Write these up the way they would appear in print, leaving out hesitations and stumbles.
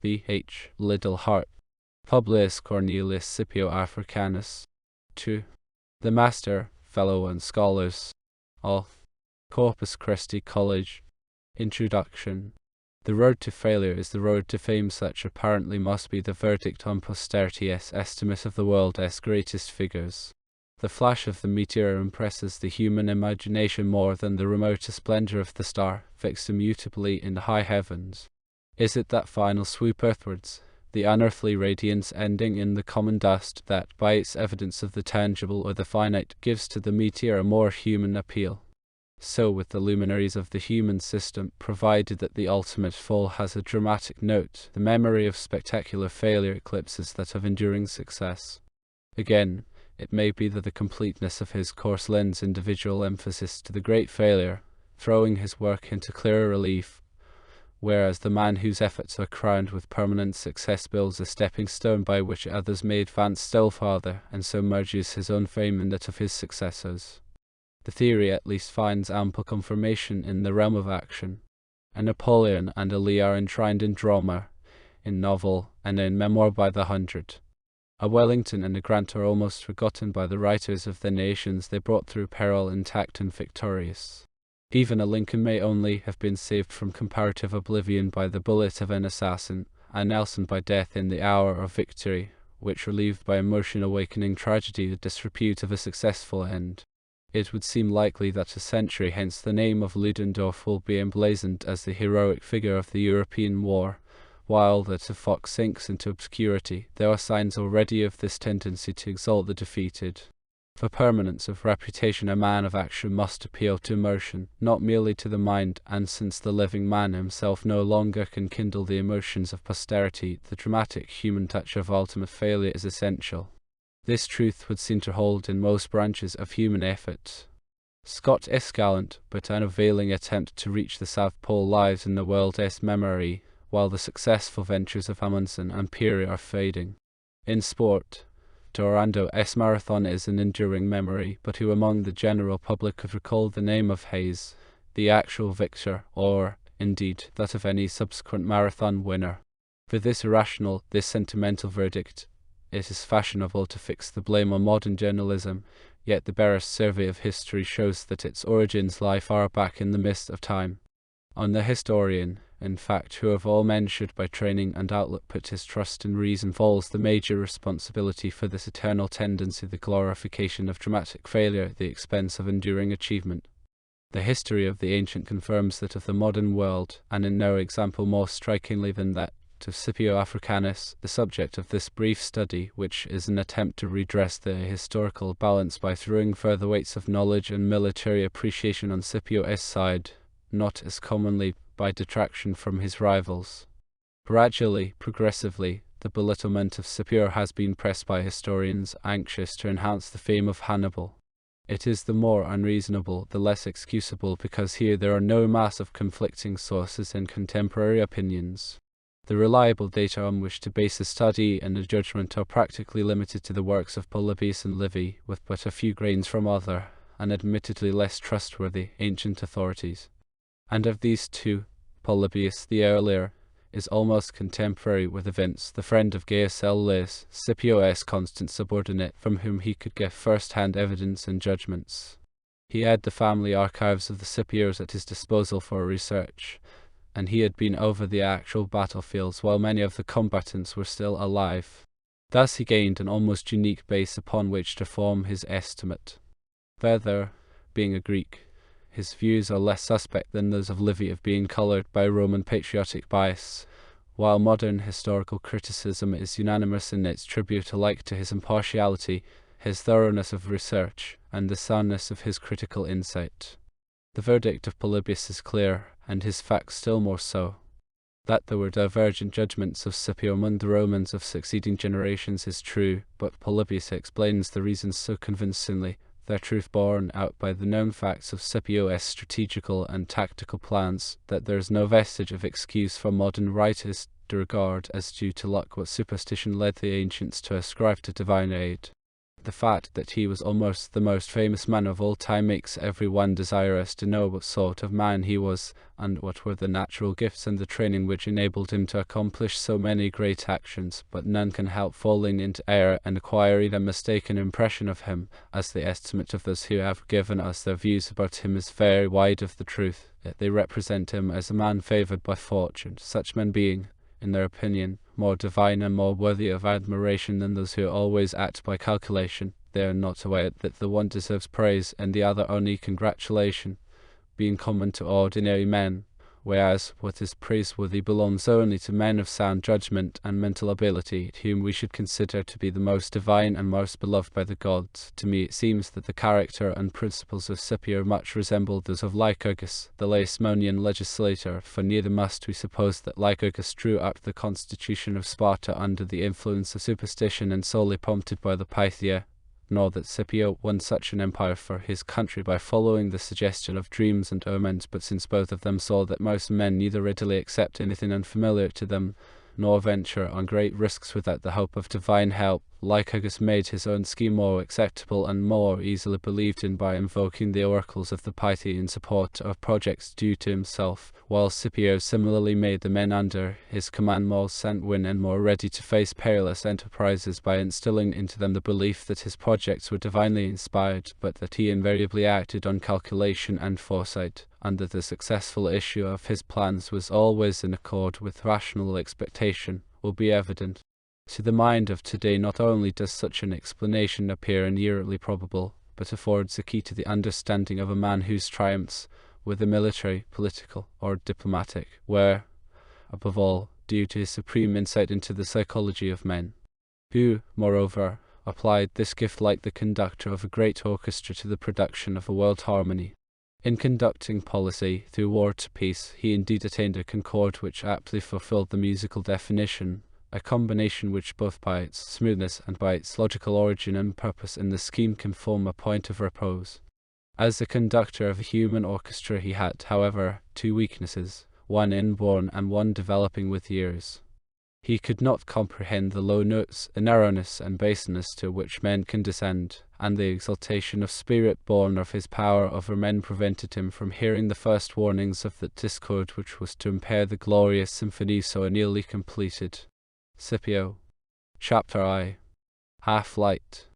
B.H. Liddell Hart, Publius Cornelius Scipio Africanus. 2. The Master, Fellow and Scholars. All. Corpus Christi College. Introduction. The road to failure is the road to fame. Such apparently must be the verdict on posterity's estimate of the world's greatest figures. The flash of the meteor impresses the human imagination more than the remotest splendor of the star, fixed immutably in the high heavens. Is it that final swoop earthwards, the unearthly radiance ending in the common dust, that, by its evidence of the tangible or the finite, gives to the meteor a more human appeal? So with the luminaries of the human system, provided that the ultimate fall has a dramatic note, the memory of spectacular failure eclipses that of enduring success. Again, it may be that the completeness of his course lends individual emphasis to the great failure, throwing his work into clearer relief, whereas the man whose efforts are crowned with permanent success builds a stepping stone by which others may advance still farther, and so merges his own fame in that of his successors. The theory at least finds ample confirmation in the realm of action. A Napoleon and a Lee are enshrined in drama, in novel, and in memoir by the hundred. A Wellington and a Grant are almost forgotten by the writers of the nations they brought through peril intact and victorious. Even a Lincoln may only have been saved from comparative oblivion by the bullet of an assassin, a Nelson by death in the hour of victory, which relieved by emotion-awakening tragedy the disrepute of a successful end. It would seem likely that a century hence the name of Ludendorff will be emblazoned as the heroic figure of the European war, while that of Fox sinks into obscurity. There are signs already of this tendency to exalt the defeated. For permanence of reputation, a man of action must appeal to emotion, not merely to the mind, and since the living man himself no longer can kindle the emotions of posterity, the dramatic human touch of ultimate failure is essential. This truth would seem to hold in most branches of human effort. Scott's gallant but unavailing attempt to reach the South Pole lies in the world's memory, while the successful ventures of Amundsen and Peary are fading. In sport, Dorando's marathon is an enduring memory, but who among the general public could recall the name of Hayes, the actual victor, or, indeed, that of any subsequent marathon winner? For this irrational, this sentimental verdict, it is fashionable to fix the blame on modern journalism, yet the barest survey of history shows that its origins lie far back in the mist of time. On the historian, in fact, who of all men should by training and outlook put his trust in reason, falls the major responsibility for this eternal tendency, the glorification of dramatic failure at the expense of enduring achievement. The history of the ancient confirms that of the modern world, and in no example more strikingly than that of Scipio Africanus, the subject of this brief study, which is an attempt to redress the historical balance by throwing further weights of knowledge and military appreciation on Scipio's side, not as commonly by detraction from his rivals. Gradually, progressively, the belittlement of Scipio has been pressed by historians anxious to enhance the fame of Hannibal. It is the more unreasonable, the less excusable, because here there are no mass of conflicting sources and contemporary opinions. The reliable data on which to base a study and a judgment are practically limited to the works of Polybius and Livy, with but a few grains from other, and admittedly less trustworthy, ancient authorities. And of these two, Polybius, the earlier, is almost contemporary with events, the friend of Gaius Lys, Scipio's constant subordinate, from whom he could get first-hand evidence and judgments. He had the family archives of the Scipios at his disposal for research, and he had been over the actual battlefields while many of the combatants were still alive. Thus he gained an almost unique base upon which to form his estimate. Further, being a Greek, his views are less suspect than those of Livy of being coloured by Roman patriotic bias, while modern historical criticism is unanimous in its tribute alike to his impartiality, his thoroughness of research, and the soundness of his critical insight. The verdict of Polybius is clear, and his facts still more so. That there were divergent judgments of Scipio among the Romans of succeeding generations is true, but Polybius explains the reasons so convincingly, their truth borne out by the known facts of Scipio's strategical and tactical plans, that there is no vestige of excuse for modern writers to regard as due to luck what superstition led the ancients to ascribe to divine aid. The fact that he was almost the most famous man of all time makes everyone desirous to know what sort of man he was, and what were the natural gifts and the training which enabled him to accomplish so many great actions, but none can help falling into error and acquiring a mistaken impression of him, as the estimate of those who have given us their views about him is very wide of the truth. Yet they represent him as a man favoured by fortune, such men being, in their opinion, more divine and more worthy of admiration than those who always act by calculation. They are not aware that the one deserves praise and the other only congratulation, being common to ordinary men, whereas what is praiseworthy belongs only to men of sound judgment and mental ability, whom we should consider to be the most divine and most beloved by the gods. To me it seems that the character and principles of Scipio much resemble those of Lycurgus, the Lacedaemonian legislator, for neither must we suppose that Lycurgus drew up the constitution of Sparta under the influence of superstition and solely prompted by the Pythia, nor that Scipio won such an empire for his country by following the suggestion of dreams and omens, but since both of them saw that most men neither readily accept anything unfamiliar to them, nor venture on great risks without the hope of divine help, Lycurgus made his own scheme more acceptable and more easily believed in by invoking the oracles of the Pythia in support of projects due to himself, while Scipio similarly made the men under his command more sanguine and more ready to face perilous enterprises by instilling into them the belief that his projects were divinely inspired, but that he invariably acted on calculation and foresight, and that the successful issue of his plans was always in accord with rational expectation, will be evident. To the mind of today not only does such an explanation appear nearly probable, but affords a key to the understanding of a man whose triumphs, whether military, political, or diplomatic, were, above all, due to his supreme insight into the psychology of men, who, moreover, applied this gift like the conductor of a great orchestra to the production of a world harmony. In conducting policy through war to peace, he indeed attained a concord which aptly fulfilled the musical definition, a combination which both by its smoothness and by its logical origin and purpose in the scheme can form a point of repose. As the conductor of a human orchestra he had, however, two weaknesses, one inborn and one developing with years. He could not comprehend the low notes, the narrowness and baseness to which men can descend, and the exaltation of spirit born of his power over men prevented him from hearing the first warnings of that discord which was to impair the glorious symphony so nearly completed. Scipio. Chapter I. Half-Light.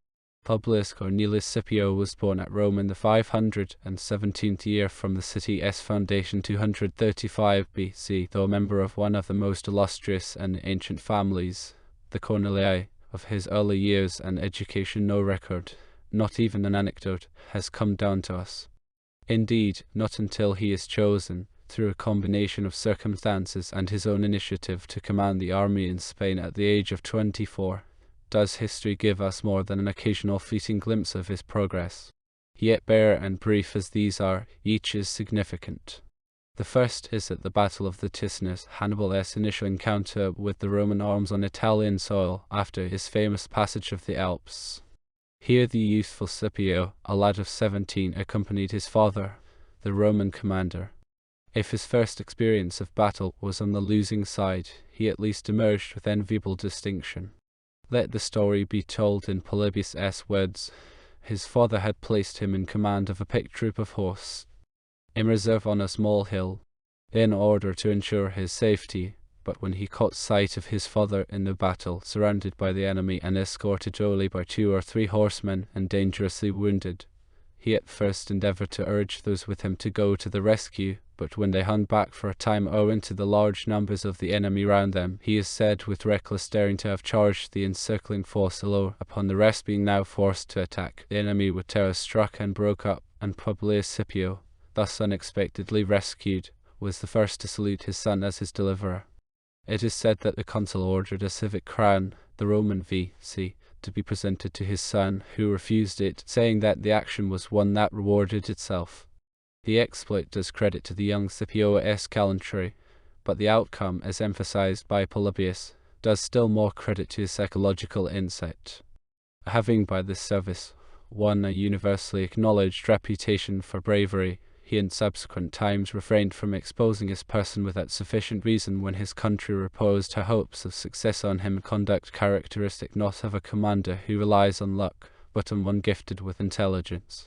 Publius Cornelius Scipio was born at Rome in the 517th year from the city's foundation 235 BC, though a member of one of the most illustrious and ancient families, the Cornelii. Of his early years and education no record, not even an anecdote, has come down to us. Indeed, not until he is chosen, through a combination of circumstances and his own initiative, to command the army in Spain at the age of 24, does history give us more than an occasional fleeting glimpse of his progress. Yet bare and brief as these are, each is significant. The first is at the Battle of the Ticinus, Hannibal's initial encounter with the Roman arms on Italian soil after his famous passage of the Alps. Here the youthful Scipio, a lad of 17, accompanied his father, the Roman commander. If his first experience of battle was on the losing side, he at least emerged with enviable distinction. Let the story be told in Polybius' words. His father had placed him in command of a picked troop of horse, in reserve on a small hill, in order to ensure his safety, but when he caught sight of his father in the battle, surrounded by the enemy and escorted only by 2 or 3 horsemen and dangerously wounded, he at first endeavoured to urge those with him to go to the rescue, but when they hung back for a time owing to the large numbers of the enemy round them, he is said with reckless daring to have charged the encircling force alone. Upon the rest being now forced to attack, the enemy with terror struck and broke up, and Publius Scipio, thus unexpectedly rescued, was the first to salute his son as his deliverer. It is said that the consul ordered a civic crown, the Roman VC, to be presented to his son, who refused it, saying that the action was one that rewarded itself. The exploit does credit to the young Scipio's gallantry, but the outcome, as emphasized by Polybius, does still more credit to his psychological insight. Having by this service won a universally acknowledged reputation for bravery, he in subsequent times refrained from exposing his person without sufficient reason when his country reposed her hopes of success on him, conduct characteristic not of a commander who relies on luck, but one gifted with intelligence.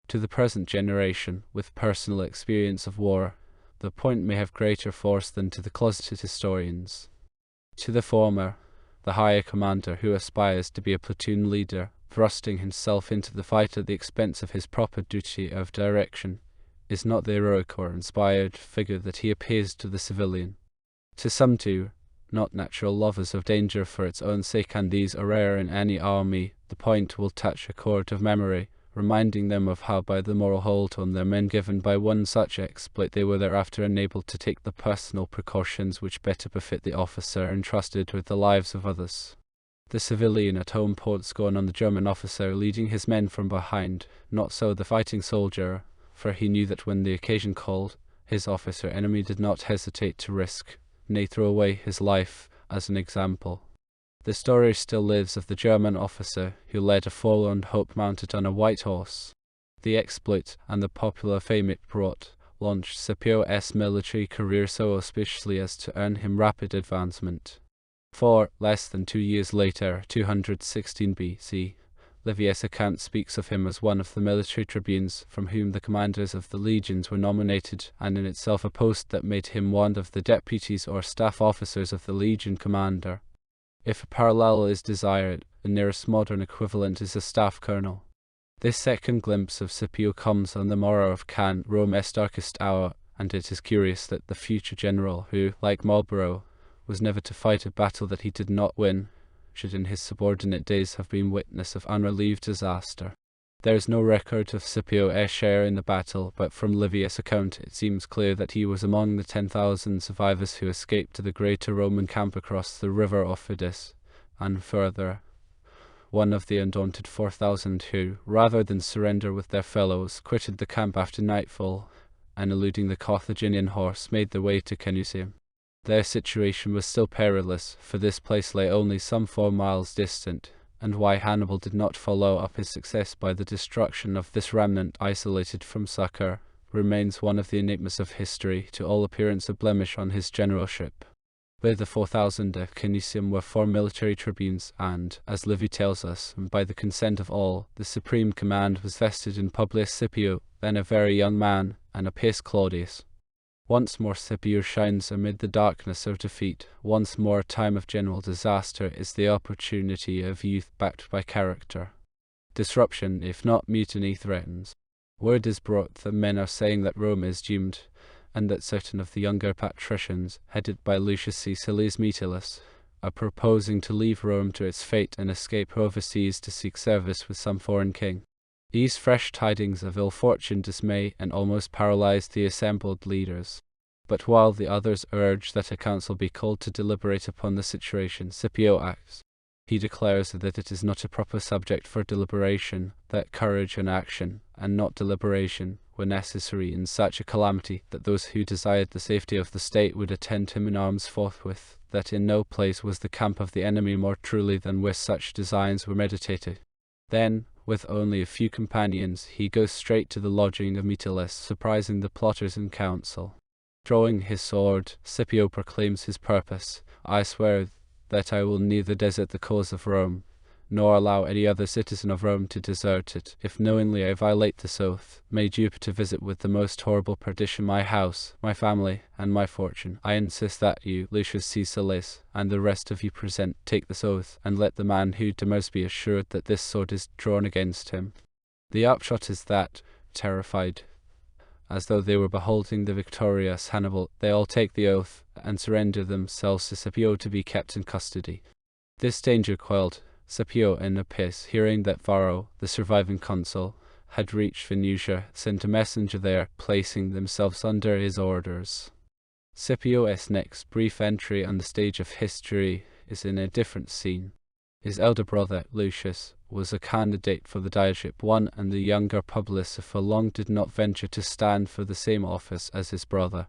To the present generation, with personal experience of war, the point may have greater force than to the closeted historians. To the former, the higher commander who aspires to be a platoon leader, thrusting himself into the fight at the expense of his proper duty of direction, is not the heroic or inspired figure that he appears to the civilian. To some too, not natural lovers of danger for its own sake, and these are rare in any army, the point will touch a chord of memory, reminding them of how by the moral hold on their men given by one such exploit they were thereafter enabled to take the personal precautions which better befit the officer entrusted with the lives of others. The civilian at home poured scorn on the German officer leading his men from behind, not so the fighting soldier, for he knew that when the occasion called, his officer enemy did not hesitate to risk, nay throw away his life as an example. The story still lives of the German officer who led a forlorn hope mounted on a white horse. The exploit and the popular fame it brought launched Scipio's military career so auspiciously as to earn him rapid advancement. For, less than 2 years later, 216 BC, Livius' account speaks of him as one of the military tribunes from whom the commanders of the legions were nominated, and in itself a post that made him one of the deputies or staff officers of the legion commander. If a parallel is desired, the nearest modern equivalent is a staff colonel. This second glimpse of Scipio comes on the morrow of Rome's darkest hour, and it is curious that the future general who, like Marlborough, was never to fight a battle that he did not win, should in his subordinate days have been witness of unrelieved disaster. There is no record of Scipio's share in the battle, but from Livius' account it seems clear that he was among the 10,000 survivors who escaped to the greater Roman camp across the river Aufidus, and further, one of the undaunted 4,000 who, rather than surrender with their fellows, quitted the camp after nightfall, and eluding the Carthaginian horse, made their way to Canusium. Their situation was still perilous, for this place lay only some 4 miles distant, and why Hannibal did not follow up his success by the destruction of this remnant isolated from succor, remains one of the enigmas of history, to all appearance a blemish on his generalship. With the 4,000 at Canusium were 4 military tribunes, and, as Livy tells us, by the consent of all, the supreme command was vested in Publius Scipio, then a very young man, and Appius Claudius. Once more Scipio shines amid the darkness of defeat. Once more a time of general disaster is the opportunity of youth backed by character. Disruption, if not mutiny, threatens. Word is brought that men are saying that Rome is doomed, and that certain of the younger patricians, headed by Lucius Caecilius Metellus, are proposing to leave Rome to its fate and escape overseas to seek service with some foreign king. These fresh tidings of ill fortune dismay and almost paralyze the assembled leaders. But while the others urge that a council be called to deliberate upon the situation, Scipio acts. He declares that it is not a proper subject for deliberation, that courage and action, and not deliberation, were necessary in such a calamity, that those who desired the safety of the state would attend him in arms forthwith, that in no place was the camp of the enemy more truly than where such designs were meditated. Then, with only a few companions, he goes straight to the lodging of Metellus, surprising the plotters in council. Drawing his sword, Scipio proclaims his purpose. I swear that I will neither desert the cause of Rome, nor allow any other citizen of Rome to desert it. If knowingly I violate this oath, may Jupiter visit with the most horrible perdition my house, my family, and my fortune. I insist that you, Lucius Caecilius, and the rest of you present, take this oath, and let the man who demurs be assured that this sword is drawn against him. The upshot is that, terrified, as though they were beholding the victorious Hannibal, they all take the oath, and surrender themselves to Scipio to be kept in custody. This danger quelled, Scipio and Appius, hearing that Varro, the surviving consul, had reached Venusia, sent a messenger there, placing themselves under his orders. Scipio's next brief entry on the stage of history is in a different scene. His elder brother, Lucius, was a candidate for the dietship won, and the younger Publius for long did not venture to stand for the same office as his brother.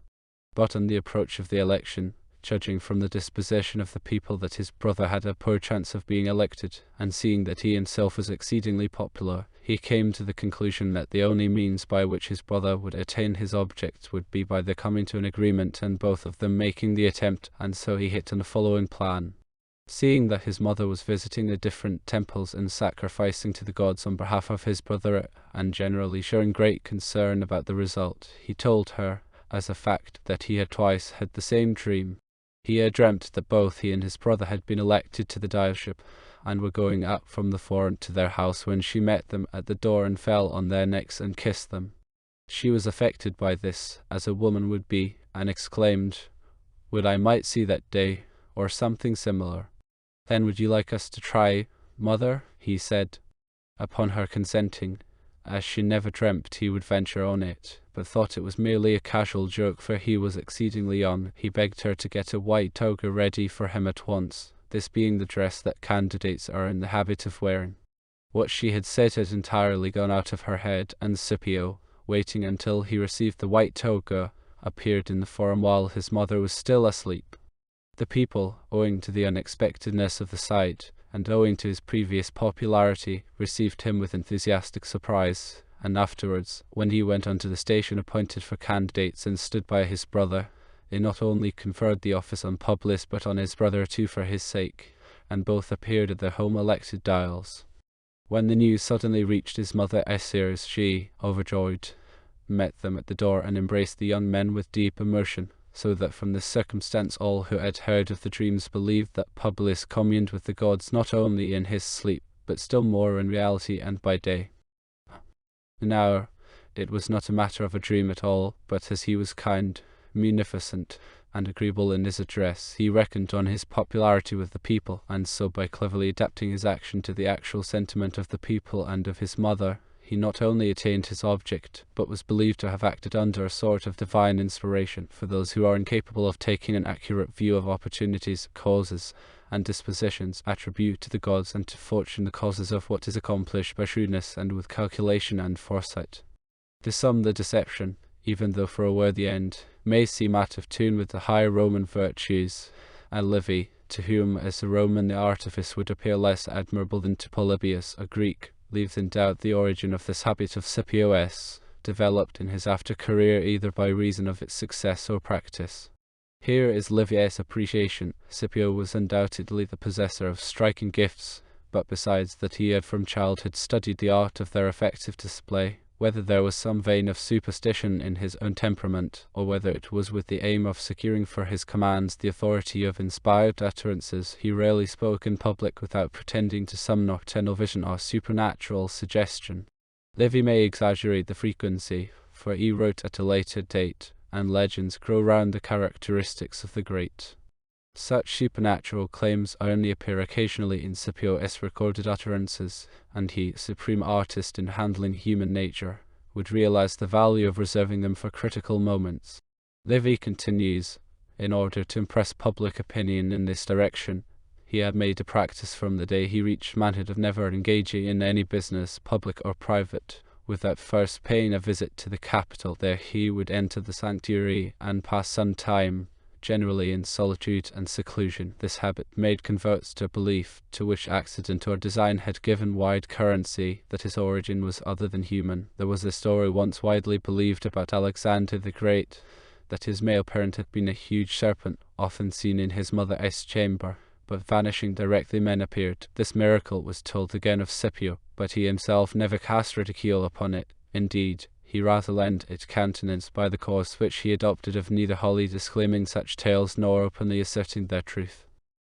But on the approach of the election, judging from the disposition of the people that his brother had a poor chance of being elected, and seeing that he himself was exceedingly popular, he came to the conclusion that the only means by which his brother would attain his object would be by their coming to an agreement and both of them making the attempt, and so he hit on the following plan. Seeing that his mother was visiting the different temples and sacrificing to the gods on behalf of his brother and generally showing great concern about the result, he told her, as a fact, that he had twice had the same dream. He had dreamt that both he and his brother had been elected to the dialship and were going up from the fort to their house when she met them at the door and fell on their necks and kissed them. She was affected by this, as a woman would be, and exclaimed, "Would I might see that day, or something similar." "Then would you like us to try, mother?" he said. Upon her consenting, as she never dreamt he would venture on it, but thought it was merely a casual joke, for he was exceedingly young, he begged her to get a white toga ready for him at once, this being the dress that candidates are in the habit of wearing. What she had said had entirely gone out of her head, and Scipio, waiting until he received the white toga, appeared in the forum while his mother was still asleep. The people, owing to the unexpectedness of the sight, and owing to his previous popularity, received him with enthusiastic surprise, and afterwards, when he went on to the station appointed for candidates and stood by his brother, they not only conferred the office on Publius but on his brother too for his sake, and both appeared at their home-elected dials. When the news suddenly reached his mother ears, she, overjoyed, met them at the door and embraced the young men with deep emotion, so that from this circumstance all who had heard of the dreams believed that Publius communed with the gods not only in his sleep, but still more in reality and by day. Now, it was not a matter of a dream at all, but as he was kind, munificent, and agreeable in his address, he reckoned on his popularity with the people, and so by cleverly adapting his action to the actual sentiment of the people and of his mother, he not only attained his object, but was believed to have acted under a sort of divine inspiration, for those who are incapable of taking an accurate view of opportunities, causes, and dispositions, attribute to the gods and to fortune the causes of what is accomplished by shrewdness and with calculation and foresight. To some the deception, even though for a worthy end, may seem out of tune with the high Roman virtues, and Livy, to whom as a Roman the artifice would appear less admirable than to Polybius, a Greek, leaves in doubt the origin of this habit of Scipio S, developed in his after career either by reason of its success or practice. Here is Livy's appreciation. Scipio was undoubtedly the possessor of striking gifts, but besides that he had from childhood studied the art of their effective display. Whether there was some vein of superstition in his own temperament, or whether it was with the aim of securing for his commands the authority of inspired utterances, he rarely spoke in public without pretending to some nocturnal vision or supernatural suggestion. Livy may exaggerate the frequency, for he wrote at a later date, and legends grow round the characteristics of the great. Such supernatural claims only appear occasionally in Scipio's recorded utterances, and he, supreme artist in handling human nature, would realize the value of reserving them for critical moments. Livy continues, in order to impress public opinion in this direction, he had made a practice from the day he reached manhood of never engaging in any business, public or private, without first paying a visit to the capital. There he would enter the sanctuary and pass some time, generally in solitude and seclusion. This habit made converts to a belief, to which accident or design had given wide currency, that his origin was other than human. There was a story once widely believed about Alexander the Great, that his male parent had been a huge serpent, often seen in his mother's chamber, but vanishing directly men appeared. This miracle was told again of Scipio, but he himself never cast ridicule upon it. Indeed, he rather lent it countenance by the course which he adopted of neither wholly disclaiming such tales nor openly asserting their truth.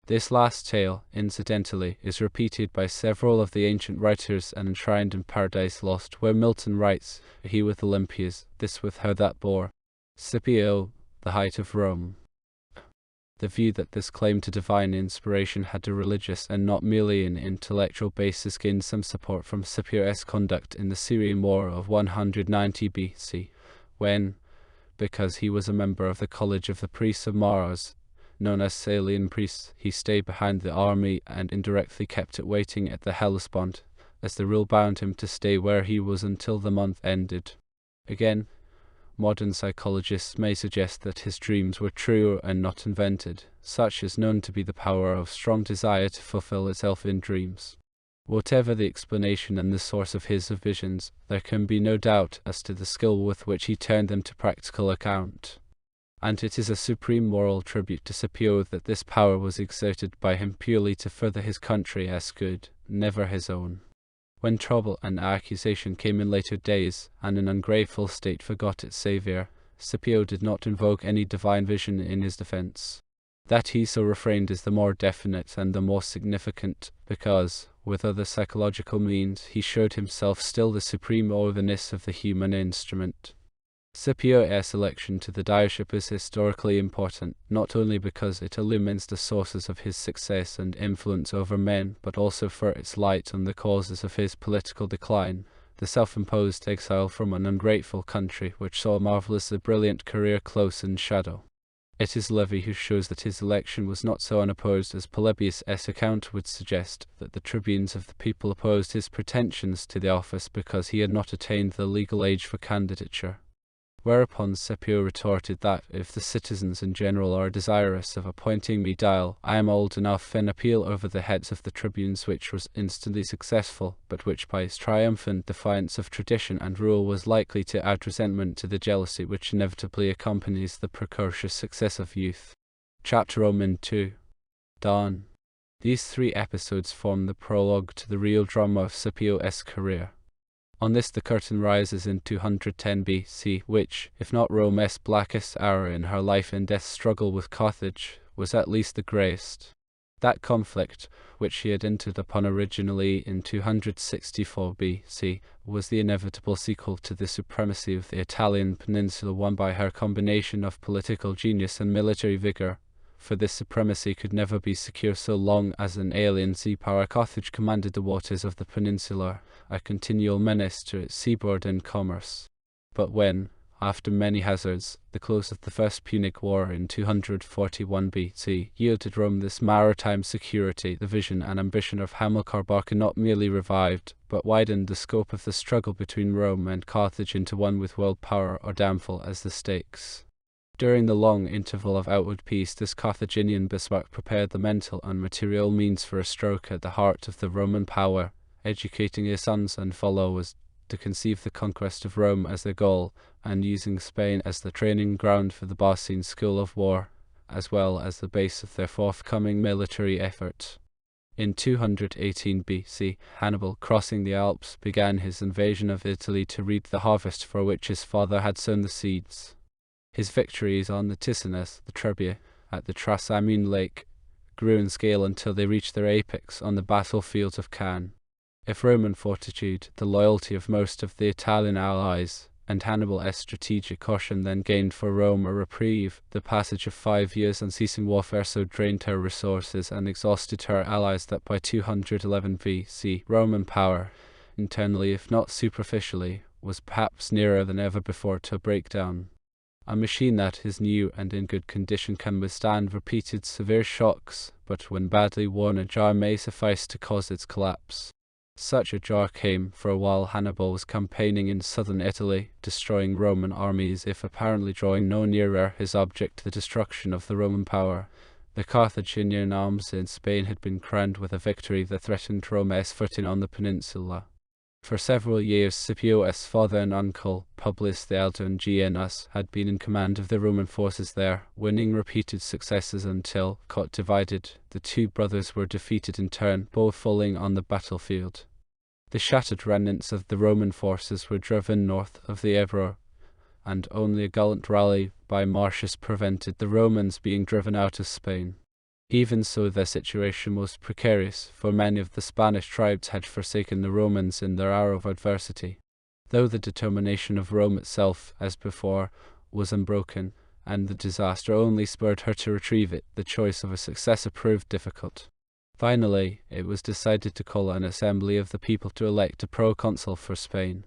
This last tale, incidentally, is repeated by several of the ancient writers and enshrined in Paradise Lost, where Milton writes, he with Olympias, this with her that bore Scipio, the height of Rome. The view that this claim to divine inspiration had a religious and not merely an intellectual basis gained some support from Scipio's conduct in the Syrian War of 190 BC, when, because he was a member of the College of the Priests of Mars, known as Salian priests, he stayed behind the army and indirectly kept it waiting at the Hellespont, as the rule bound him to stay where he was until the month ended. Again, modern psychologists may suggest that his dreams were true and not invented. Such is known to be the power of strong desire to fulfill itself in dreams. Whatever the explanation and the source of his visions, there can be no doubt as to the skill with which he turned them to practical account. and it is a supreme moral tribute to Scipio that this power was exerted by him purely to further his country's good, never his own. When trouble and accusation came in later days, and an ungrateful state forgot its saviour, Scipio did not invoke any divine vision in his defence. That he so refrained is the more definite and the more significant, because, with other psychological means, he showed himself still the supreme orthodox of the human instrument. Scipio's election to the diarship is historically important, not only because it illumines the sources of his success and influence over men, but also for its light on the causes of his political decline, the self-imposed exile from an ungrateful country which saw Marvellous's brilliant career close in shadow. It is Livy who shows that his election was not so unopposed as Polybius' account would suggest, that the tribunes of the people opposed his pretensions to the office because he had not attained the legal age for candidature. Whereupon Scipio retorted that, if the citizens in general are desirous of appointing me Dial, I am old enough an appeal over the heads of the tribunes, which was instantly successful, but which by his triumphant defiance of tradition and rule was likely to add resentment to the jealousy which inevitably accompanies the precocious success of youth. Chapter Roman 2. Dawn. These three episodes form the prologue to the real drama of Scipio's career. On this the curtain rises in 210 BC, which, if not Rome's blackest hour in her life and death struggle with Carthage, was at least the greyest. That conflict, which she had entered upon originally in 264 BC, was the inevitable sequel to the supremacy of the Italian peninsula won by her combination of political genius and military vigour, for this supremacy could never be secure so long as an alien sea power Carthage commanded the waters of the peninsula, a continual menace to its seaboard and commerce. But when, after many hazards, the close of the First Punic War in 241 BC yielded Rome this maritime security, the vision and ambition of Hamilcar Barca not merely revived, but widened the scope of the struggle between Rome and Carthage into one with world power or downfall as the stakes. During the long interval of outward peace, this Carthaginian Bismarck prepared the mental and material means for a stroke at the heart of the Roman power, educating his sons and followers to conceive the conquest of Rome as their goal, and using Spain as the training ground for the Barcine school of war, as well as the base of their forthcoming military efforts. In 218 BC, Hannibal, crossing the Alps, began his invasion of Italy to reap the harvest for which his father had sown the seeds. His victories on the Ticinus, the Trebia, at the Trasimene Lake, grew in scale until they reached their apex on the battlefield of Cannae. If Roman fortitude, the loyalty of most of the Italian allies, and Hannibal's strategic caution then gained for Rome a reprieve, the passage of 5 years' unceasing warfare so drained her resources and exhausted her allies that by 211 BC, Roman power, internally if not superficially, was perhaps nearer than ever before to a breakdown. A machine that is new and in good condition can withstand repeated severe shocks, but when badly worn a jar may suffice to cause its collapse. Such a jar came for a while Hannibal was campaigning in southern Italy, destroying Roman armies if apparently drawing no nearer his object, the destruction of the Roman power. The Carthaginian arms in Spain had been crowned with a victory that threatened Rome's footing on the peninsula. For several years Scipio's father and uncle, Publius the Elder and Gallienus, had been in command of the Roman forces there, winning repeated successes until, caught divided, the two brothers were defeated in turn, both falling on the battlefield. The shattered remnants of the Roman forces were driven north of the Ebro, and only a gallant rally by Marcius prevented the Romans being driven out of Spain. Even so, their situation was precarious, for many of the Spanish tribes had forsaken the Romans in their hour of adversity. Though the determination of Rome itself, as before, was unbroken, and the disaster only spurred her to retrieve it, the choice of a successor proved difficult. Finally, it was decided to call an assembly of the people to elect a proconsul for Spain.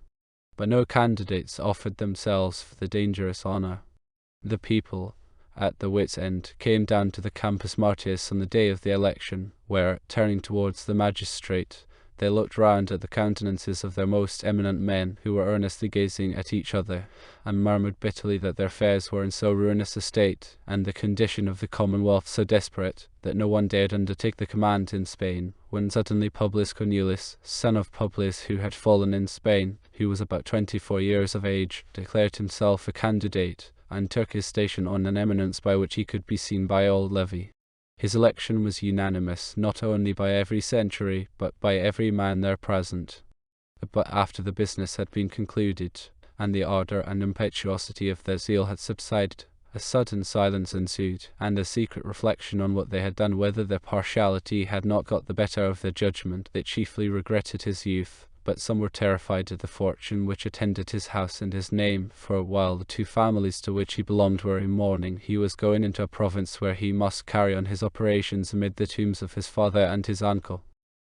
But no candidates offered themselves for the dangerous honour. The people, at the wit's end, came down to the Campus Martius on the day of the election, where, turning towards the magistrate, they looked round at the countenances of their most eminent men, who were earnestly gazing at each other, and murmured bitterly that their affairs were in so ruinous a state, and the condition of the Commonwealth so desperate, that no one dared undertake the command in Spain, when suddenly Publius Cornelius, son of Publius who had fallen in Spain, who was about 24 years of age, declared himself a candidate, and took his station on an eminence by which he could be seen by all levy. His election was unanimous, not only by every century, but by every man there present. But after the business had been concluded, and the ardour and impetuosity of their zeal had subsided, a sudden silence ensued, and a secret reflection on what they had done, whether their partiality had not got the better of their judgment. They chiefly regretted his youth, but some were terrified at the fortune which attended his house and his name, for while the two families to which he belonged were in mourning, he was going into a province where he must carry on his operations amid the tombs of his father and his uncle.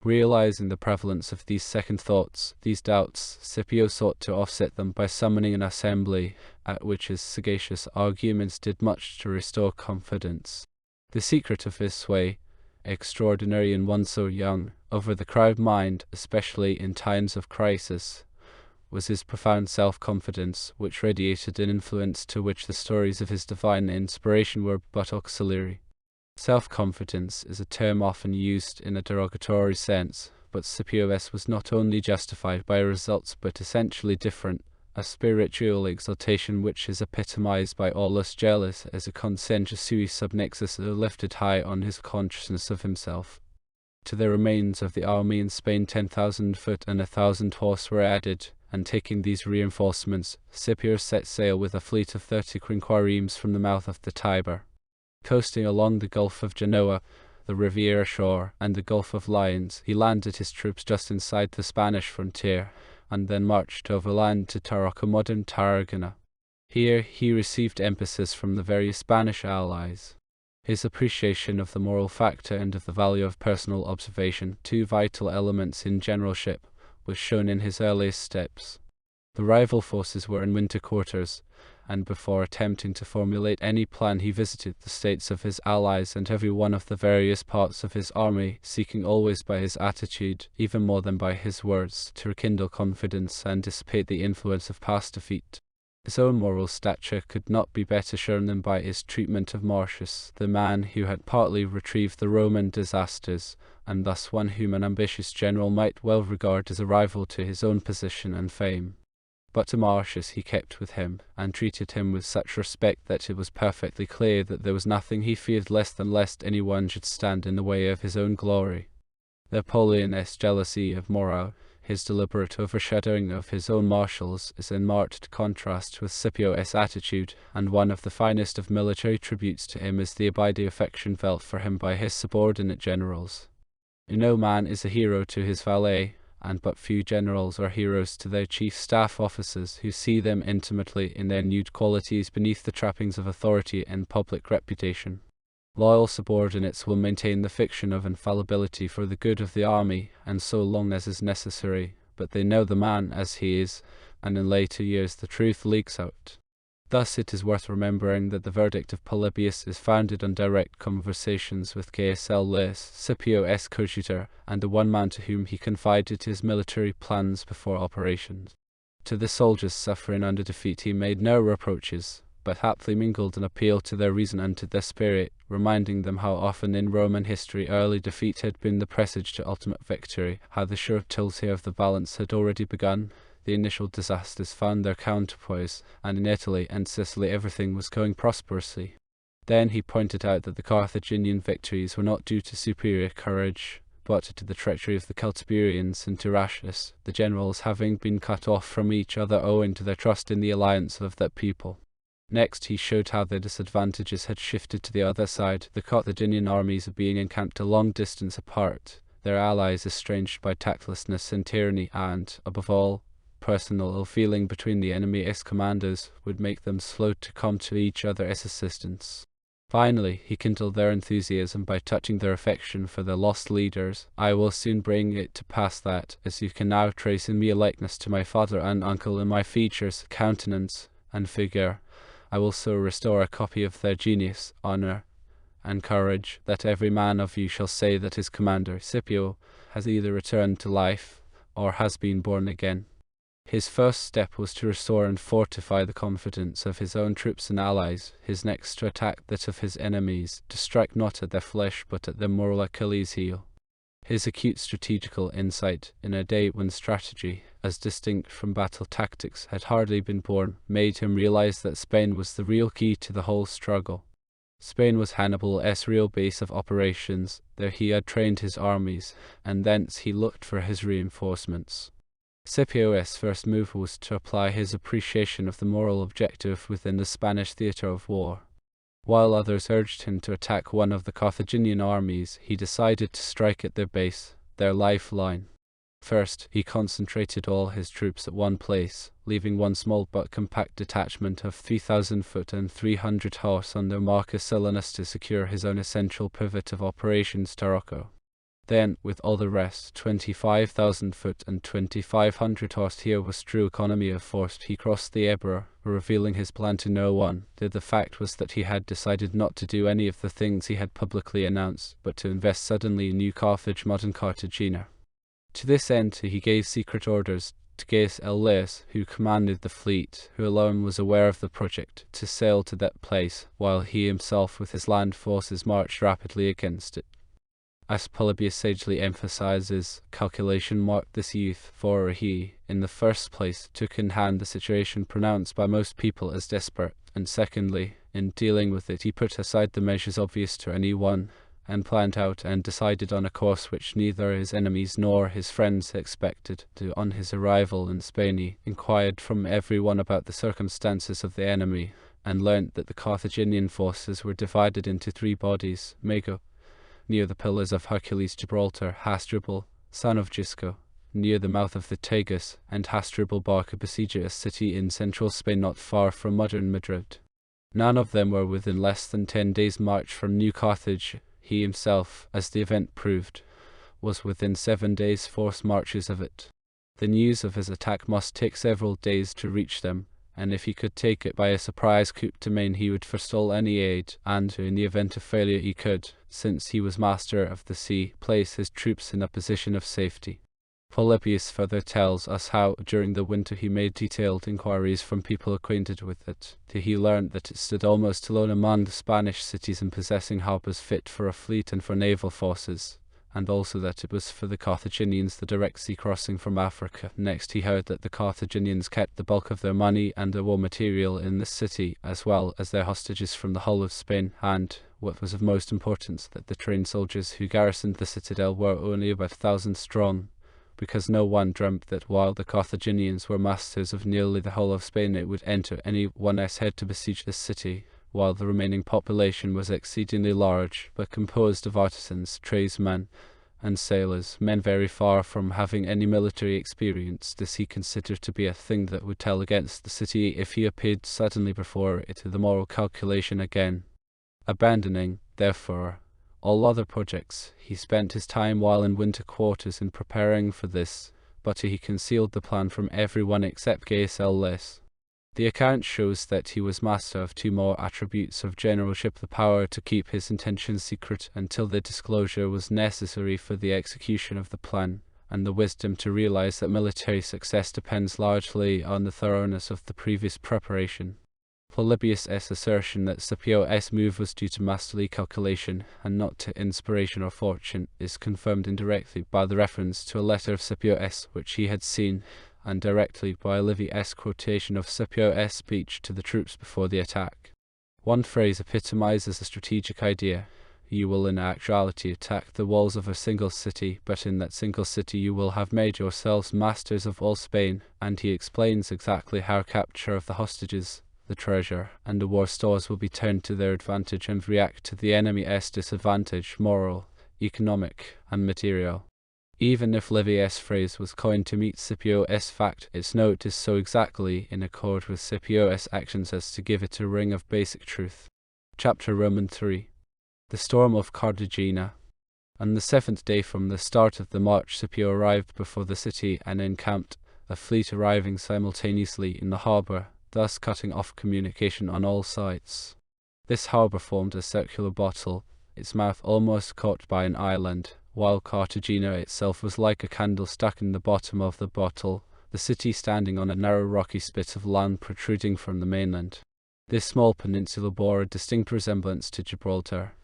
Realizing the prevalence of these second thoughts, these doubts, Scipio sought to offset them by summoning an assembly, at which his sagacious arguments did much to restore confidence. The secret of his sway, extraordinary in one so young, over the crowd mind, especially in times of crisis, was his profound self-confidence, which radiated an influence to which the stories of his divine inspiration were but auxiliary. Self-confidence is a term often used in a derogatory sense, but Scipio's was not only justified by results but essentially different, a spiritual exaltation which is epitomized by Aulus Gellius as a conscientia sui sub nexus lifted high on his consciousness of himself. To the remains of the army in Spain 10,000 foot and 1,000 horse were added, and taking these reinforcements, Scipio set sail with a fleet of 30 quinquaremes from the mouth of the Tiber. Coasting along the Gulf of Genoa, the Riviera shore, and the Gulf of Lions, he landed his troops just inside the Spanish frontier, and then marched overland to Tarraco, modern Tarragona. Here he received emphasis from the various Spanish allies. His appreciation of the moral factor and of the value of personal observation, two vital elements in generalship, was shown in his earliest steps. The rival forces were in winter quarters, and before attempting to formulate any plan he visited the states of his allies and every one of the various parts of his army, seeking always by his attitude, even more than by his words, to rekindle confidence and dissipate the influence of past defeat. His own moral stature could not be better shown than by his treatment of Marcius, the man who had partly retrieved the Roman disasters, and thus one whom an ambitious general might well regard as a rival to his own position and fame. But to Marcius he kept with him, and treated him with such respect that it was perfectly clear that there was nothing he feared less than lest any one should stand in the way of his own glory. Napoleon's jealousy of Moreau, his deliberate overshadowing of his own marshals, is in marked contrast with Scipio's attitude, and one of the finest of military tributes to him is the abiding affection felt for him by his subordinate generals. No man is a hero to his valet, and but few generals are heroes to their chief staff officers, who see them intimately in their nude qualities beneath the trappings of authority and public reputation. Loyal subordinates will maintain the fiction of infallibility for the good of the army, and so long as is necessary, but they know the man as he is, and in later years the truth leaks out. Thus it is worth remembering that the verdict of Polybius is founded on direct conversations with Gaius Lus, Scipio's coadjutor, and the one man to whom he confided his military plans before operations. To the soldiers suffering under defeat he made no reproaches, but haply mingled an appeal to their reason and to their spirit, reminding them how often in Roman history early defeat had been the presage to ultimate victory, how the sure tilting of the balance had already begun. The initial disasters found their counterpoise, and in Italy and Sicily everything was going prosperously. Then he pointed out that the Carthaginian victories were not due to superior courage, but to the treachery of the Celtiberians and Tyrrhachus, the generals having been cut off from each other owing to their trust in the alliance of that people. Next he showed how their disadvantages had shifted to the other side, the Carthaginian armies being encamped a long distance apart, their allies estranged by tactlessness and tyranny, and, above all, personal ill-feeling between the enemy's commanders would make them slow to come to each other's assistance. Finally, he kindled their enthusiasm by touching their affection for their lost leaders. I will soon bring it to pass that, as you can now trace in me a likeness to my father and uncle in my features, countenance, and figure, I will so restore a copy of their genius, honor, and courage, that every man of you shall say that his commander, Scipio, has either returned to life, or has been born again. His first step was to restore and fortify the confidence of his own troops and allies, his next to attack that of his enemies, to strike not at their flesh but at their moral Achilles' heel. His acute strategical insight, in a day when strategy, as distinct from battle tactics, had hardly been born, made him realize that Spain was the real key to the whole struggle. Spain was Hannibal's real base of operations. There he had trained his armies, and thence he looked for his reinforcements. Scipio's first move was to apply his appreciation of the moral objective within the Spanish theatre of war. While others urged him to attack one of the Carthaginian armies, he decided to strike at their base, their lifeline. First, he concentrated all his troops at one place, leaving one small but compact detachment of 3,000 foot and 300 horse under Marcus Silanus to secure his own essential pivot of operations, Tarraco. Then, with all the rest, 25,000 foot and 2,500 horse, here was true economy of force. He crossed the Ebro, revealing his plan to no one. The fact was that he had decided not to do any of the things he had publicly announced, but to invest suddenly in New Carthage, modern Cartagena. To this end, he gave secret orders to Gaius Elias, who commanded the fleet, who alone was aware of the project, to sail to that place, while he himself with his land forces marched rapidly against it. As Polybius sagely emphasizes, calculation marked this youth, for he, in the first place, took in hand the situation pronounced by most people as desperate, and secondly, in dealing with it he put aside the measures obvious to any one, and planned out and decided on a course which neither his enemies nor his friends expected. On his arrival in Spain he inquired from everyone about the circumstances of the enemy, and learnt that the Carthaginian forces were divided into three bodies: Mago, near the Pillars of Hercules, Gibraltar; Hasdrubal, son of Gisco, near the mouth of the Tagus; and Hasdrubal Barca besieged a city in central Spain not far from modern Madrid. None of them were within less than 10 days' march from New Carthage. He himself, as the event proved, was within 7 days' forced marches of it. The news of his attack must take several days to reach them, and if he could take it by a surprise coup de main he would forestall any aid, and, in the event of failure, he could, since he was master of the sea, place his troops in a position of safety. Polybius further tells us how, during the winter, he made detailed inquiries from people acquainted with it, till he learned that it stood almost alone among the Spanish cities in possessing harbours fit for a fleet and for naval forces, and also that it was for the Carthaginians the direct sea crossing from Africa. Next he heard that the Carthaginians kept the bulk of their money and their war material in the city, as well as their hostages from the whole of Spain, and, what was of most importance, that the trained soldiers who garrisoned the citadel were only about 1,000 strong, because no one dreamt that while the Carthaginians were masters of nearly the whole of Spain it would enter any one's head to besiege this city, while the remaining population was exceedingly large, but composed of artisans, tradesmen, and sailors, men very far from having any military experience. This he considered to be a thing that would tell against the city if he appeared suddenly before it. The moral calculation again. Abandoning, therefore, all other projects, he spent his time while in winter quarters in preparing for this, but he concealed the plan from everyone except Gaius Elias. The account shows that he was master of 2 more attributes of generalship: the power to keep his intentions secret until their disclosure was necessary for the execution of the plan, and the wisdom to realize that military success depends largely on the thoroughness of the previous preparation. Polybius' assertion that Scipio's move was due to masterly calculation, and not to inspiration or fortune, is confirmed indirectly by the reference to a letter of Scipio's which he had seen, and directly by Livius' quotation of Scipio's speech to the troops before the attack. One phrase epitomizes a strategic idea: you will in actuality attack the walls of a single city, but in that single city you will have made yourselves masters of all Spain. And he explains exactly how capture of the hostages, the treasure, and the war stores will be turned to their advantage and react to the enemy's disadvantage, moral, economic, and material. Even if Livius' phrase was coined to meet Scipio's fact, its note is so exactly in accord with Scipio's actions as to give it a ring of basic truth. Chapter Roman 3. The Storm of Cartagena. On the 7th day from the start of the march, Scipio arrived before the city and encamped, a fleet arriving simultaneously in the harbour, thus cutting off communication on all sides. This harbour formed a circular bottle, its mouth almost caught by an island, while Cartagena itself was like a candle stuck in the bottom of the bottle, the city standing on a narrow rocky spit of land protruding from the mainland. This small peninsula bore a distinct resemblance to Gibraltar,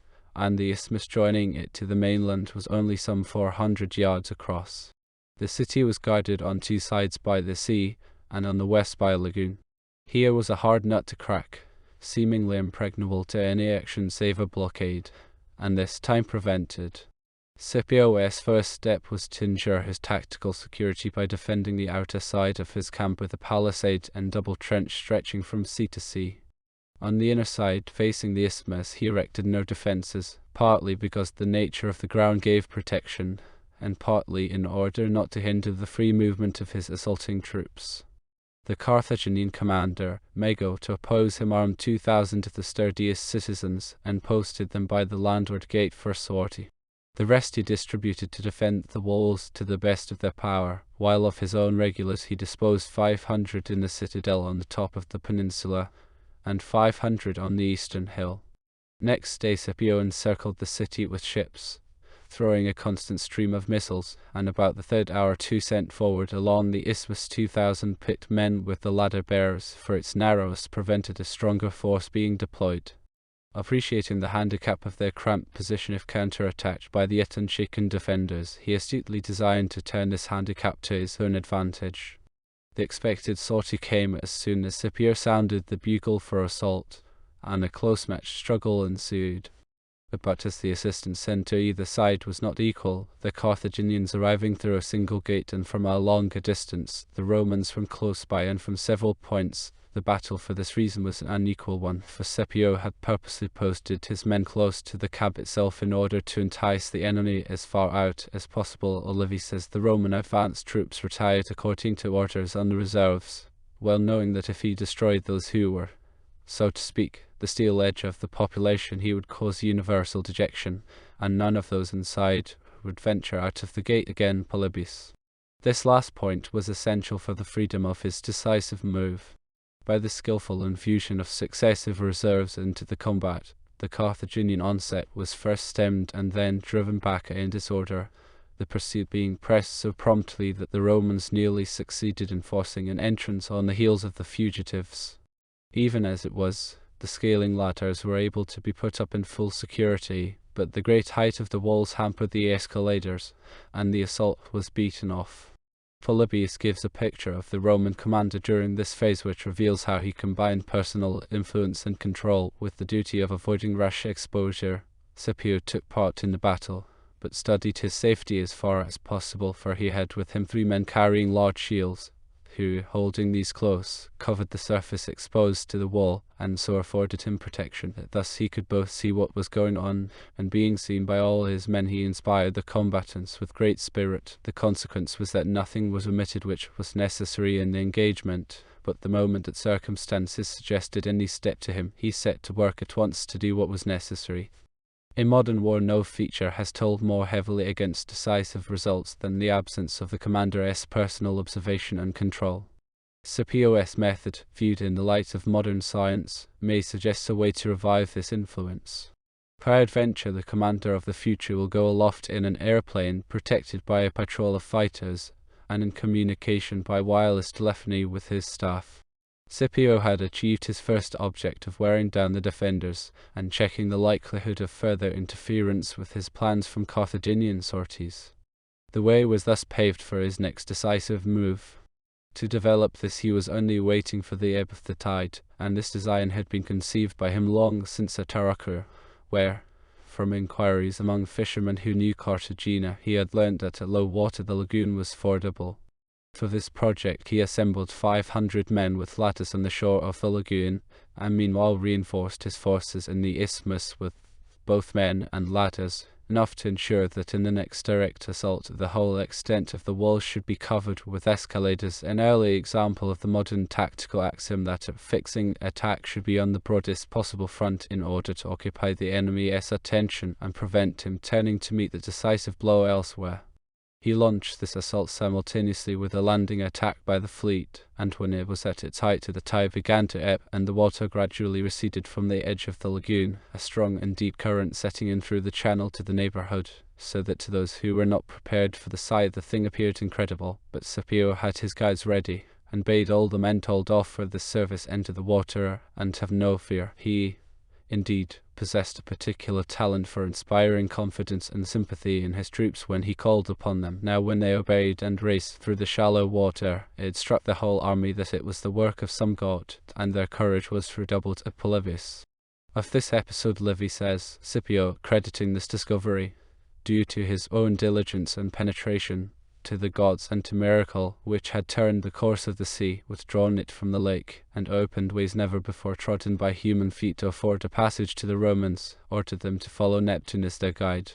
and the isthmus joining it to the mainland was only some 400 yards across. The city was guarded on two sides by the sea, and on the west by a lagoon. Here was a hard nut to crack, seemingly impregnable to any action save a blockade, and this time prevented. Scipio's first step was to ensure his tactical security by defending the outer side of his camp with a palisade and double trench stretching from sea to sea. On the inner side, facing the isthmus, he erected no defences, partly because the nature of the ground gave protection, and partly in order not to hinder the free movement of his assaulting troops. The Carthaginian commander, Mago, to oppose him, armed 2,000 of the sturdiest citizens, and posted them by the landward gate for a sortie. The rest he distributed to defend the walls to the best of their power, while of his own regulars he disposed 500 in the citadel on the top of the peninsula, and 500 on the eastern hill. Next day Scipio encircled the city with ships, throwing a constant stream of missiles, and about the third hour sent forward along the isthmus 2,000 picked men with the ladder bearers, for its narrowness prevented a stronger force being deployed. Appreciating the handicap of their cramped position if counter-attacked by the yet unshaken defenders, he astutely designed to turn this handicap to his own advantage. The expected sortie came as soon as Scipio sounded the bugle for assault, and a close-matched struggle ensued. But as the assistance sent to either side was not equal, the Carthaginians arriving through a single gate and from a longer distance, the Romans from close by and from several points, the battle for this reason was an unequal one, for Scipio had purposely posted his men close to the camp itself in order to entice the enemy as far out as possible. Livy says the Roman advanced troops retired according to orders on the reserves, well knowing that if he destroyed those who were, so to speak, the steel edge of the population, he would cause universal dejection, and none of those inside would venture out of the gate again. Polybius. This last point was essential for the freedom of his decisive move. By the skillful infusion of successive reserves into the combat, the Carthaginian onset was first stemmed and then driven back in disorder, the pursuit being pressed so promptly that the Romans nearly succeeded in forcing an entrance on the heels of the fugitives. Even as it was, the scaling ladders were able to be put up in full security, but the great height of the walls hampered the escalators, and the assault was beaten off. Polybius gives a picture of the Roman commander during this phase which reveals how he combined personal influence and control with the duty of avoiding rash exposure. Scipio took part in the battle, but studied his safety as far as possible, for he had with him 3 men carrying large shields, who, holding these close, covered the surface exposed to the wall, and so afforded him protection. Thus he could both see what was going on, and being seen by all his men he inspired the combatants with great spirit. The consequence was that nothing was omitted which was necessary in the engagement, but the moment that circumstances suggested any step to him, he set to work at once to do what was necessary. In modern war no feature has told more heavily against decisive results than the absence of the commander's personal observation and control. Scipio's method, viewed in the light of modern science, may suggest a way to revive this influence. Peradventure the commander of the future will go aloft in an airplane protected by a patrol of fighters, and in communication by wireless telephony with his staff. Scipio had achieved his first object of wearing down the defenders, and checking the likelihood of further interference with his plans from Carthaginian sorties. The way was thus paved for his next decisive move. To develop this he was only waiting for the ebb of the tide, and this design had been conceived by him long since at Tarraco, where, from inquiries among fishermen who knew Cartagena, he had learnt that at low water the lagoon was fordable. For this project he assembled 500 men with ladders on the shore of the lagoon, and meanwhile reinforced his forces in the isthmus with both men and ladders, enough to ensure that in the next direct assault the whole extent of the walls should be covered with escalators, an early example of the modern tactical axiom that a fixing attack should be on the broadest possible front in order to occupy the enemy's attention and prevent him turning to meet the decisive blow elsewhere. He launched this assault simultaneously with a landing attack by the fleet, and when it was at its height the tide began to ebb and the water gradually receded from the edge of the lagoon, a strong and deep current setting in through the channel to the neighbourhood, so that to those who were not prepared for the sight the thing appeared incredible. But Scipio had his guides ready, and bade all the men told off for this service enter the water and have no fear. He, indeed, possessed a particular talent for inspiring confidence and sympathy in his troops when he called upon them. Now when they obeyed and raced through the shallow water, it struck the whole army that it was the work of some god, and their courage was redoubled at Polybius. Of this episode Livy says, Scipio, crediting this discovery, due to his own diligence and penetration, to the gods and to miracle, which had turned the course of the sea, withdrawn it from the lake, and opened ways never before trodden by human feet to afford a passage to the Romans, or to them to follow Neptune as their guide.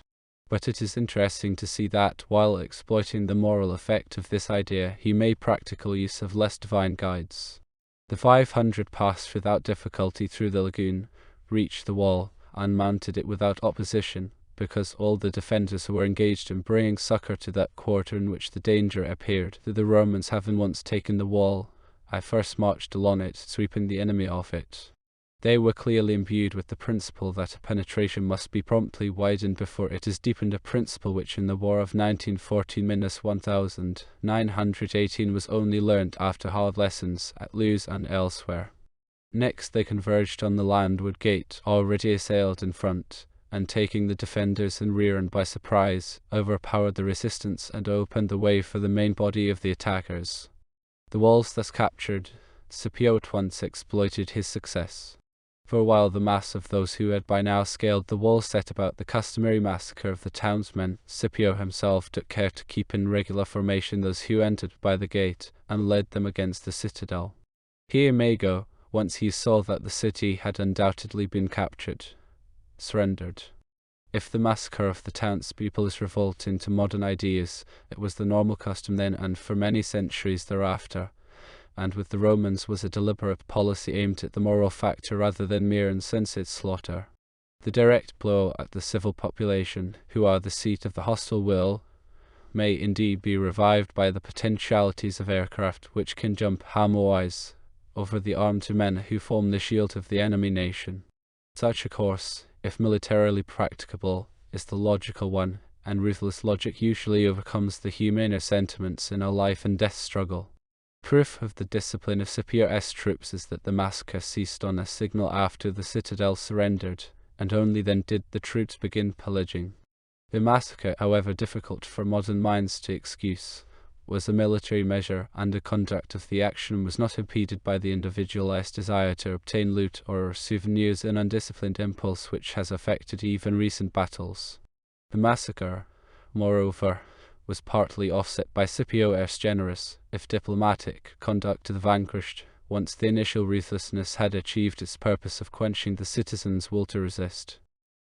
But it is interesting to see that, while exploiting the moral effect of this idea, he made practical use of less divine guides. The 500 passed without difficulty through the lagoon, reached the wall, and mounted it without opposition, because all the defenders were engaged in bringing succor to that quarter in which the danger appeared. The Romans having once taken the wall, I first marched along it, sweeping the enemy off it. They were clearly imbued with the principle that a penetration must be promptly widened before it is deepened, a principle which in the War of 1914–1918 was only learnt after hard lessons at Lewes and elsewhere. Next they converged on the landward gate, already assailed in front, and taking the defenders in rear and by surprise, overpowered the resistance and opened the way for the main body of the attackers. The walls thus captured, Scipio at once exploited his success. For while the mass of those who had by now scaled the wall set about the customary massacre of the townsmen, Scipio himself took care to keep in regular formation those who entered by the gate, and led them against the citadel. Here Mago, once he saw that the city had undoubtedly been captured, surrendered. If the massacre of the townspeople is revolt into modern ideas, it was the normal custom then and for many centuries thereafter, and with the Romans was a deliberate policy aimed at the moral factor rather than mere insensate slaughter. The direct blow at the civil population, who are the seat of the hostile will, may indeed be revived by the potentialities of aircraft which can jump hammer-wise over the armed men who form the shield of the enemy nation. Such a course, if militarily practicable, is the logical one, and ruthless logic usually overcomes the humaner sentiments in a life and death struggle. Proof of the discipline of Scipio's troops is that the massacre ceased on a signal after the citadel surrendered, and only then did the troops begin pillaging. The massacre, however difficult for modern minds to excuse, was a military measure, and the conduct of the action was not impeded by the individualized desire to obtain loot or souvenirs, an undisciplined impulse which has affected even recent battles. The massacre, moreover, was partly offset by Scipio's generous, if diplomatic, conduct to the vanquished, once the initial ruthlessness had achieved its purpose of quenching the citizens' will to resist.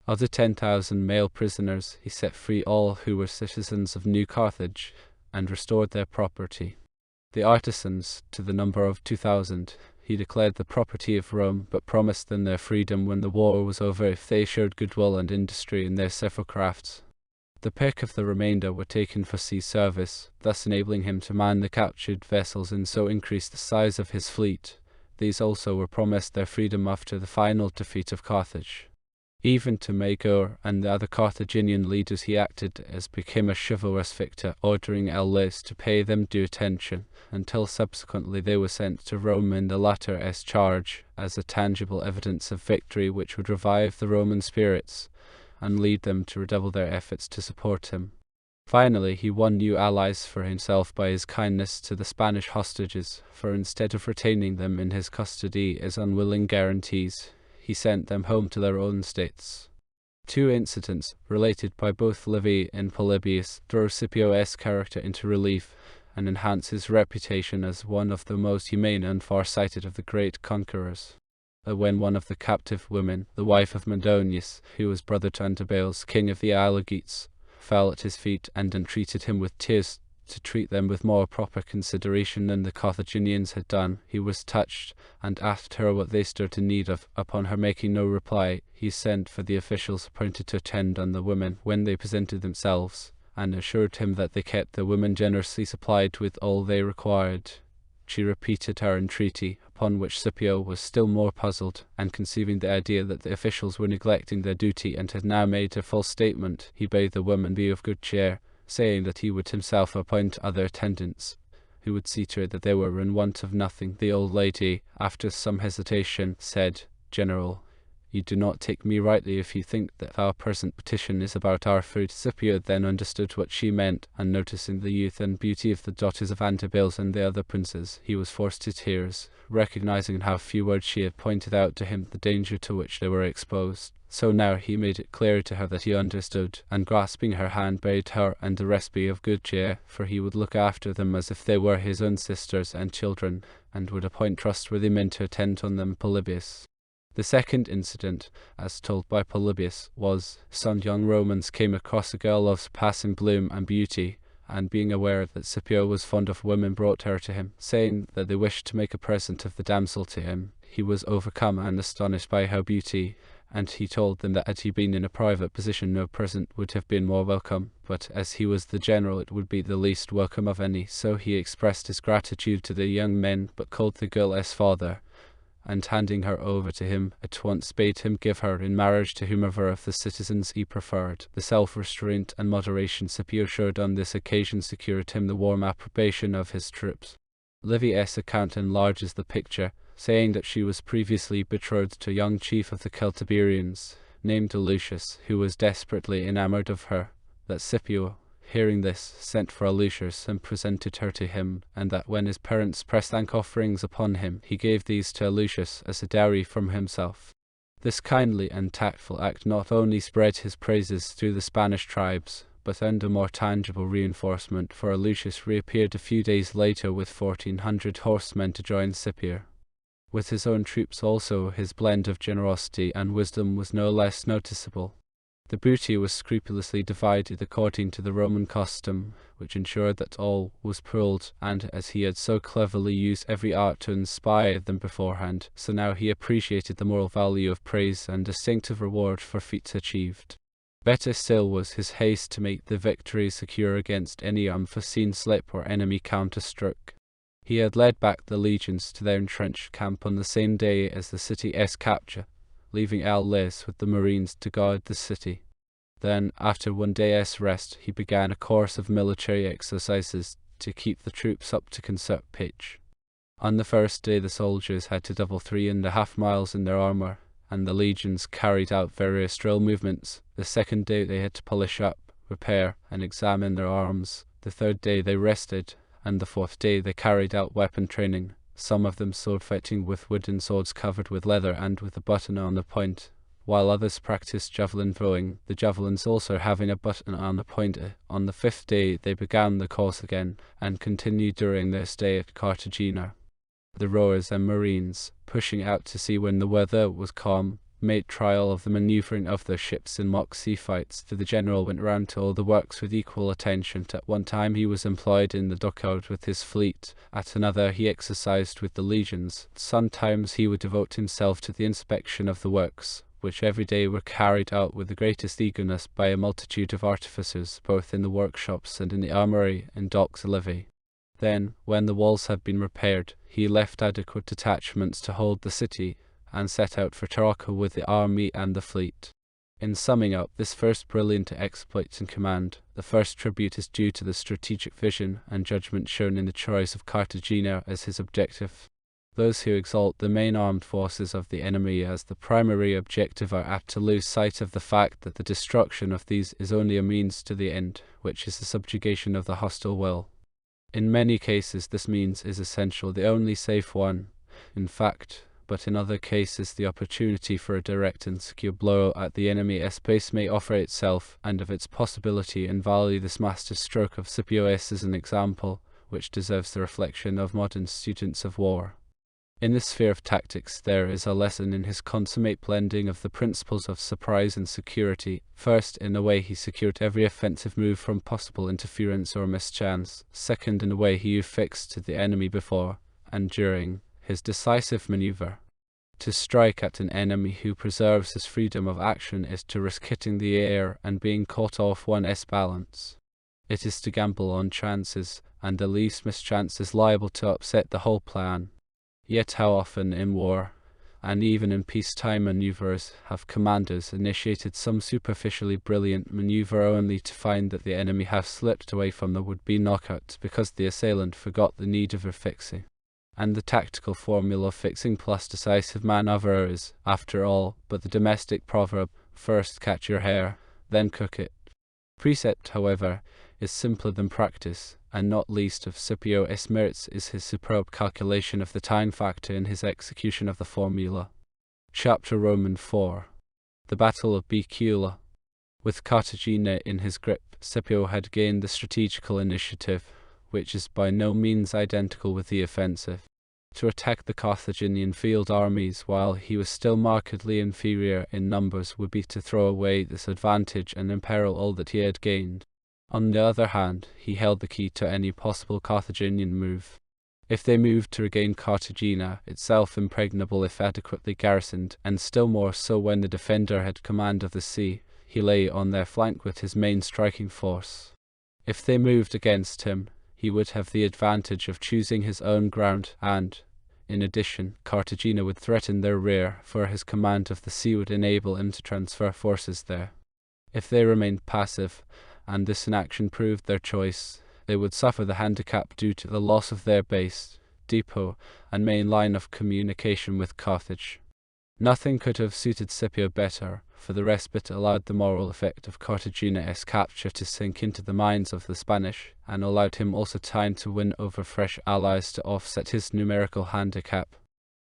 Of the 10,000 male prisoners, he set free all who were citizens of New Carthage, and restored their property. The artisans, to the number of 2,000, he declared the property of Rome, but promised them their freedom when the war was over if they showed goodwill and industry in their several crafts. The pick of the remainder were taken for sea service, thus enabling him to man the captured vessels and so increase the size of his fleet. These also were promised their freedom after the final defeat of Carthage. Even to Mago and the other Carthaginian leaders he acted as became a chivalrous victor, ordering Elis to pay them due attention, until subsequently they were sent to Rome in the latter's charge, as a tangible evidence of victory which would revive the Roman spirits, and lead them to redouble their efforts to support him. Finally, he won new allies for himself by his kindness to the Spanish hostages, for instead of retaining them in his custody as unwilling guarantees, he sent them home to their own states. Two incidents, related by both Livy and Polybius, throw Scipio's character into relief, and enhance his reputation as one of the most humane and far-sighted of the great conquerors. When one of the captive women, the wife of Mardonius, who was brother to Antibaeus, king of the Allogetes, fell at his feet and entreated him with tears to treat them with more proper consideration than the Carthaginians had done, he was touched, and asked her what they stood in need of. Upon her making no reply, he sent for the officials appointed to attend on the women when they presented themselves, and assured him that they kept the women generously supplied with all they required. She repeated her entreaty, upon which Scipio was still more puzzled, and conceiving the idea that the officials were neglecting their duty and had now made a false statement, he bade the women be of good cheer, saying that he would himself appoint other attendants, who would see to it that they were in want of nothing. The old lady, after some hesitation, said, "General, You do not take me rightly if you think that our present petition is about our food." Scipio then understood what she meant, and noticing the youth and beauty of the daughters of Antibiles and the other princes, he was forced to tears, recognizing in how few words she had pointed out to him the danger to which they were exposed. So now he made it clear to her that he understood, and grasping her hand bade her and the rest be of good cheer, for he would look after them as if they were his own sisters and children, and would appoint trustworthy men to attend on them. Polybius. The second incident, as told by Polybius, was, some young Romans came across a girl of surpassing bloom and beauty, and being aware that Scipio was fond of women, brought her to him, saying that they wished to make a present of the damsel to him. He was overcome and astonished by her beauty, and he told them that had he been in a private position no present would have been more welcome, but as he was the general it would be the least welcome of any. So he expressed his gratitude to the young men, but called the girl as father, and handing her over to him, at once bade him give her in marriage to whomever of the citizens he preferred. The self-restraint and moderation Scipio showed on this occasion secured him the warm approbation of his troops. Livius' account enlarges the picture, saying that she was previously betrothed to a young chief of the Celtiberians, named Lucius, who was desperately enamored of her, that Scipio, hearing this, sent for Lucius and presented her to him, and that when his parents pressed thank offerings upon him, he gave these to Lucius as a dowry from himself. This kindly and tactful act not only spread his praises through the Spanish tribes, but earned a more tangible reinforcement, for Lucius reappeared a few days later with 1,400 horsemen to join Scipio. With his own troops also, his blend of generosity and wisdom was no less noticeable. The booty was scrupulously divided according to the Roman custom, which ensured that all was pooled, and as he had so cleverly used every art to inspire them beforehand, so now he appreciated the moral value of praise and distinctive reward for feats achieved. Better still was his haste to make the victory secure against any unforeseen slip or enemy counterstroke. He had led back the legions to their entrenched camp on the same day as the city's capture, leaving Liddell with the marines to guard the city. Then, after one day's rest, he began a course of military exercises to keep the troops up to concert pitch. On the first day the soldiers had to double 3.5 miles in their armour, and the legions carried out various drill movements. The second day they had to polish up, repair, and examine their arms. The third day they rested, and the fourth day they carried out weapon training, some of them sword fighting with wooden swords covered with leather and with a button on the point, while others practiced javelin throwing, the javelins also having a button on the point. On the fifth day they began the course again, and continued during their stay at Cartagena. The rowers and marines, pushing out to sea when the weather was calm, made trial of the manoeuvring of their ships in mock sea fights. The general went round to all the works with equal attention. At one time he was employed in the dockyard with his fleet, at another he exercised with the legions. Sometimes he would devote himself to the inspection of the works, which every day were carried out with the greatest eagerness by a multitude of artificers, both in the workshops and in the armory and docks levy. Then, when the walls had been repaired, he left adequate detachments to hold the city, and set out for Tarraco with the army and the fleet. In summing up this first brilliant exploit in command, the first tribute is due to the strategic vision and judgment shown in the choice of Cartagena as his objective. Those who exalt the main armed forces of the enemy as the primary objective are apt to lose sight of the fact that the destruction of these is only a means to the end, which is the subjugation of the hostile will. In many cases this means is essential, the only safe one, in fact, but in other cases the opportunity for a direct and secure blow at the enemy's base may offer itself, and of its possibility and value this master stroke of Scipio is an example which deserves the reflection of modern students of war. In the sphere of tactics there is a lesson in his consummate blending of the principles of surprise and security. First, in a way he secured every offensive move from possible interference or mischance. Second, in a way he affixed to the enemy before and during his decisive maneuver. To strike at an enemy who preserves his freedom of action is to risk hitting the air and being caught off one's balance. It is to gamble on chances, and the least mischance is liable to upset the whole plan. Yet how often in war, and even in peacetime maneuvers, have commanders initiated some superficially brilliant maneuver only to find that the enemy have slipped away from the would-be knockout because the assailant forgot the need of affixing. and the tactical formula fixing plus decisive maneuver is, after all, but the domestic proverb, first catch your hare, then cook it. Precept, however, is simpler than practice, and not least of Scipio's merits is his superb calculation of the time factor in his execution of the formula. Chapter Roman 4. The Battle of Baecula. With Cartagena in his grip, Scipio had gained the strategical initiative, which is by no means identical with the offensive. To attack the Carthaginian field armies while he was still markedly inferior in numbers would be to throw away this advantage and imperil all that he had gained. On the other hand, he held the key to any possible Carthaginian move. If they moved to regain Cartagena, itself impregnable if adequately garrisoned, and still more so when the defender had command of the sea, he lay on their flank with his main striking force. If they moved against him, he would have the advantage of choosing his own ground, and, in addition, Cartagena would threaten their rear, for his command of the sea would enable him to transfer forces there. If they remained passive, and this inaction proved their choice, they would suffer the handicap due to the loss of their base, depot, and main line of communication with Carthage. Nothing could have suited Scipio better, for the respite allowed the moral effect of Cartagena's capture to sink into the minds of the Spanish, and allowed him also time to win over fresh allies to offset his numerical handicap.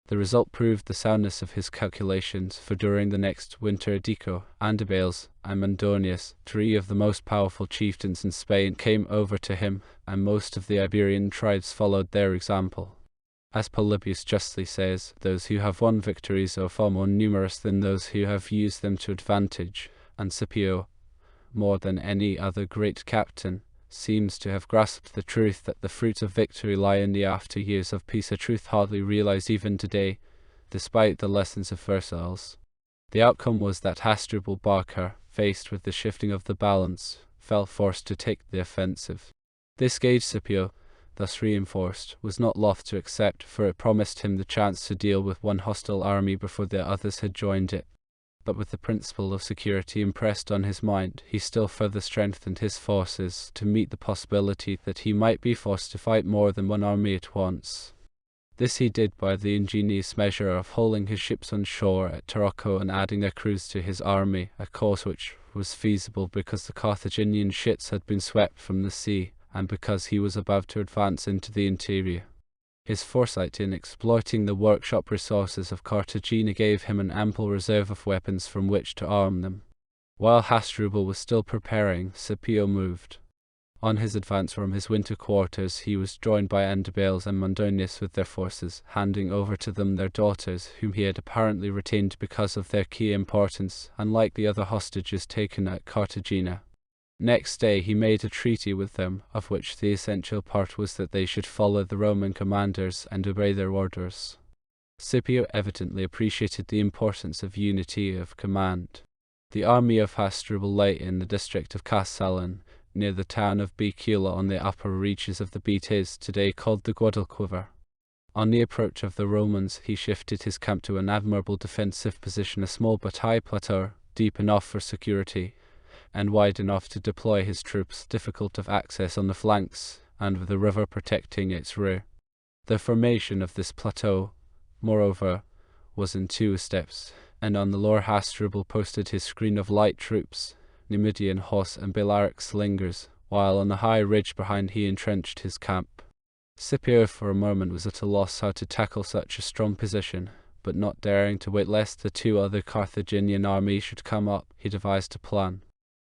The result proved the soundness of his calculations, for during the next winter Dico, Andebales, and Mandonius, three of the most powerful chieftains in Spain, came over to him, and most of the Iberian tribes followed their example. As Polybius justly says, those who have won victories are far more numerous than those who have used them to advantage, and Scipio, more than any other great captain, seems to have grasped the truth that the fruits of victory lie in the after years of peace, a truth hardly realized even today, despite the lessons of Versailles. The outcome was that Hasdrubal Barca, faced with the shifting of the balance, felt forced to take the offensive. This gage Scipio, thus reinforced, was not loth to accept, for it promised him the chance to deal with one hostile army before the others had joined it. But with the principle of security impressed on his mind, he still further strengthened his forces to meet the possibility that he might be forced to fight more than one army at once. This he did by the ingenious measure of hauling his ships on shore at Tarraco and adding their crews to his army, a course which was feasible because the Carthaginian ships had been swept from the sea, and because he was about to advance into the interior. His foresight in exploiting the workshop resources of Cartagena gave him an ample reserve of weapons from which to arm them. While Hasdrubal was still preparing, Scipio moved. On his advance from his winter quarters, he was joined by Andebales and Mandonius with their forces, handing over to them their daughters, whom he had apparently retained because of their key importance, unlike the other hostages taken at Cartagena. Next day he made a treaty with them, of which the essential part was that they should follow the Roman commanders and obey their orders. Scipio evidently appreciated the importance of unity of command. The army of Hasdrubal lay in the district of Castellan, near the town of Baecula on the upper reaches of the Beates, today called the Guadalquivir. On the approach of the Romans, he shifted his camp to an admirable defensive position, a small but high plateau, deep enough for security, and wide enough to deploy his troops, difficult of access on the flanks, and with the river protecting its rear. The formation of this plateau, moreover, was in 2 steps, and on the lower Hasdrubal posted his screen of light troops, Numidian horse and Balearic slingers, while on the high ridge behind he entrenched his camp. Scipio for a moment was at a loss how to tackle such a strong position, but not daring to wait lest the 2 other Carthaginian armies should come up, he devised a plan.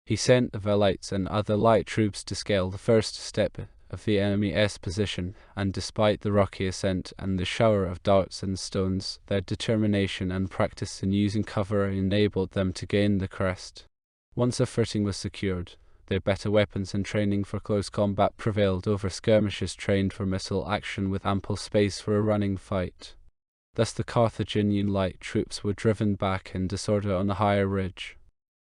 He sent the velites and other light troops to scale the first step of the enemy's position, and despite the rocky ascent and the shower of darts and stones, their determination and practice in using cover enabled them to gain the crest. Once a footing was secured, their better weapons and training for close combat prevailed over skirmishers trained for missile action with ample space for a running fight. Thus the Carthaginian light troops were driven back in disorder on the higher ridge.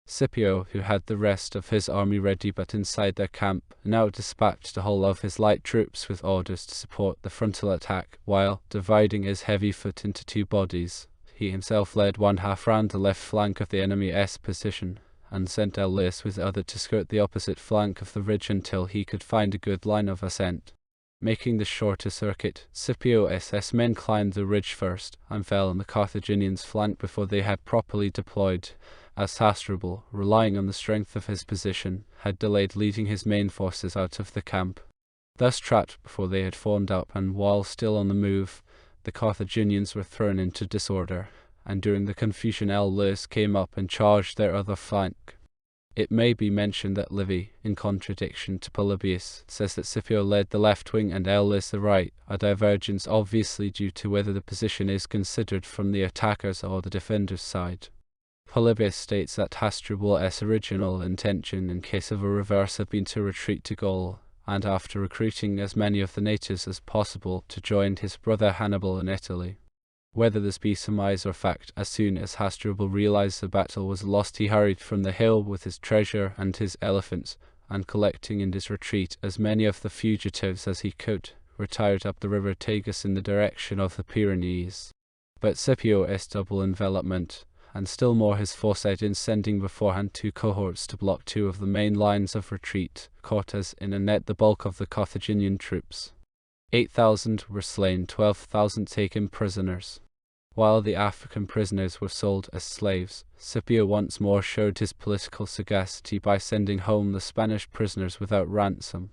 Scipio, who had the rest of his army ready but inside their camp, now dispatched the whole of his light troops with orders to support the frontal attack, while, dividing his heavy foot into 2 bodies, he himself led one half round the left flank of the enemy's position, and sent Elias with the other to skirt the opposite flank of the ridge until he could find a good line of ascent. Making the shorter circuit, Scipio's men climbed the ridge first, and fell on the Carthaginians' flank before they had properly deployed, as Hasdrubal, relying on the strength of his position, had delayed leading his main forces out of the camp. Thus trapped before they had formed up, and while still on the move, the Carthaginians were thrown into disorder, and during the confusion Aulus came up and charged their other flank. It may be mentioned that Livy, in contradiction to Polybius, says that Scipio led the left wing and Aulus the right, a divergence obviously due to whether the position is considered from the attackers' or the defenders' side. Polybius states that Hasdrubal's original intention in case of a reverse had been to retreat to Gaul, and after recruiting as many of the natives as possible to join his brother Hannibal in Italy. Whether this be surmise or fact, as soon as Hasdrubal realized the battle was lost, he hurried from the hill with his treasure and his elephants, and collecting in his retreat as many of the fugitives as he could, retired up the river Tagus in the direction of the Pyrenees. But Scipio's double envelopment, and still more his foresight in sending beforehand 2 cohorts to block 2 of the main lines of retreat, caught as in a net the bulk of the Carthaginian troops. 8,000 were slain, 12,000 taken prisoners. While the African prisoners were sold as slaves, Scipio once more showed his political sagacity by sending home the Spanish prisoners without ransom.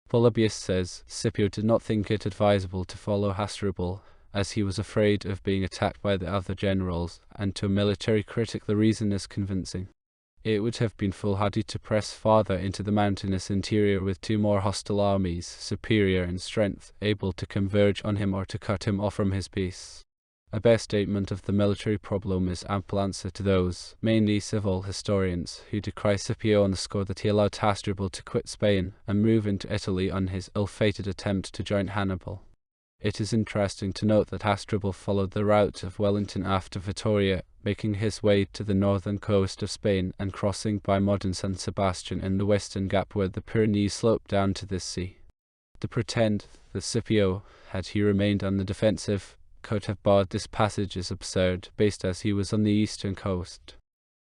Polybius says Scipio did not think it advisable to follow Hasdrubal, as he was afraid of being attacked by the other generals, and to a military critic the reason is convincing. It would have been foolhardy to press farther into the mountainous interior with 2 more hostile armies, superior in strength, able to converge on him or to cut him off from his base. A best statement of the military problem is ample answer to those, mainly civil historians, who decry Scipio on the score that he allowed Hasdrubal to quit Spain and move into Italy on his ill-fated attempt to join Hannibal. It is interesting to note that Hasdrubal followed the route of Wellington after Vittoria, making his way to the northern coast of Spain and crossing by modern San Sebastian in the western gap where the Pyrenees slope down to this sea. To pretend that Scipio, had he remained on the defensive, could have barred this passage is absurd, based as he was on the eastern coast.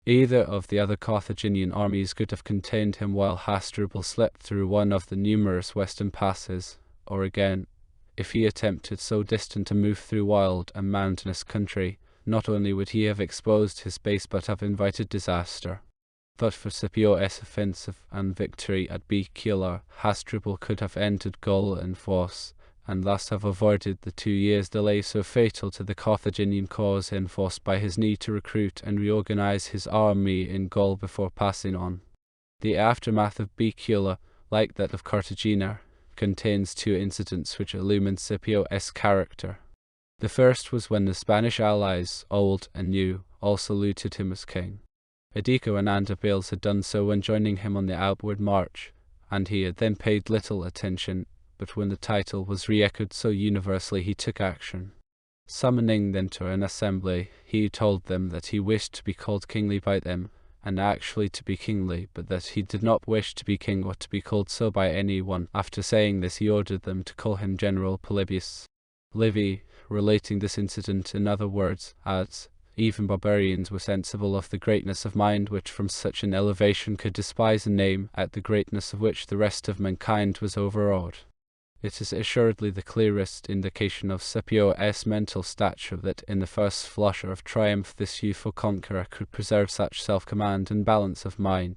Either of the other Carthaginian armies could have contained him while Hasdrubal slipped through one of the numerous western passes, or again, if he attempted so distant a move through wild and mountainous country, not only would he have exposed his base but have invited disaster. But for Scipio's offensive and victory at Baecula, Hasdrubal could have entered Gaul in force, and thus have avoided the 2 years' delay so fatal to the Carthaginian cause, enforced by his need to recruit and reorganize his army in Gaul before passing on. The aftermath of Baecula, like that of Cartagena, contains 2 incidents which illumine Scipio's character. The first was when the Spanish allies, old and new, all saluted him as king. Edico and Andabales had done so when joining him on the outward march, and he had then paid little attention, but when the title was re-echoed so universally he took action. Summoning them to an assembly, he told them that he wished to be called kingly by them, and actually to be kingly, but that he did not wish to be king or to be called so by anyone. After saying this, he ordered them to call him General Polybius. Livy, relating this incident in other words, adds, even barbarians were sensible of the greatness of mind which from such an elevation could despise a name, at the greatness of which the rest of mankind was overawed. It is assuredly the clearest indication of Scipio's mental stature that in the first flush of triumph this youthful conqueror could preserve such self-command and balance of mind.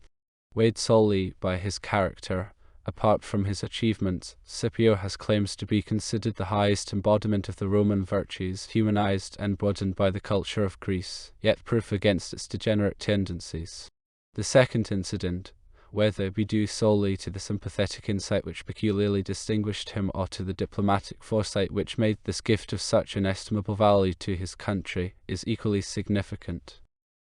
Weighed solely by his character, apart from his achievements, Scipio has claims to be considered the highest embodiment of the Roman virtues, humanized and broadened by the culture of Greece, yet proof against its degenerate tendencies. The second incident, whether it be due solely to the sympathetic insight which peculiarly distinguished him or to the diplomatic foresight which made this gift of such inestimable value to his country, is equally significant.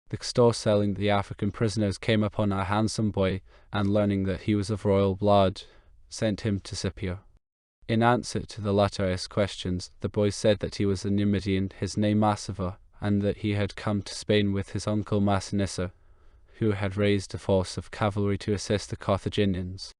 The store selling the African prisoners came upon a handsome boy, and learning that he was of royal blood, sent him to Scipio. In answer to the latter's questions, the boy said that he was a Numidian, his name Massiva, and that he had come to Spain with his uncle Massinissa, who had raised a force of cavalry to assist the Carthaginians.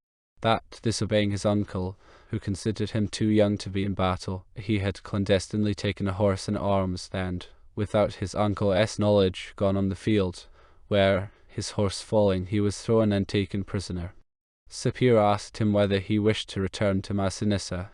That, disobeying his uncle, who considered him too young to be in battle, he had clandestinely taken a horse and arms, and, without his uncle's knowledge, gone on the field, where, his horse falling, he was thrown and taken prisoner. Scipio asked him whether he wished to return to Massinissa,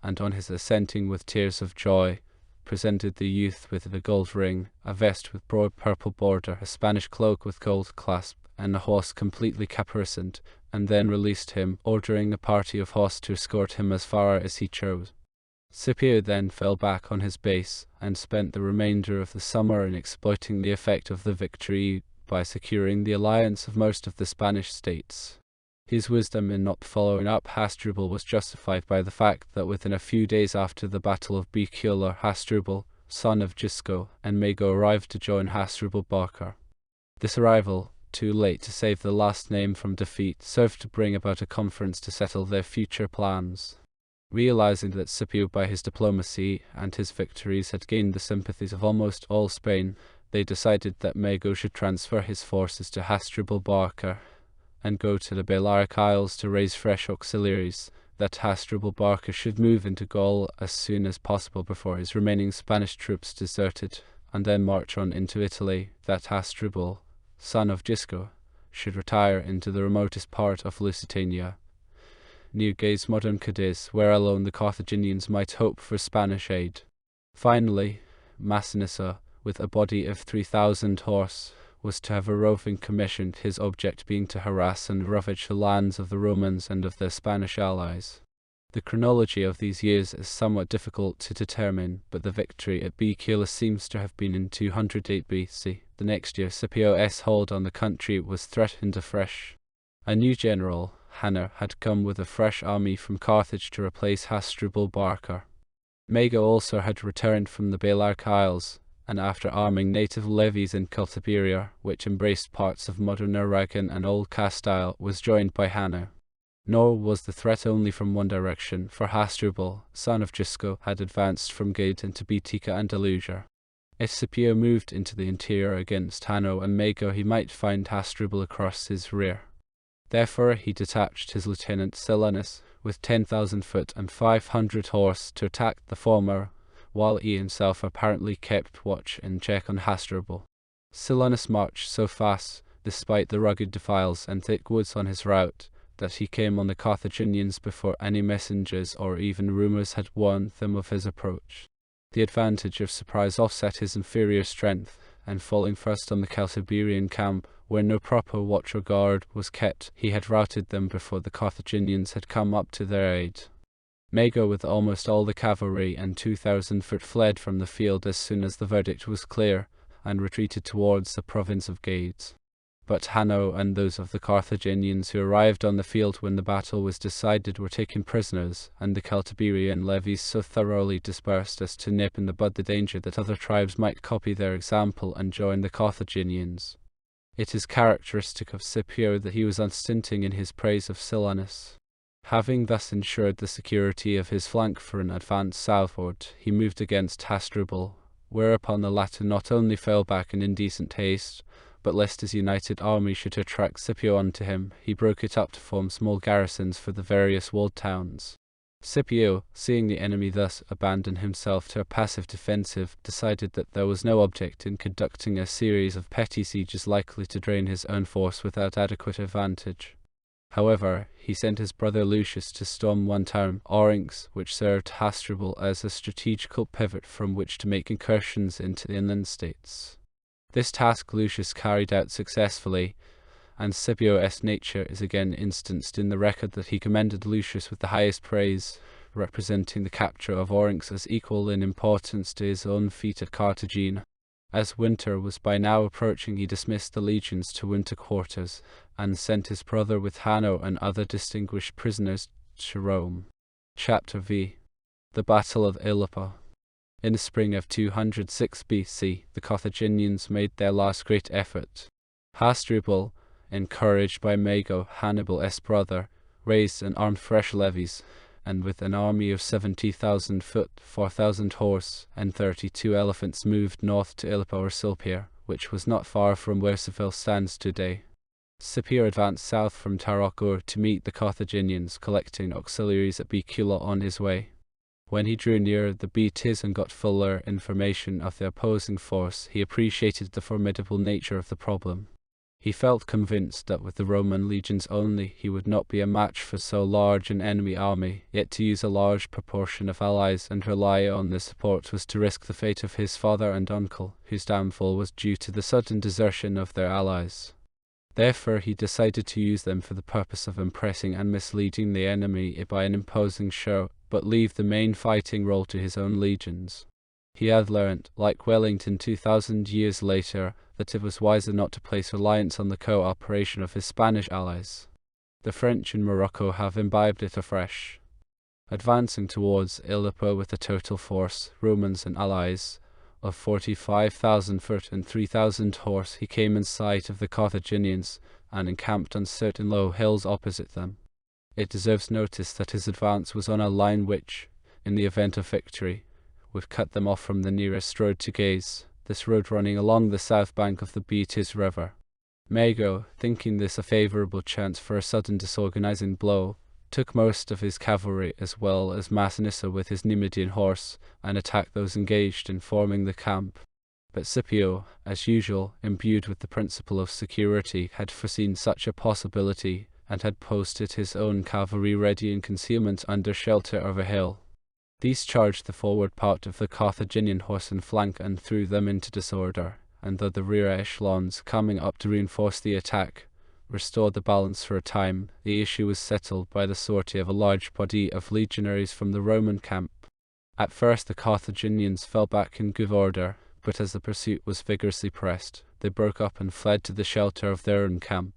and on his assenting with tears of joy, presented the youth with a gold ring, a vest with broad purple border, a Spanish cloak with gold clasp, and a horse completely caparisoned, and then released him, ordering a party of horse to escort him as far as he chose. Scipio then fell back on his base, and spent the remainder of the summer in exploiting the effect of the victory by securing the alliance of most of the Spanish states. His wisdom in not following up Hasdrubal was justified by the fact that within a few days after the Battle of Becular, Hasdrubal, son of Gisco, and Mago arrived to join Hasdrubal Barca. This arrival, too late to save the last name from defeat, served to bring about a conference to settle their future plans. Realizing that Scipio by his diplomacy and his victories had gained the sympathies of almost all Spain, they decided that Mago should transfer his forces to Hasdrubal Barca and go to the Balearic Isles to raise fresh auxiliaries, that Hasdrubal Barca should move into Gaul as soon as possible before his remaining Spanish troops deserted, and then march on into Italy, that Hasdrubal, son of Gisco, should retire into the remotest part of Lusitania, near Gai's modern Cadiz, where alone the Carthaginians might hope for Spanish aid. Finally, Massinissa, with a body of 3,000 horse, was to have a roving commission, his object being to harass and ravage the lands of the Romans and of their Spanish allies. The chronology of these years is somewhat difficult to determine, but the victory at Becular seems to have been in 208 BC. The next year, Scipio's hold on the country was threatened afresh. A new general, Hanno, had come with a fresh army from Carthage to replace Hasdrubal Barca. Mago also had returned from the Balearic Isles, and after arming native levies in Celtiberia, which embraced parts of modern Aragon and Old Castile, was joined by Hanno. Nor was the threat only from one direction, for Hasdrubal, son of Gisco, had advanced from Gade into Baetica and Andalusia. If Scipio moved into the interior against Hanno and Mago, he might find Hasdrubal across his rear. Therefore he detached his lieutenant Silanus with 10,000 foot and 500 horse to attack the former, while he himself apparently kept watch and check on Hasdrubal. Silanus marched so fast, despite the rugged defiles and thick woods on his route, that he came on the Carthaginians before any messengers or even rumors had warned them of his approach. The advantage of surprise offset his inferior strength, and falling first on the Celtiberian camp, where no proper watch or guard was kept, he had routed them before the Carthaginians had come up to their aid. Mago, with almost all the cavalry and 2,000 foot, fled from the field as soon as the verdict was clear, and retreated towards the province of Gades. But Hanno and those of the Carthaginians who arrived on the field when the battle was decided were taken prisoners, and the Celtiberian levies so thoroughly dispersed as to nip in the bud the danger that other tribes might copy their example and join the Carthaginians. It is characteristic of Scipio that he was unstinting in his praise of Silanus. Having thus ensured the security of his flank for an advance southward, he moved against Hasdrubal, whereupon the latter not only fell back in indecent haste, but lest his united army should attract Scipio unto him, he broke it up to form small garrisons for the various walled towns. Scipio, seeing the enemy thus abandon himself to a passive defensive, decided that there was no object in conducting a series of petty sieges likely to drain his own force without adequate advantage. However, he sent his brother Lucius to storm one town, Oryx, which served Hasdrubal as a strategical pivot from which to make incursions into the inland states. This task Lucius carried out successfully, and Scipio's nature is again instanced in the record that he commended Lucius with the highest praise, representing the capture of Oryx as equal in importance to his own feat at Carthagena. As winter was by now approaching, he dismissed the legions to winter quarters, and sent his brother with Hanno and other distinguished prisoners to Rome. Chapter V. The Battle of Ilipa. In the spring of 206 BC, the Carthaginians made their last great effort. Hasdrubal, encouraged by Mago, Hannibal's brother, raised and armed fresh levies, and with an army of 70,000 foot, 4,000 horse, and 32 elephants moved north to Ilipa or Scipio, which was not far from where Seville stands today. Scipio advanced south from Tarraco to meet the Carthaginians, collecting auxiliaries at Becular on his way. When he drew near the beaches and got fuller information of the opposing force, he appreciated the formidable nature of the problem. He felt convinced that with the Roman legions only he would not be a match for so large an enemy army, yet to use a large proportion of allies and rely on their support was to risk the fate of his father and uncle, whose downfall was due to the sudden desertion of their allies. Therefore he decided to use them for the purpose of impressing and misleading the enemy by an imposing show, but leave the main fighting role to his own legions. He had learnt, like Wellington 2,000 years later, that it was wiser not to place reliance on the cooperation of his Spanish allies. The French in Morocco have imbibed it afresh. Advancing towards Aleppo with a total force, Romans and allies, of 45,000 foot and 3,000 horse, he came in sight of the Carthaginians and encamped on certain low hills opposite them. It deserves notice that his advance was on a line which, in the event of victory, would cut them off from the nearest road to Gaze, this road running along the south bank of the Beatrice River. Mago, thinking this a favourable chance for a sudden disorganizing blow, took most of his cavalry as well as Massinissa with his Numidian horse, and attacked those engaged in forming the camp. But Scipio, as usual, imbued with the principle of security, had foreseen such a possibility, and had posted his own cavalry ready in concealment under shelter of a hill. These charged the forward part of the Carthaginian horse in flank and threw them into disorder, and though the rear echelons, coming up to reinforce the attack, restored the balance for a time, the issue was settled by the sortie of a large body of legionaries from the Roman camp. At first the Carthaginians fell back in good order, but as the pursuit was vigorously pressed, they broke up and fled to the shelter of their own camp.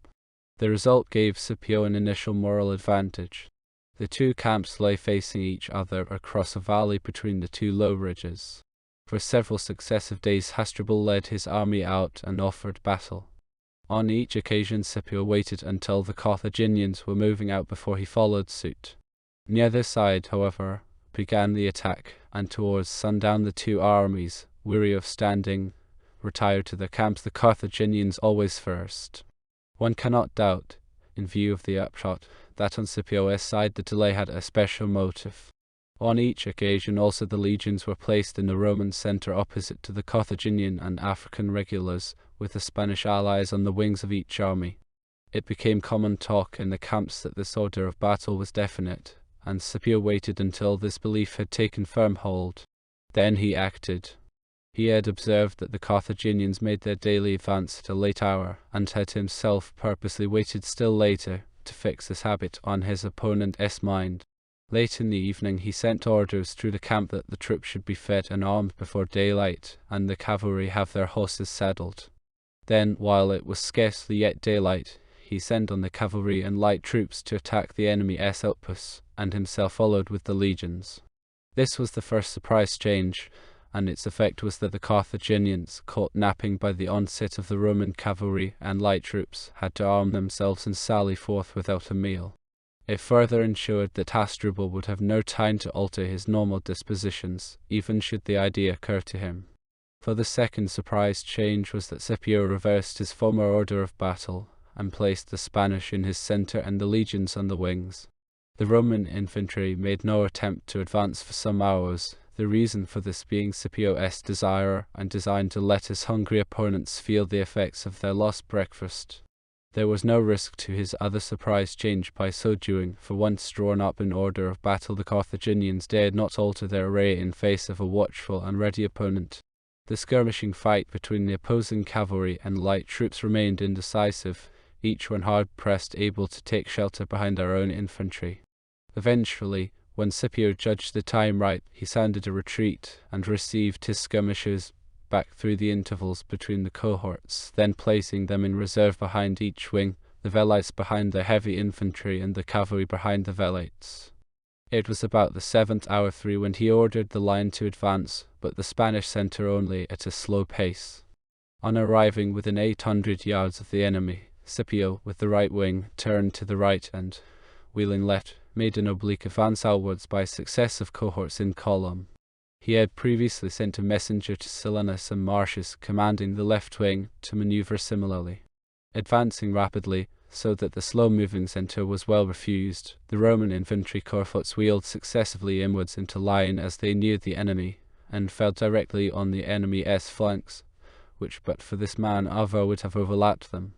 The result gave Scipio an initial moral advantage. The two camps lay facing each other across a valley between the two low ridges. For several successive days Hasdrubal led his army out and offered battle. On each occasion Scipio waited until the Carthaginians were moving out before he followed suit. Neither side, however, began the attack, and towards sundown the two armies, weary of standing, retired to their camps, the Carthaginians always first. One cannot doubt, in view of the upshot, that on Scipio's side the delay had a special motive. On each occasion also the legions were placed in the Roman centre opposite to the Carthaginian and African regulars, with the Spanish allies on the wings of each army. It became common talk in the camps that this order of battle was definite, and Scipio waited until this belief had taken firm hold. Then he acted. He had observed that the Carthaginians made their daily advance at a late hour, and had himself purposely waited still later to fix this habit on his opponent's mind. Late in the evening he sent orders through the camp that the troops should be fed and armed before daylight, and the cavalry have their horses saddled. Then, while it was scarcely yet daylight, he sent on the cavalry and light troops to attack the enemy's outposts, and himself followed with the legions. This was the first surprise change, and its effect was that the Carthaginians, caught napping by the onset of the Roman cavalry and light troops, had to arm themselves and sally forth without a meal. It further ensured that Hasdrubal would have no time to alter his normal dispositions, even should the idea occur to him. For the second surprise change was that Scipio reversed his former order of battle, and placed the Spanish in his centre and the legions on the wings. The Roman infantry made no attempt to advance for some hours, the reason for this being Scipio's desire and design to let his hungry opponents feel the effects of their lost breakfast. There was no risk to his other surprise change by so doing, for once drawn up in order of battle the Carthaginians dared not alter their array in face of a watchful and ready opponent. The skirmishing fight between the opposing cavalry and light troops remained indecisive, each one hard-pressed able to take shelter behind their own infantry. Eventually, when Scipio judged the time right, he sounded a retreat and received his skirmishers back through the intervals between the cohorts, then placing them in reserve behind each wing, the velites behind the heavy infantry and the cavalry behind the velites. It was about the 7th hour 3 when he ordered the line to advance, but the Spanish centre only at a slow pace. On arriving within 800 yards of the enemy, Scipio, with the right wing, turned to the right and, wheeling left, made an oblique advance outwards by successive cohorts in column. He had previously sent a messenger to Silanus and Marcius commanding the left wing to manoeuvre similarly. Advancing rapidly, so that the slow-moving centre was well refused, the Roman infantry corps wheeled successively inwards into line as they neared the enemy, and fell directly on the enemy's flanks, which but for this man Ava would have overlapped them.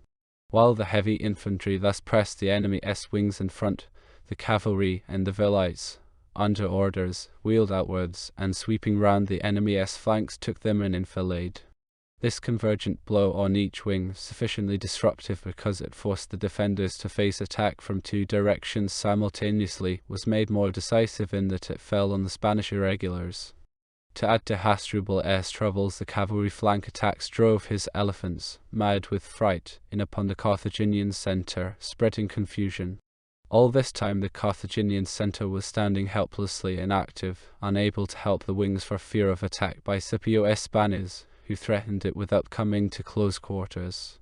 While the heavy infantry thus pressed the enemy's wings in front, the cavalry and the Velites, under orders, wheeled outwards, and sweeping round the enemy's flanks took them in enfilade. This convergent blow on each wing, sufficiently disruptive because it forced the defenders to face attack from two directions simultaneously, was made more decisive in that it fell on the Spanish irregulars. To add to Hasdrubal's troubles, the cavalry flank attacks drove his elephants, mad with fright, in upon the Carthaginian centre, spreading confusion. All this time the Carthaginian centre was standing helplessly inactive, unable to help the wings for fear of attack by Scipio's Spaniards, who threatened it without coming to close quarters.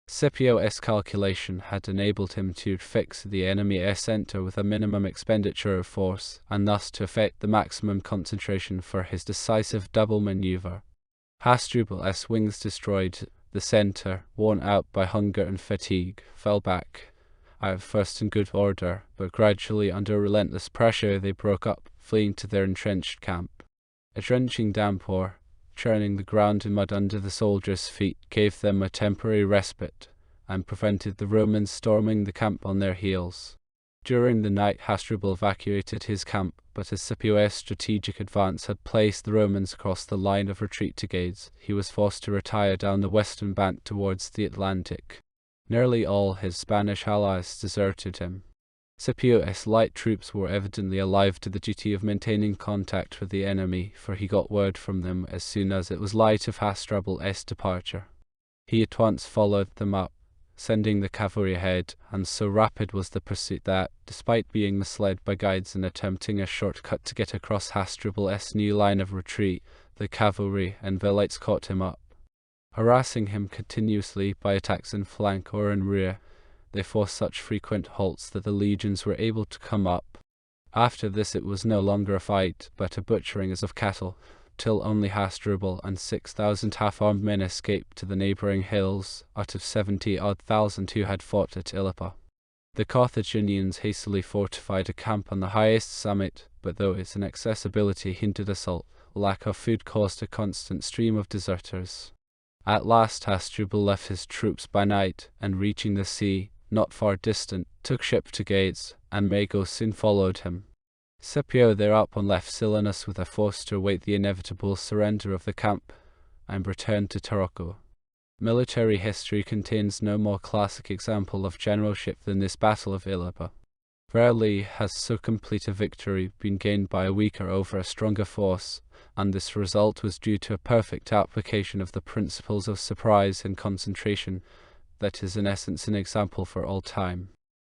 Scipio's calculation had enabled him to fix the enemy's centre with a minimum expenditure of force, and thus to effect the maximum concentration for his decisive double manoeuvre. Hasdrubal's wings destroyed, the centre, worn out by hunger and fatigue, fell back, at first in good order, but gradually under relentless pressure they broke up, fleeing to their entrenched camp. A drenching downpour, churning the ground in mud under the soldiers' feet, gave them a temporary respite, and prevented the Romans storming the camp on their heels. During the night Hasdrubal evacuated his camp, but as Scipio's strategic advance had placed the Romans across the line of retreat to Gades, he was forced to retire down the western bank towards the Atlantic. Nearly all his Spanish allies deserted him. Scipio's light troops were evidently alive to the duty of maintaining contact with the enemy, for he got word from them as soon as it was light of Hasdrubal's departure. He at once followed them up, sending the cavalry ahead, and so rapid was the pursuit that, despite being misled by guides and attempting a short-cut to get across Hasdrubal's new line of retreat, the cavalry and Velites caught him up. Harassing him continuously by attacks in flank or in rear, they forced such frequent halts that the legions were able to come up. After this it was no longer a fight, but a butchering as of cattle, till only Hasdrubal and 6,000 half-armed men escaped to the neighbouring hills, out of 70-odd thousand who had fought at Illapa. The Carthaginians hastily fortified a camp on the highest summit, but though its inaccessibility hindered assault, lack of food caused a constant stream of deserters. At last Hasdrubal left his troops by night, and reaching the sea, not far distant, took ship to Gades, and Mago soon followed him. Scipio thereupon left Silanus with a force to await the inevitable surrender of the camp, and returned to Tarraco. Military history contains no more classic example of generalship than this Battle of Illapa. Rarely has so complete a victory been gained by a weaker over a stronger force, and this result was due to a perfect application of the principles of surprise and concentration that is in essence an example for all time.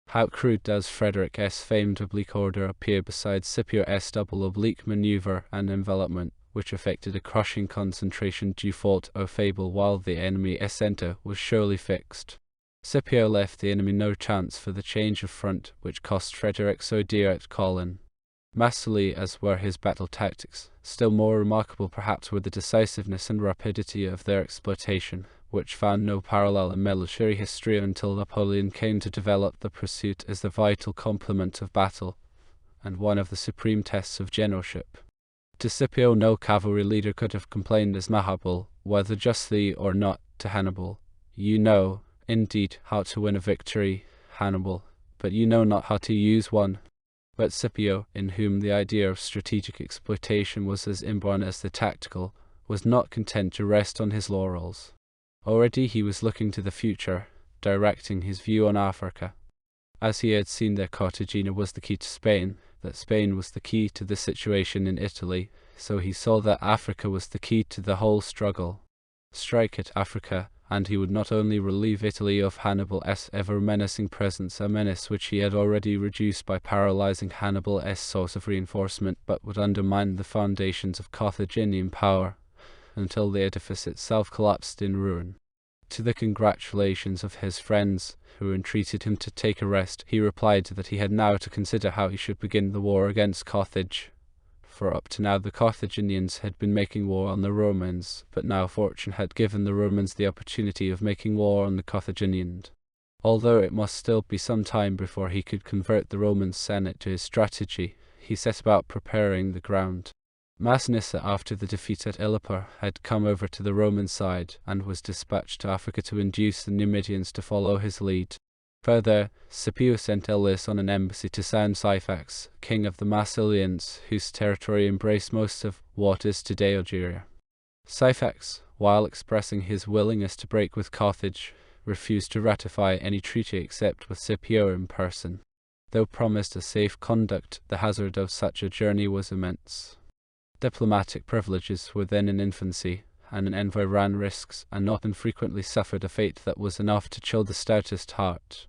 How crude does Frederick's famed oblique order appear beside Scipio's double oblique maneuver and envelopment, which effected a crushing concentration due fault or fable while the enemy's centre was surely fixed. Scipio left the enemy no chance for the change of front which cost Frederick so dear at Colin. Masterly as were his battle tactics, still more remarkable perhaps were the decisiveness and rapidity of their exploitation, which found no parallel in military history until Napoleon came to develop the pursuit as the vital complement of battle, and one of the supreme tests of generalship. To Scipio no cavalry leader could have complained as Mahabal, whether justly or not, to Hannibal. You know, indeed, how to win a victory, Hannibal, but you know not how to use one. But Scipio, in whom the idea of strategic exploitation was as inborn as the tactical, was not content to rest on his laurels. Already he was looking to the future, directing his view on Africa. As he had seen that Cartagena was the key to Spain, that Spain was the key to the situation in Italy, so he saw that Africa was the key to the whole struggle. Strike at Africa, and he would not only relieve Italy of Hannibal's ever-menacing presence, a menace which he had already reduced by paralyzing Hannibal's source of reinforcement, but would undermine the foundations of Carthaginian power, until the edifice itself collapsed in ruin. To the congratulations of his friends, who entreated him to take a rest, he replied that he had now to consider how he should begin the war against Carthage. For up to now the Carthaginians had been making war on the Romans, but now fortune had given the Romans the opportunity of making war on the Carthaginians. Although it must still be some time before he could convert the Roman Senate to his strategy, he set about preparing the ground. Massinissa, after the defeat at Illapor, had come over to the Roman side and was dispatched to Africa to induce the Numidians to follow his lead. Further, Scipio sent Aulus on an embassy to sound Syphax, king of the Massilians, whose territory embraced most of what is today Algeria. Syphax, while expressing his willingness to break with Carthage, refused to ratify any treaty except with Scipio in person. Though promised a safe conduct, the hazard of such a journey was immense. Diplomatic privileges were then in infancy, and an envoy ran risks and not infrequently suffered a fate that was enough to chill the stoutest heart.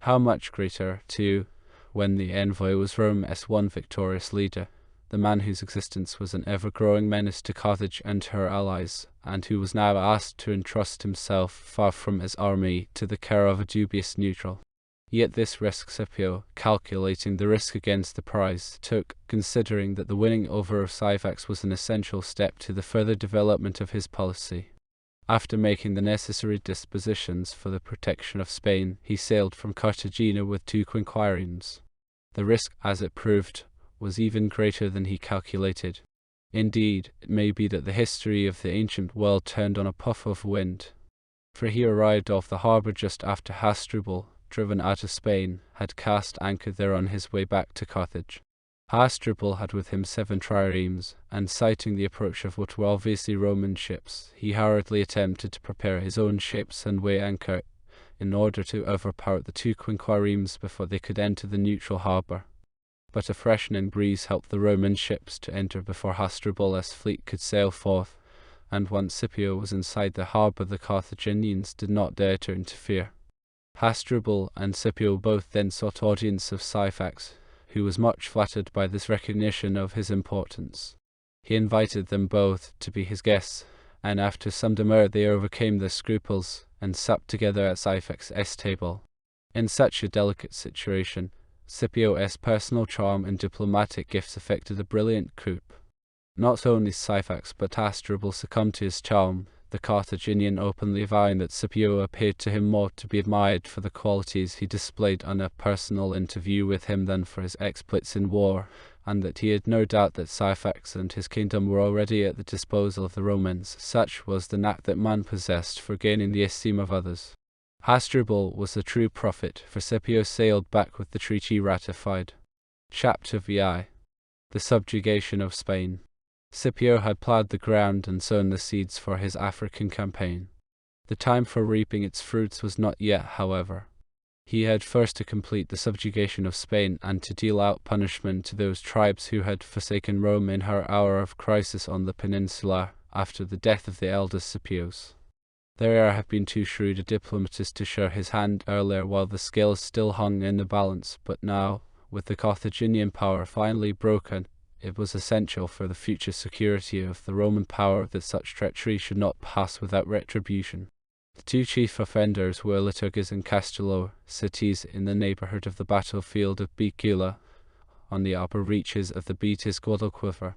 How much greater, too, when the envoy was Rome's one victorious leader, the man whose existence was an ever-growing menace to Carthage and her allies, and who was now asked to entrust himself, far from his army, to the care of a dubious neutral. Yet this risk Scipio, calculating the risk against the prize, took, considering that the winning over of Syphax was an essential step to the further development of his policy. After making the necessary dispositions for the protection of Spain, he sailed from Cartagena with 2 quinquaremes. The risk, as it proved, was even greater than he calculated. Indeed, it may be that the history of the ancient world turned on a puff of wind, for he arrived off the harbour just after Hasdrubal, driven out of Spain, had cast anchor there on his way back to Carthage. Hasdrubal had with him 7 triremes, and sighting the approach of what were obviously Roman ships, he hurriedly attempted to prepare his own ships and weigh anchor, in order to overpower the 2 quinquaremes before they could enter the neutral harbour. But a freshening breeze helped the Roman ships to enter before Hasdrubal's fleet could sail forth, and once Scipio was inside the harbour, the Carthaginians did not dare to interfere. Hasdrubal and Scipio both then sought audience of Syphax, who was much flattered by this recognition of his importance. He invited them both to be his guests, and after some demur they overcame their scruples, and supped together at Syphax's table. In such a delicate situation, Scipio's personal charm and diplomatic gifts effected a brilliant coup. Not only Syphax but Hasdrubal succumbed to his charm, the Carthaginian openly vowing that Scipio appeared to him more to be admired for the qualities he displayed on a personal interview with him than for his exploits in war, and that he had no doubt that Syphax and his kingdom were already at the disposal of the Romans. Such was the knack that man possessed for gaining the esteem of others. Hasdrubal was the true prophet, for Scipio sailed back with the treaty ratified. Chapter VI. The subjugation of Spain. Scipio had ploughed the ground and sown the seeds for his African campaign. The time for reaping its fruits was not yet, however. He had first to complete the subjugation of Spain and to deal out punishment to those tribes who had forsaken Rome in her hour of crisis on the peninsula after the death of the eldest Scipios. There had been too shrewd a diplomatist to show his hand earlier while the scales still hung in the balance, but now, with the Carthaginian power finally broken, it was essential for the future security of the Roman power that such treachery should not pass without retribution. The 2 chief offenders were Liturgus and Castello, cities in the neighbourhood of the battlefield of Bicula, on the upper reaches of the Betis Guadalquivir.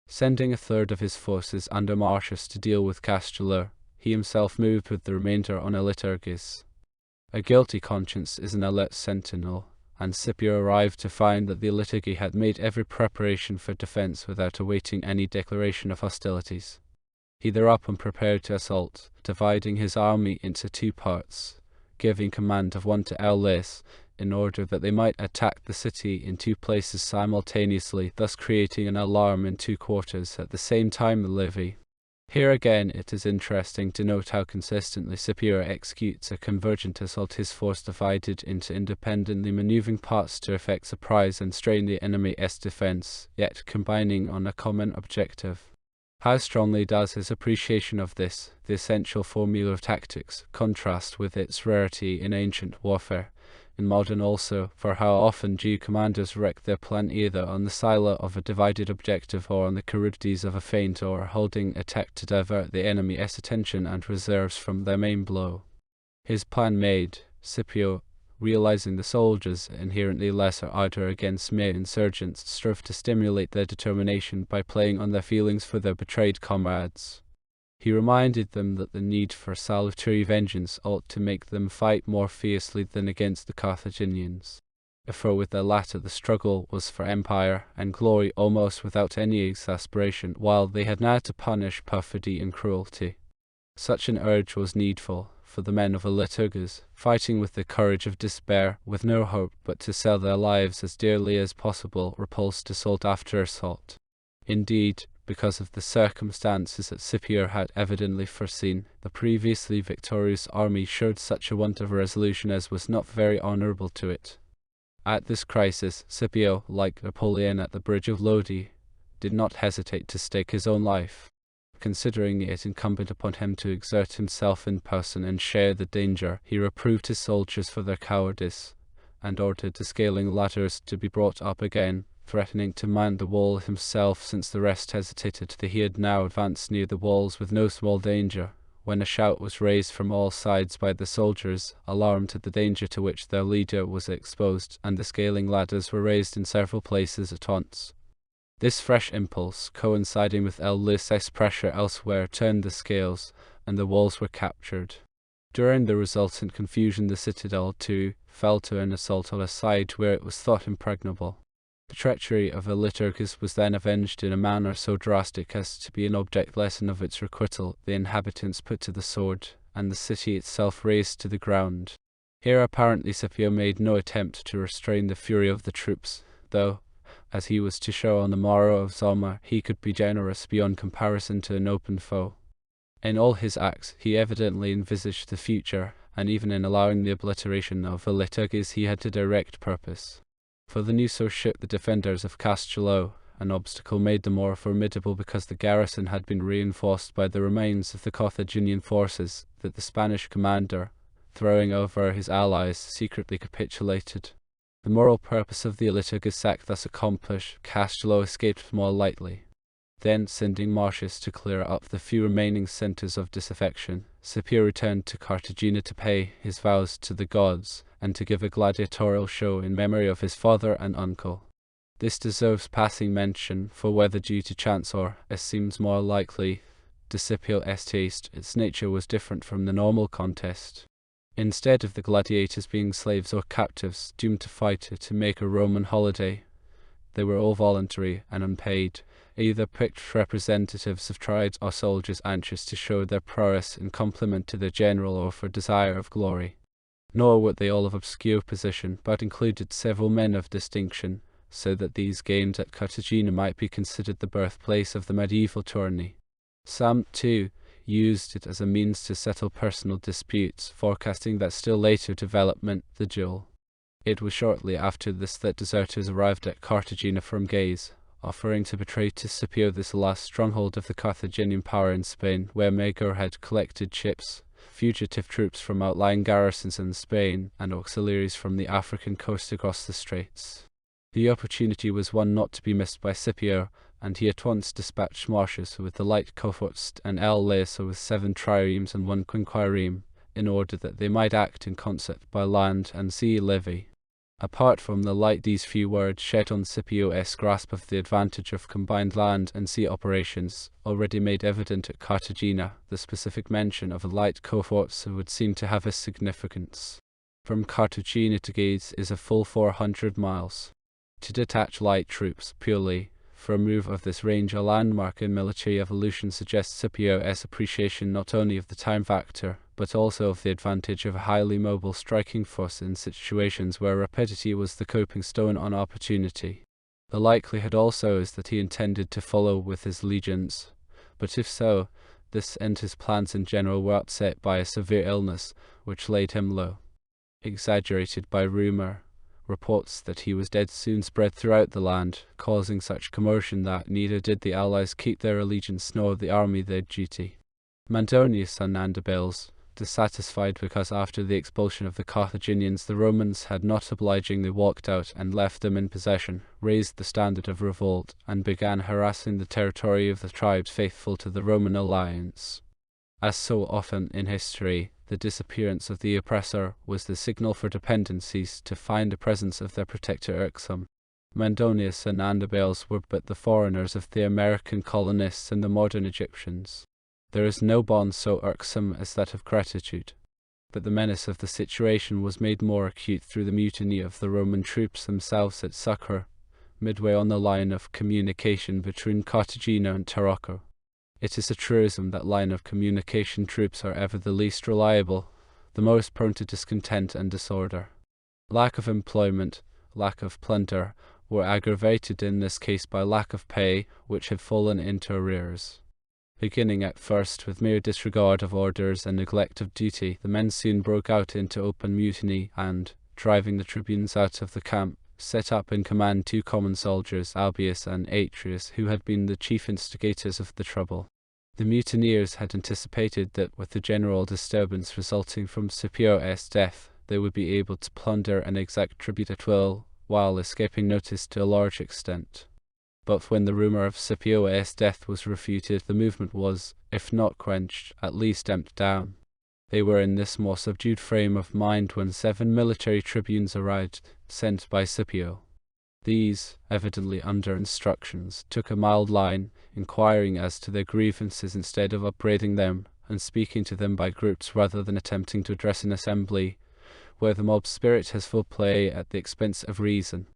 Sending a third of his forces under Marcius to deal with Castello, he himself moved with the remainder on a Liturgus. A guilty conscience is an alert sentinel, and Scipio arrived to find that the Liturgi had made every preparation for defence without awaiting any declaration of hostilities. He thereupon prepared to assault, dividing his army into 2 parts, giving command of one to Aulus, in order that they might attack the city in 2 places simultaneously, thus creating an alarm in 2 quarters at the same time. The levy. Here again it is interesting to note how consistently Scipio executes a convergent assault, his force divided into independently manoeuvring parts to effect surprise and strain the enemy's defence, yet combining on a common objective. How strongly does his appreciation of this, the essential formula of tactics, contrast with its rarity in ancient warfare, in modern also, for how often do commanders wreck their plan either on the sila of a divided objective or on the crudities of a feint or holding attack to divert the enemy's attention and reserves from their main blow. His plan made, Scipio, realizing the soldiers' inherently lesser ardor against mere insurgents, strove to stimulate their determination by playing on their feelings for their betrayed comrades. He reminded them that the need for salutary vengeance ought to make them fight more fiercely than against the Carthaginians. For with the latter the struggle was for empire and glory almost without any exasperation, while they had now to punish perfidy and cruelty. Such an urge was needful, for the men of Lycurgus, fighting with the courage of despair, with no hope but to sell their lives as dearly as possible, repulsed assault after assault. Indeed, because of the circumstances that Scipio had evidently foreseen, the previously victorious army showed such a want of resolution as was not very honourable to it. At this crisis, Scipio, like Napoleon at the bridge of Lodi, did not hesitate to stake his own life. Considering it incumbent upon him to exert himself in person and share the danger, he reproved his soldiers for their cowardice, and ordered the scaling ladders to be brought up again, threatening to man the wall himself since the rest hesitated. He had now advanced near the walls with no small danger, when a shout was raised from all sides by the soldiers, alarmed at the danger to which their leader was exposed, and the scaling ladders were raised in several places at once. This fresh impulse, coinciding with less pressure elsewhere, turned the scales, and the walls were captured. During the resultant confusion the citadel, too, fell to an assault on a side where it was thought impregnable. The treachery of Lycurgus was then avenged in a manner so drastic as to be an object lesson of its requital, the inhabitants put to the sword, and the city itself razed to the ground. Here apparently Scipio made no attempt to restrain the fury of the troops, though, as he was to show on the morrow of Zama, he could be generous beyond comparison to an open foe. In all his acts he evidently envisaged the future, and even in allowing the obliteration of Lycurgus he had a direct purpose. For the news so shook the defenders of Castello, an obstacle made the more formidable because the garrison had been reinforced by the remains of the Carthaginian forces, that the Spanish commander, throwing over his allies, secretly capitulated. The moral purpose of the Lycurgus sack thus accomplished, Castello escaped more lightly. Then, sending Marcius to clear up the few remaining centres of disaffection, Scipio returned to Cartagena to pay his vows to the gods, and to give a gladiatorial show in memory of his father and uncle. This deserves passing mention, for whether due to chance or, as seems more likely, to Scipio's taste, its nature was different from the normal contest. Instead of the gladiators being slaves or captives doomed to fight or to make a Roman holiday, they were all voluntary and unpaid, either picked representatives of tribes or soldiers anxious to show their prowess in compliment to their general or for desire of glory. Nor were they all of obscure position, but included several men of distinction, so that these games at Cartagena might be considered the birthplace of the medieval tourney. Some, too, used it as a means to settle personal disputes, forecasting that still later development, the duel. It was shortly after this that deserters arrived at Cartagena from Gaze, offering to betray to Scipio this last stronghold of the Carthaginian power in Spain, where Mago had collected ships, fugitive troops from outlying garrisons in Spain, and auxiliaries from the African coast across the straits. The opportunity was one not to be missed by Scipio, and he at once dispatched Marcius with the light cohorts and Laeso with 7 triremes and 1 quinquireme, in order that they might act in concert by land and sea levy. Apart from the light, these few words shed on Scipio's grasp of the advantage of combined land and sea operations, already made evident at Cartagena. The specific mention of a light cohorts would seem to have a significance. From Cartagena to Gaze is a full 400 miles. To detach light troops purely for a move of this range, a landmark in military evolution, suggests Scipio's appreciation not only of the time factor, but also of the advantage of a highly mobile striking force in situations where rapidity was the coping stone on opportunity. The likelihood also is that he intended to follow with his legions, but if so, this and his plans in general were upset by a severe illness, which laid him low. Exaggerated by rumor, reports that he was dead soon spread throughout the land, causing such commotion that neither did the allies keep their allegiance nor the army their duty. Mandonius and Andabels, dissatisfied because after the expulsion of the Carthaginians the Romans had not obligingly walked out and left them in possession, raised the standard of revolt and began harassing the territory of the tribes faithful to the Roman alliance. As so often in history, the disappearance of the oppressor was the signal for dependencies to find the presence of their protector irksome. Mandonius and Andabels were but the foreigners of the American colonists and the modern Egyptians. There is no bond so irksome as that of gratitude. but the menace of the situation was made more acute through the mutiny of the Roman troops themselves at Succor, midway on the line of communication between Cartagena and Tarraco. It is a truism that line of communication troops are ever the least reliable, the most prone to discontent and disorder. Lack of employment, lack of plunder, were aggravated in this case by lack of pay, which had fallen into arrears. Beginning at first with mere disregard of orders and neglect of duty, the men soon broke out into open mutiny and, driving the tribunes out of the camp, set up in command 2 common soldiers, Albius and Atrius, who had been the chief instigators of the trouble. The mutineers had anticipated that with the general disturbance resulting from Scipio's death, they would be able to plunder and exact tribute at will, while escaping notice to a large extent. But when the rumour of Scipio's death was refuted, the movement was, if not quenched, at least damped down. They were in this more subdued frame of mind when 7 military tribunes arrived, sent by Scipio. These, evidently under instructions, took a mild line, inquiring as to their grievances instead of upbraiding them, and speaking to them by groups rather than attempting to address an assembly, where the mob spirit has full play at the expense of reason.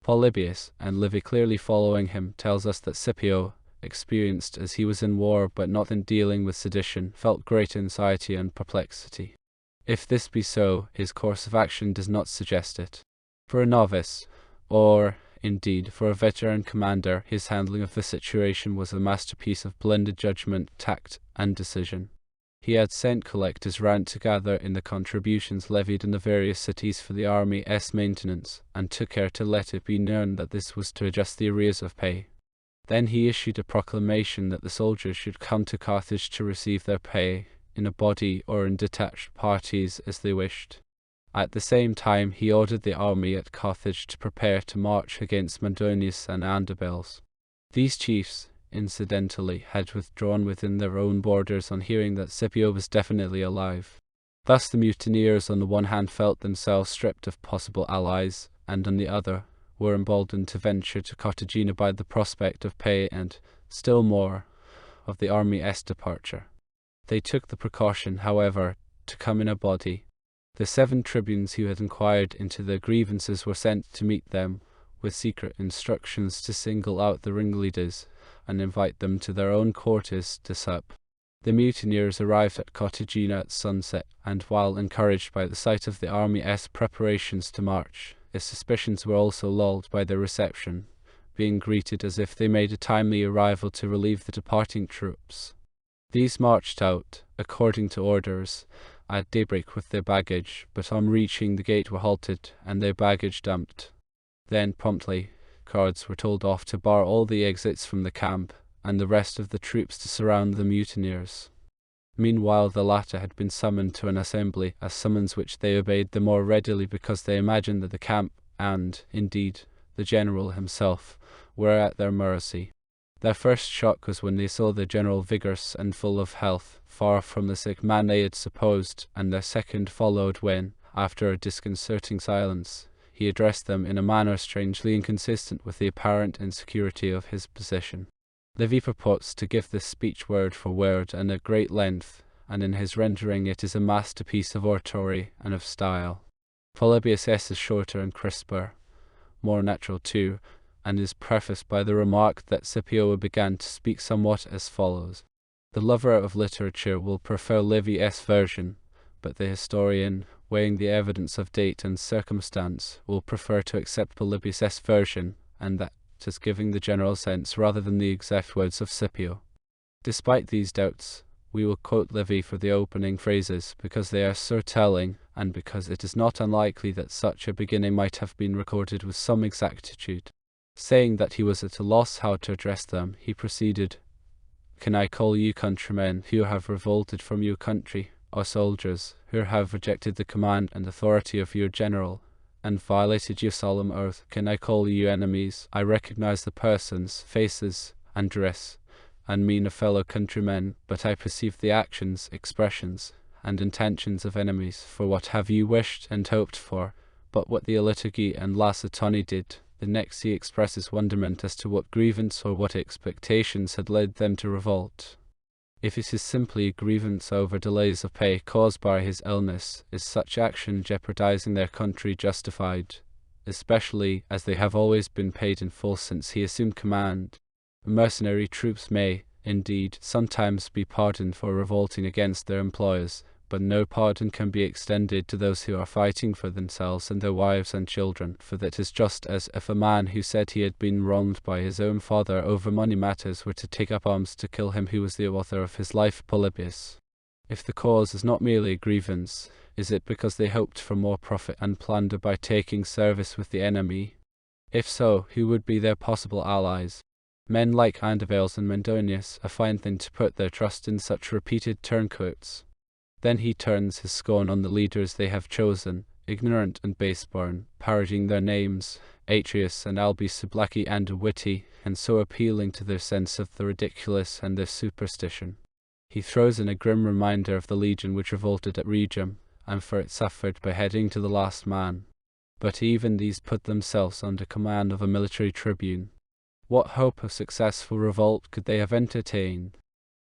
Polybius, and Livy clearly following him, tells us that Scipio, experienced as he was in war but not in dealing with sedition, felt great anxiety and perplexity. If this be so, his course of action does not suggest it. For a novice, or, indeed, for a veteran commander, his handling of the situation was a masterpiece of blended judgment, tact, and decision. He had sent collectors round to gather in the contributions levied in the various cities for the army's maintenance, and took care to let it be known that this was to adjust the arrears of pay. Then he issued a proclamation that the soldiers should come to Carthage to receive their pay, in a body or in detached parties as they wished. At the same time he ordered the army at Carthage to prepare to march against Mandonius and Andabels. These chiefs, incidentally, had withdrawn within their own borders on hearing that Scipio was definitely alive. Thus the mutineers on the one hand felt themselves stripped of possible allies, and on the other were emboldened to venture to Cartagena by the prospect of pay and, still more, of the army's departure. They took the precaution, however, to come in a body. The 7 tribunes who had inquired into their grievances were sent to meet them, with secret instructions to single out the ringleaders and invite them to their own quarters to sup. The mutineers arrived at Cartagena at sunset, and while encouraged by the sight of the army's preparations to march, their suspicions were also lulled by their reception, being greeted as if they made a timely arrival to relieve the departing troops. These marched out, according to orders, at daybreak with their baggage, but on reaching the gate were halted and their baggage dumped. Then promptly guards were told off to bar all the exits from the camp, and the rest of the troops to surround the mutineers. Meanwhile the latter had been summoned to an assembly, a summons which they obeyed the more readily because they imagined that the camp, and, indeed, the general himself, were at their mercy. Their first shock was when they saw the general vigorous and full of health, far from the sick man they had supposed, and their second followed when, after a disconcerting silence, he addressed them in a manner strangely inconsistent with the apparent insecurity of his position. Livy purports to give this speech word for word and at great length, and in his rendering it is a masterpiece of oratory and of style. Polybius is shorter and crisper, more natural too, and is prefaced by the remark that Scipio began to speak somewhat as follows. The lover of literature will prefer Livy's version, but the historian, weighing the evidence of date and circumstance, will prefer to accept Polybius' version, and that as giving the general sense rather than the exact words of Scipio. Despite these doubts, we will quote Livy for the opening phrases, because they are so telling, and because it is not unlikely that such a beginning might have been recorded with some exactitude. Saying that he was at a loss how to address them, he proceeded, "Can I call you countrymen who have revolted from your country, or soldiers who have rejected the command and authority of your general, and violated your solemn oath? Can I call you enemies? I recognize the persons, faces, and dress, and mean a fellow countrymen, but I perceive the actions, expressions, and intentions of enemies. For what have you wished and hoped for, but what the Liturgy and Lacetoni did?" The next he expresses wonderment as to what grievance or what expectations had led them to revolt. If it is simply a grievance over delays of pay caused by his illness, is such action jeopardizing their country justified, especially as they have always been paid in full since he assumed command? Mercenary troops may, indeed, sometimes be pardoned for revolting against their employers, but no pardon can be extended to those who are fighting for themselves and their wives and children, for that is just as if a man who said he had been wronged by his own father over money matters were to take up arms to kill him who was the author of his life. Polybius. If the cause is not merely a grievance, is it because they hoped for more profit and plunder by taking service with the enemy? If so, who would be their possible allies? Men like Andavales and Mendonius, a fine thing to put their trust in such repeated turncoats. Then he turns his scorn on the leaders they have chosen, ignorant and base-born, parodying their names, Atreus and Albus Sublaki and witty, and so appealing to their sense of the ridiculous and their superstition. He throws in a grim reminder of the legion which revolted at Rhegium, and for it suffered beheading to the last man. But even these put themselves under command of a military tribune. What hope of successful revolt could they have entertained?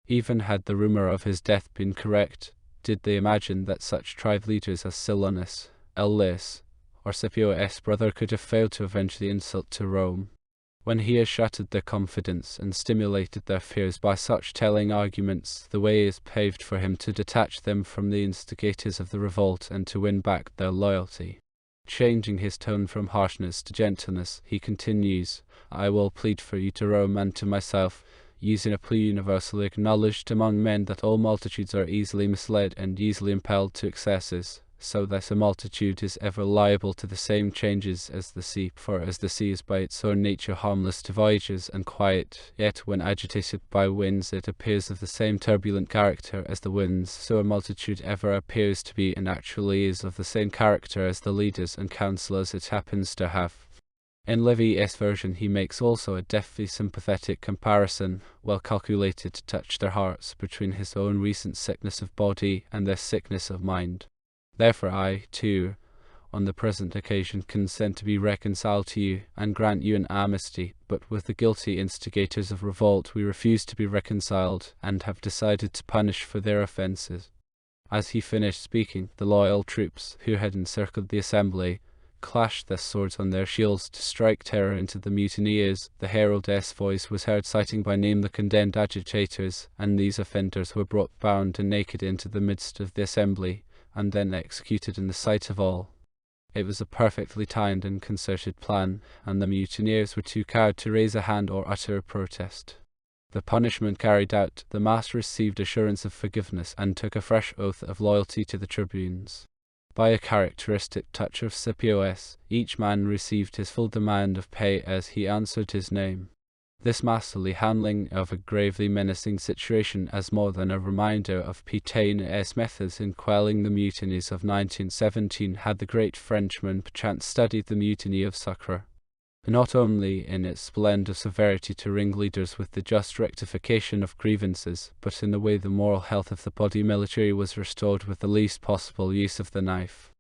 Even had the rumor of his death been correct, did they imagine that such tribe leaders as Silanus, Lys, or Scipio's brother could have failed to avenge the insult to Rome? When he has shattered their confidence and stimulated their fears by such telling arguments, the way is paved for him to detach them from the instigators of the revolt and to win back their loyalty. Changing his tone from harshness to gentleness, he continues, I will plead for you to Rome and to myself, using a plea universally acknowledged among men that all multitudes are easily misled and easily impelled to excesses, so that a multitude is ever liable to the same changes as the sea, for as the sea is by its own nature harmless to voyagers and quiet, yet when agitated by winds it appears of the same turbulent character as the winds, so a multitude ever appears to be and actually is of the same character as the leaders and counsellors it happens to have. In Livy's version he makes also a deftly sympathetic comparison, well calculated to touch their hearts, between his own recent sickness of body and their sickness of mind. Therefore I, too, on the present occasion consent to be reconciled to you, and grant you an amnesty, but with the guilty instigators of revolt we refuse to be reconciled, and have decided to punish for their offences. As he finished speaking, the loyal troops, who had encircled the assembly, clashed their swords on their shields to strike terror into the mutineers. The heraldess' voice was heard citing by name the condemned agitators, and these offenders were brought bound and naked into the midst of the assembly, and then executed in the sight of all. It was a perfectly timed and concerted plan, and the mutineers were too cowed to raise a hand or utter a protest. The punishment carried out, the master received assurance of forgiveness and took a fresh oath of loyalty to the tribunes. By a characteristic touch of Scipio's, each man received his full demand of pay as he answered his name. This masterly handling of a gravely menacing situation as more than a reminder of Pétain's methods in quelling the mutinies of 1917 had the great Frenchman perchance studied the mutiny of Sucre, not only in its splendor severity to ringleaders with the just rectification of grievances, but in the way the moral health of the body military was restored with the least possible use of the knife.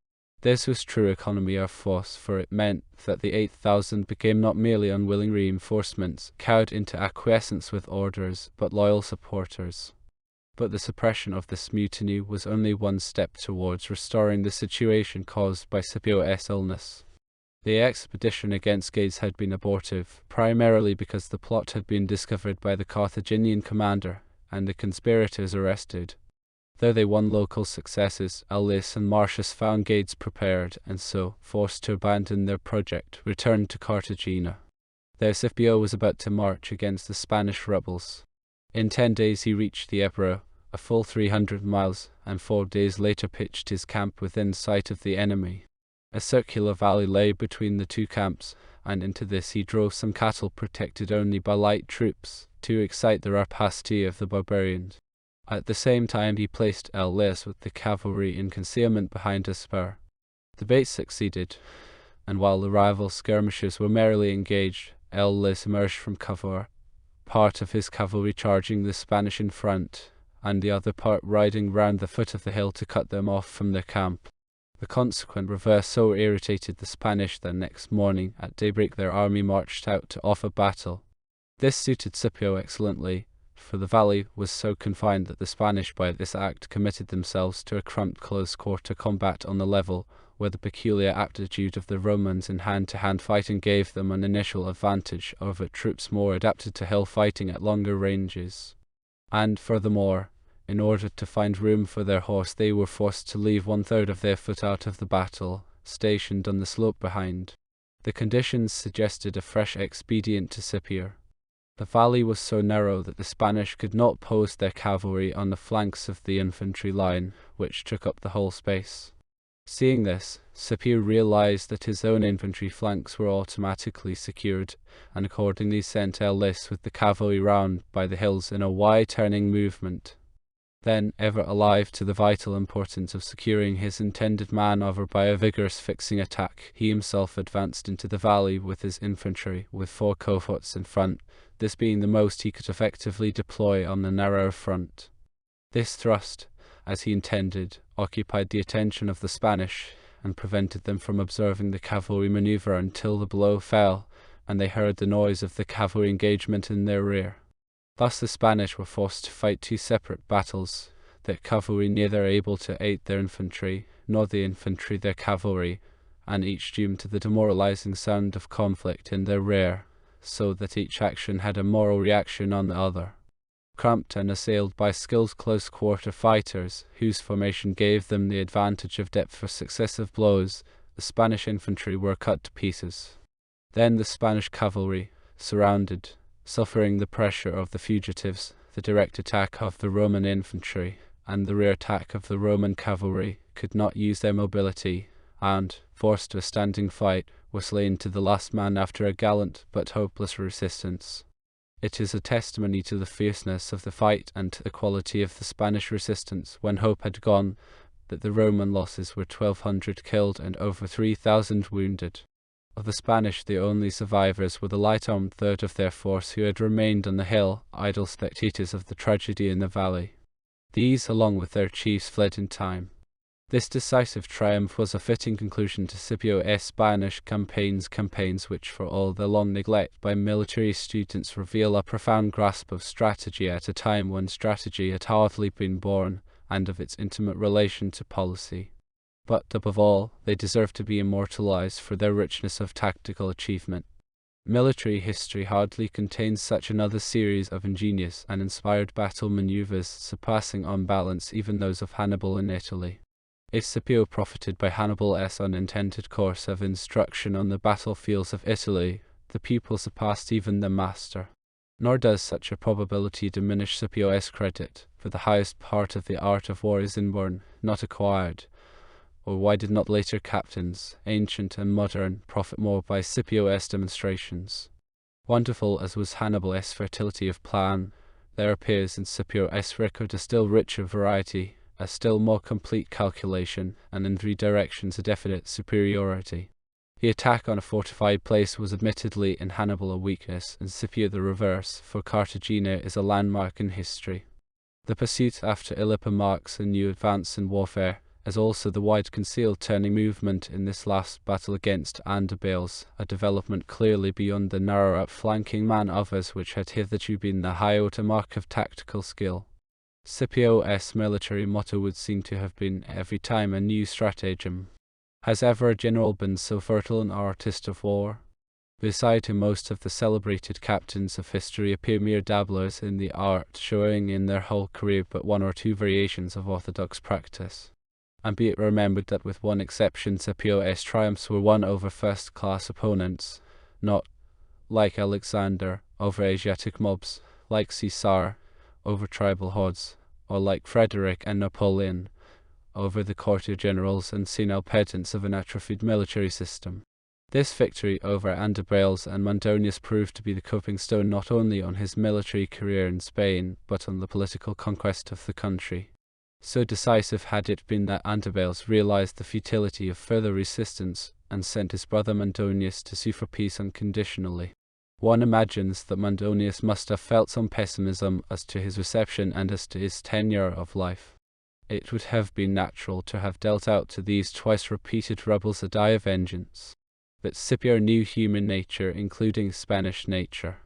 This was true economy of force, for it meant that the 8,000 became not merely unwilling reinforcements, cowed into acquiescence with orders, but loyal supporters. But the suppression of this mutiny was only one step towards restoring the situation caused by Scipio's illness. The expedition against Gades had been abortive, primarily because the plot had been discovered by the Carthaginian commander, and the conspirators arrested. Though they won local successes, Lys and Marcius found Gades prepared, and so, forced to abandon their project, returned to Cartagena. There Scipio was about to march against the Spanish rebels. In 10 days he reached the Ebro, a full 300 miles, and 4 days later pitched his camp within sight of the enemy. A circular valley lay between the two camps, and into this he drove some cattle protected only by light troops, to excite the rapacity of the barbarians. At the same time he placed Lys with the cavalry in concealment behind a spur. The bait succeeded, and while the rival skirmishers were merrily engaged, Lys emerged from cover, part of his cavalry charging the Spanish in front, and the other part riding round the foot of the hill to cut them off from their camp. The consequent reverse so irritated the Spanish that next morning at daybreak their army marched out to offer battle. This suited Scipio excellently, for the valley was so confined that the Spanish by this act committed themselves to a cramped close-quarter combat on the level, where the peculiar aptitude of the Romans in hand-to-hand fighting gave them an initial advantage over troops more adapted to hill fighting at longer ranges. And, furthermore, in order to find room for their horse they were forced to leave 1/3 of their foot out of the battle, stationed on the slope behind. The conditions suggested a fresh expedient to Scipio. The valley was so narrow that the Spanish could not post their cavalry on the flanks of the infantry line, which took up the whole space. Seeing this, Scipio realized that his own infantry flanks were automatically secured, and accordingly sent Ellis with the cavalry round by the hills in a wide-turning movement. Then, ever alive to the vital importance of securing his intended manoeuvre by a vigorous fixing attack, he himself advanced into the valley with his infantry, with 4 cohorts in front, this being the most he could effectively deploy on the narrow front. This thrust, as he intended, occupied the attention of the Spanish, and prevented them from observing the cavalry maneuver until the blow fell, and they heard the noise of the cavalry engagement in their rear. Thus the Spanish were forced to fight 2 separate battles, their cavalry neither able to aid their infantry, nor the infantry their cavalry, and each doomed to the demoralizing sound of conflict in their rear, so that each action had a moral reaction on the other. Cramped and assailed by skilled close-quarter fighters, whose formation gave them the advantage of depth for successive blows, the Spanish infantry were cut to pieces. Then the Spanish cavalry, surrounded, suffering the pressure of the fugitives, the direct attack of the Roman infantry, and the rear attack of the Roman cavalry, could not use their mobility, and, forced to a standing fight, were slain to the last man after a gallant but hopeless resistance. It is a testimony to the fierceness of the fight and to the quality of the Spanish resistance, when hope had gone, that the Roman losses were 1,200 killed and over 3,000 wounded. Of the Spanish, the only survivors were the light-armed third of their force who had remained on the hill, idle spectators of the tragedy in the valley. These, along with their chiefs, fled in time. This decisive triumph was a fitting conclusion to Scipio's Spanish campaigns which, for all their long neglect by military students, reveal a profound grasp of strategy at a time when strategy had hardly been born, and of its intimate relation to policy. But, above all, they deserve to be immortalized for their richness of tactical achievement. Military history hardly contains such another series of ingenious and inspired battle maneuvers, surpassing on balance even those of Hannibal in Italy. If Scipio profited by Hannibal's unintended course of instruction on the battlefields of Italy, the pupil surpassed even the master. Nor does such a probability diminish Scipio's credit, for the highest part of the art of war is inborn, not acquired. Or why did not later captains, ancient and modern, profit more by Scipio's demonstrations? Wonderful as was Hannibal's fertility of plan, there appears in Scipio's record a still richer variety, a still more complete calculation, and in 3 directions a definite superiority. The attack on a fortified place was admittedly in Hannibal a weakness, and Scipio the reverse, for Cartagena is a landmark in history. The pursuit after Ilipa marks a new advance in warfare, as also the wide concealed turning movement in this last battle against Andebales, a development clearly beyond the narrow outflanking manoeuvres which had hitherto been the high-order mark of tactical skill. Scipio's military motto would seem to have been every time a new stratagem. Has ever a general been so fertile an artist of war? Beside him most of the celebrated captains of history appear mere dabblers in the art, showing in their whole career but 1 or 2 variations of orthodox practice. And be it remembered that with one exception Scipio's triumphs were won over first-class opponents, not, like Alexander, over Asiatic mobs, like Caesar, over tribal hordes, or like Frederick and Napoleon, over the courtier generals and senile pedants of an atrophied military system. This victory over Andebales and Mandonius proved to be the coping stone not only on his military career in Spain, but on the political conquest of the country. So decisive had it been that Andebales realized the futility of further resistance, and sent his brother Mandonius to sue for peace unconditionally. One imagines that Mandonius must have felt some pessimism as to his reception and as to his tenure of life. It would have been natural to have dealt out to these twice-repeated rebels a die of vengeance. But Scipio knew human nature, including Spanish nature.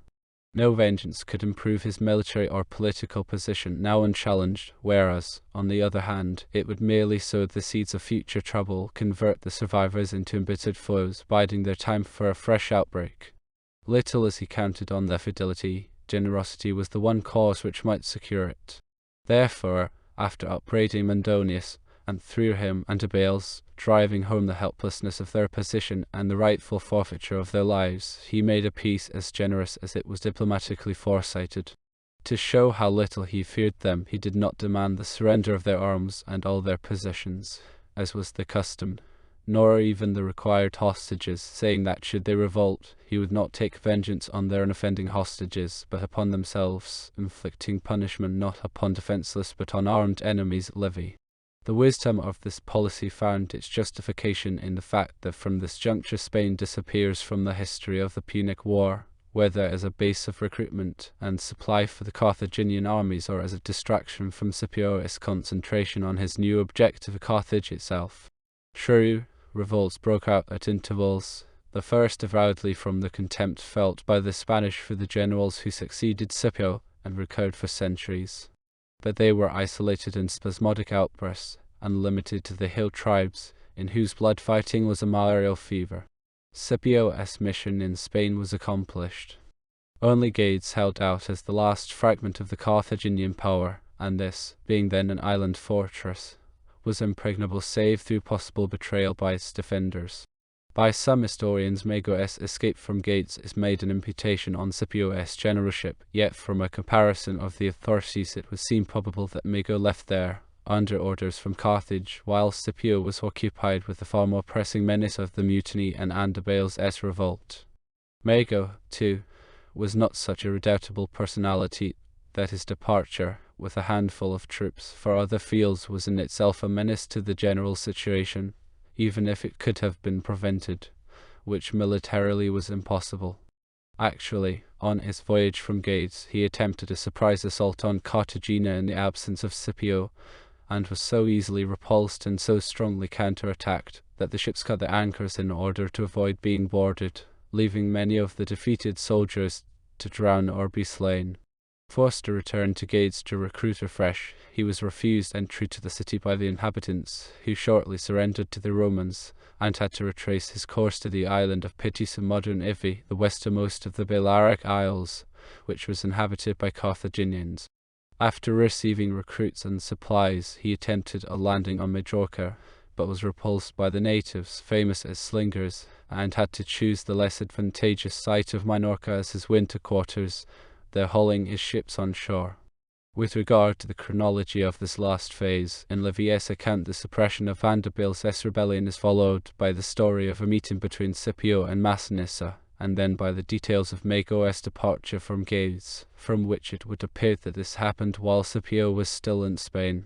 No vengeance could improve his military or political position, now unchallenged, whereas, on the other hand, it would merely sow the seeds of future trouble, convert the survivors into embittered foes, biding their time for a fresh outbreak. Little as he counted on their fidelity, generosity was the one cause which might secure it. Therefore, after upbraiding Mundonius, and through him Antibales, driving home the helplessness of their position and the rightful forfeiture of their lives, he made a peace as generous as it was diplomatically foresighted. To show how little he feared them, he did not demand the surrender of their arms and all their possessions, as was the custom, nor even the required hostages, saying that should they revolt, he would not take vengeance on their unoffending hostages, but upon themselves, inflicting punishment not upon defenseless but on armed enemies levy. The wisdom of this policy found its justification in the fact that from this juncture Spain disappears from the history of the Punic War, whether as a base of recruitment and supply for the Carthaginian armies or as a distraction from Scipio's concentration on his new objective, Carthage itself. True, revolts broke out at intervals, the first avowedly from the contempt felt by the Spanish for the generals who succeeded Scipio and recurred for centuries. But they were isolated in spasmodic outbursts, and limited to the hill tribes, in whose blood fighting was a malarial fever. Scipio's mission in Spain was accomplished. Only Gades held out as the last fragment of the Carthaginian power, and this, being then an island fortress, was impregnable save through possible betrayal by its defenders. By some historians, Mago's escape from Gades is made an imputation on Scipio's generalship, yet from a comparison of the authorities it would seem probable that Mago left there, under orders from Carthage, while Scipio was occupied with the far more pressing menace of the mutiny and Antibales' revolt. Mago, too, was not such a redoubtable personality that his departure, with a handful of troops, for other fields was in itself a menace to the general situation, even if it could have been prevented, which militarily was impossible. Actually, on his voyage from Gades, he attempted a surprise assault on Cartagena in the absence of Scipio, and was so easily repulsed and so strongly counter-attacked that the ships cut their anchors in order to avoid being boarded, leaving many of the defeated soldiers to drown or be slain. Forced to return to Gades to recruit afresh, he was refused entry to the city by the inhabitants, who shortly surrendered to the Romans, and had to retrace his course to the island of Pitys in modern Ivy, the westernmost of the Balearic Isles, which was inhabited by Carthaginians. After receiving recruits and supplies, he attempted a landing on Majorca, but was repulsed by the natives, famous as slingers, and had to choose the less advantageous site of Minorca as his winter quarters, there hauling his ships on shore. With regard to the chronology of this last phase, in Livius' account the suppression of Vanderbilt's rebellion is followed by the story of a meeting between Scipio and Massinissa, and then by the details of Mago's departure from Gades, from which it would appear that this happened while Scipio was still in Spain.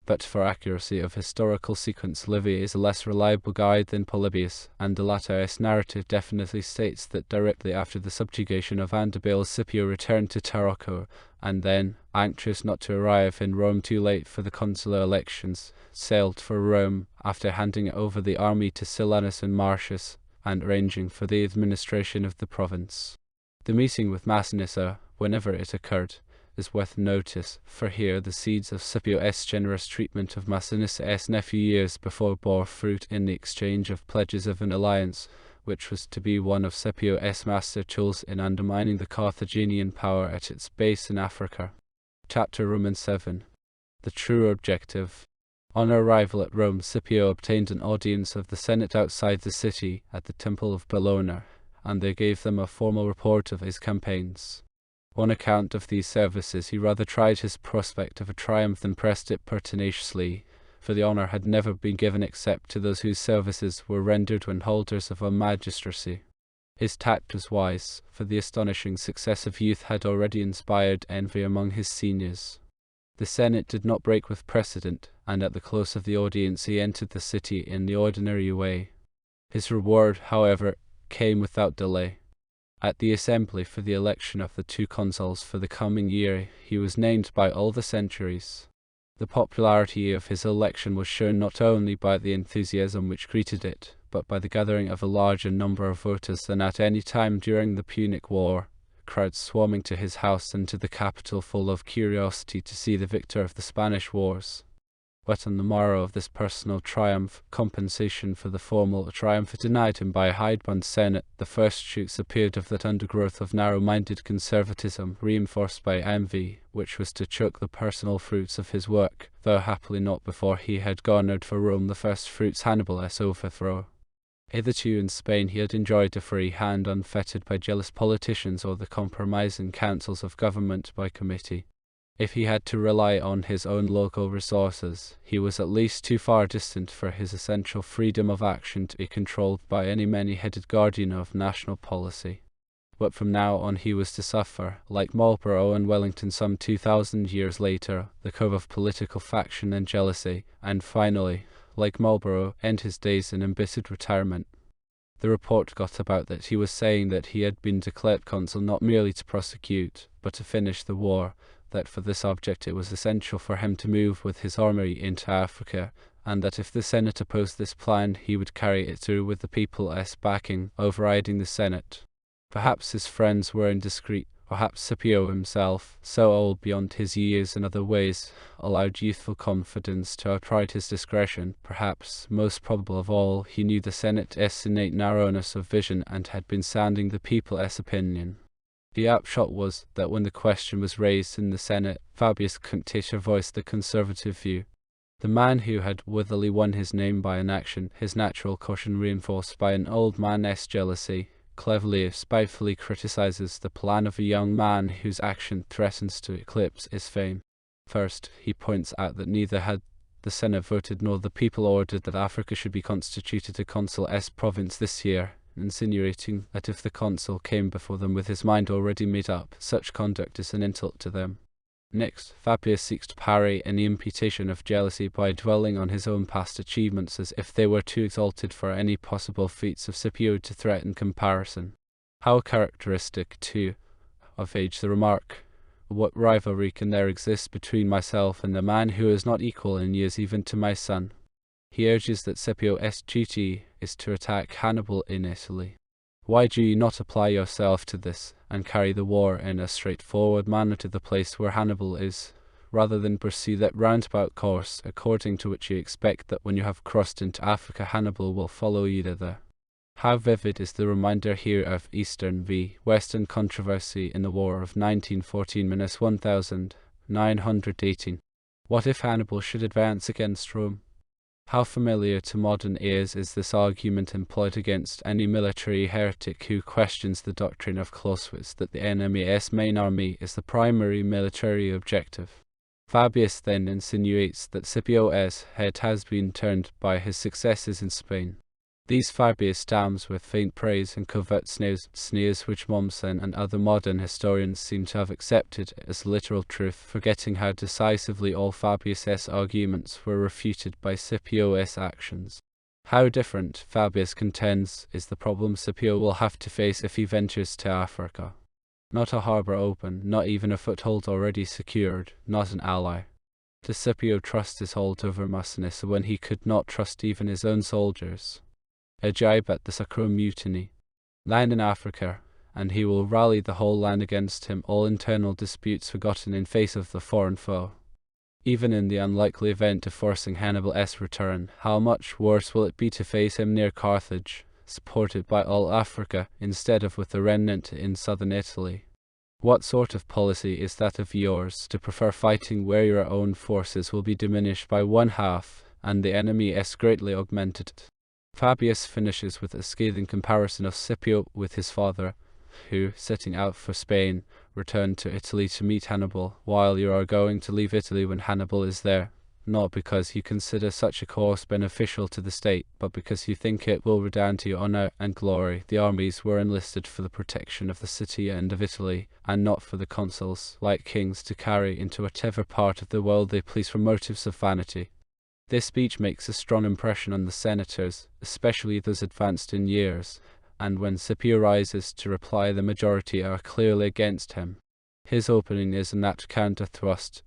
But for accuracy of historical sequence, Livy is a less reliable guide than Polybius, and the latter's narrative definitely states that directly after the subjugation of Vanderbilt, Scipio returned to Tarraco, and then, anxious not to arrive in Rome too late for the consular elections, sailed for Rome after handing over the army to Silanus and Marcius, and arranging for the administration of the province. The meeting with Massinissa, whenever it occurred, is worth notice, for here the seeds of Scipio's generous treatment of Massinissa's nephew years before bore fruit in the exchange of pledges of an alliance, which was to be one of Scipio's master tools in undermining the Carthaginian power at its base in Africa. Chapter Roman 7. The true objective. On arrival at Rome, Scipio obtained an audience of the Senate outside the city at the Temple of Bellona, and they gave them a formal report of his campaigns. On account of these services, he rather tried his prospect of a triumph than pressed it pertinaciously, for the honour had never been given except to those whose services were rendered when holders of a magistracy. His tact was wise, for the astonishing success of youth had already inspired envy among his seniors. The Senate did not break with precedent, and at the close of the audience he entered the city in the ordinary way. His reward, however, came without delay. At the assembly for the election of the two consuls for the coming year, he was named by all the centuries. The popularity of his election was shown not only by the enthusiasm which greeted it, but by the gathering of a larger number of voters than at any time during the Punic War, crowds swarming to his house and to the capital full of curiosity to see the victor of the Spanish wars. But on the morrow of this personal triumph, compensation for the formal triumph denied him by a hidebound Senate, the first shoots appeared of that undergrowth of narrow-minded conservatism, reinforced by envy, which was to choke the personal fruits of his work, though happily not before he had garnered for Rome the first fruits Hannibal's overthrow. Hitherto in Spain he had enjoyed a free hand unfettered by jealous politicians or the compromising councils of government by committee. If he had to rely on his own local resources, he was at least too far distant for his essential freedom of action to be controlled by any many-headed guardian of national policy. But from now on he was to suffer, like Marlborough and Wellington some 2,000 years later, the curve of political faction and jealousy, and finally, like Marlborough, end his days in embittered retirement. The report got about that he was saying that he had been declared consul not merely to prosecute, but to finish the war, that for this object it was essential for him to move with his army into Africa, and that if the Senate opposed this plan he would carry it through with the people's backing, overriding the Senate. Perhaps his friends were indiscreet, perhaps Scipio himself, so old beyond his years in other ways, allowed youthful confidence to outride his discretion. Perhaps, most probable of all, he knew the Senate's innate narrowness of vision and had been sounding the people's opinion. The upshot was that when the question was raised in the Senate, Fabius Cunctator voiced the conservative view. The man who had worthily won his name by an action, his natural caution reinforced by an old man's jealousy, cleverly if spitefully criticizes the plan of a young man whose action threatens to eclipse his fame. First, he points out that neither had the Senate voted nor the people ordered that Africa should be constituted a consul-s province this year, insinuating that if the consul came before them with his mind already made up, such conduct is an insult to them. Next, Fabius seeks to parry any imputation of jealousy by dwelling on his own past achievements as if they were too exalted for any possible feats of Scipio to threaten comparison. How characteristic, too, of age the remark, "What rivalry can there exist between myself and the man who is not equal in years even to my son?" He urges that Scipio's duty is to attack Hannibal in Italy. Why do you not apply yourself to this, and carry the war in a straightforward manner to the place where Hannibal is, rather than pursue that roundabout course according to which you expect that when you have crossed into Africa Hannibal will follow you thither? How vivid is the reminder here of Eastern v. Western controversy in the War of 1914–1918. What if Hannibal should advance against Rome? How familiar to modern ears is this argument employed against any military heretic who questions the doctrine of Clausewitz that the enemy's main army is the primary military objective. Fabius then insinuates that Scipio's head has been turned by his successes in Spain. These Fabius damns with faint praise and covert sneers which Mommsen and other modern historians seem to have accepted as literal truth, forgetting how decisively all Fabius's arguments were refuted by Scipio's actions. How different, Fabius contends, is the problem Scipio will have to face if he ventures to Africa. Not a harbour open, not even a foothold already secured, not an ally. Does Scipio trust his hold over Mussinus when he could not trust even his own soldiers? A jibe at the Sacro mutiny. Land in Africa, and he will rally the whole land against him, all internal disputes forgotten in face of the foreign foe. Even in the unlikely event of forcing Hannibal's return, how much worse will it be to face him near Carthage, supported by all Africa, instead of with the remnant in southern Italy? What sort of policy is that of yours, to prefer fighting where your own forces will be diminished by one half, and the enemy is greatly augmented? Fabius finishes with a scathing comparison of Scipio with his father, who, setting out for Spain, returned to Italy to meet Hannibal, while you are going to leave Italy when Hannibal is there, not because you consider such a course beneficial to the state, but because you think it will redound to your honour and glory. The armies were enlisted for the protection of the city and of Italy, and not for the consuls, like kings, to carry into whatever part of the world they please from motives of vanity. This speech makes a strong impression on the senators, especially those advanced in years, and when Scipio rises to reply the majority are clearly against him. His opening is an apt counter-thrust.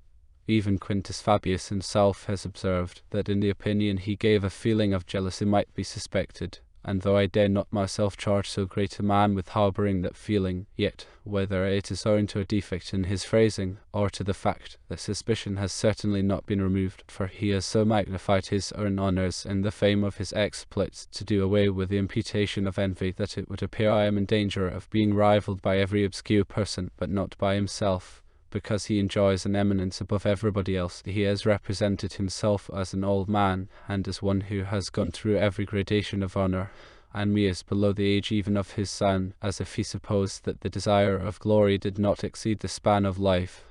Even Quintus Fabius himself has observed that in the opinion he gave a feeling of jealousy might be suspected, and though I dare not myself charge so great a man with harbouring that feeling, yet, whether it is owing to a defect in his phrasing, or to the fact that suspicion has certainly not been removed, for he has so magnified his own honours and the fame of his exploits to do away with the imputation of envy, that it would appear I am in danger of being rivalled by every obscure person, but not by himself. Because he enjoys an eminence above everybody else, he has represented himself as an old man, and as one who has gone through every gradation of honour, and me as below the age even of his son, as if he supposed that the desire of glory did not exceed the span of life,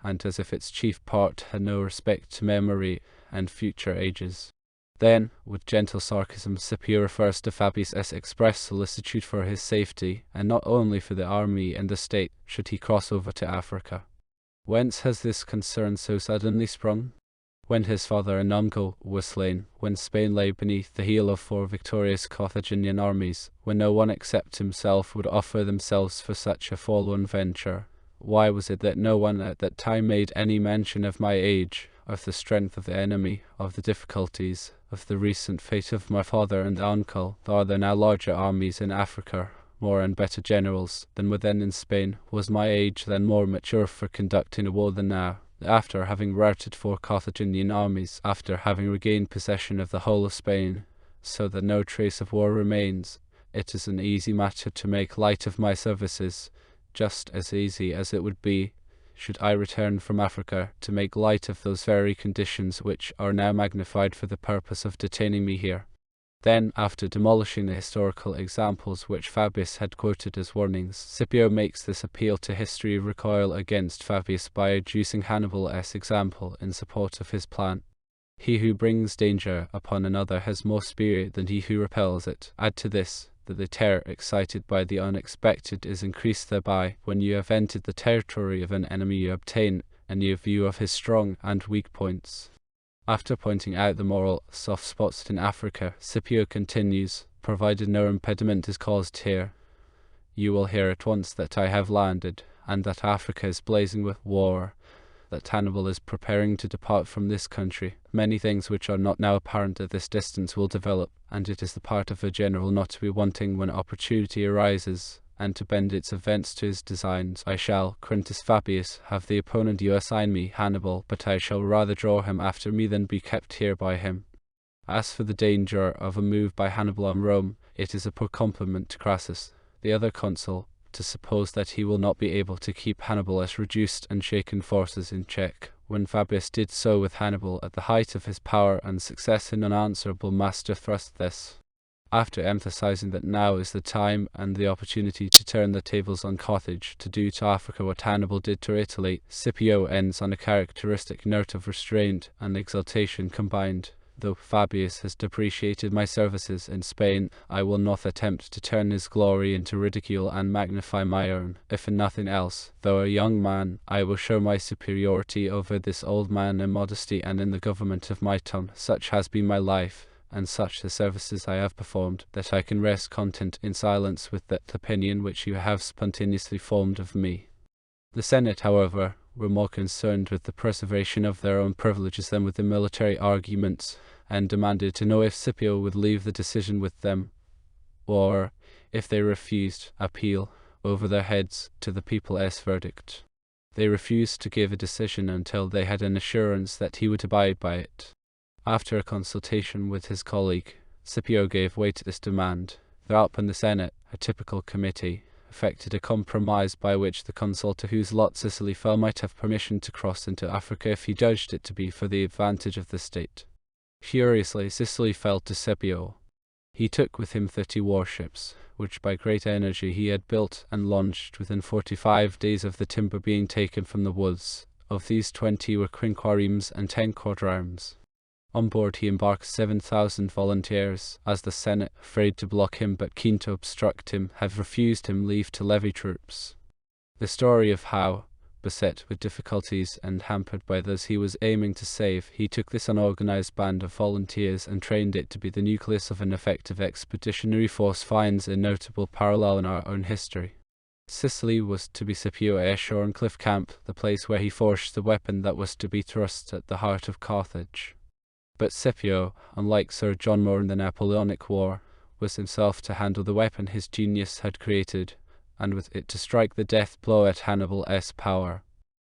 and as if its chief part had no respect to memory and future ages. Then, with gentle sarcasm, Scipio refers to Fabius' express solicitude for his safety, and not only for the army and the state, should he cross over to Africa. Whence has this concern so suddenly sprung? When his father and uncle were slain, when Spain lay beneath the heel of 4 victorious Carthaginian armies, when no one except himself would offer themselves for such a forlorn venture, why was it that no one at that time made any mention of my age, of the strength of the enemy, of the difficulties, of the recent fate of my father and uncle? Are there now larger armies in Africa, more and better generals than were then in Spain? Was my age then more mature for conducting a war than now? After having routed 4 Carthaginian armies, after having regained possession of the whole of Spain, so that no trace of war remains, it is an easy matter to make light of my services, just as easy as it would be, should I return from Africa, to make light of those very conditions which are now magnified for the purpose of detaining me here. Then, after demolishing the historical examples which Fabius had quoted as warnings, Scipio makes this appeal to history recoil against Fabius by adducing Hannibal's example in support of his plan. He who brings danger upon another has more spirit than he who repels it. Add to this, that the terror excited by the unexpected is increased thereby. When you have entered the territory of an enemy, you obtain a new view of his strong and weak points. After pointing out the moral soft spots in Africa, Scipio continues, provided no impediment is caused here, you will hear at once that I have landed, and that Africa is blazing with war, that Hannibal is preparing to depart from this country. Many things which are not now apparent at this distance will develop, and it is the part of a general not to be wanting when opportunity arises, and to bend its events to his designs. I shall, Quintus Fabius, have the opponent you assign me, Hannibal, but I shall rather draw him after me than be kept here by him. As for the danger of a move by Hannibal on Rome, it is a poor compliment to Crassus, the other consul, to suppose that he will not be able to keep Hannibal's reduced and shaken forces in check, when Fabius did so with Hannibal at the height of his power and success in unanswerable master thrust this. After emphasizing that now is the time and the opportunity to turn the tables on Carthage, to do to Africa what Hannibal did to Italy, Scipio ends on a characteristic note of restraint and exultation combined. Though Fabius has depreciated my services in Spain, I will not attempt to turn his glory into ridicule and magnify my own. If in nothing else, though a young man, I will show my superiority over this old man in modesty and in the government of my tongue. Such has been my life, and such the services I have performed, that I can rest content in silence with that opinion which you have spontaneously formed of me. The Senate, however, were more concerned with the preservation of their own privileges than with the military arguments, and demanded to know if Scipio would leave the decision with them, or, if they refused, appeal over their heads to the people's verdict. They refused to give a decision until they had an assurance that he would abide by it. After a consultation with his colleague, Scipio gave way to this demand. Thereupon the Senate, a typical committee, effected a compromise by which the consul to whose lot Sicily fell might have permission to cross into Africa if he judged it to be for the advantage of the state. Furiously, Sicily fell to Scipio. He took with him 30 warships, which by great energy he had built and launched within 45 days of the timber being taken from the woods. Of these 20 were quinquaremes and 10 quadrarms. On board he embarked 7,000 volunteers, as the Senate, afraid to block him but keen to obstruct him, have refused him leave to levy troops. The story of how, beset with difficulties and hampered by those he was aiming to save, he took this unorganized band of volunteers and trained it to be the nucleus of an effective expeditionary force finds a notable parallel in our own history. Sicily was to be Scipio's shore and cliff camp, the place where he forged the weapon that was to be thrust at the heart of Carthage. But Scipio, unlike Sir John Moore in the Napoleonic War, was himself to handle the weapon his genius had created, and with it to strike the death blow at Hannibal's power.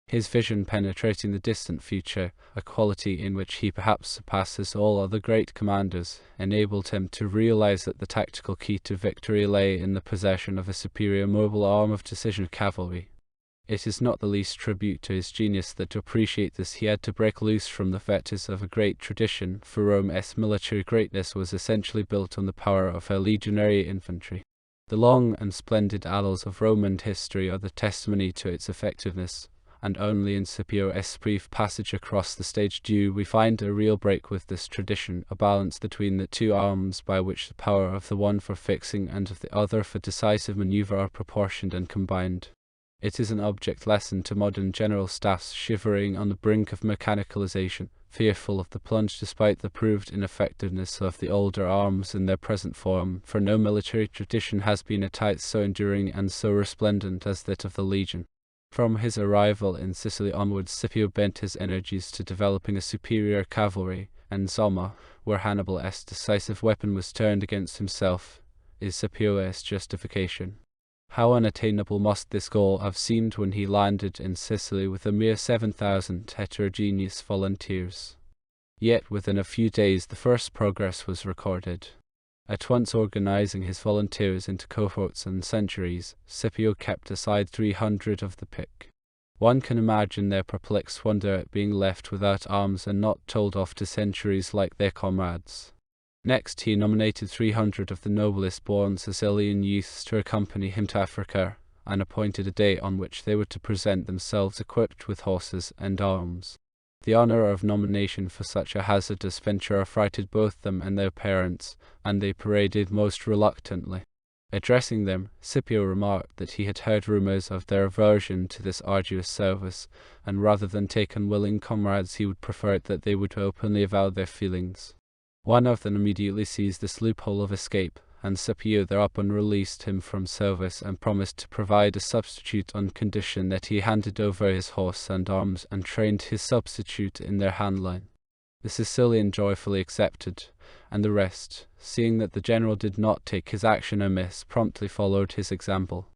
His vision penetrating the distant future, a quality in which he perhaps surpasses all other great commanders, enabled him to realize that the tactical key to victory lay in the possession of a superior mobile arm of decision cavalry. It is not the least tribute to his genius that to appreciate this he had to break loose from the fetters of a great tradition, for Rome's military greatness was essentially built on the power of her legionary infantry. The long and splendid annals of Roman history are the testimony to its effectiveness, and only in Scipio's brief passage across the stage do we find a real break with this tradition, a balance between the two arms by which the power of the one for fixing and of the other for decisive maneuver are proportioned and combined. It is an object lesson to modern general staffs shivering on the brink of mechanicalization, fearful of the plunge despite the proved ineffectiveness of the older arms in their present form, for no military tradition has been at times so enduring and so resplendent as that of the legion. From his arrival in Sicily onwards, Scipio bent his energies to developing a superior cavalry, and Zama, where Hannibal's decisive weapon was turned against himself, is Scipio's justification. How unattainable must this goal have seemed when he landed in Sicily with a mere 7,000 heterogeneous volunteers. Yet within a few days the first progress was recorded. At once organizing his volunteers into cohorts and centuries, Scipio kept aside 300 of the pick. One can imagine their perplexed wonder at being left without arms and not told off to centuries like their comrades. Next, he nominated 300 of the noblest born Sicilian youths to accompany him to Africa, and appointed a day on which they were to present themselves equipped with horses and arms. The honor of nomination for such a hazardous venture affrighted both them and their parents, and they paraded most reluctantly. Addressing them, Scipio remarked that he had heard rumors of their aversion to this arduous service, and rather than take unwilling comrades he would prefer it that they would openly avow their feelings. One of them immediately seized this loophole of escape, and Scipio thereupon released him from service and promised to provide a substitute on condition that he handed over his horse and arms and trained his substitute in their handling. The Sicilian joyfully accepted, and the rest, seeing that the general did not take his action amiss, promptly followed his example.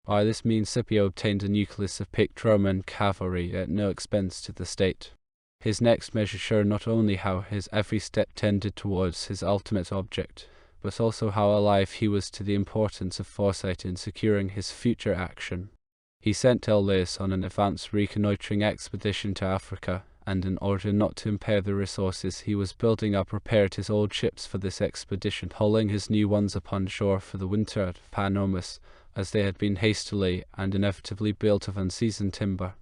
By this means Scipio obtained a nucleus of picked Roman cavalry at no expense to the state. His next measure showed not only how his every step tended towards his ultimate object, but also how alive he was to the importance of foresight in securing his future action. He sent Liddell on an advance reconnoitring expedition to Africa, and in order not to impair the resources he was building up, repaired his old ships for this expedition, hauling his new ones upon shore for the winter at Panomus, as they had been hastily and inevitably built of unseasoned timber.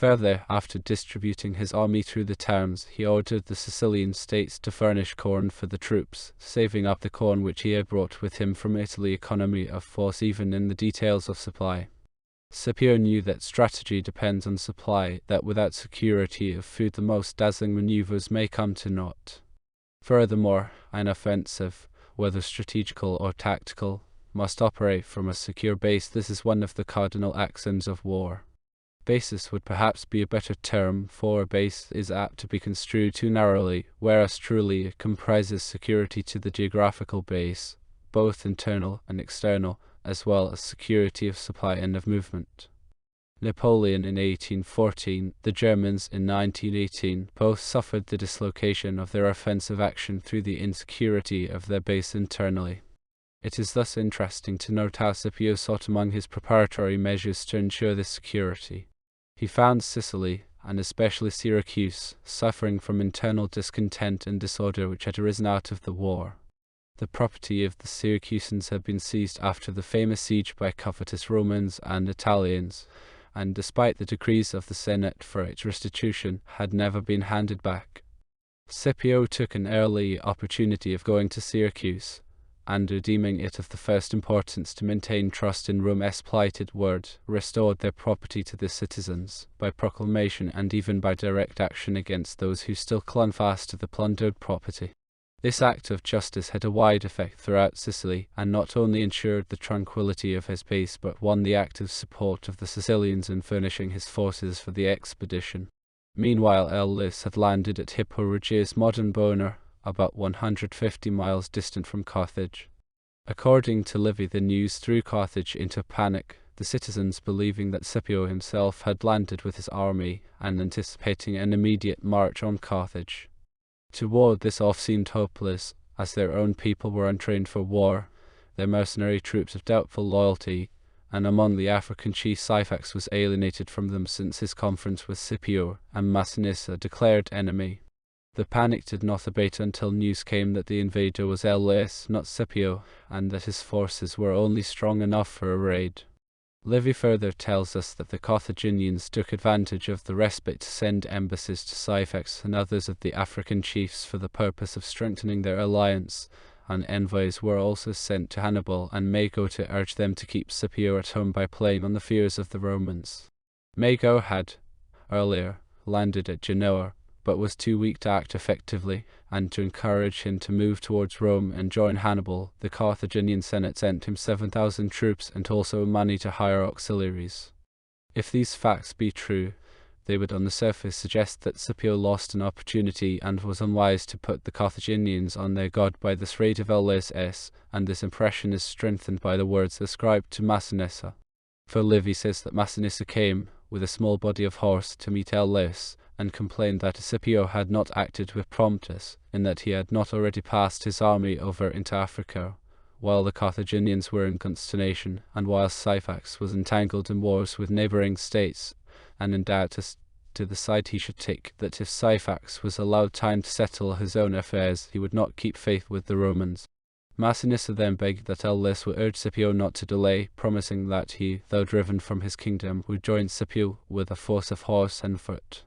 Further, after distributing his army through the towns, he ordered the Sicilian states to furnish corn for the troops, saving up the corn which he had brought with him from Italy. Economy of force even in the details of supply. Scipio knew that strategy depends on supply, that without security of food the most dazzling maneuvers may come to naught. Furthermore, an offensive, whether strategical or tactical, must operate from a secure base. This is one of the cardinal axioms of war. Basis would perhaps be a better term, for a base is apt to be construed too narrowly, whereas truly it comprises security to the geographical base, both internal and external, as well as security of supply and of movement. Napoleon in 1814, the Germans in 1918, both suffered the dislocation of their offensive action through the insecurity of their base internally. It is thus interesting to note how Scipio sought among his preparatory measures to ensure this security. He found Sicily, and especially Syracuse, suffering from internal discontent and disorder which had arisen out of the war. The property of the Syracusans had been seized after the famous siege by covetous Romans and Italians, and despite the decrees of the Senate for its restitution, had never been handed back. Scipio took an early opportunity of going to Syracuse, and deeming it of the first importance to maintain trust in Rome's plighted word, restored their property to the citizens, by proclamation and even by direct action against those who still clung fast to the plundered property. This act of justice had a wide effect throughout Sicily, and not only ensured the tranquillity of his base, but won the active support of the Sicilians in furnishing his forces for the expedition. Meanwhile, Liddell had landed at Hippo Regius, modern Bonar, about 150 miles distant from Carthage. According to Livy, the news threw Carthage into panic, the citizens believing that Scipio himself had landed with his army and anticipating an immediate march on Carthage. To ward this off seemed hopeless, as their own people were untrained for war, their mercenary troops of doubtful loyalty, and among the African chiefs Syphax was alienated from them since his conference with Scipio and Massinissa, declared enemy. The panic did not abate until news came that the invader was Lys, not Scipio, and that his forces were only strong enough for a raid. Livy further tells us that the Carthaginians took advantage of the respite to send embassies to Syphax and others of the African chiefs for the purpose of strengthening their alliance, and envoys were also sent to Hannibal and Mago to urge them to keep Scipio at home by playing on the fears of the Romans. Mago had, earlier, landed at Genoa, but was too weak to act effectively, and to encourage him to move towards Rome and join Hannibal, the Carthaginian Senate sent him 7,000 troops and also money to hire auxiliaries. If these facts be true, they would on the surface suggest that Scipio lost an opportunity and was unwise to put the Carthaginians on their guard by this raid of Lys, and this impression is strengthened by the words ascribed to Massinissa. For Livy says that Massinissa came, with a small body of horse, to meet Lys, and complained that Scipio had not acted with promptness, in that he had not already passed his army over into Africa, while the Carthaginians were in consternation, and while Syphax was entangled in wars with neighbouring states, and in doubt as to the side he should take, that if Syphax was allowed time to settle his own affairs, he would not keep faith with the Romans. Massinissa then begged that Lys would urge Scipio not to delay, promising that he, though driven from his kingdom, would join Scipio with a force of horse and foot.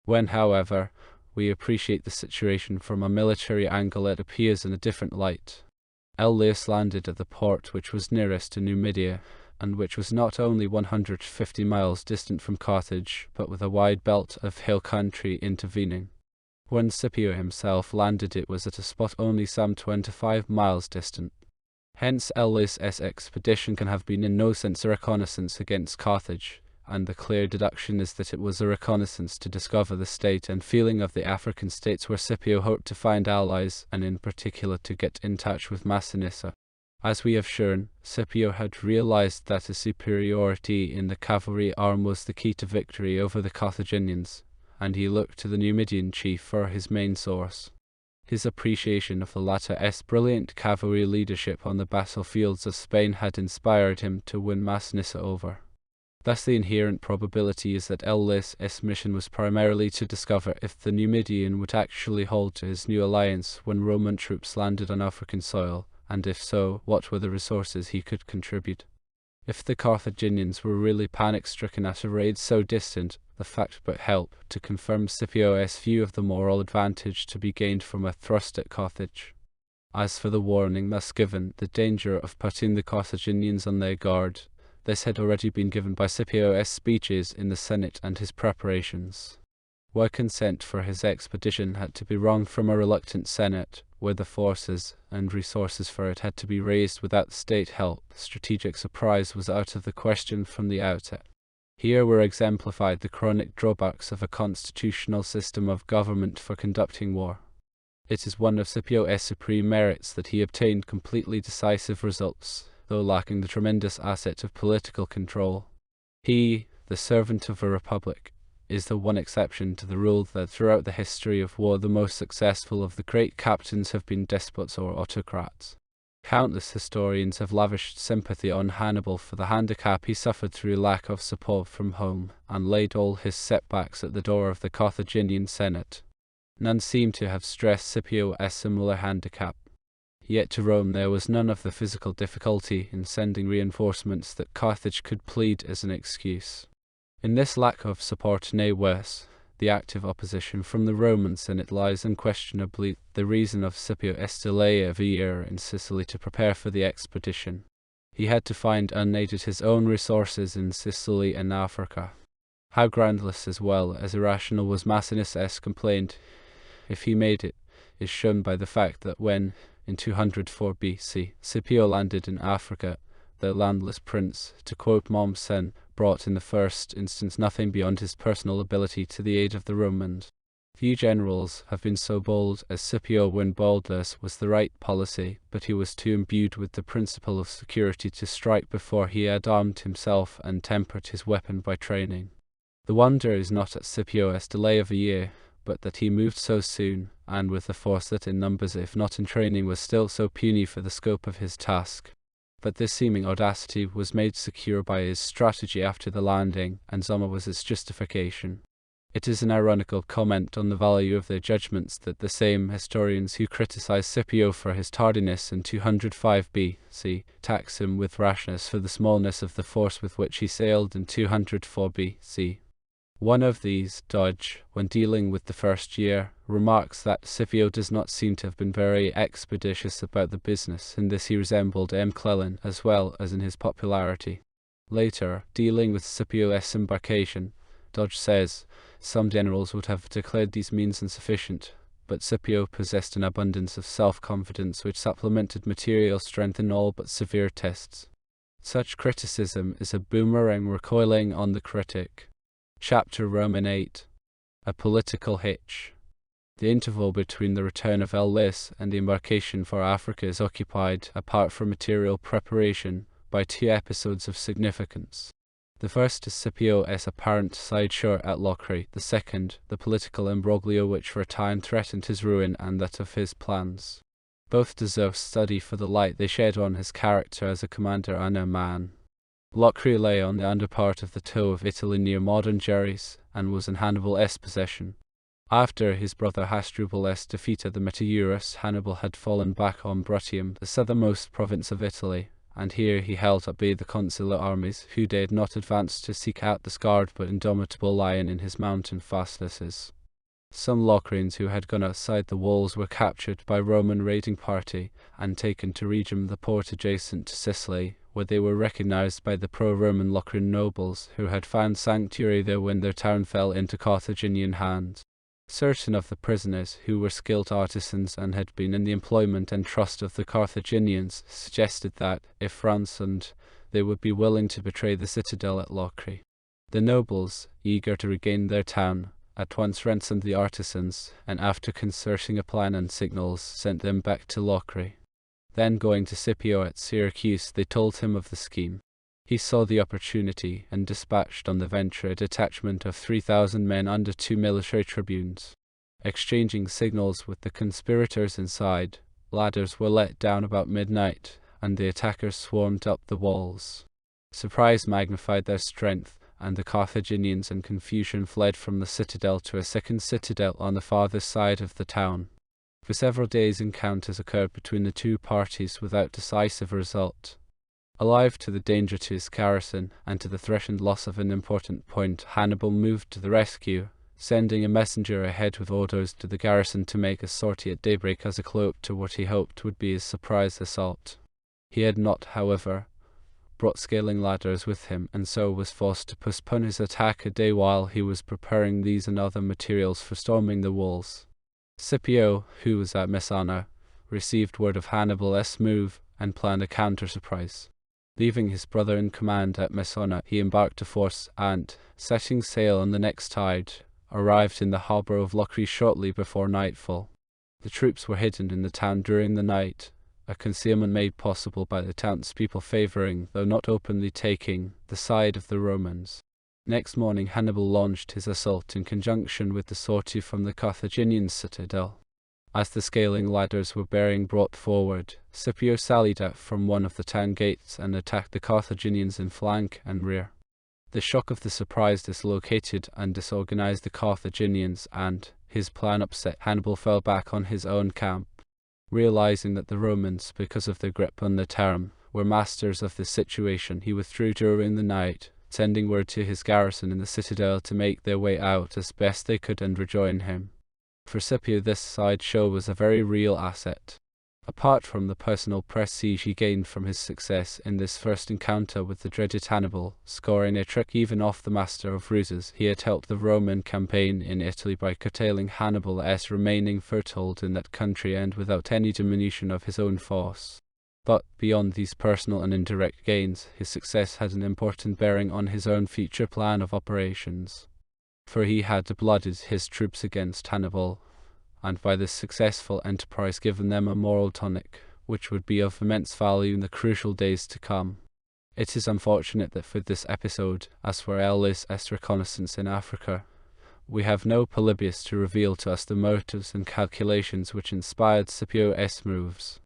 When, however, we appreciate the situation from a military angle, it appears in a different light. Lys landed at the port which was nearest to Numidia, and which was not only 150 miles distant from Carthage, but with a wide belt of hill country intervening. When Scipio himself landed, it was at a spot only some 25 miles distant. Hence Lys's expedition can have been in no sense a reconnaissance against Carthage, and the clear deduction is that it was a reconnaissance to discover the state and feeling of the African states where Scipio hoped to find allies, and in particular to get in touch with Massinissa. As we have shown, Scipio had realized that a superiority in the cavalry arm was the key to victory over the Carthaginians, and he looked to the Numidian chief for his main source. His appreciation of the latter's brilliant cavalry leadership on the battlefields of Spain had inspired him to win Massinissa over. Thus the inherent probability is that Lys's mission was primarily to discover if the Numidian would actually hold to his new alliance when Roman troops landed on African soil, and if so, what were the resources he could contribute. If the Carthaginians were really panic-stricken at a raid so distant, the fact but helped to confirm Scipio's view of the moral advantage to be gained from a thrust at Carthage. As for the warning thus given, the danger of putting the Carthaginians on their guard, this had already been given by Scipio's speeches in the Senate and his preparations. Where consent for his expedition had to be wrung from a reluctant Senate, where the forces and resources for it had to be raised without state help, strategic surprise was out of the question from the outset. Here were exemplified the chronic drawbacks of a constitutional system of government for conducting war. It is one of Scipio's supreme merits that he obtained completely decisive results, though lacking the tremendous asset of political control. He, the servant of a republic, is the one exception to the rule that throughout the history of war the most successful of the great captains have been despots or autocrats. Countless historians have lavished sympathy on Hannibal for the handicap he suffered through lack of support from home, and laid all his setbacks at the door of the Carthaginian Senate. None seem to have stressed Scipio a similar handicap. Yet to Rome there was none of the physical difficulty in sending reinforcements that Carthage could plead as an excuse. In this lack of support, nay worse, the active opposition from the Roman Senate lies unquestionably the reason of Scipio's delay of a year in Sicily to prepare for the expedition. He had to find unaided his own resources in Sicily and Africa. How groundless as well as irrational was Massinissa's complaint, if he made it, is shown by the fact that when, in 204 BC, Scipio landed in Africa, the landless prince, to quote Mommsen, brought in the first instance nothing beyond his personal ability to the aid of the Romans. Few generals have been so bold as Scipio when boldness was the right policy, but he was too imbued with the principle of security to strike before he had armed himself and tempered his weapon by training. The wonder is not at Scipio's delay of a year, but that he moved so soon, and with a force that in numbers if not in training was still so puny for the scope of his task. But this seeming audacity was made secure by his strategy after the landing, and Zama was its justification. It is an ironical comment on the value of their judgments that the same historians who criticize Scipio for his tardiness in 205 BC tax him with rashness for the smallness of the force with which he sailed in 204 BC. One of these, Dodge, when dealing with the first year, remarks that Scipio does not seem to have been very expeditious about the business. In this he resembled McClellan as well as in his popularity. Later, dealing with Scipio's embarkation, Dodge says, some generals would have declared these means insufficient, but Scipio possessed an abundance of self-confidence which supplemented material strength in all but severe tests. Such criticism is a boomerang recoiling on the critic. Chapter Roman 8. A political hitch. The interval between the return of Liddell and the embarkation for Africa is occupied, apart from material preparation, by two episodes of significance. The first is Scipio's apparent sideshow at Locri, the second, the political imbroglio which for a time threatened his ruin and that of his plans. Both deserve study for the light they shed on his character as a commander and a man. Locri lay on the underpart of the toe of Italy near modern Geries, and was in Hannibal's possession. After his brother Hasdrubal's defeat at the Metaurus, Hannibal had fallen back on Bruttium, the southernmost province of Italy, and here he held at bay the consular armies, who dared not advance to seek out the scarred but indomitable lion in his mountain fastnesses. Some Locrians who had gone outside the walls were captured by Roman raiding party, and taken to Rhegium, the port adjacent to Sicily, where they were recognized by the pro-Roman Locrian nobles, who had found sanctuary there when their town fell into Carthaginian hands. Certain of the prisoners, who were skilled artisans and had been in the employment and trust of the Carthaginians, suggested that, if ransomed, they would be willing to betray the citadel at Locri. The nobles, eager to regain their town, at once ransomed the artisans, and after concerting a plan and signals, sent them back to Locri. Then going to Scipio at Syracuse, they told him of the scheme. He saw the opportunity, and dispatched on the venture a detachment of 3,000 men under 2 military tribunes. Exchanging signals with the conspirators inside, ladders were let down about midnight, and the attackers swarmed up the walls. Surprise magnified their strength, and the Carthaginians in confusion fled from the citadel to a second citadel on the farther side of the town. For several days encounters occurred between the two parties without decisive result. Alive to the danger to his garrison, and to the threatened loss of an important point, Hannibal moved to the rescue, sending a messenger ahead with orders to the garrison to make a sortie at daybreak as a cloak to what he hoped would be his surprise assault. He had not, however, brought scaling ladders with him, and so was forced to postpone his attack a day while he was preparing these and other materials for storming the walls. Scipio, who was at Messana, received word of Hannibal's move, and planned a counter-surprise. Leaving his brother in command at Messana, he embarked a force and, setting sail on the next tide, arrived in the harbour of Locri shortly before nightfall. The troops were hidden in the town during the night, a concealment made possible by the townspeople favouring, though not openly taking, the side of the Romans. Next morning Hannibal launched his assault in conjunction with the sortie from the Carthaginian citadel. As the scaling ladders were being brought forward, Scipio sallied out from one of the town gates and attacked the Carthaginians in flank and rear. The shock of the surprise dislocated and disorganized the Carthaginians, and, his plan upset, Hannibal fell back on his own camp. Realizing that the Romans, because of their grip on the town, were masters of the situation, he withdrew during the night, sending word to his garrison in the citadel to make their way out as best they could and rejoin him. For Scipio, this sideshow was a very real asset. Apart from the personal prestige he gained from his success in this first encounter with the dreaded Hannibal, scoring a trick even off the master of ruses, he had helped the Roman campaign in Italy by curtailing Hannibal's remaining foothold in that country and without any diminution of his own force. But, beyond these personal and indirect gains, his success had an important bearing on his own future plan of operations. for he had blooded his troops against Hannibal, and by this successful enterprise given them a moral tonic, which would be of immense value in the crucial days to come. It is unfortunate that for this episode, as for Ellis' reconnaissance in Africa, we have no Polybius to reveal to us the motives and calculations which inspired Scipio's moves.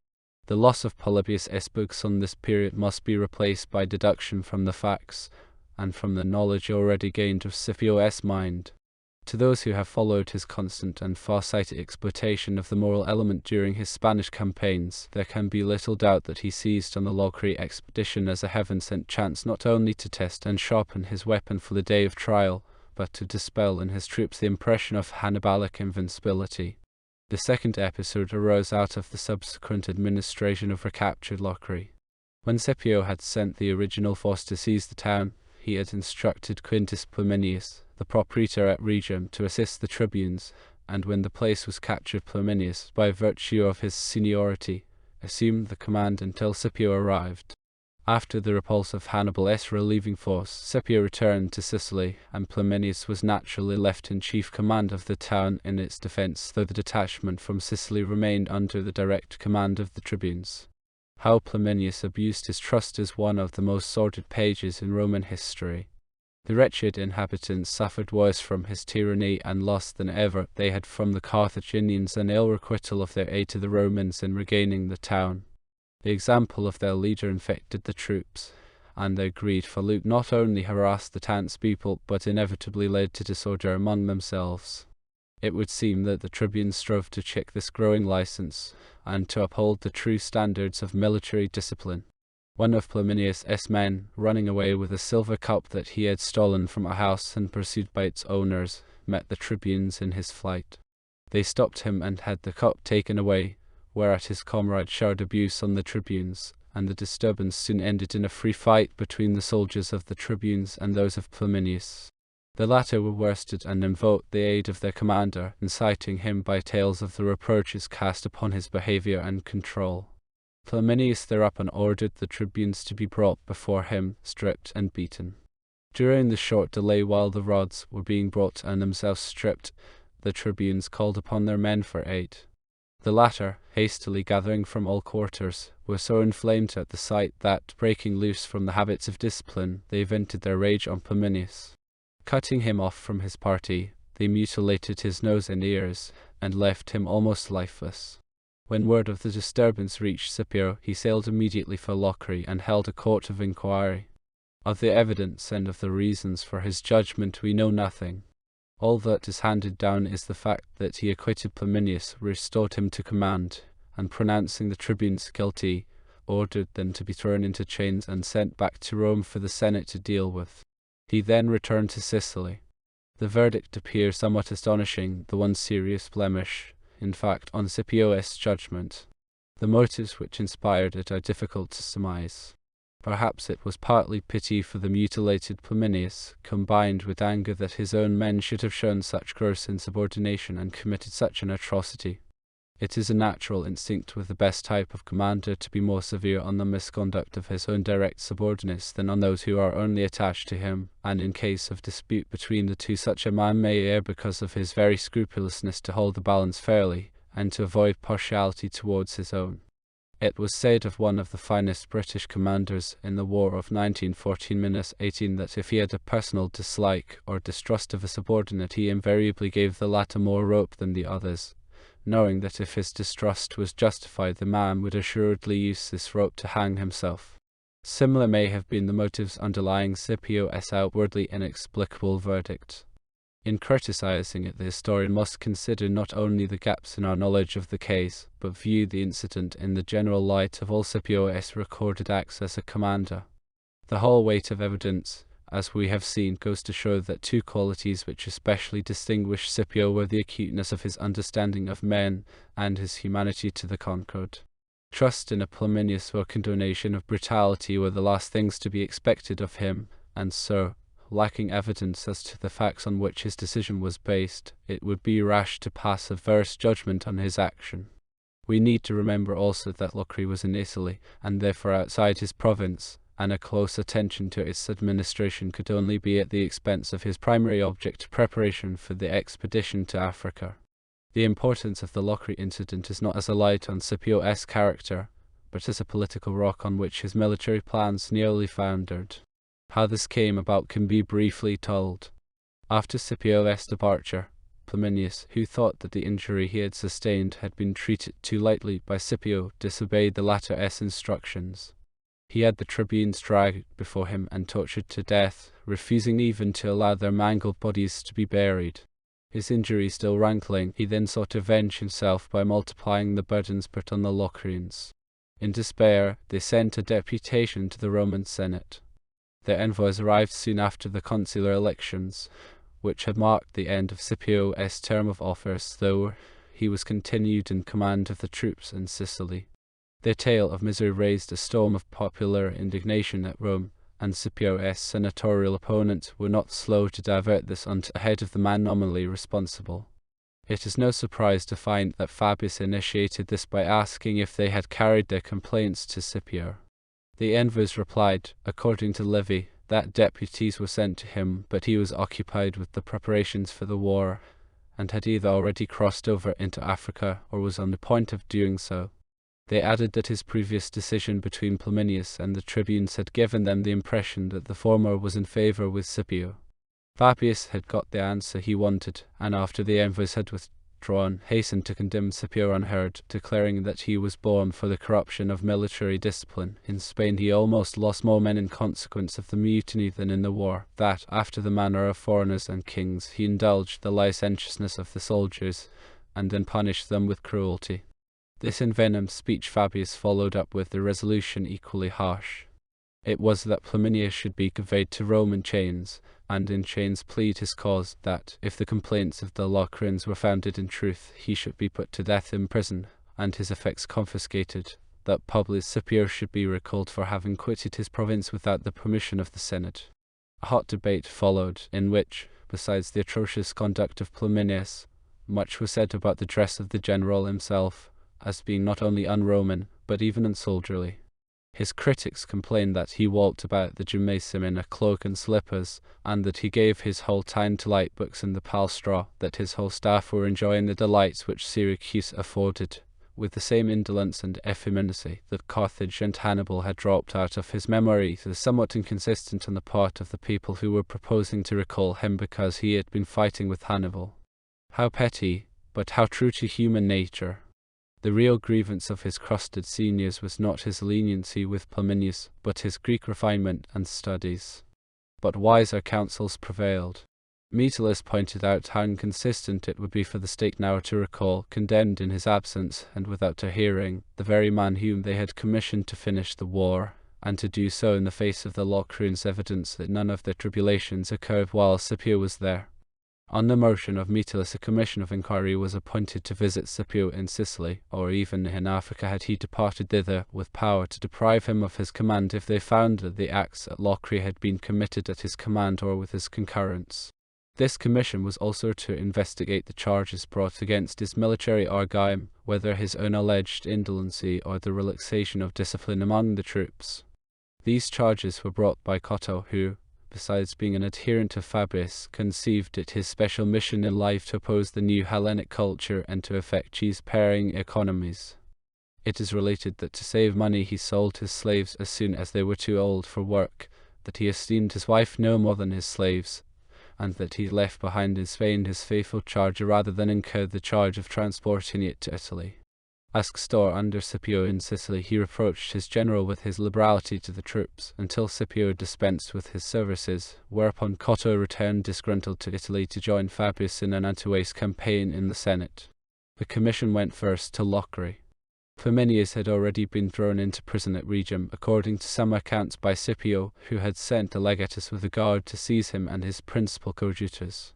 The loss of Polybius' books on this period must be replaced by deduction from the facts, and from the knowledge already gained of Scipio's mind. To those who have followed his constant and far-sighted exploitation of the moral element during his Spanish campaigns, there can be little doubt that he seized on the Locri expedition as a heaven-sent chance not only to test and sharpen his weapon for the day of trial, but to dispel in his troops the impression of Hannibalic invincibility. The second episode arose out of the subsequent administration of recaptured Locri. When Scipio had sent the original force to seize the town, he had instructed Quintus Flaminius, the propraetor at Rhegium, to assist the tribunes, and when the place was captured, Flaminius, by virtue of his seniority, assumed the command until Scipio arrived. After the repulse of Hannibal's relieving force, Scipio returned to Sicily, and Flaminius was naturally left in chief command of the town in its defence, though the detachment from Sicily remained under the direct command of the tribunes. How Flaminius abused his trust is one of the most sordid pages in Roman history. The wretched inhabitants suffered worse from his tyranny and loss than ever they had from the Carthaginians an ill requital of their aid to the Romans in regaining the town. The example of their leader infected the troops, and their greed for loot not only harassed the townspeople but inevitably led to disorder among themselves. It would seem that the tribunes strove to check this growing license, and to uphold the true standards of military discipline. One of Flaminius' men, running away with a silver cup that he had stolen from a house and pursued by its owners, met the tribunes in his flight. They stopped him and had the cup taken away, whereat his comrade showered abuse on the tribunes, and the disturbance soon ended in a free fight between the soldiers of the tribunes and those of Flaminius. The latter were worsted and invoked the aid of their commander, inciting him by tales of the reproaches cast upon his behavior and control. Flaminius thereupon ordered the tribunes to be brought before him, stripped and beaten. During the short delay while the rods were being brought and themselves stripped, the tribunes called upon their men for aid. The latter, hastily gathering from all quarters, were so inflamed at the sight that, breaking loose from the habits of discipline, they vented their rage on Flaminius. Cutting him off from his party, they mutilated his nose and ears, and left him almost lifeless. When word of the disturbance reached Scipio, he sailed immediately for Locri and held a court of inquiry. Of the evidence and of the reasons for his judgment we know nothing. All that is handed down is the fact that he acquitted Flaminius, restored him to command, and pronouncing the tribunes guilty, ordered them to be thrown into chains and sent back to Rome for the Senate to deal with. He then returned to Sicily. The verdict appears somewhat astonishing, the one serious blemish, in fact, on Scipio's judgment. The motives which inspired it are difficult to surmise. Perhaps it was partly pity for the mutilated Flaminius, combined with anger that his own men should have shown such gross insubordination and committed such an atrocity. It is a natural instinct with the best type of commander to be more severe on the misconduct of his own direct subordinates than on those who are only attached to him, and in case of dispute between the two such a man may err because of his very scrupulousness to hold the balance fairly, and to avoid partiality towards his own. It was said of one of the finest British commanders in the War of 1914–18 that if he had a personal dislike or distrust of a subordinate he invariably gave the latter more rope than the others, knowing that if his distrust was justified the man would assuredly use this rope to hang himself. Similar may have been the motives underlying Scipio's outwardly inexplicable verdict. In criticizing it, the historian must consider not only the gaps in our knowledge of the case, but view the incident in the general light of all Scipio's recorded acts as a commander. The whole weight of evidence, as we have seen, goes to show that two qualities which especially distinguished Scipio were the acuteness of his understanding of men and his humanity to the conquered. Trust in a Flaminius or condonation of brutality were the last things to be expected of him, and so, lacking evidence as to the facts on which his decision was based, it would be rash to pass adverse judgment on his action. We need to remember also that Locri was in Italy, and therefore outside his province, and a close attention to its administration could only be at the expense of his primary object, preparation for the expedition to Africa. The importance of the Lockery incident is not as a light on Scipio's character, but as a political rock on which his military plans nearly foundered. How this came about can be briefly told. After Scipio's departure, Flaminius, who thought that the injury he had sustained had been treated too lightly by Scipio, disobeyed the latter's instructions. He had the tribunes dragged before him and tortured to death, refusing even to allow their mangled bodies to be buried. His injury still rankling, he then sought to avenge himself by multiplying the burdens put on the Locrians. In despair, they sent a deputation to the Roman Senate. Their envoys arrived soon after the consular elections, which had marked the end of Scipio's term of office, though he was continued in command of the troops in Sicily. Their tale of misery raised a storm of popular indignation at Rome, and Scipio's senatorial opponents were not slow to divert this onto the head of the man nominally responsible. It is no surprise to find that Fabius initiated this by asking if they had carried their complaints to Scipio. The envoys replied, according to Livy, that deputies were sent to him, but he was occupied with the preparations for the war, and had either already crossed over into Africa or was on the point of doing so. They added that his previous decision between Flaminius and the tribunes had given them the impression that the former was in favor with Scipio. Fabius had got the answer he wanted, and after the envoys had withdrawn, hastened to condemn Scipio unheard, declaring that he was born for the corruption of military discipline. In Spain he almost lost more men in consequence of the mutiny than in the war, that, after the manner of foreigners and kings, he indulged the licentiousness of the soldiers, and then punished them with cruelty. This envenomed speech Fabius followed up with a resolution equally harsh. It was that Flaminius should be conveyed to Rome in chains, and in chains plead his cause, that, if the complaints of the Locrians were founded in truth, he should be put to death in prison, and his effects confiscated, that Publius Scipio should be recalled for having quitted his province without the permission of the Senate. A hot debate followed, in which, besides the atrocious conduct of Flaminius, much was said about the dress of the general himself, as being not only un-Roman, but even unsoldierly. His critics complained that he walked about the gymnasium in a cloak and slippers, and that he gave his whole time to light books in the palestra, that his whole staff were enjoying the delights which Syracuse afforded, with the same indolence and effeminacy that Carthage and Hannibal had dropped out of his memory. It is somewhat inconsistent on the part of the people who were proposing to recall him because he had been fighting with Hannibal. How petty, but how true to human nature! The real grievance of his crusted seniors was not his leniency with Flaminius, but his Greek refinement and studies. But wiser counsels prevailed. Metellus pointed out how inconsistent it would be for the state now to recall, condemned in his absence and without a hearing, the very man whom they had commissioned to finish the war, and to do so in the face of the Locrians' evidence that none of their tribulations occurred while Scipio was there. On the motion of Metellus, a commission of inquiry was appointed to visit Scipio in Sicily, or even in Africa had he departed thither, with power to deprive him of his command if they found that the acts at Locri had been committed at his command or with his concurrence. This commission was also to investigate the charges brought against his military argime, whether his own alleged indolency or the relaxation of discipline among the troops. These charges were brought by Cotto, who, besides being an adherent of Fabius, conceived it his special mission in life to oppose the new Hellenic culture and to effect cheese-paring economies. It is related that to save money he sold his slaves as soon as they were too old for work, that he esteemed his wife no more than his slaves, and that he left behind in Spain his faithful charger rather than incur the charge of transporting it to Italy. As Castor under Scipio in Sicily, he reproached his general with his liberality to the troops, until Scipio dispensed with his services, whereupon Cotto returned disgruntled to Italy to join Fabius in an anti-waste campaign in the Senate. The commission went first to Locri. Flaminius had already been thrown into prison at Rhegium, according to some accounts by Scipio, who had sent a legatus with a guard to seize him and his principal coadjutors.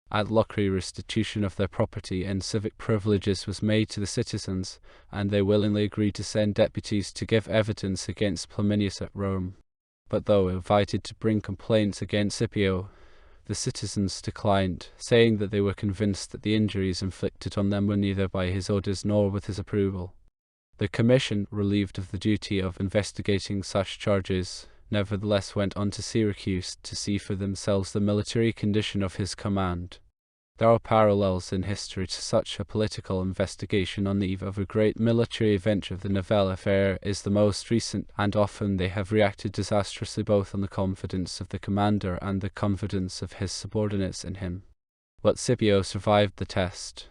At Locri, restitution of their property and civic privileges was made to the citizens, and they willingly agreed to send deputies to give evidence against Flaminius at Rome. But though invited to bring complaints against Scipio, the citizens declined, saying that they were convinced that the injuries inflicted on them were neither by his orders nor with his approval. The commission, relieved of the duty of investigating such charges, nevertheless went on to Syracuse to see for themselves the military condition of his command. There are parallels in history to such a political investigation on the eve of a great military adventure. The Liddell affair is the most recent, and often they have reacted disastrously both on the confidence of the commander and the confidence of his subordinates in him. But Scipio survived the test.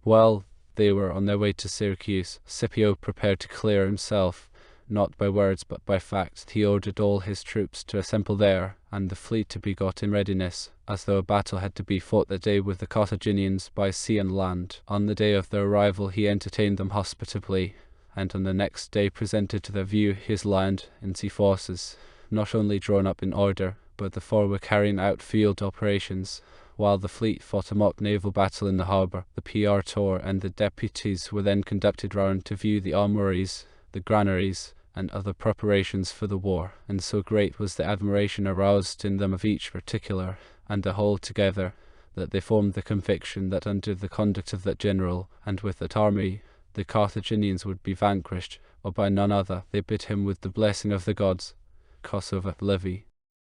While they were on their way to Syracuse, Scipio prepared to clear himself, not by words but by fact. He ordered all his troops to assemble there, and the fleet to be got in readiness, as though a battle had to be fought that day with the Carthaginians by sea and land. On the day of their arrival he entertained them hospitably, and on the next day presented to their view his land and sea forces, not only drawn up in order, but the four were carrying out field operations, while the fleet fought a mock naval battle in the harbour. The PR and the deputies were then conducted round to view the armories, the granaries, and other preparations for the war, and so great was the admiration aroused in them of each particular, and the whole together, that they formed the conviction that under the conduct of that general, and with that army, the Carthaginians would be vanquished, or by none other. They bid him with the blessing of the gods, Kosovo Livy.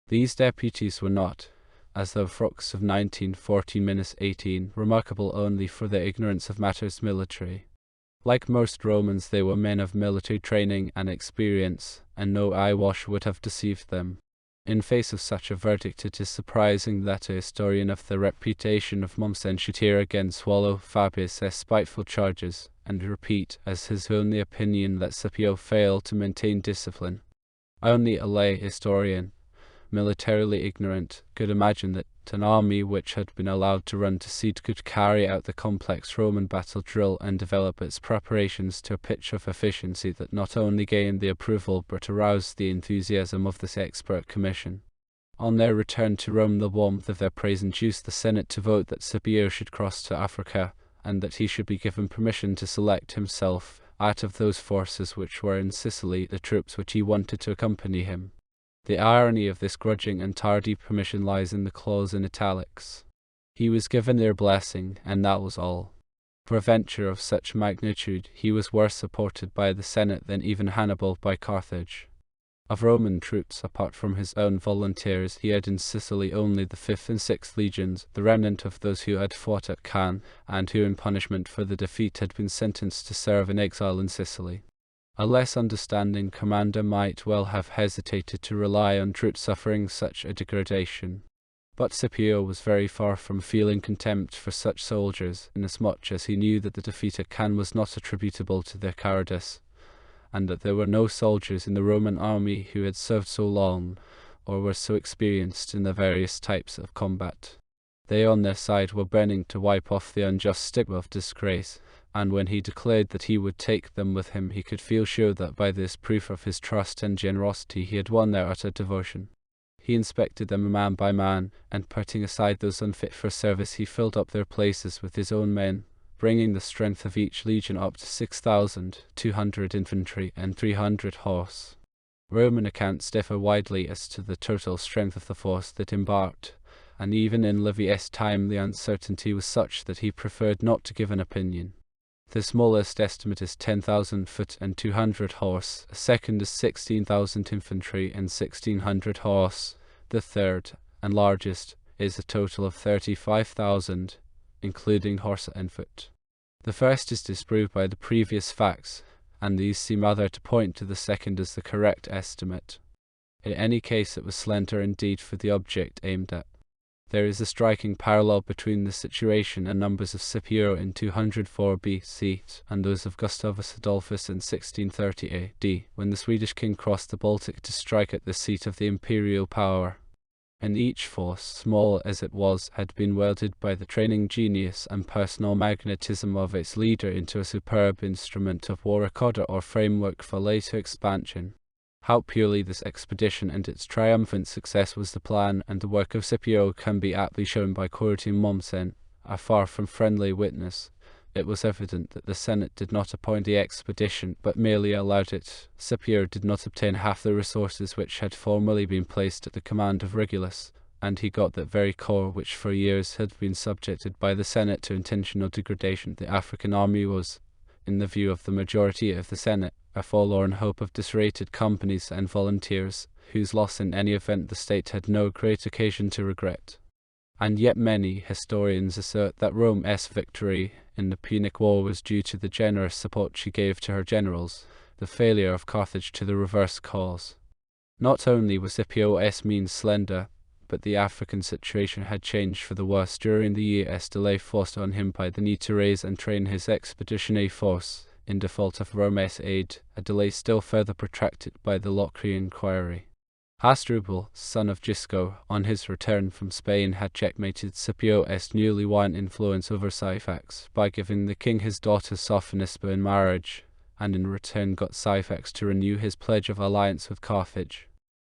These deputies were not, as the Froks of 1914-18, remarkable only for their ignorance of matters military. Like most Romans, they were men of military training and experience, and no eyewash would have deceived them. In face of such a verdict, it is surprising that a historian of the reputation of Mommsen should here again swallow Fabius' spiteful charges, and repeat as his only opinion that Scipio failed to maintain discipline. Only a lay historian, militarily ignorant, could imagine that an army which had been allowed to run to seed could carry out the complex Roman battle drill and develop its preparations to a pitch of efficiency that not only gained the approval but aroused the enthusiasm of this expert commission. On their return to Rome, the warmth of their praise induced the Senate to vote that Scipio should cross to Africa, and that he should be given permission to select himself, out of those forces which were in Sicily, the troops which he wanted to accompany him. The irony of this grudging and tardy permission lies in the clause in italics. He was given their blessing, and that was all. For a venture of such magnitude, he was worse supported by the Senate than even Hannibal by Carthage. Of Roman troops, apart from his own volunteers, he had in Sicily only the 5th and 6th legions, the remnant of those who had fought at Cannes, and who in punishment for the defeat had been sentenced to serve in exile in Sicily. A less understanding commander might well have hesitated to rely on troops suffering such a degradation. But Scipio was very far from feeling contempt for such soldiers, inasmuch as he knew that the defeat at Cannes was not attributable to their cowardice, and that there were no soldiers in the Roman army who had served so long, or were so experienced in the various types of combat. They on their side were burning to wipe off the unjust stigma of disgrace, and when he declared that he would take them with him, he could feel sure that by this proof of his trust and generosity he had won their utter devotion. He inspected them man by man, and putting aside those unfit for service, he filled up their places with his own men, bringing the strength of each legion up to 6,200 infantry and 300 horse. Roman accounts differ widely as to the total strength of the force that embarked, and even in Livius' time the uncertainty was such that he preferred not to give an opinion. The smallest estimate is 10,000 foot and 200 horse, a second is 16,000 infantry and 1,600 horse, the third, and largest, is a total of 35,000, including horse and foot. The first is disproved by the previous facts, and these seem rather to point to the second as the correct estimate. In any case, it was slender indeed for the object aimed at. There is a striking parallel between the situation and numbers of Scipio in 204 BC and those of Gustavus Adolphus in 1630 AD, when the Swedish king crossed the Baltic to strike at the seat of the imperial power. And each force, small as it was, had been welded by the training genius and personal magnetism of its leader into a superb instrument of war, recorder or framework for later expansion. How purely this expedition and its triumphant success was the plan and the work of Scipio can be aptly shown by quoting Mommsen, a far from friendly witness. It was evident that the Senate did not appoint the expedition, but merely allowed it. Scipio did not obtain half the resources which had formerly been placed at the command of Regulus, and he got that very corps which for years had been subjected by the Senate to intentional degradation. The African army was, in the view of the majority of the Senate, a forlorn hope of disrated companies and volunteers, whose loss in any event the state had no great occasion to regret. And yet many historians assert that Rome's victory in the Punic War was due to the generous support she gave to her generals, the failure of Carthage to the reverse cause. Not only was Scipio's means slender, but the African situation had changed for the worse during the year's delay forced on him by the need to raise and train his expeditionary force, in default of Rome's aid, a delay still further protracted by the Locrian inquiry. Hasdrubal, son of Gisco, on his return from Spain had checkmated Scipio's newly won influence over Syphax by giving the king his daughter Sophonisba in marriage, and in return got Syphax to renew his pledge of alliance with Carthage.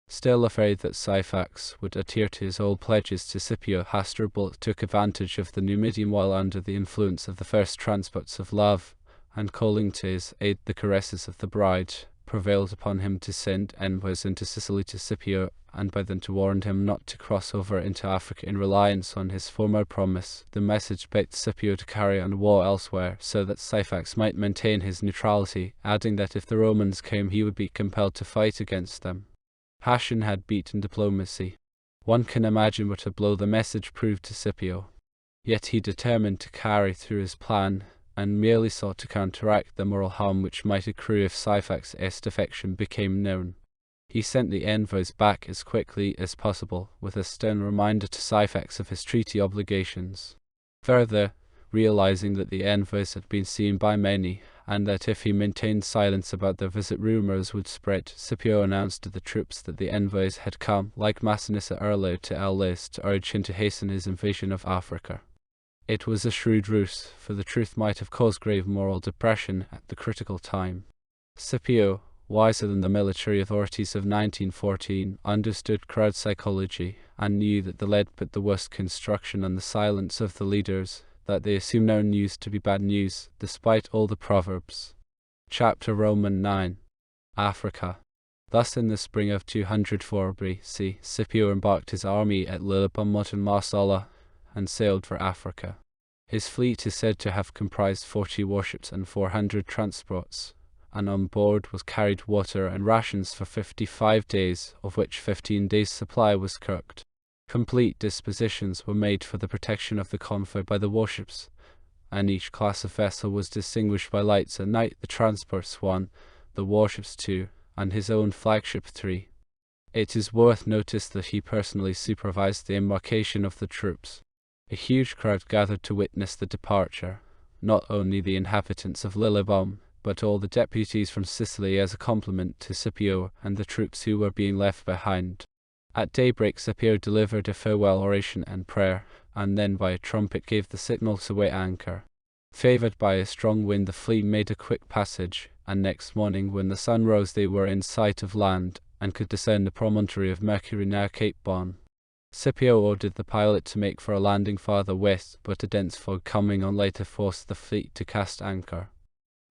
Still afraid that Syphax would adhere to his old pledges to Scipio, Hasdrubal took advantage of the Numidian while under the influence of the first transports of love, and calling to his aid the caresses of the bride, prevailed upon him to send envoys into Sicily to Scipio, and by them to warn him not to cross over into Africa in reliance on his former promise. The message begged Scipio to carry on war elsewhere, so that Syphax might maintain his neutrality, adding that if the Romans came he would be compelled to fight against them. Passion had beaten diplomacy. One can imagine what a blow the message proved to Scipio. Yet he determined to carry through his plan, and merely sought to counteract the moral harm which might accrue if Syphax's defection became known. He sent the envoys back as quickly as possible, with a stern reminder to Syphax of his treaty obligations. Further, realizing that the envoys had been seen by many, and that if he maintained silence about their visit rumors would spread, Scipio announced to the troops that the envoys had come, like Massinissa earlier, to Aulis to urge him to hasten his invasion of Africa. It was a shrewd ruse, for the truth might have caused grave moral depression at the critical time. Scipio, wiser than the military authorities of 1914, understood crowd psychology, and knew that the lead put the worst construction on the silence of the leaders, that they assumed no news to be bad news, despite all the proverbs. Chapter Roman 9. Africa. Thus in the spring of 204 BC, Scipio embarked his army at Liddell in Marsala, and sailed for Africa. His fleet is said to have comprised 40 warships and 400 transports, and on board was carried water and rations for 55 days, of which 15 days' supply was cooked. Complete dispositions were made for the protection of the convoy by the warships, and each class of vessel was distinguished by lights at night, the transports 1, the warships 2, and his own flagship 3. It is worth notice that he personally supervised the embarkation of the troops. A huge crowd gathered to witness the departure, not only the inhabitants of Lilybaum, but all the deputies from Sicily as a compliment to Scipio and the troops who were being left behind. At daybreak Scipio delivered a farewell oration and prayer, and then by a trumpet gave the signal to weigh anchor. Favoured by a strong wind the fleet made a quick passage, and next morning when the sun rose they were in sight of land, and could discern the promontory of Mercury near Cape Bon. Scipio ordered the pilot to make for a landing farther west, but a dense fog coming on later forced the fleet to cast anchor.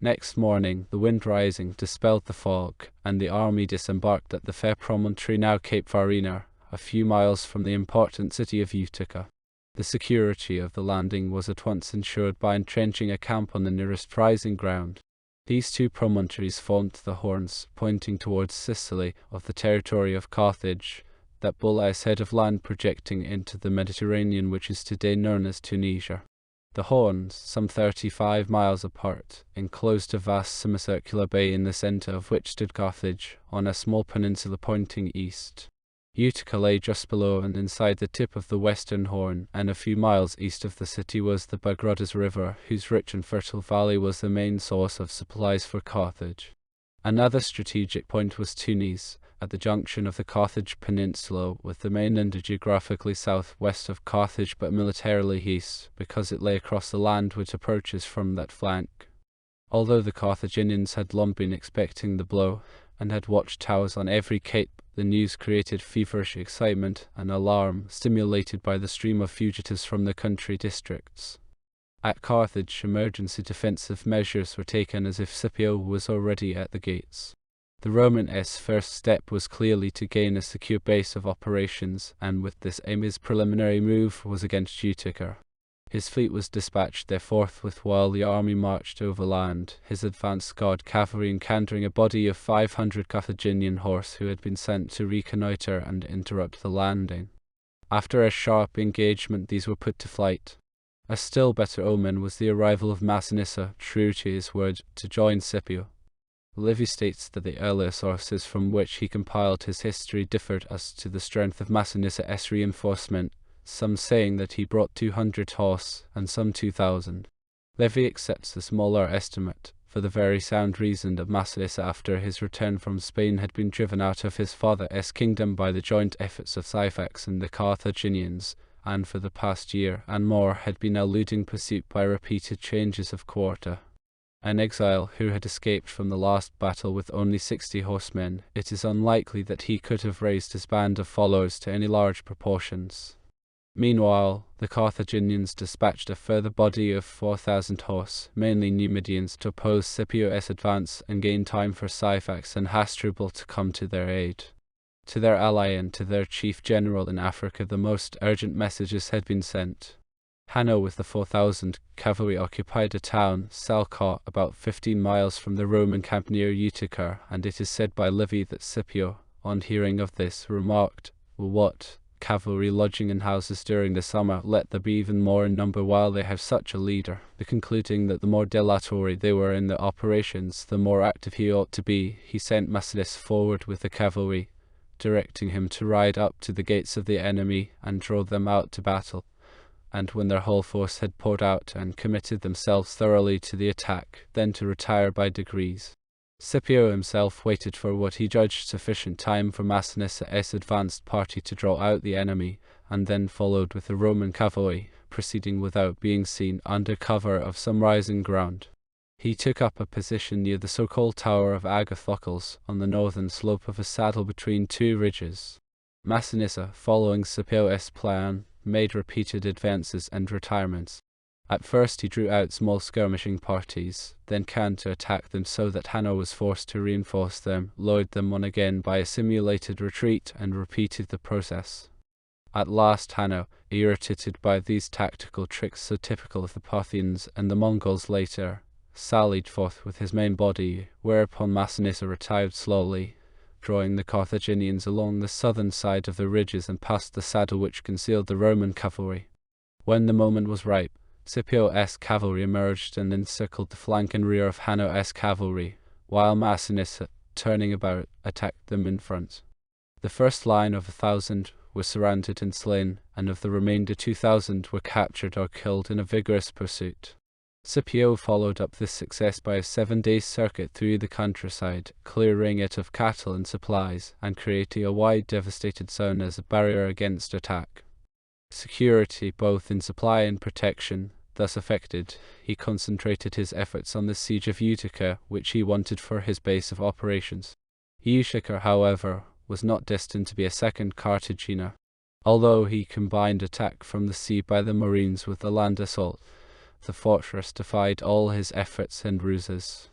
Next morning, the wind rising dispelled the fog, and the army disembarked at the fair promontory now Cape Farina, a few miles from the important city of Utica. The security of the landing was at once ensured by entrenching a camp on the nearest rising ground. These two promontories formed the horns, pointing towards Sicily, of the territory of Carthage, that bulbous head of land projecting into the Mediterranean which is today known as Tunisia. The horns, some 35 miles apart, enclosed a vast semicircular bay in the centre of which stood Carthage, on a small peninsula pointing east. Utica lay just below and inside the tip of the western horn, and a few miles east of the city was the Bagrodis River, whose rich and fertile valley was the main source of supplies for Carthage. Another strategic point was Tunis, at the junction of the Carthage Peninsula with the mainland geographically southwest of Carthage but militarily east, because it lay across the land which approaches from that flank. Although the Carthaginians had long been expecting the blow, and had watchtowers on every cape, the news created feverish excitement and alarm, stimulated by the stream of fugitives from the country districts. At Carthage, emergency defensive measures were taken as if Scipio was already at the gates. The Roman's first step was clearly to gain a secure base of operations, and with this aim his preliminary move was against Utica. His fleet was dispatched there forthwith while the army marched overland, his advance guard cavalry encountering a body of 500 Carthaginian horse who had been sent to reconnoiter and interrupt the landing. After a sharp engagement, these were put to flight. A still better omen was the arrival of Massinissa, true to his word, to join Scipio. Livy states that the earlier sources from which he compiled his history differed as to the strength of Massinissa's reinforcement, some saying that he brought 200 horse, and some 2,000. Livy accepts the smaller estimate, for the very sound reason that Massinissa after his return from Spain had been driven out of his father's kingdom by the joint efforts of Syphax and the Carthaginians, and for the past year and more had been eluding pursuit by repeated changes of quarter. An exile who had escaped from the last battle with only 60 horsemen, it is unlikely that he could have raised his band of followers to any large proportions. Meanwhile, the Carthaginians dispatched a further body of 4,000 horse, mainly Numidians, to oppose Scipio's advance and gain time for Syphax and Hasdrubal to come to their aid. To their ally and to their chief general in Africa the most urgent messages had been sent. Hanno with the 4,000 cavalry occupied a town, Salcott, about 15 miles from the Roman camp near Utica, and it is said by Livy that Scipio, on hearing of this, remarked, "Well, what? Cavalry lodging in houses during the summer, let there be even more in number while they have such a leader," concluding that the more dilatory they were in their operations, the more active he ought to be. He sent Massinissa forward with the cavalry, directing him to ride up to the gates of the enemy and draw them out to battle, and when their whole force had poured out and committed themselves thoroughly to the attack, then to retire by degrees. Scipio himself waited for what he judged sufficient time for Massinissa's advanced party to draw out the enemy, and then followed with the Roman cavalry, proceeding without being seen under cover of some rising ground. He took up a position near the so-called Tower of Agathocles, on the northern slope of a saddle between two ridges. Massinissa, following Scipio's plan, made repeated advances and retirements. At first he drew out small skirmishing parties, then counter-attacked them so that Hanno was forced to reinforce them, lured them on again by a simulated retreat, and repeated the process. At last Hanno, irritated by these tactical tricks so typical of the Parthians and the Mongols later, sallied forth with his main body, whereupon Massinissa retired slowly, drawing the Carthaginians along the southern side of the ridges and past the saddle which concealed the Roman cavalry. When the moment was ripe, Scipio's cavalry emerged and encircled the flank and rear of Hanno's cavalry, while Massinissa, turning about, attacked them in front. The first line of 1,000 were surrounded and slain, and of the remainder 2,000 were captured or killed in a vigorous pursuit. Scipio followed up this success by a 7-day circuit through the countryside, clearing it of cattle and supplies, and creating a wide devastated zone as a barrier against attack. Security both in supply and protection thus effected, he concentrated his efforts on the siege of Utica, which he wanted for his base of operations. Utica, however, was not destined to be a second Cartagena. Although he combined attack from the sea by the marines with the land assault, the fortress defied all his efforts and ruses.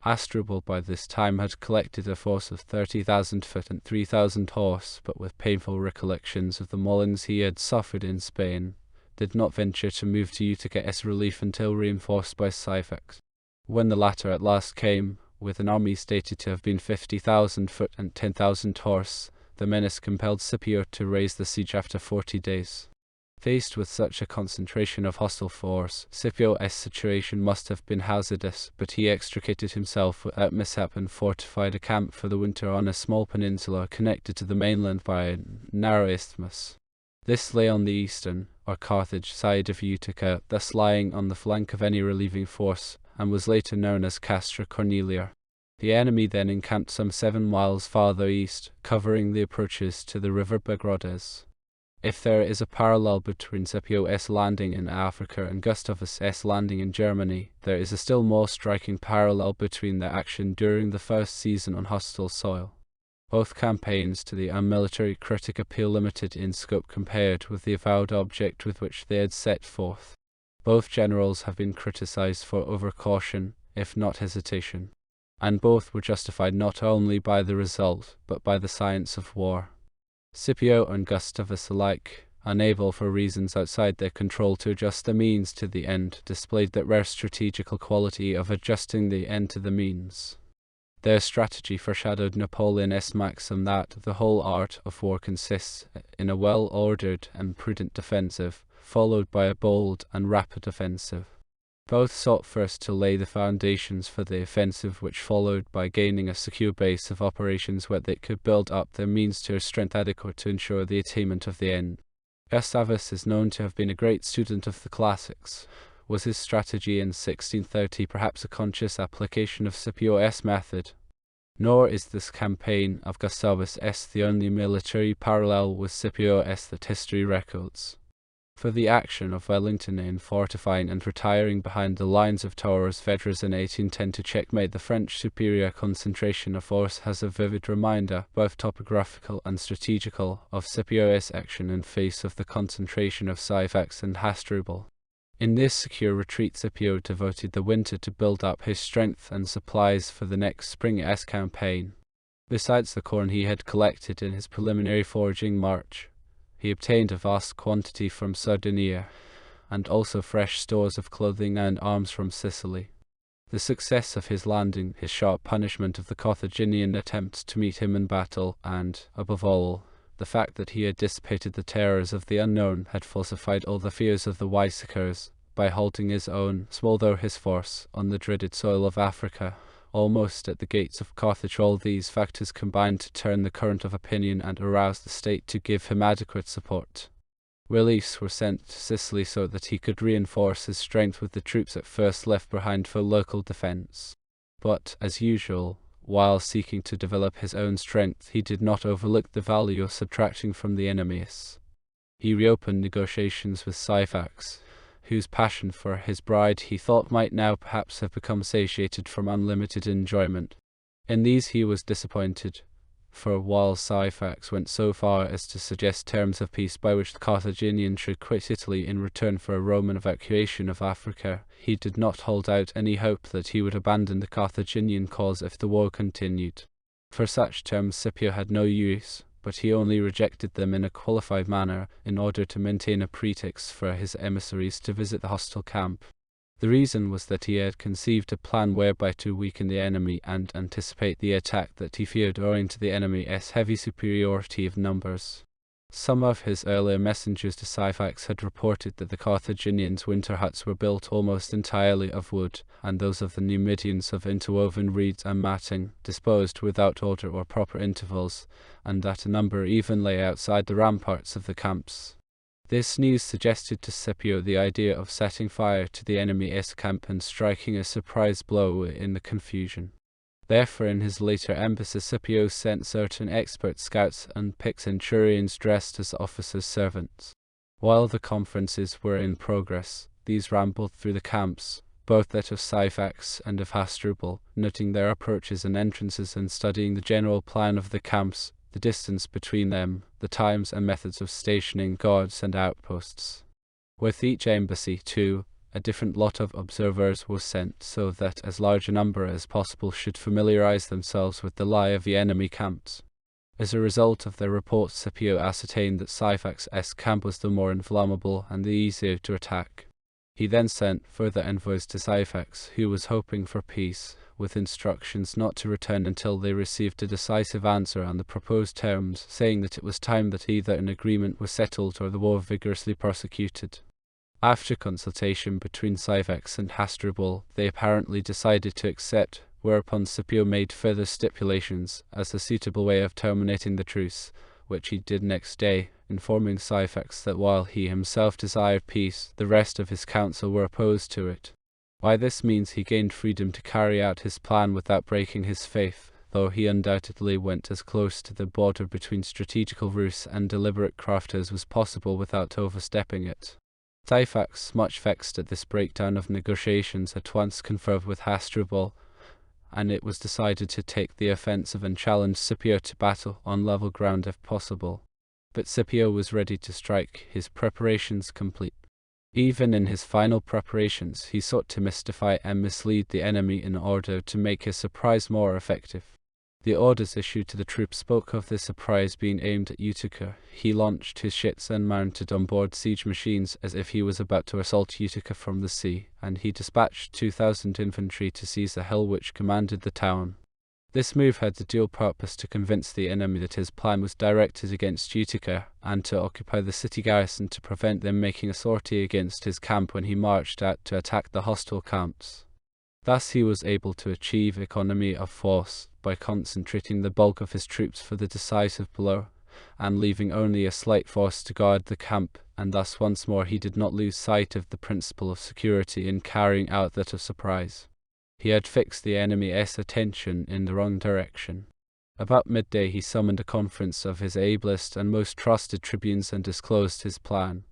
Hasdrubal by this time had collected a force of 30,000 foot and 3,000 horse, but with painful recollections of the maulings he had suffered in Spain, did not venture to move to Utica's relief until reinforced by Syphax. When the latter at last came, with an army stated to have been 50,000 foot and 10,000 horse, the menace compelled Scipio to raise the siege after 40 days. Faced with such a concentration of hostile force, Scipio's situation must have been hazardous, but he extricated himself without mishap and fortified a camp for the winter on a small peninsula connected to the mainland by a narrow isthmus. This lay on the eastern, or Carthage, side of Utica, thus lying on the flank of any relieving force, and was later known as Castra Cornelia. The enemy then encamped some 7 miles farther east, covering the approaches to the river Bagrodez. If there is a parallel between Scipio's landing in Africa and Gustavus's landing in Germany, there is a still more striking parallel between their action during the first season on hostile soil. Both campaigns, to the unmilitary critic, appeal limited in scope compared with the avowed object with which they had set forth. Both generals have been criticized for overcaution, if not hesitation, and both were justified not only by the result, but by the science of war. Scipio and Gustavus alike unable for reasons outside their control to adjust the means to the end, displayed that rare strategical quality of adjusting the end to the means. Their strategy foreshadowed Napoleon's maxim that the whole art of war consists in a well-ordered and prudent defensive, followed by a bold and rapid offensive. Both sought first to lay the foundations for the offensive which followed by gaining a secure base of operations where they could build up their means to a strength adequate to ensure the attainment of the end. Gustavus is known to have been a great student of the classics. Was his strategy in 1630 perhaps a conscious application of Scipio's method? Nor is this campaign of Gustavus the only military parallel with Scipio's that history records. For the action of Wellington in fortifying and retiring behind the lines of Torres Vedras in 1810 to checkmate the French superior concentration of force has a vivid reminder, both topographical and strategical, of Scipio's action in face of the concentration of Syphax and Hasdrubal. In this secure retreat, Scipio devoted the winter to build up his strength and supplies for the next spring's campaign. Besides the corn he had collected in his preliminary foraging march, he obtained a vast quantity from Sardinia, and also fresh stores of clothing and arms from Sicily. The success of his landing, his sharp punishment of the Carthaginian attempts to meet him in battle, and, above all, the fact that he had dissipated the terrors of the unknown had falsified all the fears of the wiseacres, by halting his own, small though his force, on the dreaded soil of Africa, almost at the gates of Carthage. All these factors combined to turn the current of opinion and arouse the state to give him adequate support. Reliefs were sent to Sicily so that he could reinforce his strength with the troops at first left behind for local defense. But, as usual, while seeking to develop his own strength, he did not overlook the value of subtracting from the enemy's. He reopened negotiations with Syphax, whose passion for his bride he thought might now perhaps have become satiated from unlimited enjoyment. In these he was disappointed, for while Syphax went so far as to suggest terms of peace by which the Carthaginians should quit Italy in return for a Roman evacuation of Africa, he did not hold out any hope that he would abandon the Carthaginian cause if the war continued. For such terms Scipio had no use, but he only rejected them in a qualified manner in order to maintain a pretext for his emissaries to visit the hostile camp. The reason was that he had conceived a plan whereby to weaken the enemy and anticipate the attack that he feared owing to the enemy's heavy superiority of numbers. Some of his earlier messengers to Syphax had reported that the Carthaginians' winter huts were built almost entirely of wood, and those of the Numidians of interwoven reeds and matting, disposed without order or proper intervals, and that a number even lay outside the ramparts of the camps. This news suggested to Scipio the idea of setting fire to the enemy's camp and striking a surprise blow in the confusion. Therefore, in his later embassies, Scipio sent certain expert scouts and picked centurions dressed as officers' servants. While the conferences were in progress, these rambled through the camps, both that of Syphax and of Hasdrubal, noting their approaches and entrances and studying the general plan of the camps, the distance between them, the times and methods of stationing guards and outposts. With each embassy, too, a different lot of observers was sent, so that as large a number as possible should familiarize themselves with the lie of the enemy camps. As a result of their reports, Scipio ascertained that Syphax's camp was the more inflammable and the easier to attack. He then sent further envoys to Syphax, who was hoping for peace, with instructions not to return until they received a decisive answer on the proposed terms, saying that it was time that either an agreement was settled or the war vigorously prosecuted. After consultation between Syphax and Hasdrubal, they apparently decided to accept, whereupon Scipio made further stipulations as a suitable way of terminating the truce, which he did next day, informing Syphax that while he himself desired peace, the rest of his council were opposed to it. By this means he gained freedom to carry out his plan without breaking his faith, though he undoubtedly went as close to the border between strategical ruse and deliberate craft as was possible without overstepping it. Syphax, much vexed at this breakdown of negotiations, at once conferred with Hasdrubal, and it was decided to take the offensive and challenge Scipio to battle on level ground if possible. But Scipio was ready to strike, his preparations complete. Even in his final preparations, he sought to mystify and mislead the enemy in order to make his surprise more effective. The orders issued to the troops spoke of the surprise being aimed at Utica. He launched his ships and mounted on board siege machines as if he was about to assault Utica from the sea, and he dispatched 2,000 infantry to seize the hill which commanded the town. This move had the dual purpose to convince the enemy that his plan was directed against Utica, and to occupy the city garrison to prevent them making a sortie against his camp when he marched out to attack the hostile camps. Thus he was able to achieve economy of force by concentrating the bulk of his troops for the decisive blow, and leaving only a slight force to guard the camp, and thus once more he did not lose sight of the principle of security in carrying out that of surprise. He had fixed the enemy's attention in the wrong direction. About midday he summoned a conference of his ablest and most trusted tribunes and disclosed his plan.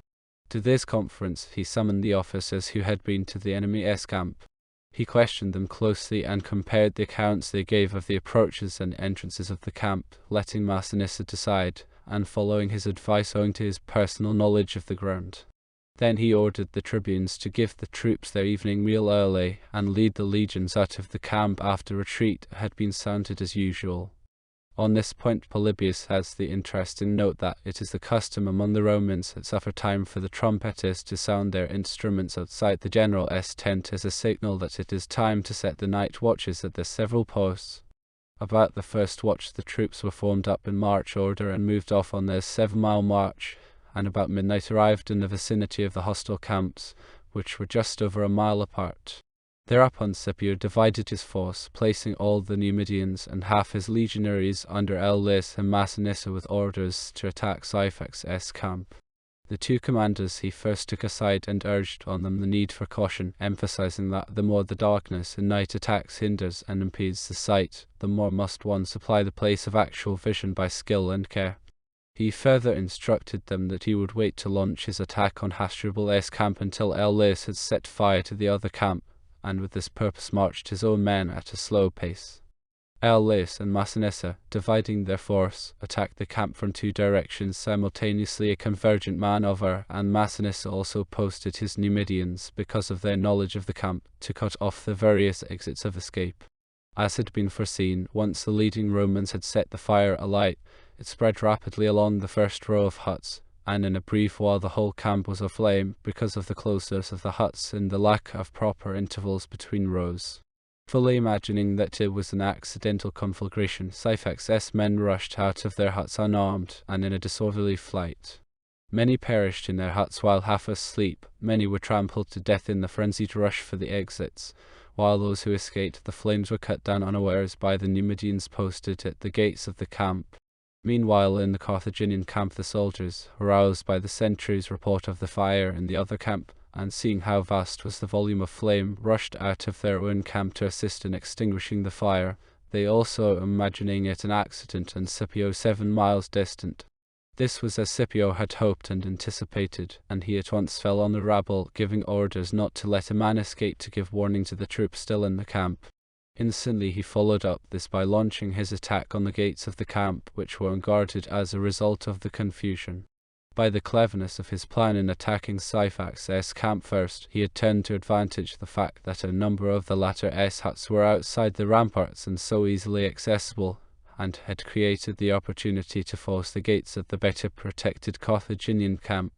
To this conference he summoned the officers who had been to the enemy's camp. He questioned them closely and compared the accounts they gave of the approaches and entrances of the camp, letting Massinissa decide, and following his advice owing to his personal knowledge of the ground. Then he ordered the tribunes to give the troops their evening meal early, and lead the legions out of the camp after retreat had been sounded as usual. On this point Polybius has the interesting note that it is the custom among the Romans at supper time for the trumpeters to sound their instruments outside the general's tent as a signal that it is time to set the night watches at their several posts. About the first watch the troops were formed up in march order and moved off on their 7-mile march, and about midnight arrived in the vicinity of the hostile camps, which were just over a mile apart. Thereupon Scipio divided his force, placing all the Numidians and half his legionaries under Aulus and Massinissa with orders to attack Syphax's camp. The two commanders he first took aside and urged on them the need for caution, emphasizing that the more the darkness and night attacks hinders and impedes the sight, the more must one supply the place of actual vision by skill and care. He further instructed them that he would wait to launch his attack on Hasdrubal's camp until Aulus had set fire to the other camp, and with this purpose marched his own men at a slow pace. Aulus and Massinissa, dividing their force, attacked the camp from two directions simultaneously, a convergent maneuver, and Massinissa also posted his Numidians, because of their knowledge of the camp, to cut off the various exits of escape. As had been foreseen, once the leading Romans had set the fire alight, it spread rapidly along the first row of huts, and in a brief while the whole camp was aflame because of the closeness of the huts and the lack of proper intervals between rows. Fully imagining that it was an accidental conflagration, Syphax's men rushed out of their huts unarmed and in a disorderly flight. Many perished in their huts while half asleep, many were trampled to death in the frenzied rush for the exits, while those who escaped the flames were cut down unawares by the Numidians posted at the gates of the camp. Meanwhile, in the Carthaginian camp, the soldiers, aroused by the sentry's report of the fire in the other camp, and seeing how vast was the volume of flame, rushed out of their own camp to assist in extinguishing the fire, they also imagining it an accident and Scipio 7 miles distant. This was as Scipio had hoped and anticipated, and he at once fell on the rabble, giving orders not to let a man escape to give warning to the troops still in the camp. Instantly he followed up this by launching his attack on the gates of the camp, which were unguarded as a result of the confusion. By the cleverness of his plan in attacking Syphax's camp first, he had turned to advantage the fact that a number of the latter's huts were outside the ramparts and so easily accessible, and had created the opportunity to force the gates of the better protected Carthaginian camp.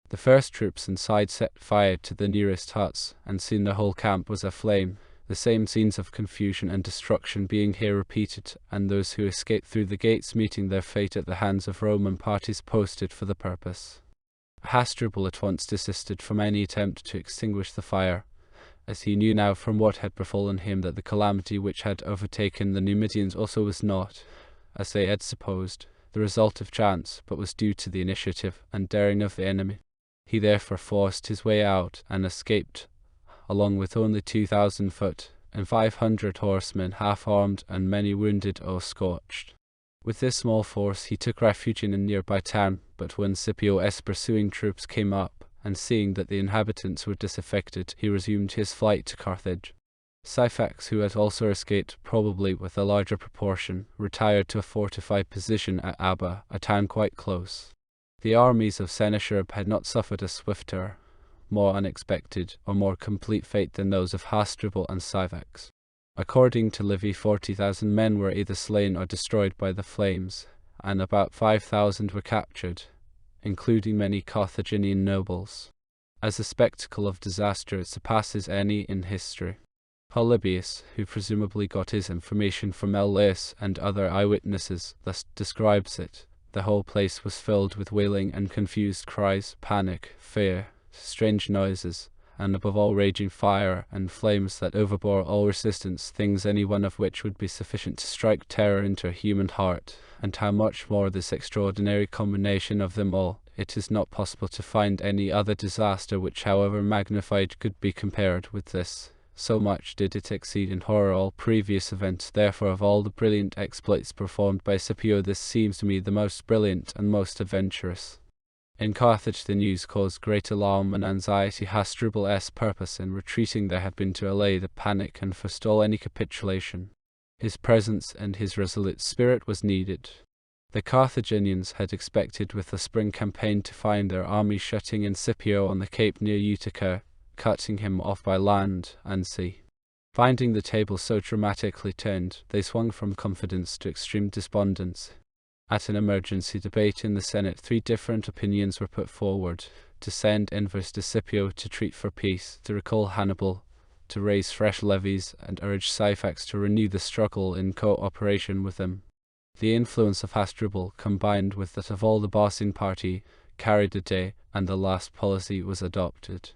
The first troops inside set fire to the nearest huts, and soon the whole camp was aflame, the same scenes of confusion and destruction being here repeated, and those who escaped through the gates meeting their fate at the hands of Roman parties posted for the purpose. Hasdrubal at once desisted from any attempt to extinguish the fire, as he knew now from what had befallen him that the calamity which had overtaken the Numidians also was not, as they had supposed, the result of chance, but was due to the initiative and daring of the enemy. He therefore forced his way out and escaped, along with only 2,000 foot and 500 horsemen, half-armed and many wounded or scorched. With this small force he took refuge in a nearby town, but when Scipio's pursuing troops came up, and seeing that the inhabitants were disaffected, he resumed his flight to Carthage. Syphax, who had also escaped, probably with a larger proportion, retired to a fortified position at Abba, a town quite close. The armies of Sennacherib had not suffered a swifter, more unexpected, or more complete fate than those of Hasdrubal and Syphax. According to Livy, 40,000 men were either slain or destroyed by the flames, and about 5,000 were captured, including many Carthaginian nobles. As a spectacle of disaster, it surpasses any in history. Polybius, who presumably got his information from Lais and other eyewitnesses, thus describes it: "The whole place was filled with wailing and confused cries, panic, fear, strange noises, and above all raging fire and flames that overbore all resistance, things any one of which would be sufficient to strike terror into a human heart. And how much more this extraordinary combination of them all, it is not possible to find any other disaster which, however magnified, could be compared with this. So much did it exceed in horror all previous events. Therefore, of all the brilliant exploits performed by Scipio, this seems to me the most brilliant and most adventurous." In Carthage the news caused great alarm and anxiety. Hasdrubal's purpose in retreating there had been to allay the panic and forestall any capitulation. His presence and his resolute spirit was needed. The Carthaginians had expected with the spring campaign to find their army shutting in Scipio on the cape near Utica, cutting him off by land and sea. Finding the table so dramatically turned, they swung from confidence to extreme despondency. At an emergency debate in the Senate, 3 different opinions were put forward: to send envoys to Scipio to treat for peace, to recall Hannibal, to raise fresh levies, and urge Syphax to renew the struggle in co-operation with them. The influence of Hasdrubal, combined with that of all the bossing party, carried the day, and the last policy was adopted.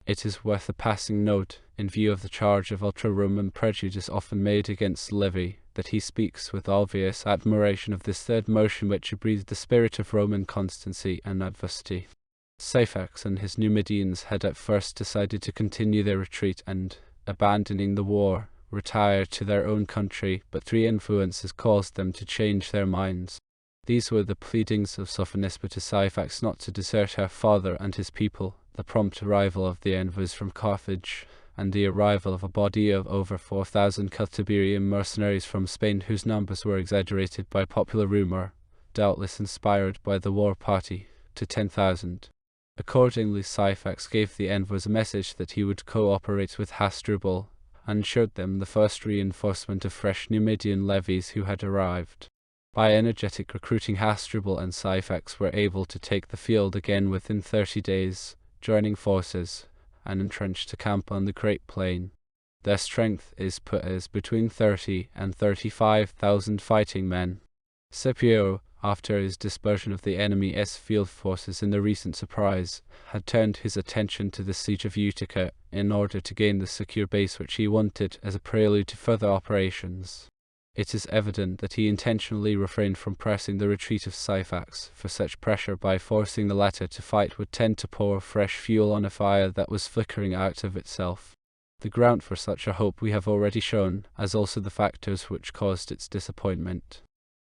It is worth a passing note, in view of the charge of ultra-Roman prejudice often made against Livy, that he speaks with obvious admiration of this third motion which breathed the spirit of Roman constancy and adversity. Syphax and his Numidians had at first decided to continue their retreat and, abandoning the war, retire to their own country, but 3 influences caused them to change their minds. These were the pleadings of Sophonisba to Syphax not to desert her father and his people, the prompt arrival of the envoys from Carthage, and the arrival of a body of over 4,000 Celtiberian mercenaries from Spain, whose numbers were exaggerated by popular rumor, doubtless inspired by the war party, to 10,000. Accordingly, Syphax gave the envoys a message that he would co-operate with Hasdrubal, and showed them the first reinforcement of fresh Numidian levies who had arrived. By energetic recruiting, Hasdrubal and Syphax were able to take the field again within 30 days, joining forces, and entrenched a camp on the Great Plain. Their strength is put as between 30 and 35,000 fighting men. Scipio, after his dispersion of the enemy's field forces in the recent surprise, had turned his attention to the siege of Utica in order to gain the secure base which he wanted as a prelude to further operations. It is evident that he intentionally refrained from pressing the retreat of Syphax, for such pressure by forcing the latter to fight would tend to pour fresh fuel on a fire that was flickering out of itself. The ground for such a hope we have already shown, as also the factors which caused its disappointment.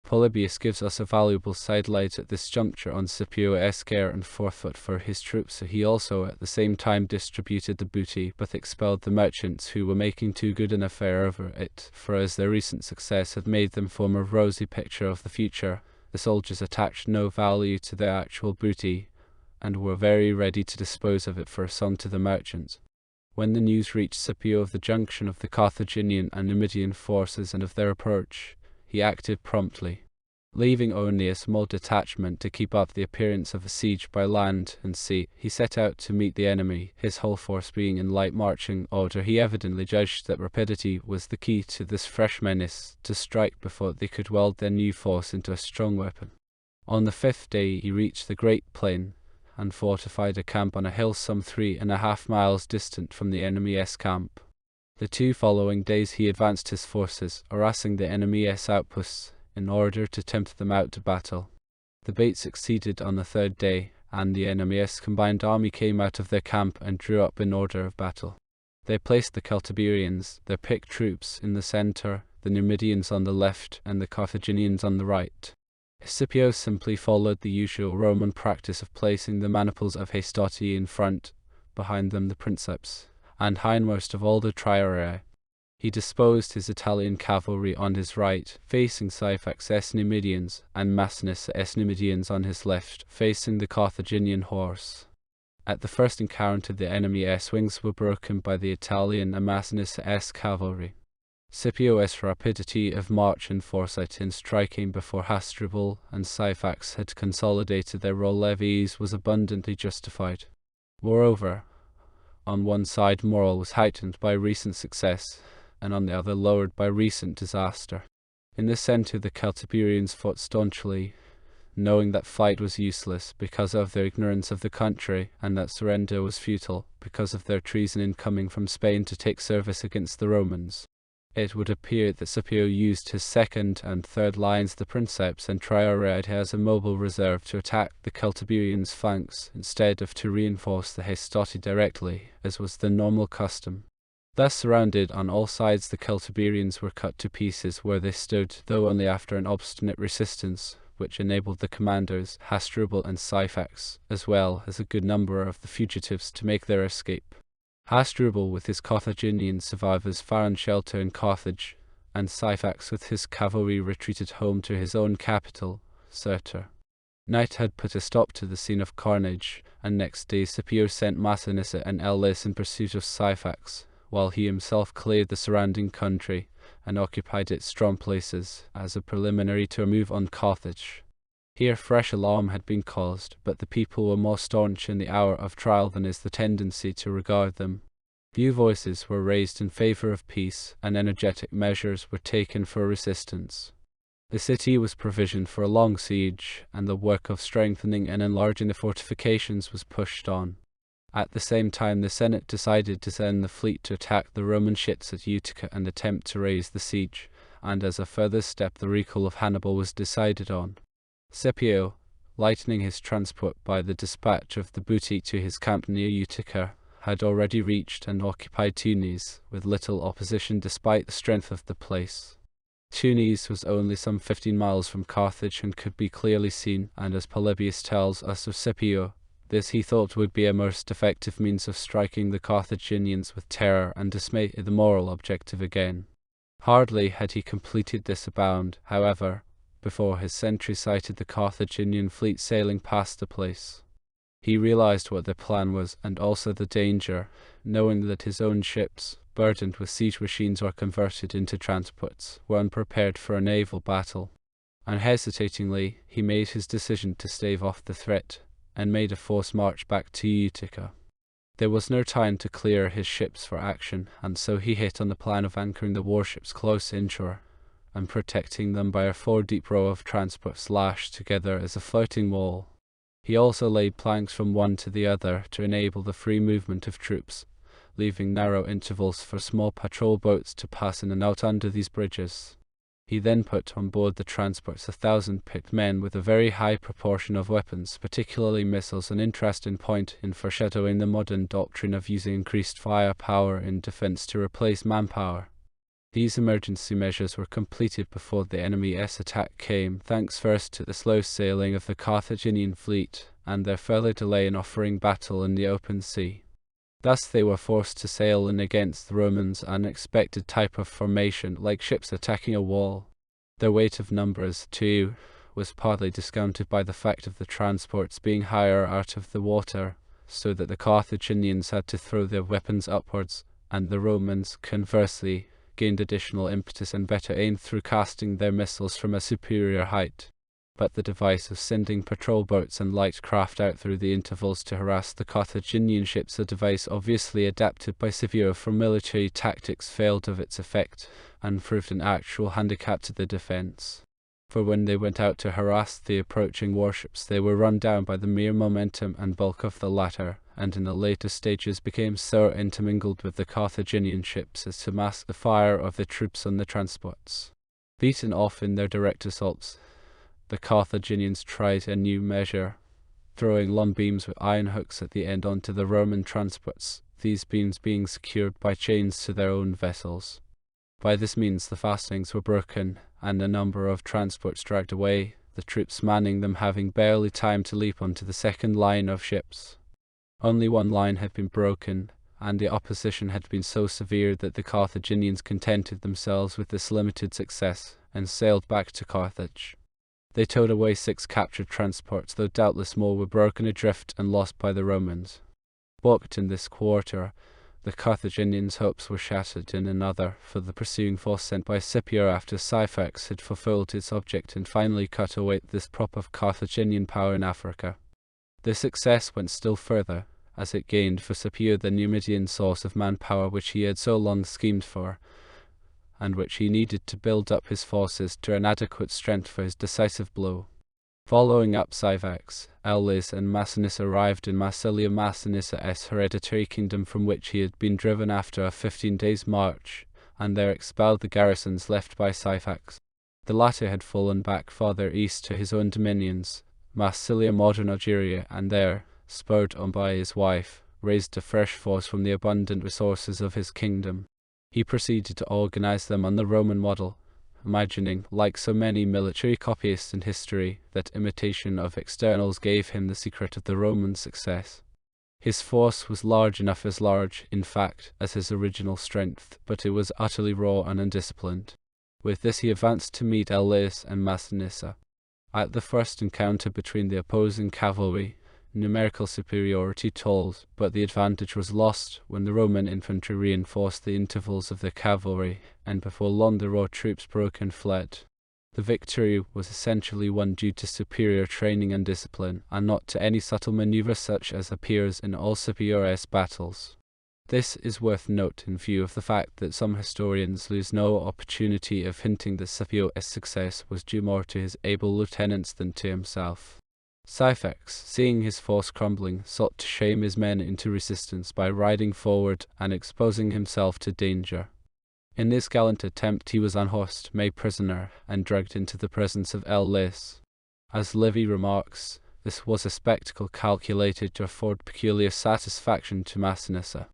Polybius gives us a valuable sidelight at this juncture on Scipio's care and forethought for his troops. He also at the same time distributed the booty, but expelled the merchants who were making too good an affair over it, for as their recent success had made them form a rosy picture of the future, the soldiers attached no value to their actual booty, and were very ready to dispose of it for a sum to the merchants. When the news reached Scipio of the junction of the Carthaginian and Numidian forces and of their approach, he acted promptly. Leaving only a small detachment to keep up the appearance of a siege by land and sea, he set out to meet the enemy, his whole force being in light marching order. He evidently judged that rapidity was the key to this fresh menace, to strike before they could weld their new force into a strong weapon. On the 5th day he reached the Great Plain, and fortified a camp on a hill some 3.5 miles distant from the enemy's camp. The 2 following days he advanced his forces, harassing the enemy's outposts, in order to tempt them out to battle. The bait succeeded on the 3rd day, and the enemy's combined army came out of their camp and drew up in order of battle. They placed the Celtiberians, their picked troops, in the centre, the Numidians on the left, and the Carthaginians on the right. Scipio simply followed the usual Roman practice of placing the maniples of hastati in front, behind them the princeps, and hindmost of all the triarii. He disposed his Italian cavalry on his right, facing Syphax's Numidians, and Maecenas' Numidians on his left, facing the Carthaginian horse. At the first encounter the enemy's wings were broken by the Italian and Maecenas' cavalry. Scipio's rapidity of march and foresight in striking before Hasdrubal and Syphax had consolidated their royal levies was abundantly justified. Moreover, on one side morale was heightened by recent success, and on the other lowered by recent disaster. In the centre the Celtiberians fought staunchly, knowing that fight was useless because of their ignorance of the country, and that surrender was futile because of their treason in coming from Spain to take service against the Romans. It would appear that Scipio used his second and third lines, the Princeps and Triarad, as a mobile reserve to attack the Celtiberians' flanks instead of to reinforce the Hastati directly, as was the normal custom. Thus surrounded on all sides, the Celtiberians were cut to pieces where they stood, though only after an obstinate resistance, which enabled the commanders, Hasdrubal and Syphax, as well as a good number of the fugitives, to make their escape. Hasdrubal with his Carthaginian survivors found shelter in Carthage, and Syphax with his cavalry retreated home to his own capital, Cirta. Night had put a stop to the scene of carnage, and next day Scipio sent Massinissa and Elis in pursuit of Syphax, while he himself cleared the surrounding country and occupied its strong places as a preliminary to a move on Carthage. Here fresh alarm had been caused, but the people were more staunch in the hour of trial than is the tendency to regard them. Few voices were raised in favor of peace, and energetic measures were taken for resistance. The city was provisioned for a long siege, and the work of strengthening and enlarging the fortifications was pushed on. At the same time, the Senate decided to send the fleet to attack the Roman ships at Utica and attempt to raise the siege, and as a further step the recall of Hannibal was decided on. Scipio, lightening his transport by the dispatch of the booty to his camp near Utica, had already reached and occupied Tunis, with little opposition despite the strength of the place. Tunis was only some 15 miles from Carthage and could be clearly seen, and as Polybius tells us of Scipio, this he thought would be a most effective means of striking the Carthaginians with terror and dismay, the moral objective again. Hardly had he completed this abound, however, before his sentry sighted the Carthaginian fleet sailing past the place. He realized what their plan was, and also the danger, knowing that his own ships, burdened with siege machines or converted into transports, were unprepared for a naval battle. Unhesitatingly, he made his decision to stave off the threat, and made a forced march back to Utica. There was no time to clear his ships for action, and so he hit on the plan of anchoring the warships close inshore, and protecting them by a 4-deep row of transports lashed together as a floating wall. He also laid planks from one to the other to enable the free movement of troops, leaving narrow intervals for small patrol boats to pass in and out under these bridges. He then put on board the transports 1,000 picked men with a very high proportion of weapons, particularly missiles, an interesting point in foreshadowing the modern doctrine of using increased firepower in defense to replace manpower. These emergency measures were completed before the enemy's attack came, thanks first to the slow sailing of the Carthaginian fleet, and their further delay in offering battle in the open sea. Thus they were forced to sail in against the Romans' unexpected type of formation, like ships attacking a wall. Their weight of numbers, too, was partly discounted by the fact of the transports being higher out of the water, so that the Carthaginians had to throw their weapons upwards, and the Romans, conversely, gained additional impetus and better aim through casting their missiles from a superior height. But the device of sending patrol boats and light craft out through the intervals to harass the Carthaginian ships, a device obviously adapted by Scipio for military tactics, failed of its effect, and proved an actual handicap to the defense. For when they went out to harass the approaching warships, they were run down by the mere momentum and bulk of the latter, and in the later stages became so intermingled with the Carthaginian ships as to mask the fire of the troops on the transports. Beaten off in their direct assaults, the Carthaginians tried a new measure, throwing long beams with iron hooks at the end onto the Roman transports, these beams being secured by chains to their own vessels. By this means the fastenings were broken, and a number of transports dragged away, the troops manning them having barely time to leap onto the second line of ships. Only one line had been broken, and the opposition had been so severe that the Carthaginians contented themselves with this limited success, and sailed back to Carthage. They towed away 6 captured transports, though doubtless more were broken adrift and lost by the Romans. Balked in this quarter, The Carthaginians' hopes were shattered in another, for the pursuing force sent by Scipio after Syphax had fulfilled its object and finally cut away this prop of Carthaginian power in Africa. The success went still further, as it gained for Scipio the Numidian source of manpower which he had so long schemed for, and which he needed to build up his forces to an adequate strength for his decisive blow. Following up Syphax, Aulis and Massinissa arrived in Massilia, Massinissa's hereditary kingdom, from which he had been driven after a 15 days' march, and there expelled the garrisons left by Syphax. The latter had fallen back farther east to his own dominions, Massilia, modern Algeria, and there, spurred on by his wife, raised a fresh force from the abundant resources of his kingdom. He proceeded to organize them on the Roman model, imagining, like so many military copyists in history, that imitation of externals gave him the secret of the Roman success. His force was large enough, as large, in fact, as his original strength, but it was utterly raw and undisciplined. With this he advanced to meet Aulis and Massinissa. At the first encounter between the opposing cavalry, numerical superiority told, but the advantage was lost when the Roman infantry reinforced the intervals of the cavalry, and before long the raw troops broke and fled. The victory was essentially won due to superior training and discipline, and not to any subtle maneuver such as appears in all Scipio's battles. This is worth note in view of the fact that some historians lose no opportunity of hinting that Scipio's success was due more to his able lieutenants than to himself. Syphax, seeing his force crumbling, sought to shame his men into resistance by riding forward and exposing himself to danger. In this gallant attempt he was unhorsed, made prisoner, and dragged into the presence of Aulis. As Livy remarks, this was a spectacle calculated to afford peculiar satisfaction to Massinissa.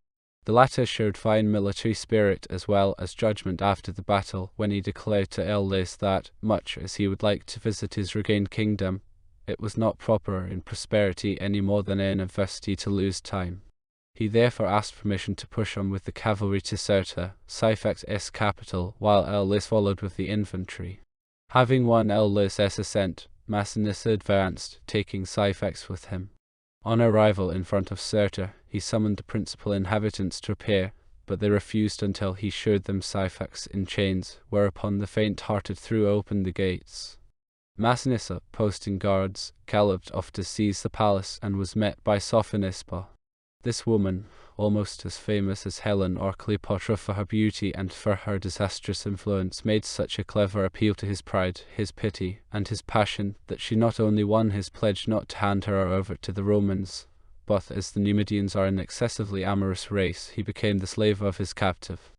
The latter showed fine military spirit as well as judgment after the battle, when he declared to Aulis that, much as he would like to visit his regained kingdom, it was not proper in prosperity any more than in adversity to lose time. He therefore asked permission to push on with the cavalry to Cirta, Syphax's capital, while Aulis followed with the infantry. Having won Aulis' assent, Massinissa advanced, taking Syphax with him. On arrival in front of Cirta, he summoned the principal inhabitants to appear, but they refused until he showed them Syphax in chains, whereupon the faint-hearted threw open the gates. Massinissa, posting guards, galloped off to seize the palace and was met by Sophonisba. This woman, almost as famous as Helen or Cleopatra for her beauty and for her disastrous influence, made such a clever appeal to his pride, his pity, and his passion that she not only won his pledge not to hand her over to the Romans, but as the Numidians are an excessively amorous race, he became the slave of his captive.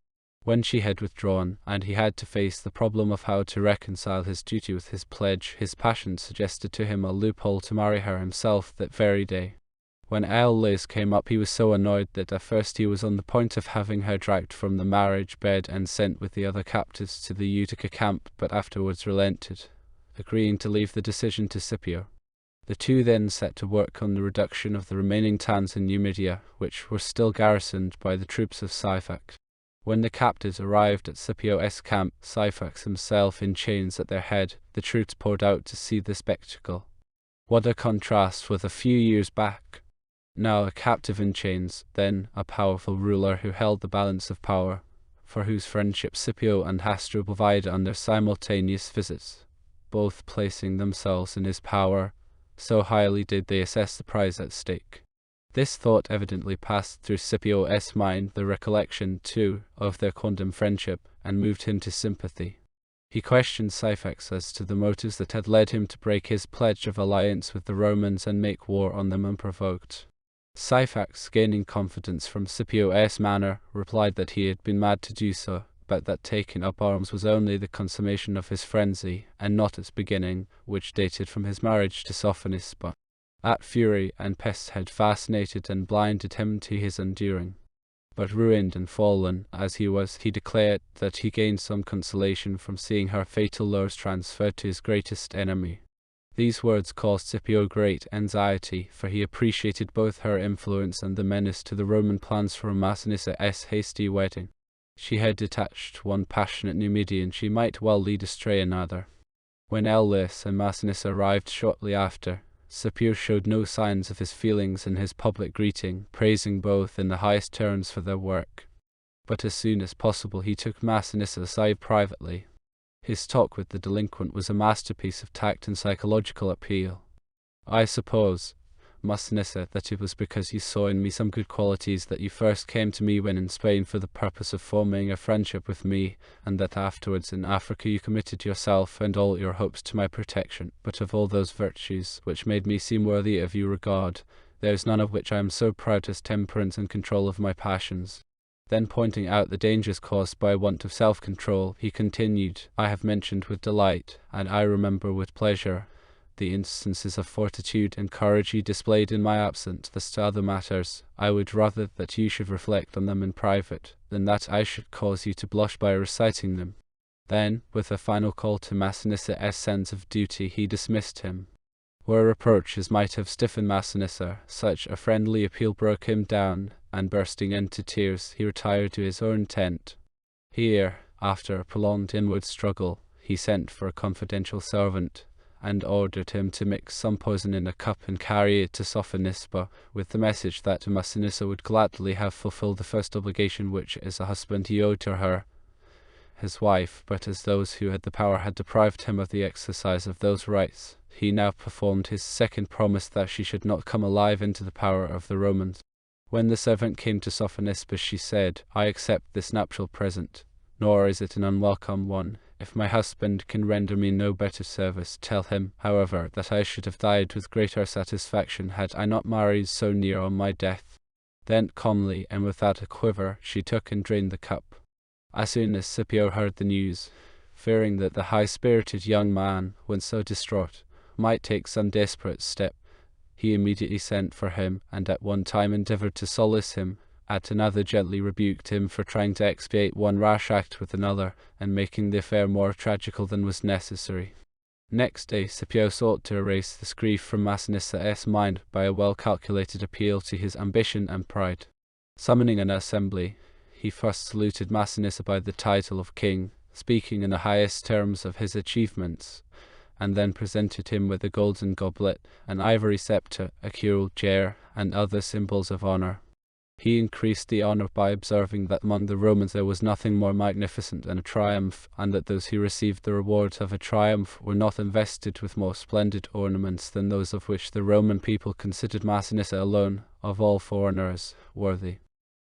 When she had withdrawn, and he had to face the problem of how to reconcile his duty with his pledge, his passion suggested to him a loophole to marry her himself that very day. When Aulis came up, he was so annoyed that at first he was on the point of having her dragged from the marriage bed and sent with the other captives to the Utica camp, but afterwards relented, agreeing to leave the decision to Scipio. The two then set to work on the reduction of the remaining towns in Numidia, which were still garrisoned by the troops of Syphax. When the captives arrived at Scipio's camp, Syphax himself in chains at their head, the troops poured out to see the spectacle. What a contrast with a few years back! Now a captive in chains, then a powerful ruler who held the balance of power, for whose friendship Scipio and Hasdrubal vied on their simultaneous visits, both placing themselves in his power, so highly did they assess the prize at stake. This thought evidently passed through Scipio's mind, the recollection, too, of their quondam friendship, and moved him to sympathy. He questioned Syphax as to the motives that had led him to break his pledge of alliance with the Romans and make war on them unprovoked. Syphax, gaining confidence from Scipio's manner, replied that he had been mad to do so, but that taking up arms was only the consummation of his frenzy, and not its beginning, which dated from his marriage to Sophonisba. That fury and pests had fascinated and blinded him to his enduring. But ruined and fallen as he was, he declared that he gained some consolation from seeing her fatal lures transferred to his greatest enemy. These words caused Scipio great anxiety, for he appreciated both her influence and the menace to the Roman plans for Massinissa's hasty wedding. She had detached one passionate Numidian, she might well lead astray another. When Aulis and Massinissa arrived shortly after, Scipio showed no signs of his feelings in his public greeting, praising both in the highest terms for their work. But as soon as possible he took Massinissa aside privately. His talk with the delinquent was a masterpiece of tact and psychological appeal. "I suppose, Massinissa, that it was because you saw in me some good qualities that you first came to me when in Spain for the purpose of forming a friendship with me, and that afterwards in Africa you committed yourself and all your hopes to my protection. But of all those virtues which made me seem worthy of your regard, there is none of which I am so proud as temperance and control of my passions." Then pointing out the dangers caused by want of self-control, he continued, "I have mentioned with delight, and I remember with pleasure, the instances of fortitude and courage you displayed in my absence. As to other matters, I would rather that you should reflect on them in private, than that I should cause you to blush by reciting them." Then, with a final call to Massinissa's sense of duty, he dismissed him. Where reproaches might have stiffened Massinissa, such a friendly appeal broke him down, and bursting into tears, he retired to his own tent. Here, after a prolonged inward struggle, he sent for a confidential servant, and ordered him to mix some poison in a cup and carry it to Sophonisba, with the message that Massinissa would gladly have fulfilled the first obligation which as a husband he owed to her, his wife, but as those who had the power had deprived him of the exercise of those rights, he now performed his second promise that she should not come alive into the power of the Romans. When the servant came to Sophonisba, she said, "I accept this nuptial present, nor is it an unwelcome one. If my husband can render me no better service, tell him, however, that I should have died with greater satisfaction had I not married so near on my death." Then calmly and without a quiver she took and drained the cup. As soon as Scipio heard the news, fearing that the high-spirited young man, when so distraught, might take some desperate step, he immediately sent for him, and at one time endeavored to solace him, at another gently rebuked him for trying to expiate one rash act with another, and making the affair more tragical than was necessary. Next day Scipio sought to erase this grief from Massinissa's mind by a well-calculated appeal to his ambition and pride. Summoning an assembly, he first saluted Massinissa by the title of king, speaking in the highest terms of his achievements, and then presented him with a golden goblet, an ivory scepter, a curule chair, and other symbols of honor. He increased the honor by observing that among the Romans there was nothing more magnificent than a triumph, and that those who received the rewards of a triumph were not invested with more splendid ornaments than those of which the Roman people considered Massinissa alone, of all foreigners, worthy.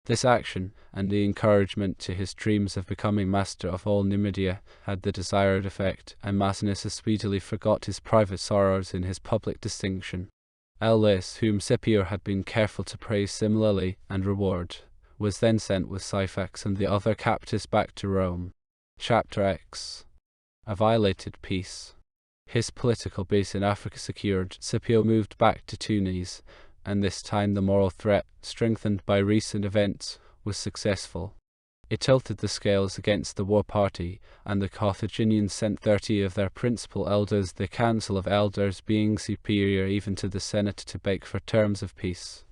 This action, and the encouragement to his dreams of becoming master of all Numidia, had the desired effect, and Massinissa speedily forgot his private sorrows in his public distinction. Elis, whom Scipio had been careful to praise similarly and reward, was then sent with Syphax and the other captives back to Rome. Chapter X. A violated peace. His political base in Africa secured, Scipio moved back to Tunis, and this time the moral threat, strengthened by recent events, was successful. It tilted the scales against the war party, and the Carthaginians sent 30 of their principal elders, the council of elders being superior even to the Senate, to beg for terms of peace.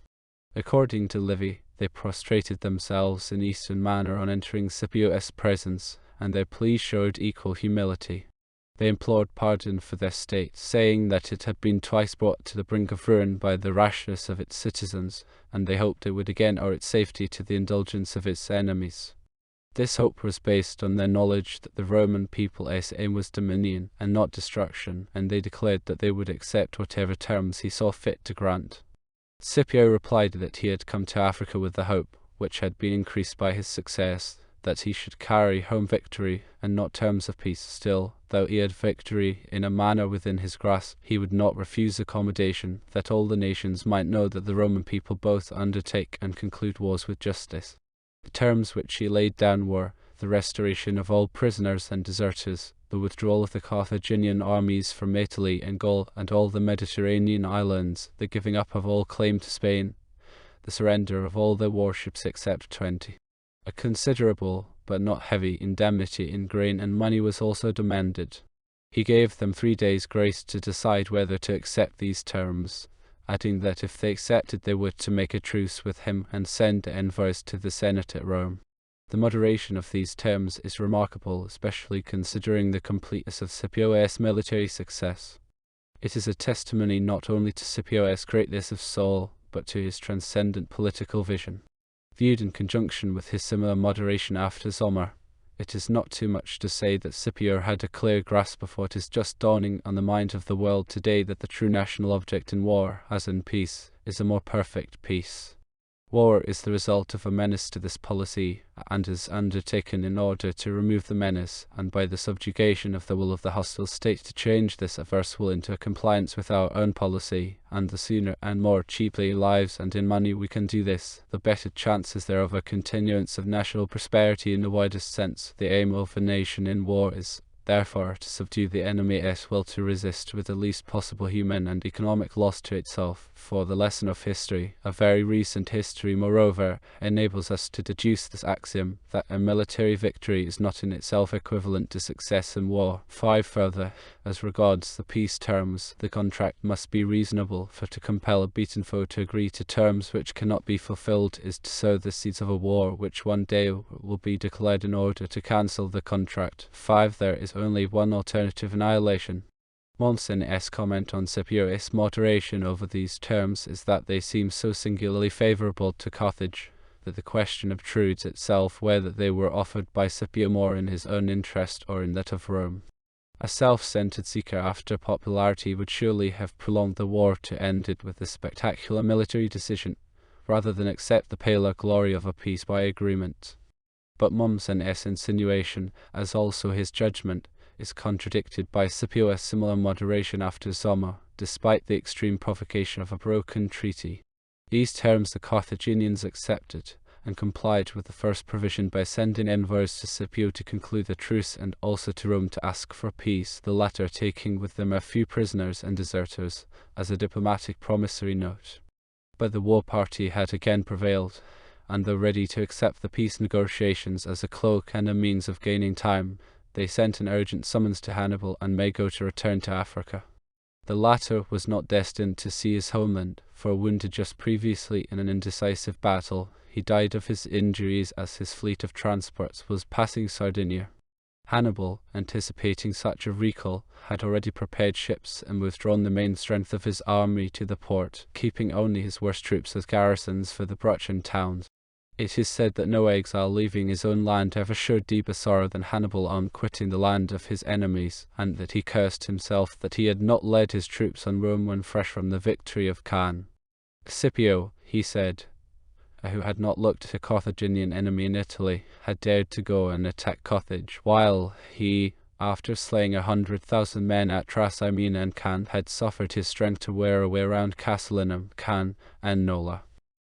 According to Livy, they prostrated themselves in Eastern manner on entering Scipio's presence, and their plea showed equal humility. They implored pardon for their state, saying that it had been twice brought to the brink of ruin by the rashness of its citizens, and they hoped it would again owe its safety to the indulgence of its enemies. This hope was based on their knowledge that the Roman people's aim was dominion and not destruction, and they declared that they would accept whatever terms he saw fit to grant. Scipio replied that he had come to Africa with the hope, which had been increased by his success, that he should carry home victory and not terms of peace. Still, though he had victory in a manner within his grasp, he would not refuse accommodation, that all the nations might know that the Roman people both undertake and conclude wars with justice. The terms which he laid down were the restoration of all prisoners and deserters, the withdrawal of the Carthaginian armies from Italy and Gaul and all the Mediterranean islands, the giving up of all claim to Spain, the surrender of all their warships except 20. A considerable, but not heavy, indemnity in grain and money was also demanded. He gave them 3 days' grace to decide whether to accept these terms, adding that if they accepted they were to make a truce with him and send envoys to the Senate at Rome. The moderation of these terms is remarkable, especially considering the completeness of Scipio's military success. It is a testimony not only to Scipio's greatness of soul, but to his transcendent political vision. Viewed in conjunction with his similar moderation after Zomer, it is not too much to say that Scipio had a clear grasp of what is just dawning on the mind of the world today, that the true national object in war, as in peace, is a more perfect peace. War is the result of a menace to this policy, and is undertaken in order to remove the menace, and by the subjugation of the will of the hostile state to change this adverse will into a compliance with our own policy, and the sooner and more cheaply in lives and in money we can do this, the better chance is there of a continuance of national prosperity in the widest sense. The aim of a nation in war is, therefore, to subdue the enemy as well to resist with the least possible human and economic loss to itself. For the lesson of history, a very recent history moreover, enables us to deduce this axiom, that a military victory is not in itself equivalent to success in war. 5. Further, as regards the peace terms, the contract must be reasonable, for to compel a beaten foe to agree to terms which cannot be fulfilled is to sow the seeds of a war which one day will be declared in order to cancel the contract. 5. There is only one alternative: annihilation. Mommsen's comment on Scipio's moderation over these terms is that they seem so singularly favourable to Carthage, that the question obtrudes itself whether they were offered by Scipio more in his own interest or in that of Rome. A self-centered seeker after popularity would surely have prolonged the war to end it with a spectacular military decision, rather than accept the paler glory of a peace by agreement. But Mommsen's insinuation, as also his judgment, is contradicted by Scipio's similar moderation after Zama, despite the extreme provocation of a broken treaty. These terms the Carthaginians accepted, and complied with the first provision by sending envoys to Scipio to conclude a truce, and also to Rome to ask for peace, the latter taking with them a few prisoners and deserters, as a diplomatic promissory note. But the war party had again prevailed, and though ready to accept the peace negotiations as a cloak and a means of gaining time, they sent an urgent summons to Hannibal and Mago to return to Africa. The latter was not destined to see his homeland, for wounded just previously in an indecisive battle, he died of his injuries as his fleet of transports was passing Sardinia. Hannibal, anticipating such a recall, had already prepared ships and withdrawn the main strength of his army to the port, keeping only his worst troops as garrisons for the Bruchian towns. It is said that no exile leaving his own land ever showed deeper sorrow than Hannibal on quitting the land of his enemies, and that he cursed himself that he had not led his troops on Rome when fresh from the victory of Cannae. Scipio, he said, who had not looked at a Carthaginian enemy in Italy, had dared to go and attack Carthage, while he, after slaying 100,000 men at Trasimene and Cannae, had suffered his strength to wear away around Casilinum, Cannae, and Nola.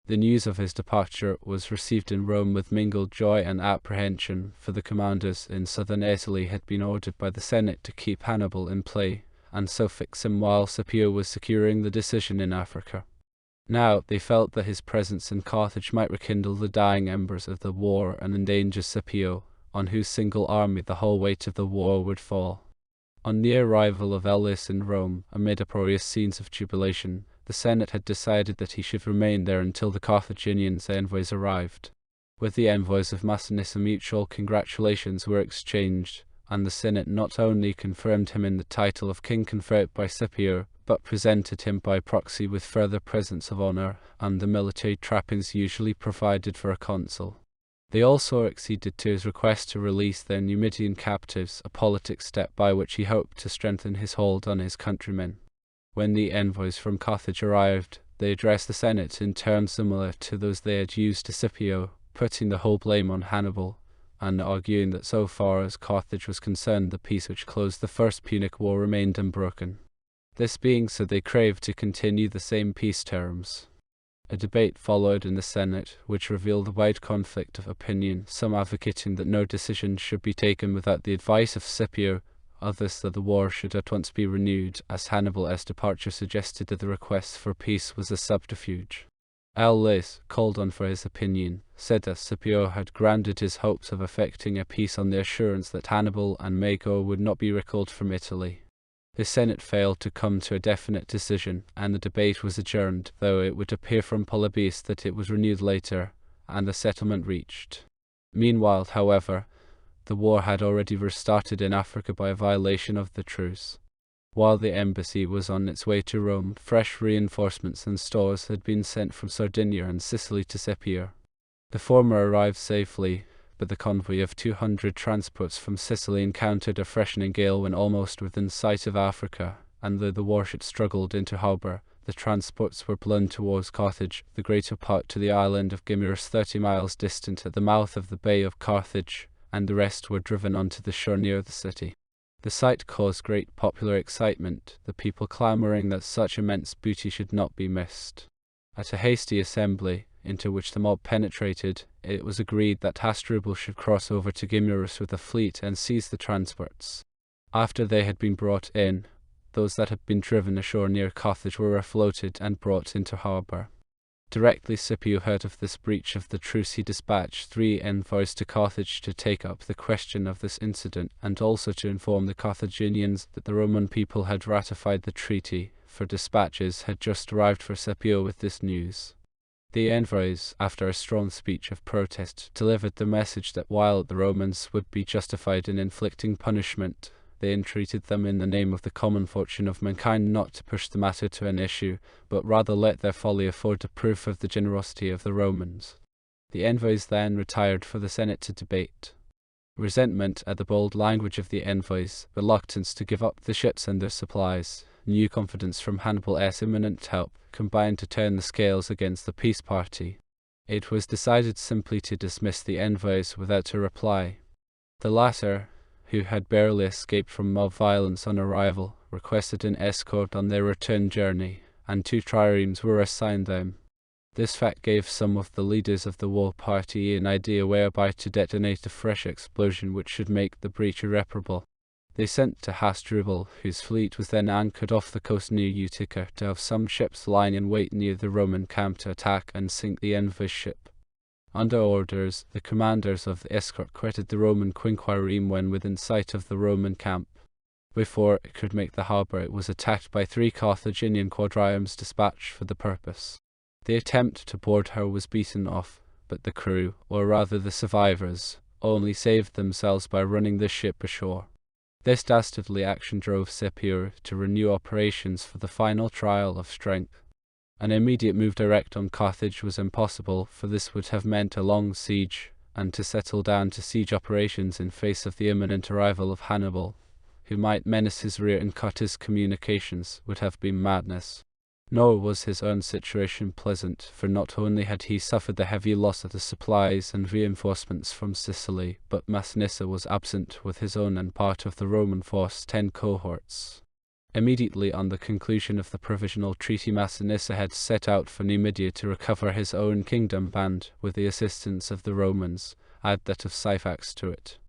The news of his departure was received in Rome with mingled joy and apprehension, for the commanders in southern Italy had been ordered by the Senate to keep Hannibal in play, and so fix him while Scipio was securing the decision in Africa. Now they felt that his presence in Carthage might rekindle the dying embers of the war and endanger Scipio, on whose single army the whole weight of the war would fall. On the arrival of Aulus in Rome, amid uproarious scenes of jubilation, the Senate had decided that he should remain there until the Carthaginians' envoys arrived. With the envoys of Maecenas mutual congratulations were exchanged, and the Senate not only confirmed him in the title of king conferred by Scipio, but presented him by proxy with further presents of honour, and the military trappings usually provided for a consul. They also acceded to his request to release their Numidian captives, a politic step by which he hoped to strengthen his hold on his countrymen. When the envoys from Carthage arrived, they addressed the Senate in terms similar to those they had used to Scipio, putting the whole blame on Hannibal, and arguing that so far as Carthage was concerned, the peace which closed the First Punic War remained unbroken. This being so, they craved to continue the same peace terms. A debate followed in the Senate, which revealed a wide conflict of opinion, some advocating that no decision should be taken without the advice of Scipio, others that the war should at once be renewed, as Hannibal's departure suggested that the request for peace was a subterfuge. Aulus, called on for his opinion, said that Scipio had grounded his hopes of effecting a peace on the assurance that Hannibal and Mago would not be recalled from Italy. The Senate failed to come to a definite decision, and the debate was adjourned, though it would appear from Polybius that it was renewed later, and a settlement reached. Meanwhile, however, the war had already restarted in Africa by a violation of the truce. While the embassy was on its way to Rome, fresh reinforcements and stores had been sent from Sardinia and Sicily to Scipio. The former arrived safely, but the convoy of 200 transports from Sicily encountered a freshening gale when almost within sight of Africa, and though the warship struggled into harbour, the transports were blown towards Carthage, the greater part to the island of Gimmerus 30 miles distant at the mouth of the Bay of Carthage, and the rest were driven onto the shore near the city. The sight caused great popular excitement, the people clamouring that such immense booty should not be missed. At a hasty assembly, into which the mob penetrated, it was agreed that Hasdrubal should cross over to Gimmerus with a fleet and seize the transports. After they had been brought in, those that had been driven ashore near Carthage were refloated and brought into harbour. Directly Scipio heard of this breach of the truce, he dispatched 3 envoys to Carthage to take up the question of this incident, and also to inform the Carthaginians that the Roman people had ratified the treaty, for dispatches had just arrived for Scipio with this news. The envoys, after a strong speech of protest, delivered the message that while the Romans would be justified in inflicting punishment, they entreated them in the name of the common fortune of mankind not to push the matter to an issue, but rather let their folly afford a proof of the generosity of the Romans. The envoys then retired for the Senate to debate. Resentment at the bold language of the envoys, reluctance to give up the ships and their supplies, new confidence from Hannibal's imminent help, combined to turn the scales against the peace party. It was decided simply to dismiss the envoys without a reply. The latter, who had barely escaped from mob violence on arrival, requested an escort on their return journey, and 2 triremes were assigned them. This fact gave some of the leaders of the war party an idea whereby to detonate a fresh explosion which should make the breach irreparable. They sent to Hasdrubal, whose fleet was then anchored off the coast near Utica, to have some ships lying in wait near the Roman camp to attack and sink the envoy's ship. Under orders, the commanders of the escort quitted the Roman quinquireme when within sight of the Roman camp. Before it could make the harbour, it was attacked by 3 Carthaginian quadriremes dispatched for the purpose. The attempt to board her was beaten off, but the crew, or rather the survivors, only saved themselves by running the ship ashore. This dastardly action drove Scipio to renew operations for the final trial of strength. An immediate move direct on Carthage was impossible, for this would have meant a long siege, and to settle down to siege operations in face of the imminent arrival of Hannibal, who might menace his rear and cut his communications, would have been madness. Nor was his own situation pleasant, for not only had he suffered the heavy loss of the supplies and reinforcements from Sicily, but Massinissa was absent with his own and part of the Roman force 10 cohorts. Immediately on the conclusion of the provisional treaty, Massinissa had set out for Numidia to recover his own kingdom and, with the assistance of the Romans, add that of Syphax to it.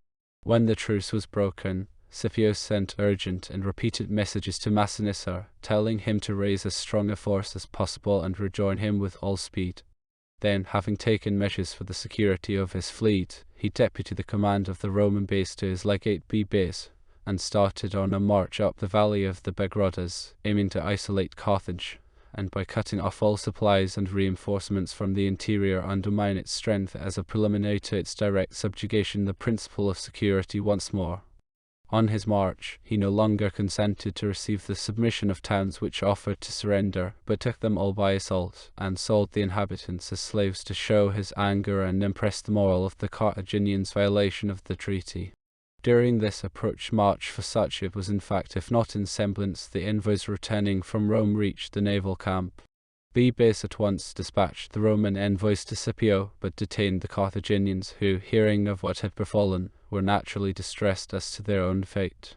When the truce was broken, Scipio sent urgent and repeated messages to Massinissa, telling him to raise as strong a force as possible and rejoin him with all speed. Then, having taken measures for the security of his fleet, he deputed the command of the Roman base to his legate Bibes, and started on a march up the valley of the Begrodas, aiming to isolate Carthage, and by cutting off all supplies and reinforcements from the interior undermine its strength as a preliminary to its direct subjugation, the principle of security once more. On his march, he no longer consented to receive the submission of towns which offered to surrender, but took them all by assault, and sold the inhabitants as slaves to show his anger and impress the moral of the Carthaginians' violation of the treaty. During this approach march for such it was in fact, if not in semblance, the envoys returning from Rome reached the naval camp. Bibes at once dispatched the Roman envoys to Scipio, but detained the Carthaginians, who, hearing of what had befallen, were naturally distressed as to their own fate.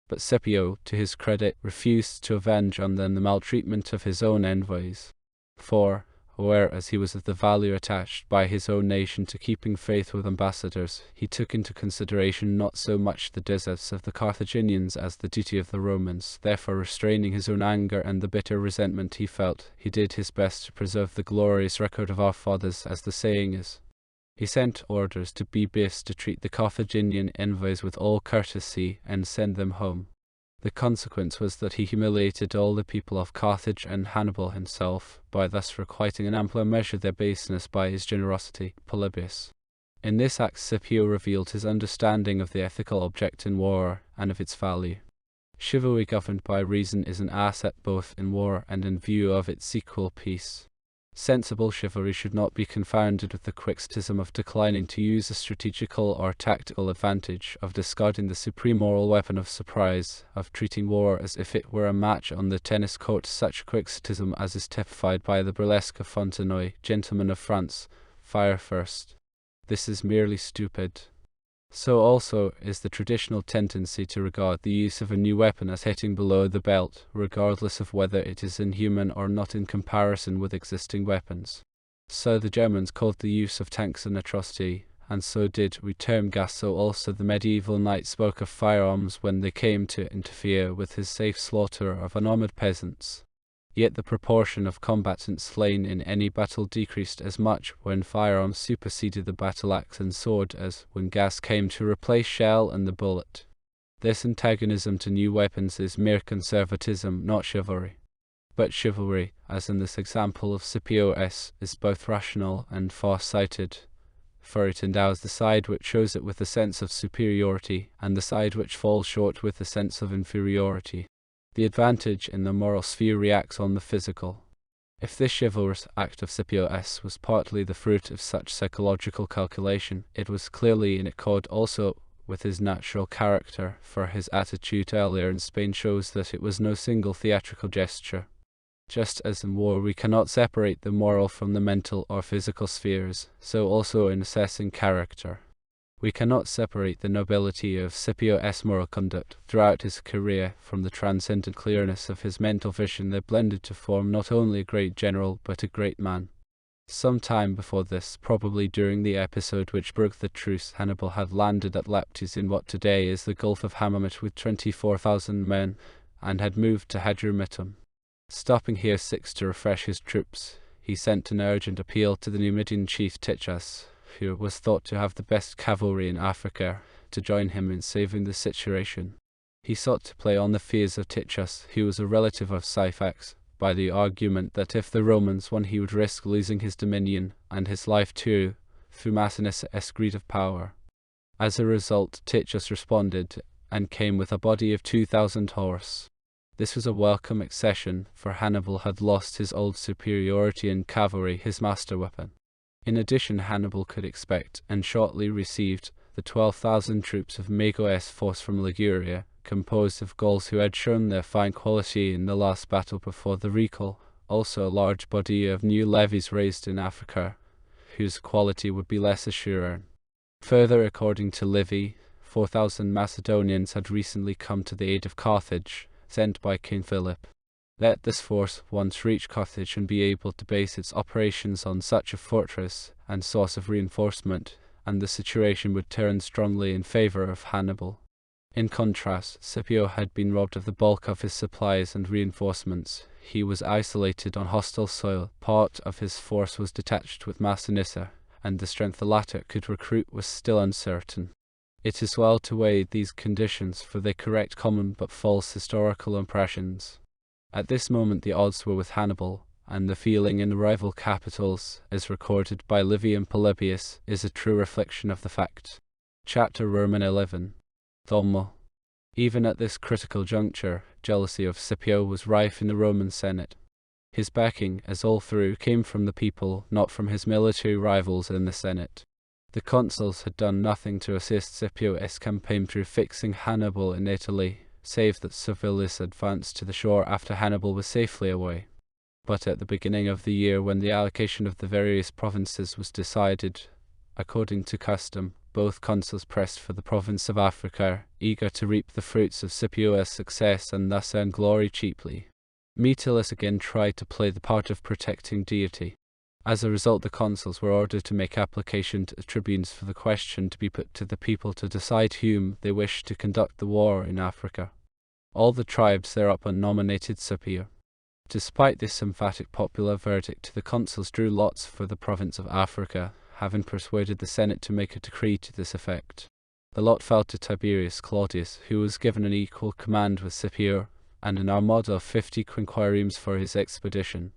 But Scipio, to his credit, refused to avenge on them the maltreatment of his own envoys. For, aware as he was of the value attached by his own nation to keeping faith with ambassadors, he took into consideration not so much the deserts of the Carthaginians as the duty of the Romans. Therefore, restraining his own anger and the bitter resentment he felt, he did his best to preserve the glorious record of our fathers, as the saying is. He sent orders to Bibes to treat the Carthaginian envoys with all courtesy and send them home. The consequence was that he humiliated all the people of Carthage and Hannibal himself, by thus requiting in ampler measure their baseness by his generosity. Polybius. In this act Scipio revealed his understanding of the ethical object in war, and of its value. Chivalry governed by reason is an asset both in war and in view of its sequel peace. Sensible chivalry should not be confounded with the quixotism of declining to use a strategical or tactical advantage, of discarding the supreme moral weapon of surprise, of treating war as if it were a match on the tennis court, such quixotism as is typified by the burlesque of Fontenoy, gentleman of France, fire first. This is merely stupid. So also is the traditional tendency to regard the use of a new weapon as hitting below the belt, regardless of whether it is inhuman or not in comparison with existing weapons. So the Germans called the use of tanks an atrocity, and so did we term gas. So also the medieval knight spoke of firearms when they came to interfere with his safe slaughter of unarmed peasants. Yet the proportion of combatants slain in any battle decreased as much when firearms superseded the battle axe and sword as when gas came to replace shell and the bullet. This antagonism to new weapons is mere conservatism, not chivalry. But chivalry, as in this example of Scipio is both rational and far-sighted, for it endows the side which shows it with a sense of superiority, and the side which falls short with a sense of inferiority. The advantage in the moral sphere reacts on the physical. If this chivalrous act of Scipio was partly the fruit of such psychological calculation, it was clearly in accord also with his natural character, for his attitude earlier in Spain shows that it was no single theatrical gesture. Just as in war we cannot separate the moral from the mental or physical spheres, so also in assessing character. We cannot separate the nobility of Scipio's moral conduct throughout his career from the transcendent clearness of his mental vision that blended to form not only a great general but a great man. Some time before this, probably during the episode which broke the truce, Hannibal had landed at Leptis in what today is the Gulf of Hammamet with 24,000 men, and had moved to Hadrumetum. Stopping here to refresh his troops, he sent an urgent appeal to the Numidian chief Tichas, who was thought to have the best cavalry in Africa, to join him in saving the situation. He sought to play on the fears of Tichas, who was a relative of Syphax, by the argument that if the Romans won he would risk losing his dominion, and his life too, through Maecenas' greed of power. As a result, Tichas responded, and came with a body of 2,000 horse. This was a welcome accession, for Hannibal had lost his old superiority in cavalry, his master weapon. In addition, Hannibal could expect, and shortly received, the 12,000 troops of Mago's force from Liguria, composed of Gauls who had shown their fine quality in the last battle before the recall, also a large body of new levies raised in Africa, whose quality would be less assured. Further, according to Livy, 4,000 Macedonians had recently come to the aid of Carthage, sent by King Philip. Let this force once reach Carthage and be able to base its operations on such a fortress and source of reinforcement, and the situation would turn strongly in favor of Hannibal. In contrast, Scipio had been robbed of the bulk of his supplies and reinforcements. He was isolated on hostile soil, part of his force was detached with Maecenas, and the strength the latter could recruit was still uncertain. It is well to weigh these conditions, for they correct common but false historical impressions. At this moment the odds were with Hannibal, and the feeling in the rival capitals, as recorded by Livy and Polybius, is a true reflection of the fact. Chapter Roman 11. Thomo. Even at this critical juncture, jealousy of Scipio was rife in the Roman Senate. His backing, as all through, came from the people, not from his military rivals in the Senate. The consuls had done nothing to assist Scipio's campaign through fixing Hannibal in Italy, save that Servilius advanced to the shore after Hannibal was safely away. But at the beginning of the year, when the allocation of the various provinces was decided, according to custom, both consuls pressed for the province of Africa, eager to reap the fruits of Scipio's success and thus earn glory cheaply. Metellus again tried to play the part of protecting deity. As a result, the consuls were ordered to make application to the tribunes for the question to be put to the people to decide whom they wished to conduct the war in Africa. All the tribes thereupon nominated Scipio. Despite this emphatic popular verdict, the consuls drew lots for the province of Africa, having persuaded the Senate to make a decree to this effect. The lot fell to Tiberius Claudius, who was given an equal command with Scipio, and an armada of 50 quinquiremes for his expedition.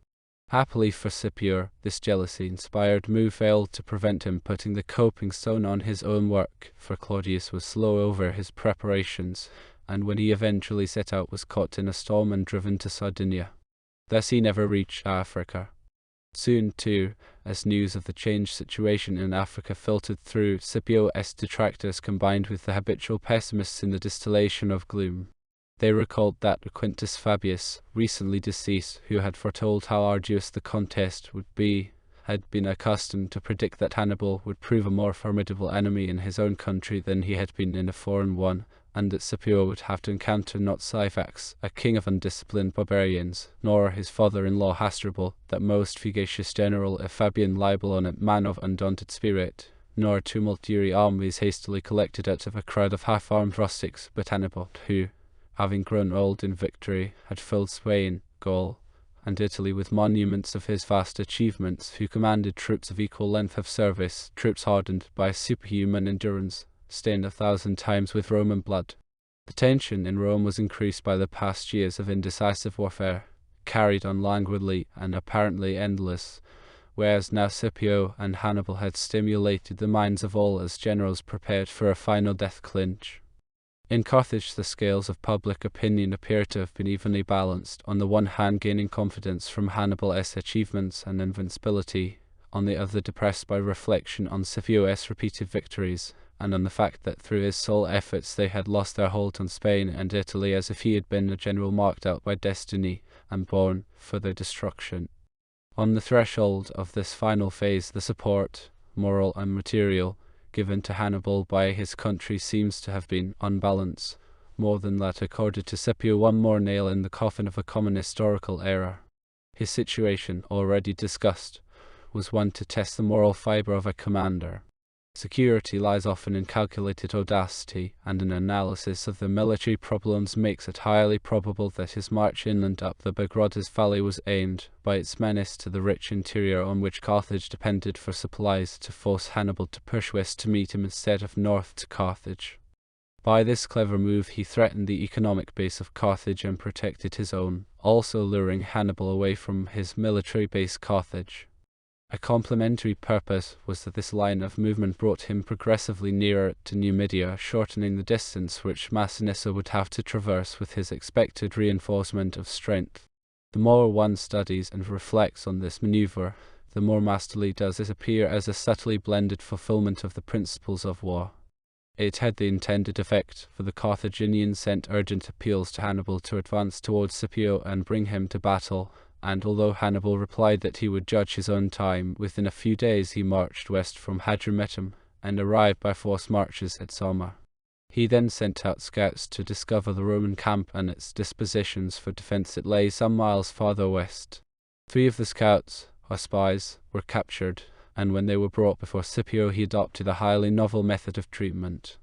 Happily for Scipio, this jealousy-inspired move failed to prevent him putting the coping stone on his own work, for Claudius was slow over his preparations, and when he eventually set out was caught in a storm and driven to Sardinia. Thus he never reached Africa. Soon, too, as news of the changed situation in Africa filtered through, Scipio's detractors combined with the habitual pessimists in the distillation of gloom. They recalled that Quintus Fabius, recently deceased, who had foretold how arduous the contest would be, had been accustomed to predict that Hannibal would prove a more formidable enemy in his own country than he had been in a foreign one, and that Scipio would have to encounter not Syphax, a king of undisciplined barbarians, nor his father-in-law Hasdrubal, that most fugacious general, a Fabian libel on a man of undaunted spirit, nor tumultuary armies hastily collected out of a crowd of half-armed rustics, but Hannibal, who, having grown old in victory, had filled Spain, Gaul, and Italy with monuments of his vast achievements, who commanded troops of equal length of service, troops hardened by superhuman endurance, stained 1,000 times with Roman blood. The tension in Rome was increased by the past years of indecisive warfare, carried on languidly and apparently endless, whereas now Scipio and Hannibal had stimulated the minds of all as generals prepared for a final death clinch. In Carthage, the scales of public opinion appear to have been evenly balanced, on the one hand gaining confidence from Hannibal's achievements and invincibility, on the other depressed by reflection on Scipio's repeated victories, and on the fact that through his sole efforts they had lost their hold on Spain and Italy, as if he had been a general marked out by destiny and born for their destruction. On the threshold of this final phase, the support, moral and material, given to Hannibal by his country seems to have been unbalanced, more than that accorded to Scipio one more nail in the coffin of a common historical error. His situation, already discussed, was one to test the moral fibre of a commander. Security lies often in calculated audacity, and an analysis of the military problems makes it highly probable that his march inland up the Bagrodis valley was aimed, by its menace to the rich interior on which Carthage depended for supplies, to force Hannibal to push west to meet him instead of north to Carthage. By this clever move he threatened the economic base of Carthage and protected his own, also luring Hannibal away from his military base Carthage. A complementary purpose was that this line of movement brought him progressively nearer to Numidia, shortening the distance which Massinissa would have to traverse with his expected reinforcement of strength. The more one studies and reflects on this maneuver, the more masterly does it appear as a subtly blended fulfillment of the principles of war. It had the intended effect, for the Carthaginians sent urgent appeals to Hannibal to advance towards Scipio and bring him to battle, and although Hannibal replied that he would judge his own time, within a few days he marched west from Hadrumetum, and arrived by forced marches at Zama. He then sent out scouts to discover the Roman camp and its dispositions for defence. It lay some miles farther west. 3 of the scouts, or spies, were captured, and when they were brought before Scipio he adopted a highly novel method of treatment.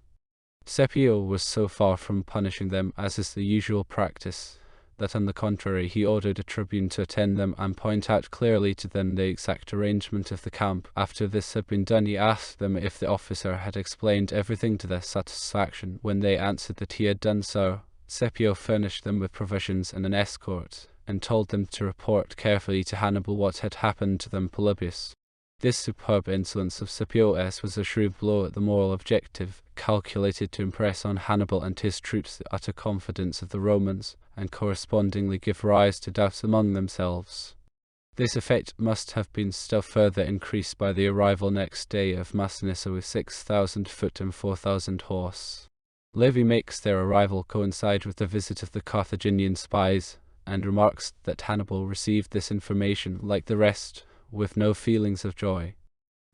Scipio was so far from punishing them, as is the usual practice, that on the contrary he ordered a tribune to attend them and point out clearly to them the exact arrangement of the camp. After this had been done he asked them if the officer had explained everything to their satisfaction. When they answered that he had done so, Scipio furnished them with provisions and an escort, and told them to report carefully to Hannibal what had happened to them. Polybius. This superb insolence of Scipio's was a shrewd blow at the moral objective, calculated to impress on Hannibal and his troops the utter confidence of the Romans, and correspondingly give rise to doubts among themselves. This effect must have been still further increased by the arrival next day of Massinissa with 6,000 foot and 4,000 horse. Livy makes their arrival coincide with the visit of the Carthaginian spies, and remarks that Hannibal received this information, like the rest, with no feelings of joy.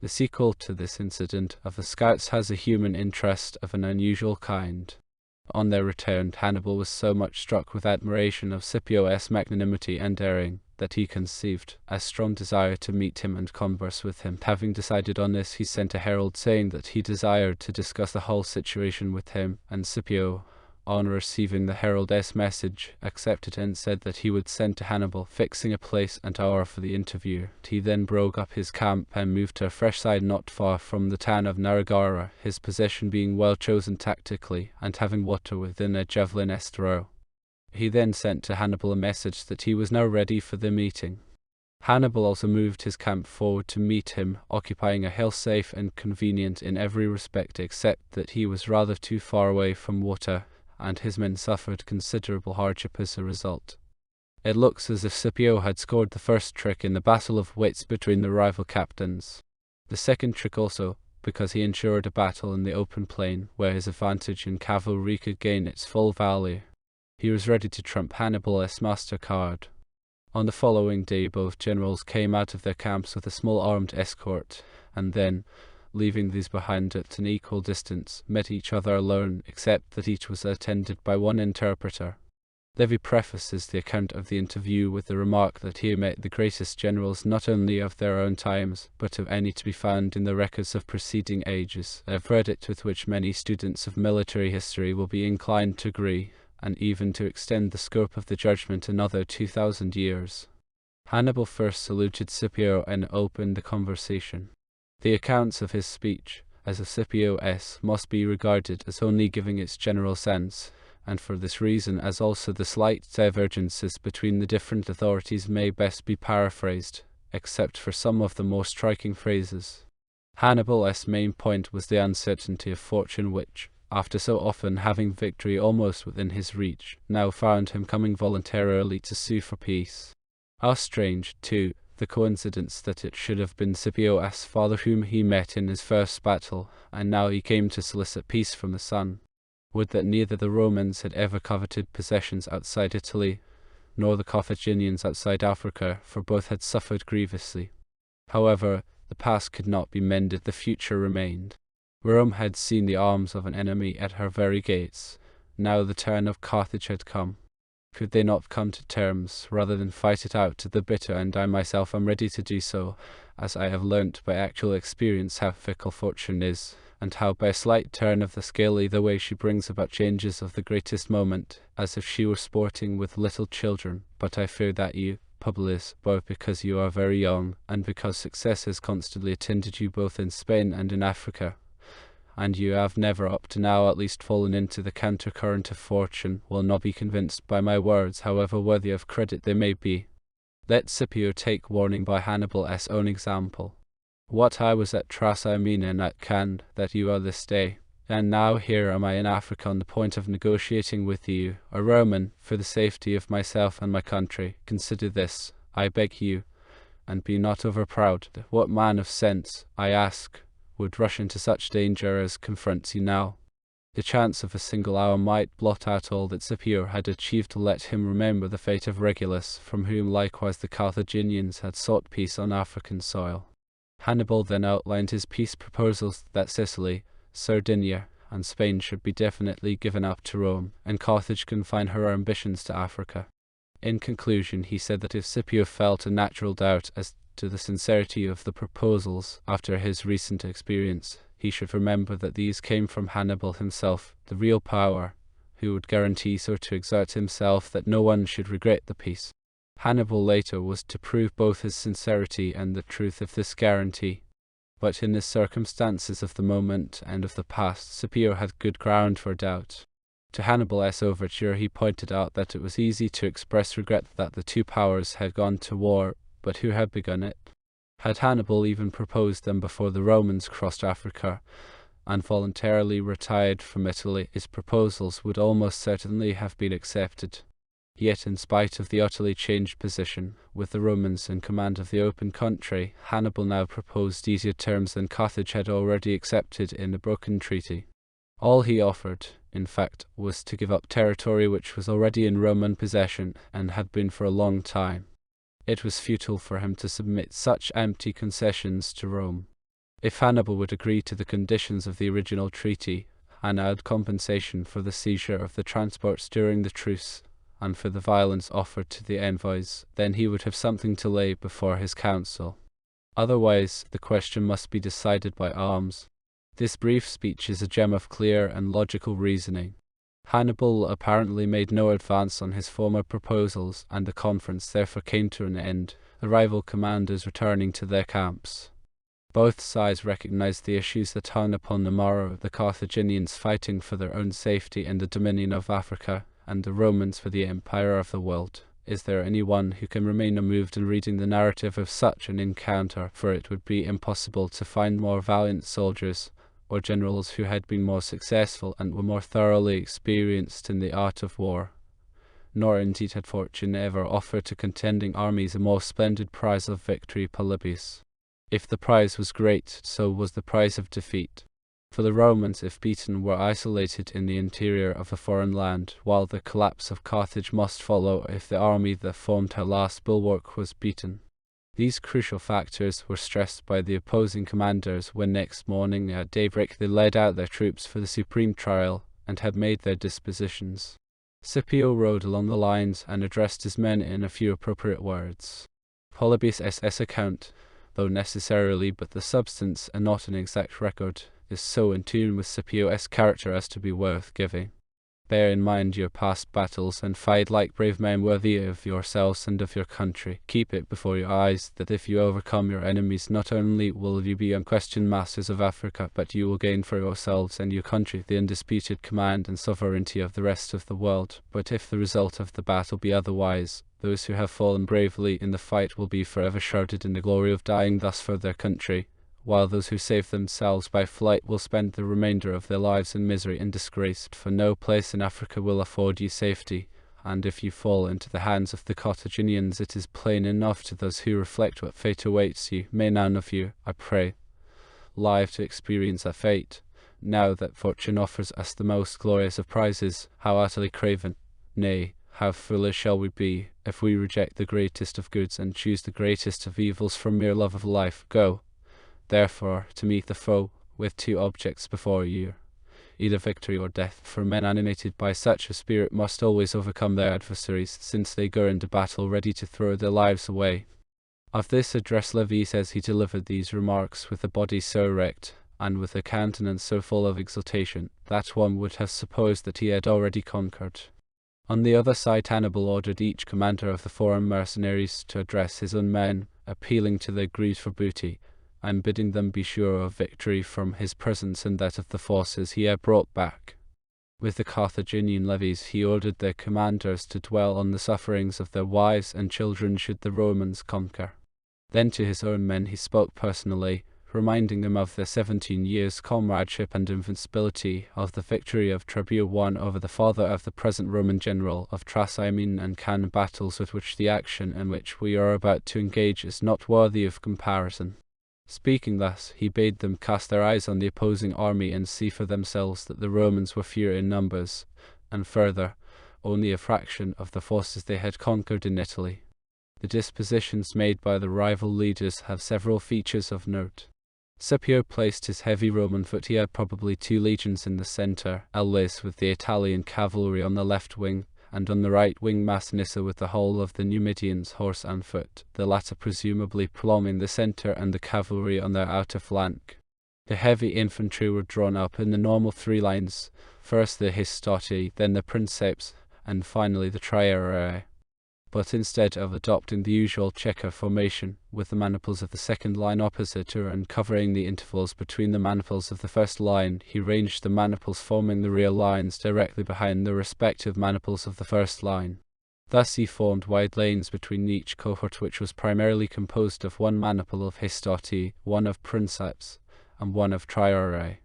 The sequel to this incident of the scouts has a human interest of an unusual kind. On their return, Hannibal was so much struck with admiration of Scipio's magnanimity and daring, that he conceived a strong desire to meet him and converse with him. Having decided on this, he sent a herald saying that he desired to discuss the whole situation with him, and Scipio, on receiving the herald's message, accepted and said that he would send to Hannibal, fixing a place and hour for the interview. He then broke up his camp and moved to a fresh site not far from the town of Narragara, his position being well chosen tactically, and having water within a javelin-esque throw. He then sent to Hannibal a message that he was now ready for the meeting. Hannibal also moved his camp forward to meet him, occupying a hill safe and convenient in every respect except that he was rather too far away from water, and his men suffered considerable hardship as a result. It looks as if Scipio had scored the first trick in the battle of wits between the rival captains. The second trick also, because he ensured a battle in the open plain where his advantage in cavalry could gain its full value. He was ready to trump Hannibal's master card. On the following day both generals came out of their camps with a small armed escort, and then, leaving these behind at an equal distance, met each other alone, except that each was attended by one interpreter. Livy prefaces the account of the interview with the remark that he met the greatest generals not only of their own times, but of any to be found in the records of preceding ages, a verdict with which many students of military history will be inclined to agree, and even to extend the scope of the judgment another 2,000 years. Hannibal first saluted Scipio and opened the conversation. The accounts of his speech, as of Scipio's, must be regarded as only giving its general sense, and for this reason as also the slight divergences between the different authorities may best be paraphrased, except for some of the more striking phrases. Hannibal's main point was the uncertainty of fortune which, after so often having victory almost within his reach, now found him coming voluntarily to sue for peace. How strange, too, the coincidence that it should have been Scipio's father whom he met in his first battle, and now he came to solicit peace from the son. Would that neither the Romans had ever coveted possessions outside Italy, nor the Carthaginians outside Africa, for both had suffered grievously. However, the past could not be mended, the future remained. Rome had seen the arms of an enemy at her very gates. Now the turn of Carthage had come. Could they not come to terms, rather than fight it out to the bitter? And I myself am ready to do so, as I have learnt by actual experience how fickle fortune is, and how by a slight turn of the scale either way she brings about changes of the greatest moment, as if she were sporting with little children. But I fear that you, Publius, both because you are very young, and because success has constantly attended you both in Spain and in Africa, and you have never up to now at least fallen into the counter-current of fortune, will not be convinced by my words, however worthy of credit they may be. Let Scipio take warning by Hannibal's own example. What I was at Trasimene and at Cannes, that you are this day, and now here am I in Africa on the point of negotiating with you, a Roman, for the safety of myself and my country. Consider this, I beg you, and be not overproud. What man of sense, I ask, would rush into such danger as confronts you now? The chance of a single hour might blot out all that Scipio had achieved to let him remember the fate of Regulus, from whom likewise the Carthaginians had sought peace on African soil. Hannibal then outlined his peace proposals that Sicily, Sardinia, and Spain should be definitely given up to Rome, and Carthage confine her ambitions to Africa. In conclusion, he said that if Scipio felt a natural doubt as to the sincerity of the proposals after his recent experience, he should remember that these came from Hannibal himself, the real power, who would guarantee so to exert himself that no one should regret the peace. Hannibal later was to prove both his sincerity and the truth of this guarantee. But in the circumstances of the moment and of the past, Scipio had good ground for doubt. To Hannibal's overture he pointed out that it was easy to express regret that the two powers had gone to war, but who had begun it? Had Hannibal even proposed them before the Romans crossed Africa and voluntarily retired from Italy, his proposals would almost certainly have been accepted. Yet in spite of the utterly changed position, with the Romans in command of the open country, Hannibal now proposed easier terms than Carthage had already accepted in the broken treaty. All he offered, in fact, was to give up territory which was already in Roman possession and had been for a long time. It was futile for him to submit such empty concessions to Rome. If Hannibal would agree to the conditions of the original treaty, and add compensation for the seizure of the transports during the truce, and for the violence offered to the envoys, then he would have something to lay before his council. Otherwise, the question must be decided by arms. This brief speech is a gem of clear and logical reasoning. Hannibal apparently made no advance on his former proposals, and the conference therefore came to an end, the rival commanders returning to their camps. Both sides recognized the issues that hung upon the morrow, the Carthaginians fighting for their own safety and the dominion of Africa, and the Romans for the empire of the world. Is there any one who can remain unmoved in reading the narrative of such an encounter? For it would be impossible to find more valiant soldiers, or generals who had been more successful and were more thoroughly experienced in the art of war. Nor indeed had fortune ever offered to contending armies a more splendid prize of victory. Polybius. If the prize was great, so was the prize of defeat. For the Romans, if beaten, were isolated in the interior of a foreign land, while the collapse of Carthage must follow if the army that formed her last bulwark was beaten. These crucial factors were stressed by the opposing commanders when next morning at daybreak they led out their troops for the supreme trial, and had made their dispositions. Scipio rode along the lines and addressed his men in a few appropriate words. Polybius' account, though necessarily but the substance and not an exact record, is so in tune with Scipio's character as to be worth giving. Bear in mind your past battles, and fight like brave men worthy of yourselves and of your country. Keep it before your eyes that if you overcome your enemies, not only will you be unquestioned masters of Africa, but you will gain for yourselves and your country the undisputed command and sovereignty of the rest of the world. But if the result of the battle be otherwise, those who have fallen bravely in the fight will be forever shrouded in the glory of dying thus for their country, while those who save themselves by flight will spend the remainder of their lives in misery and disgrace, for no place in Africa will afford you safety, and if you fall into the hands of the Carthaginians, it is plain enough to those who reflect what fate awaits you. May none of you, I pray, live to experience that fate. Now that fortune offers us the most glorious of prizes, how utterly craven, nay, how foolish shall we be, if we reject the greatest of goods and choose the greatest of evils from mere love of life. Go, therefore, to meet the foe, with two objects before you, either victory or death, for men animated by such a spirit must always overcome their adversaries, since they go into battle ready to throw their lives away. Of this address Livy says he delivered these remarks with a body so erect, and with a countenance so full of exultation, that one would have supposed that he had already conquered. On the other side, Hannibal ordered each commander of the foreign mercenaries to address his own men, appealing to their greed for booty, and bidding them be sure of victory from his presence and that of the forces he had brought back. With the Carthaginian levies he ordered their commanders to dwell on the sufferings of their wives and children should the Romans conquer. Then to his own men he spoke personally, reminding them of their 17 years' comradeship and invincibility, of the victory of Trebia won over the father of the present Roman general, of Trasimene and Cannae battles with which the action in which we are about to engage is not worthy of comparison. Speaking thus, he bade them cast their eyes on the opposing army and see for themselves that the Romans were fewer in numbers, and further, only a fraction of the forces they had conquered in Italy. The dispositions made by the rival leaders have several features of note. Scipio placed his heavy Roman foot. He had probably 2 legions in the centre, Elis with the Italian cavalry on the left wing, and on the right wing Massinissa with the whole of the Numidians horse and foot, the latter presumably pluming the centre and the cavalry on their outer flank. The heavy infantry were drawn up in the normal 3 lines, first the Histoti, then the Princeps, and finally the Triarii. But instead of adopting the usual checker formation, with the maniples of the second line opposite her and covering the intervals between the maniples of the first line, he ranged the maniples forming the rear lines directly behind the respective maniples of the first line. Thus he formed wide lanes between each cohort, which was primarily composed of 1 maniple of Histoti, 1 of Princeps, and 1 of Triarii.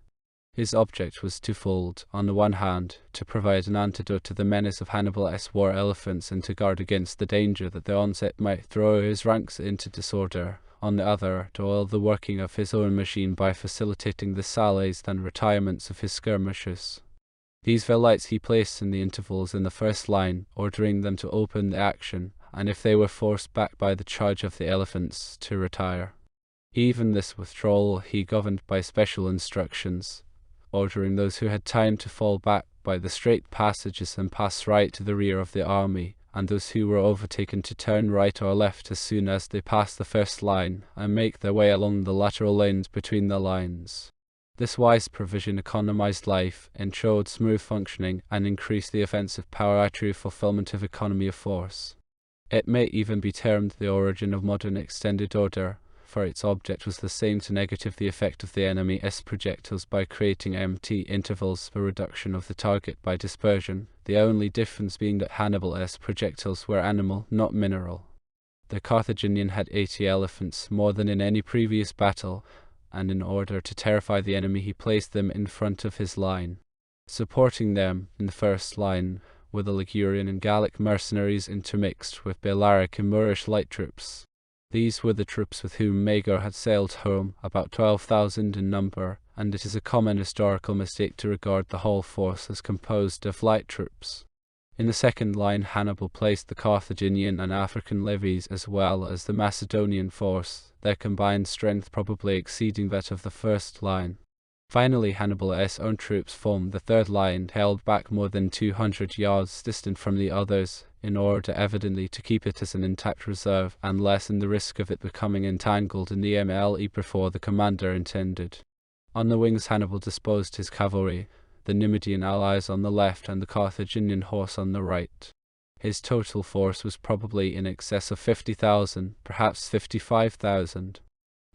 His object was twofold: on the one hand, to provide an antidote to the menace of Hannibal's war elephants and to guard against the danger that their onset might throw his ranks into disorder; on the other, to oil the working of his own machine by facilitating the sallies and retirements of his skirmishers. These velites he placed in the intervals in the first line, ordering them to open the action, and if they were forced back by the charge of the elephants, to retire. Even this withdrawal he governed by special instructions, ordering those who had time to fall back by the straight passages and pass right to the rear of the army, and those who were overtaken to turn right or left as soon as they passed the first line, and make their way along the lateral lanes between the lines. This wise provision economized life, ensured smooth functioning, and increased the offensive power through fulfillment of economy of force. It may even be termed the origin of modern extended order, for its object was the same: to negative the effect of the enemy's projectiles by creating empty intervals for reduction of the target by dispersion, the only difference being that Hannibal's projectiles were animal, not mineral. The Carthaginian had 80 elephants, more than in any previous battle, and in order to terrify the enemy he placed them in front of his line. Supporting them in the first line were the Ligurian and Gallic mercenaries intermixed with Balearic and Moorish light troops. These were the troops with whom Mago had sailed home, about 12,000 in number, and it is a common historical mistake to regard the whole force as composed of light troops. In the second line, Hannibal placed the Carthaginian and African levies as well as the Macedonian force, their combined strength probably exceeding that of the first line. Finally, Hannibal's own troops formed the third line, held back more than 200 yards distant from the others, in order evidently to keep it as an intact reserve and lessen the risk of it becoming entangled in the melee before the commander intended. On the wings, Hannibal disposed his cavalry, the Numidian allies on the left and the Carthaginian horse on the right. His total force was probably in excess of 50,000, perhaps 55,000.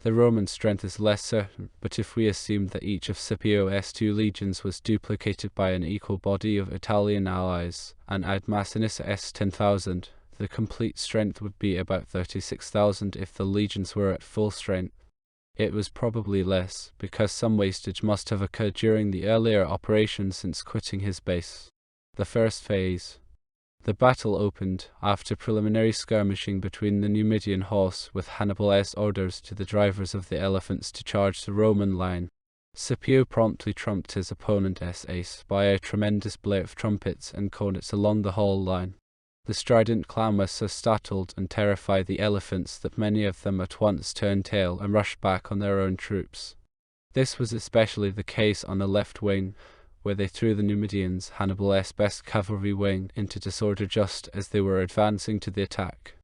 The Roman strength is less certain, but if we assume that each of Scipio's 2 legions was duplicated by an equal body of Italian allies, and add Massinissa's 10,000, the complete strength would be about 36,000 if the legions were at full strength. It was probably less, because some wastage must have occurred during the earlier operations since quitting his base. The first phase. The battle opened after preliminary skirmishing between the Numidian horse with Hannibal's orders to the drivers of the elephants to charge the Roman line. Scipio promptly trumped his opponent's ace by a tremendous blare of trumpets and cornets along the whole line. The strident clamor so startled and terrified the elephants that many of them at once turned tail and rushed back on their own troops. This was especially the case on the left wing, where they threw the Numidians, Hannibal's best cavalry wing, into disorder just as they were advancing to the attack.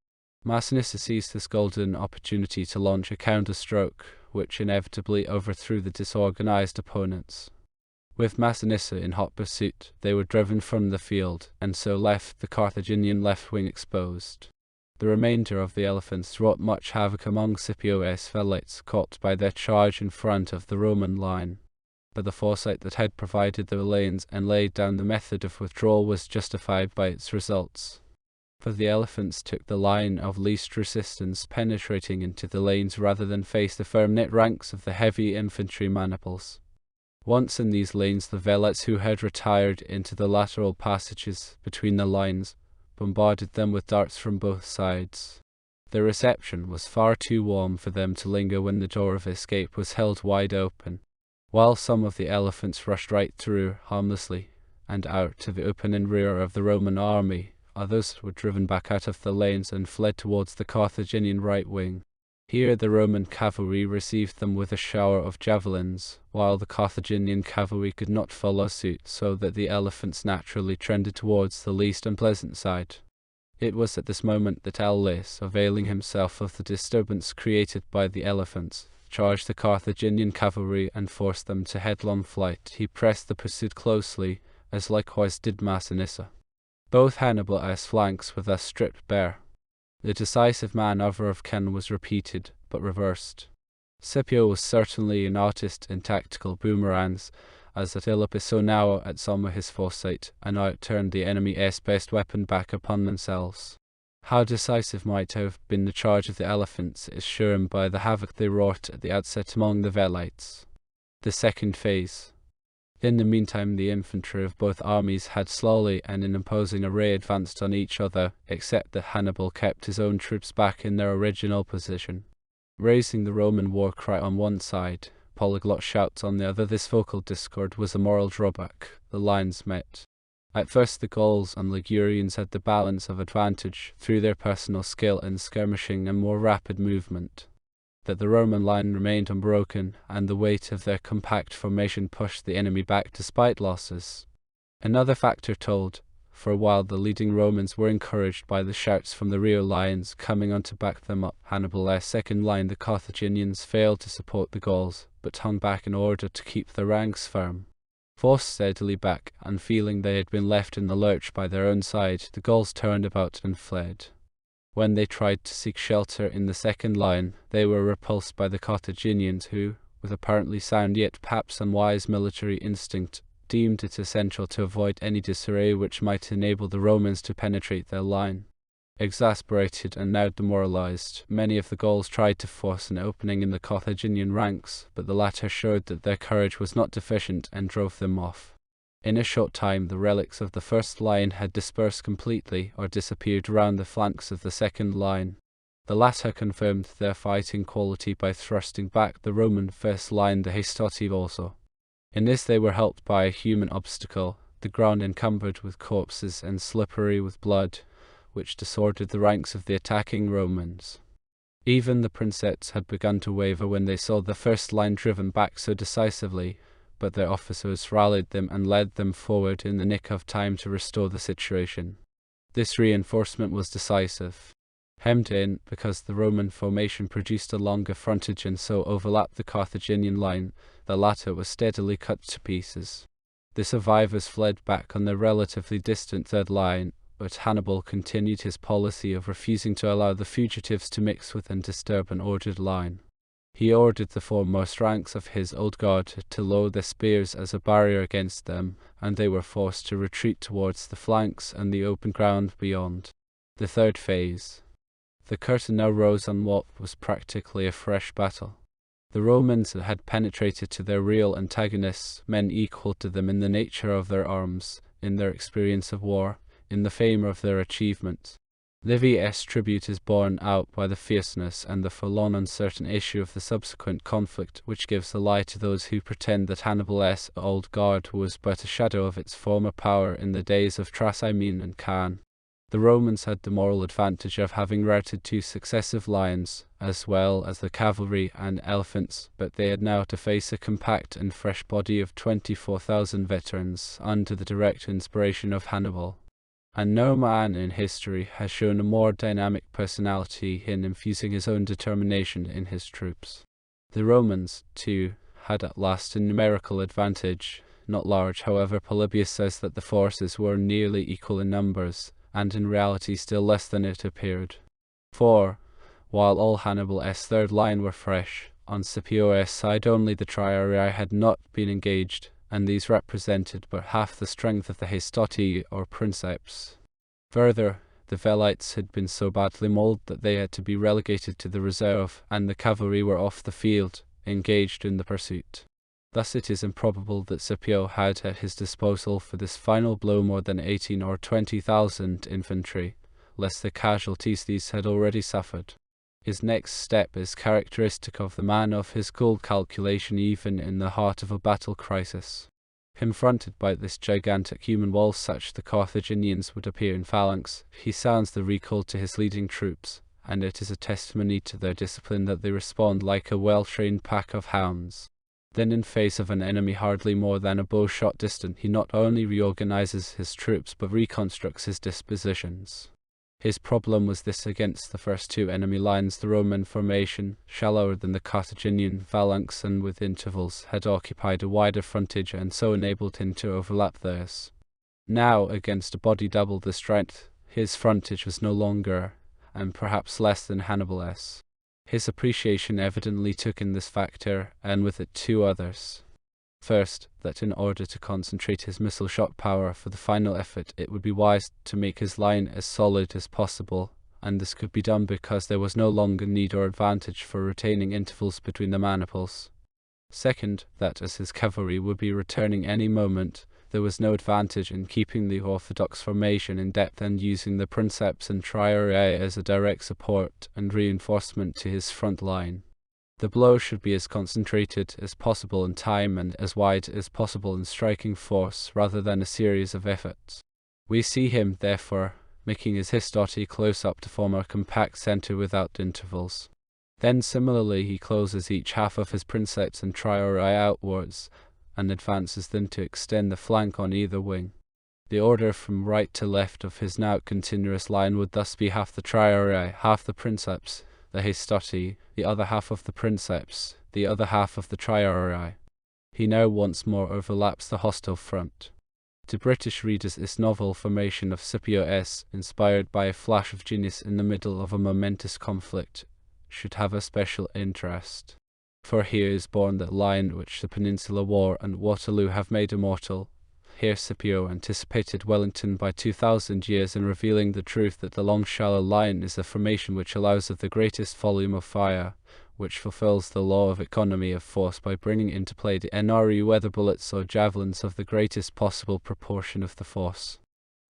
Massinissa seized this golden opportunity to launch a counterstroke, which inevitably overthrew the disorganized opponents. With Massinissa in hot pursuit, they were driven from the field, and so left the Carthaginian left wing exposed. The remainder of the elephants wrought much havoc among Scipio's fellows caught by their charge in front of the Roman line. But the foresight that had provided the lanes and laid down the method of withdrawal was justified by its results. For the elephants took the line of least resistance, penetrating into the lanes rather than face the firm-knit ranks of the heavy infantry maniples. Once in these lanes, the velites who had retired into the lateral passages between the lines bombarded them with darts from both sides. The reception was far too warm for them to linger when the door of escape was held wide open. While some of the elephants rushed right through harmlessly and out to the open in rear of the Roman army, others were driven back out of the lanes and fled towards the Carthaginian right wing. Here the Roman cavalry received them with a shower of javelins, while the Carthaginian cavalry could not follow suit, so that the elephants naturally trended towards the least unpleasant side. It was at this moment that Aulis, availing himself of the disturbance created by the elephants, charged the Carthaginian cavalry and forced them to headlong flight. He pressed the pursuit closely, as likewise did Massinissa. Both Hannibal's flanks were thus stripped bare. The decisive manoeuvre of Ken was repeated, but reversed. Scipio was certainly an artist in tactical boomerangs, as Attila Pisonaur at some of his foresight, and outturned the enemy's best weapon back upon themselves. How decisive might have been the charge of the elephants is shown by the havoc they wrought at the outset among the velites. The second phase. In the meantime, the infantry of both armies had slowly and in imposing array advanced on each other, except that Hannibal kept his own troops back in their original position. Raising the Roman war cry on one side, polyglot shouts on the other, this vocal discord was a moral drawback. The lines met. At first the Gauls and Ligurians had the balance of advantage through their personal skill in skirmishing and more rapid movement. That the Roman line remained unbroken, and the weight of their compact formation pushed the enemy back despite losses. Another factor told, for while the leading Romans were encouraged by the shouts from the rear lines coming on to back them up, Hannibal's second line, the Carthaginians, failed to support the Gauls, but hung back in order to keep their ranks firm. Forced steadily back, and feeling they had been left in the lurch by their own side, the Gauls turned about and fled. When they tried to seek shelter in the second line, they were repulsed by the Carthaginians who, with apparently sound yet perhaps unwise military instinct, deemed it essential to avoid any disarray which might enable the Romans to penetrate their line. Exasperated and now demoralized, many of the Gauls tried to force an opening in the Carthaginian ranks, but the latter showed that their courage was not deficient and drove them off. In a short time, the relics of the first line had dispersed completely or disappeared round the flanks of the second line. The latter confirmed their fighting quality by thrusting back the Roman first line, the Hastati also. In this they were helped by a human obstacle, the ground encumbered with corpses and slippery with blood, which disordered the ranks of the attacking Romans. Even the princeps had begun to waver when they saw the first line driven back so decisively, but their officers rallied them and led them forward in the nick of time to restore the situation. This reinforcement was decisive. Hemmed in, because the Roman formation produced a longer frontage and so overlapped the Carthaginian line, the latter was steadily cut to pieces. The survivors fled back on the relatively distant third line, but Hannibal continued his policy of refusing to allow the fugitives to mix with and disturb an ordered line. He ordered the foremost ranks of his old guard to lower their spears as a barrier against them, and they were forced to retreat towards the flanks and the open ground beyond. The third phase. The curtain now rose on what was practically a fresh battle. The Romans had penetrated to their real antagonists, men equal to them in the nature of their arms, in their experience of war, in the fame of their achievements. Livius' tribute is borne out by the fierceness and the forlorn uncertain issue of the subsequent conflict, which gives the lie to those who pretend that Hannibal's old guard was but a shadow of its former power in the days of Trasimene and Can. The Romans had the moral advantage of having routed 2 successive lines, as well as the cavalry and elephants, but they had now to face a compact and fresh body of 24,000 veterans under the direct inspiration of Hannibal. And no man in history has shown a more dynamic personality in infusing his own determination in his troops. The Romans, too, had at last a numerical advantage, not large. However, Polybius says that the forces were nearly equal in numbers, and in reality still less than it appeared. For, while all Hannibal's third line were fresh, on Scipio's side only the triarii had not been engaged, and these represented but half the strength of the Hastati or princeps. Further, the Velites had been so badly mauled that they had to be relegated to the reserve, and the cavalry were off the field, engaged in the pursuit. Thus it is improbable that Scipio had at his disposal for this final blow more than 18 or 20,000 infantry, less the casualties these had already suffered. His next step is characteristic of the man of his cool calculation even in the heart of a battle crisis. Confronted by this gigantic human wall such the Carthaginians would appear in phalanx, he sounds the recall to his leading troops, and it is a testimony to their discipline that they respond like a well-trained pack of hounds. Then in face of an enemy hardly more than a bow-shot distant, he not only reorganizes his troops but reconstructs his dispositions. His problem was this: against the first 2 enemy lines, the Roman formation, shallower than the Carthaginian phalanx and with intervals, had occupied a wider frontage and so enabled him to overlap theirs. Now, against a body double the strength, his frontage was no longer, and perhaps less than Hannibal's. His appreciation evidently took in this factor, and with it 2 others. First, that in order to concentrate his missile shot power for the final effort, it would be wise to make his line as solid as possible, and this could be done because there was no longer need or advantage for retaining intervals between the maniples. Second, that as his cavalry would be returning any moment, there was no advantage in keeping the orthodox formation in depth and using the princeps and triarii as a direct support and reinforcement to his front line. The blow should be as concentrated as possible in time and as wide as possible in striking force, rather than a series of efforts. We see him, therefore, making his Hastati close up to form a compact centre without intervals. Then similarly he closes each half of his princeps and triarii outwards, and advances them to extend the flank on either wing. The order from right to left of his now continuous line would thus be half the triarii, half the princeps, the Hastati, the other half of the princeps, the other half of the triarii. He now once more overlaps the hostile front. To British readers, this novel formation of Scipio S, inspired by a flash of genius in the middle of a momentous conflict, should have a special interest. For here is born the line which the Peninsular War and Waterloo have made immortal, Here Scipio anticipated Wellington by 2,000 years in revealing the truth that the long shallow line is a formation which allows of the greatest volume of fire, which fulfills the law of economy of force by bringing into play the NRE weather bullets or javelins of the greatest possible proportion of the force.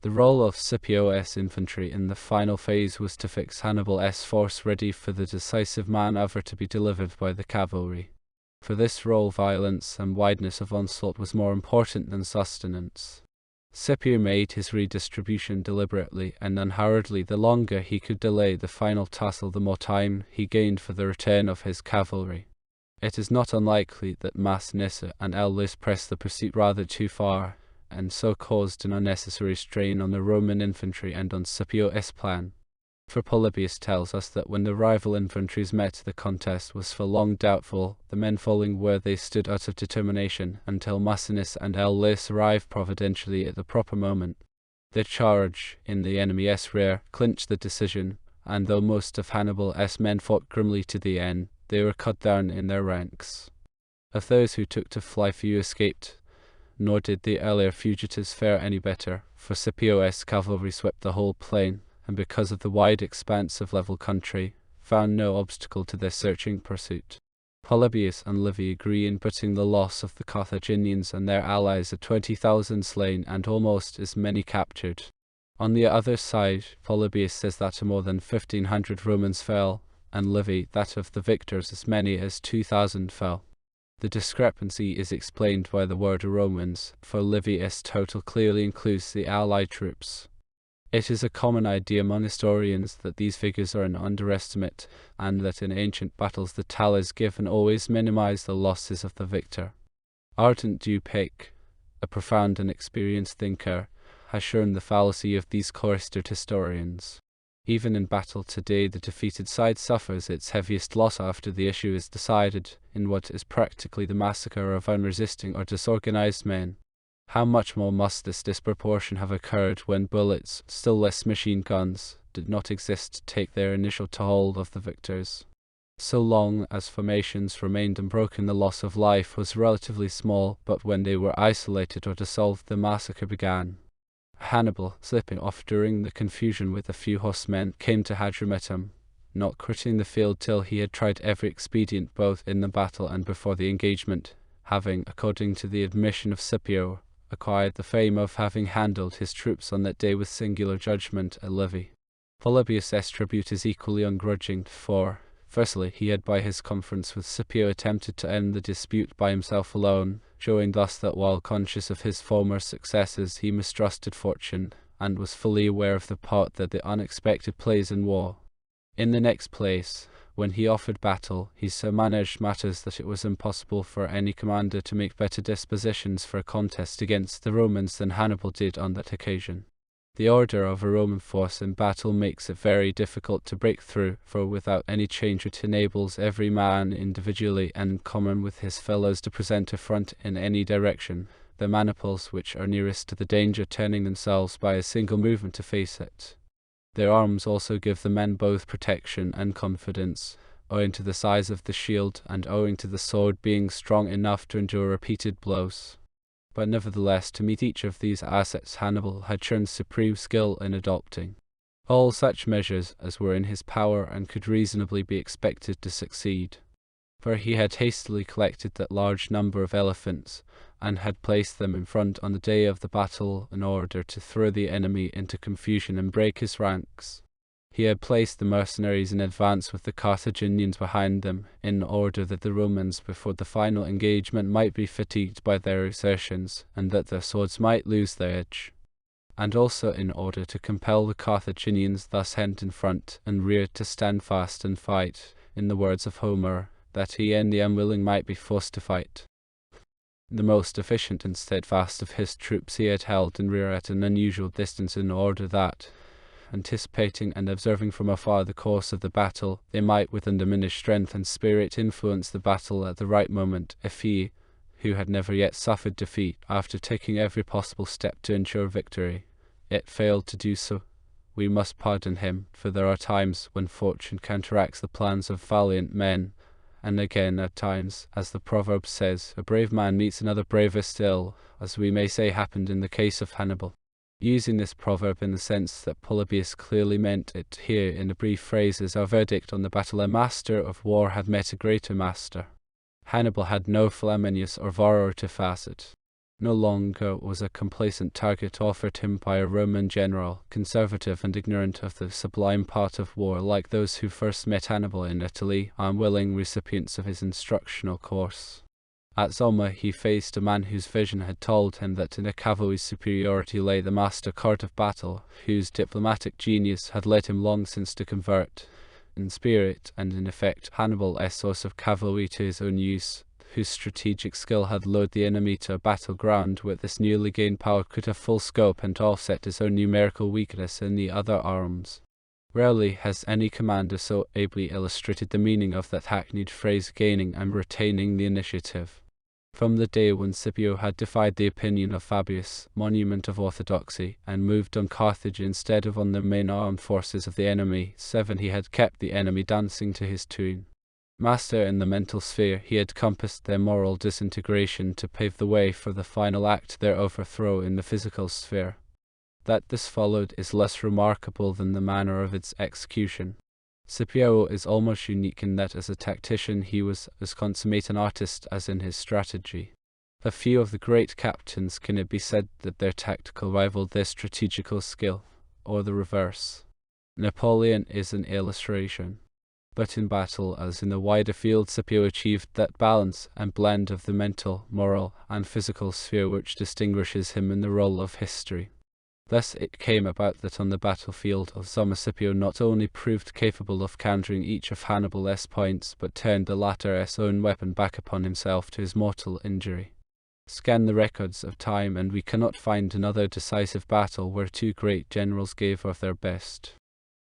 The role of Scipio's infantry in the final phase was to fix Hannibal's force ready for the decisive maneuver to be delivered by the cavalry. For this role, violence and wideness of onslaught was more important than sustenance. Scipio made his redistribution deliberately and unhurriedly. The longer he could delay the final tussle, the more time he gained for the return of his cavalry. It is not unlikely that Massinissa and Eldis pressed the pursuit rather too far, and so caused an unnecessary strain on the Roman infantry and on Scipio's plan. For Polybius tells us that when the rival infantries met, the contest was for long doubtful, the men falling where they stood out of determination, until Massinissa and Eldis arrived providentially at the proper moment. Their charge in the enemy's rear clinched the decision, and though most of Hannibal's men fought grimly to the end, they were cut down in their ranks. Of those who took to fly, few escaped, nor did the earlier fugitives fare any better, for Scipio's cavalry swept the whole plain, and because of the wide expanse of level country, found no obstacle to their searching pursuit. Polybius and Livy agree in putting the loss of the Carthaginians and their allies at 20,000 slain and almost as many captured. On the other side, Polybius says that more than 1,500 Romans fell, and Livy that of the victors as many as 2,000 fell. The discrepancy is explained by the word Romans, for Livy's total clearly includes the allied troops. It is a common idea among historians that these figures are an underestimate, and that in ancient battles the tallies given always minimize the losses of the victor. Ardent Dupac, a profound and experienced thinker, has shown the fallacy of these cloistered historians. Even in battle today, the defeated side suffers its heaviest loss after the issue is decided, in what is practically the massacre of unresisting or disorganized men. How much more must this disproportion have occurred when bullets, still less machine guns, did not exist to take their initial toll of the victors? So long as formations remained unbroken, the loss of life was relatively small, but when they were isolated or dissolved, the massacre began. Hannibal, slipping off during the confusion with a few horsemen, came to Hadrumetum, not quitting the field till he had tried every expedient both in the battle and before the engagement, having, according to the admission of Scipio, acquired the fame of having handled his troops on that day with singular judgment at Livy. Polybius' tribute is equally ungrudging, for, firstly, he had by his conference with Scipio attempted to end the dispute by himself alone, showing thus that while conscious of his former successes he mistrusted fortune, and was fully aware of the part that the unexpected plays in war. In the next place, when he offered battle, he so managed matters that it was impossible for any commander to make better dispositions for a contest against the Romans than Hannibal did on that occasion. The order of a Roman force in battle makes it very difficult to break through, for without any change it enables every man individually and in common with his fellows to present a front in any direction, the maniples which are nearest to the danger turning themselves by a single movement to face it. Their arms also give the men both protection and confidence, owing to the size of the shield and owing to the sword being strong enough to endure repeated blows. But nevertheless, to meet each of these assets Hannibal had shown supreme skill in adopting all such measures as were in his power and could reasonably be expected to succeed. For he had hastily collected that large number of elephants, and had placed them in front on the day of the battle in order to throw the enemy into confusion and break his ranks. He had placed the mercenaries in advance with the Carthaginians behind them, in order that the Romans before the final engagement might be fatigued by their exertions, and that their swords might lose their edge. And also in order to compel the Carthaginians thus hemmed in front and rear to stand fast and fight, in the words of Homer, that he and the unwilling might be forced to fight. The most efficient and steadfast of his troops he had held in rear at an unusual distance in order that, anticipating and observing from afar the course of the battle, they might with undiminished strength and spirit influence the battle at the right moment. If he, who had never yet suffered defeat, after taking every possible step to ensure victory, yet failed to do so, we must pardon him, for there are times when fortune counteracts the plans of valiant men, and again at times, as the proverb says, a brave man meets another braver still, as we may say happened in the case of Hannibal. Using this proverb in the sense that Polybius clearly meant it here in a brief phrase is our verdict on the battle. A master of war had met a greater master. Hannibal had no Flaminius or Varro to facet. No longer was a complacent target offered him by a Roman general, conservative and ignorant of the sublime part of war, like those who first met Hannibal in Italy, unwilling recipients of his instructional course. At Zama he faced a man whose vision had told him that in a cavalry's superiority lay the master card of battle, whose diplomatic genius had led him long since to convert, in spirit and in effect, Hannibal's source of cavalry to his own use, whose strategic skill had lured the enemy to a battleground where this newly gained power could have full scope and offset his own numerical weakness in the other arms. Rarely has any commander so ably illustrated the meaning of that hackneyed phrase, gaining and retaining the initiative. From the day when Scipio had defied the opinion of Fabius, monument of orthodoxy, and moved on Carthage instead of on the main armed forces of the enemy, 7 he had kept the enemy dancing to his tune. Master in the mental sphere, he had compassed their moral disintegration to pave the way for the final act, their overthrow in the physical sphere. That this followed is less remarkable than the manner of its execution. Scipio is almost unique in that as a tactician he was as consummate an artist as in his strategy. A few of the great captains can it be said that their tactical rivaled their strategical skill, or the reverse. Napoleon is an illustration. But in battle, as in the wider field, Scipio achieved that balance and blend of the mental, moral, and physical sphere which distinguishes him in the roll of history. Thus it came about that on the battlefield of Zama Scipio not only proved capable of countering each of Hannibal's points, but turned the latter's own weapon back upon himself to his mortal injury. Scan the records of time and we cannot find another decisive battle where 2 great generals gave of their best.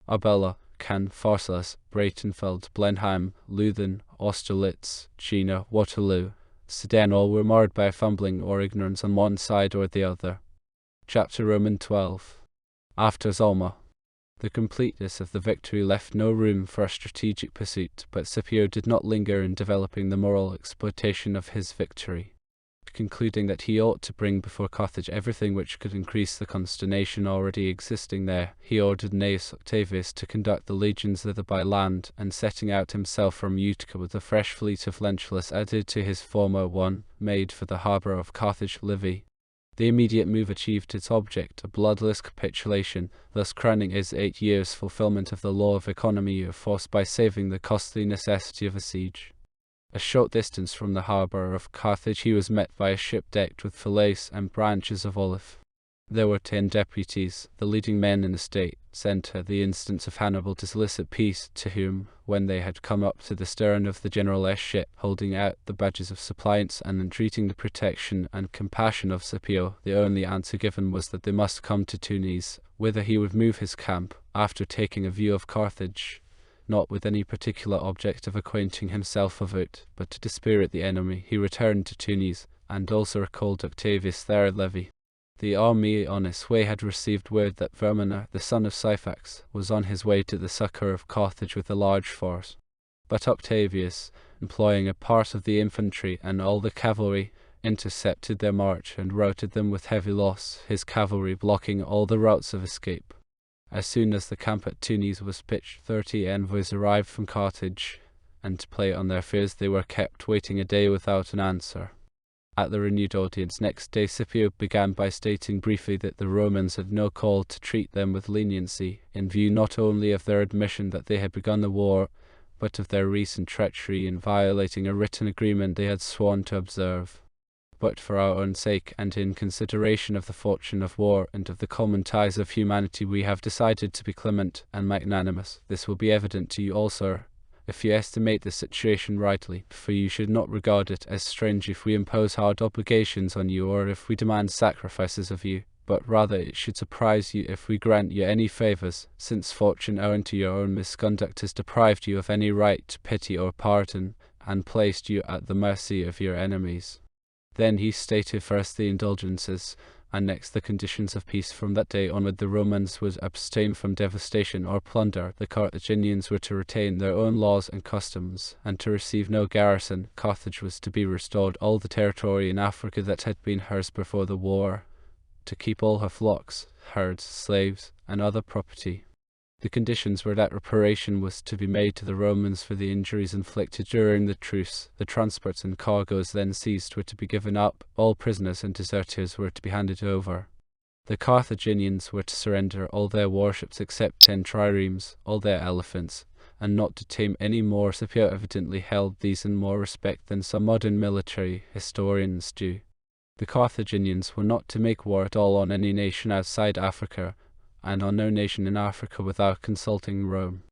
Arbela, Cannes, Pharsalus, Breitenfeld, Blenheim, Leuthen, Austerlitz, Jena, Waterloo, Sedan all were marred by fumbling or ignorance on one side or the other. Chapter Roman 12. After Zama, the completeness of the victory left no room for a strategic pursuit, but Scipio did not linger in developing the moral exploitation of his victory. Concluding that he ought to bring before Carthage everything which could increase the consternation already existing there, he ordered Gnaeus Octavius to conduct the legions thither by land, and setting out himself from Utica with a fresh fleet of Lentulus added to his former one, made for the harbour of Carthage Livy. The immediate move achieved its object, a bloodless capitulation, thus crowning his 8 years' fulfillment of the law of economy of force by saving the costly necessity of a siege. A short distance from the harbour of Carthage he was met by a ship decked with fillets and branches of olive. There were 10 deputies, the leading men in the state, sent at the instance of Hannibal to solicit peace, to whom, when they had come up to the stern of the general's ship, holding out the badges of suppliance and entreating the protection and compassion of Scipio, the only answer given was that they must come to Tunis, whither he would move his camp, after taking a view of Carthage, not with any particular object of acquainting himself of it, but to dispirit the enemy. He returned to Tunis, and also recalled Octavius there at Levy. The army on its way had received word that Vermina, the son of Syphax, was on his way to the succour of Carthage with a large force. But Octavius, employing a part of the infantry and all the cavalry, intercepted their march and routed them with heavy loss, his cavalry blocking all the routes of escape. As soon as the camp at Tunis was pitched, 30 envoys arrived from Carthage, and to play on their fears they were kept waiting a day without an answer. At the renewed audience next day, Scipio began by stating briefly that the Romans had no call to treat them with leniency, in view not only of their admission that they had begun the war, but of their recent treachery in violating a written agreement they had sworn to observe. But for our own sake, and in consideration of the fortune of war and of the common ties of humanity, we have decided to be clement and magnanimous. This will be evident to you also, if you estimate the situation rightly, for you should not regard it as strange if we impose hard obligations on you or if we demand sacrifices of you, but rather it should surprise you if we grant you any favours, since fortune owing to your own misconduct has deprived you of any right to pity or pardon, and placed you at the mercy of your enemies. Then he stated first the indulgences, annexed the conditions of peace. From that day onward, the Romans would abstain from devastation or plunder. The Carthaginians were to retain their own laws and customs, and to receive no garrison. Carthage was to be restored all the territory in Africa that had been hers before the war, to keep all her flocks, herds, slaves, and other property. The conditions were that reparation was to be made to the Romans for the injuries inflicted during the truce. The transports and cargoes then seized were to be given up. All prisoners and deserters were to be handed over. The Carthaginians were to surrender all their warships except 10 triremes, all their elephants, and not to tame any more. Scipio evidently held these in more respect than some modern military historians do. The Carthaginians were not to make war at all on any nation outside Africa, and on no nation in Africa without consulting Rome.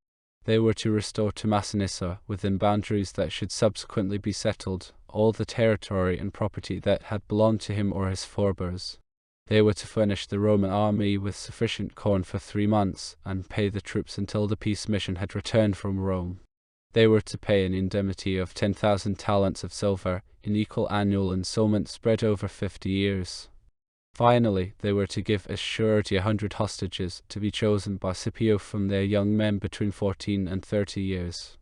They were to restore to Massinissa, within boundaries that should subsequently be settled, all the territory and property that had belonged to him or his forebears. They were to furnish the Roman army with sufficient corn for 3 months, and pay the troops until the peace mission had returned from Rome. They were to pay an indemnity of 10,000 talents of silver, in equal annual installments spread over 50 years. Finally, they were to give as surety 100 hostages, to be chosen by Scipio from their young men between 14 and 30 years.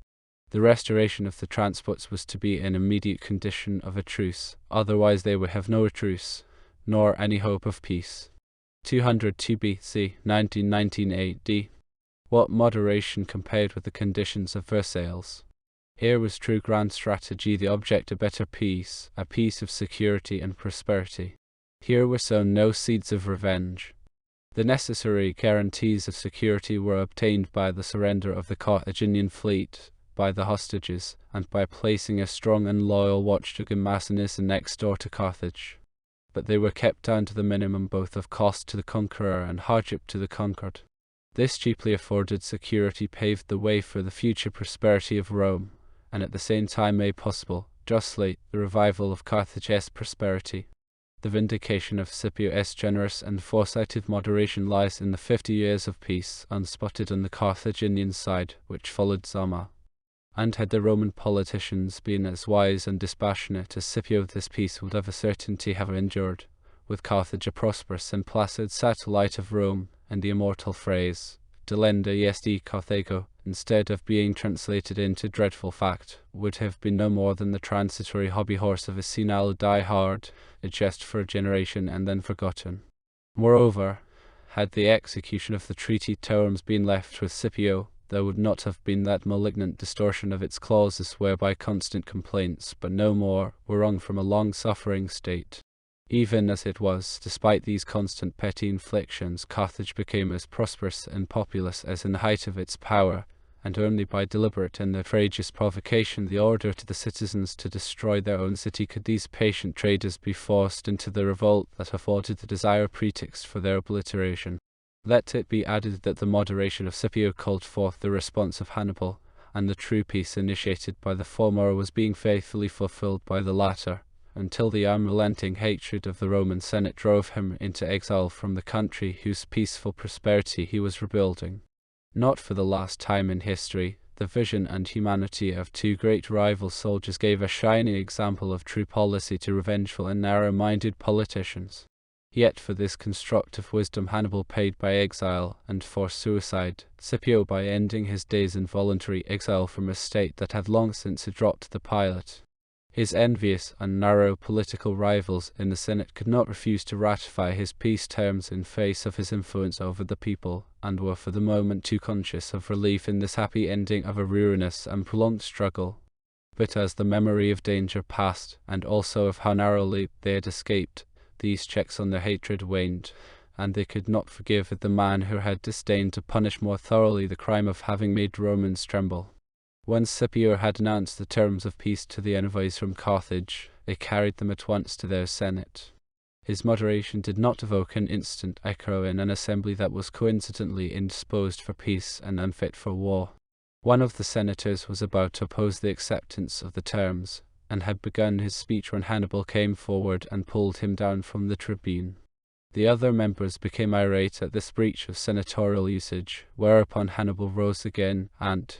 The restoration of the transports was to be an immediate condition of a truce, otherwise they would have no truce, nor any hope of peace. 202 BC, 1919 AD. What moderation compared with the conditions of Versailles! Here was true grand strategy, the object a better peace, a peace of security and prosperity. Here were sown no seeds of revenge. The necessary guarantees of security were obtained by the surrender of the Carthaginian fleet, by the hostages, and by placing a strong and loyal watchdog in Massinissa next door to Carthage. But they were kept down to the minimum both of cost to the conqueror and hardship to the conquered. This cheaply afforded security paved the way for the future prosperity of Rome, and at the same time made possible, justly, the revival of Carthage's prosperity. The vindication of Scipio's generous and foresighted moderation lies in the 50 years of peace, unspotted on the Carthaginian side, which followed Zama. And had the Roman politicians been as wise and dispassionate as Scipio, this peace would of a certainty have endured, with Carthage a prosperous and placid satellite of Rome, and the immortal phrase, delenda est Carthago, instead of being translated into dreadful fact, would have been no more than the transitory hobby horse of a senile die-hard, a jest for a generation and then forgotten. Moreover, had the execution of the treaty terms been left with Scipio, there would not have been that malignant distortion of its clauses whereby constant complaints, but no more, were wrung from a long-suffering state. Even as it was, despite these constant petty inflictions, Carthage became as prosperous and populous as in the height of its power, and only by deliberate and outrageous provocation, the order to the citizens to destroy their own city, could these patient traders be forced into the revolt that afforded the desired pretext for their obliteration. Let it be added that the moderation of Scipio called forth the response of Hannibal, and the true peace initiated by the former was being faithfully fulfilled by the latter, until the unrelenting hatred of the Roman Senate drove him into exile from the country whose peaceful prosperity he was rebuilding. Not for the last time in history, the vision and humanity of 2 great rival soldiers gave a shining example of true policy to revengeful and narrow-minded politicians. Yet for this constructive wisdom Hannibal paid by exile, and for suicide, Scipio by ending his days in voluntary exile from a state that had long since dropped the pilot. His envious and narrow political rivals in the Senate could not refuse to ratify his peace terms in face of his influence over the people, and were for the moment too conscious of relief in this happy ending of a ruinous and prolonged struggle. But as the memory of danger passed, and also of how narrowly they had escaped, these checks on their hatred waned, and they could not forgive the man who had disdained to punish more thoroughly the crime of having made Romans tremble. When Scipio had announced the terms of peace to the envoys from Carthage, they carried them at once to their senate. His moderation did not evoke an instant echo in an assembly that was coincidentally indisposed for peace and unfit for war. One of the senators was about to oppose the acceptance of the terms, and had begun his speech when Hannibal came forward and pulled him down from the tribune. The other members became irate at this breach of senatorial usage, whereupon Hannibal rose again and,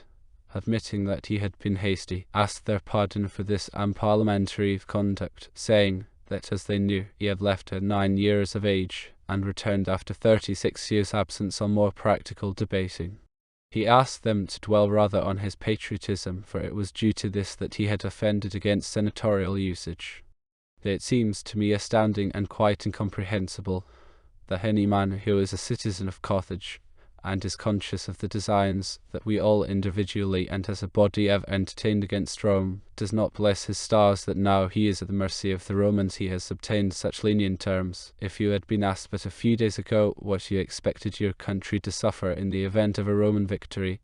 admitting that he had been hasty, asked their pardon for this unparliamentary conduct, saying, that, as they knew, he had left at 9 years of age, and returned after 36 years' absence on more practical debating. He asked them to dwell rather on his patriotism, for it was due to this that he had offended against senatorial usage. It seems to me astounding and quite incomprehensible that any man who is a citizen of Carthage, and is conscious of the designs that we all individually and as a body have entertained against Rome, does not bless his stars that now he is at the mercy of the Romans he has obtained such lenient terms. If you had been asked but a few days ago what you expected your country to suffer in the event of a Roman victory,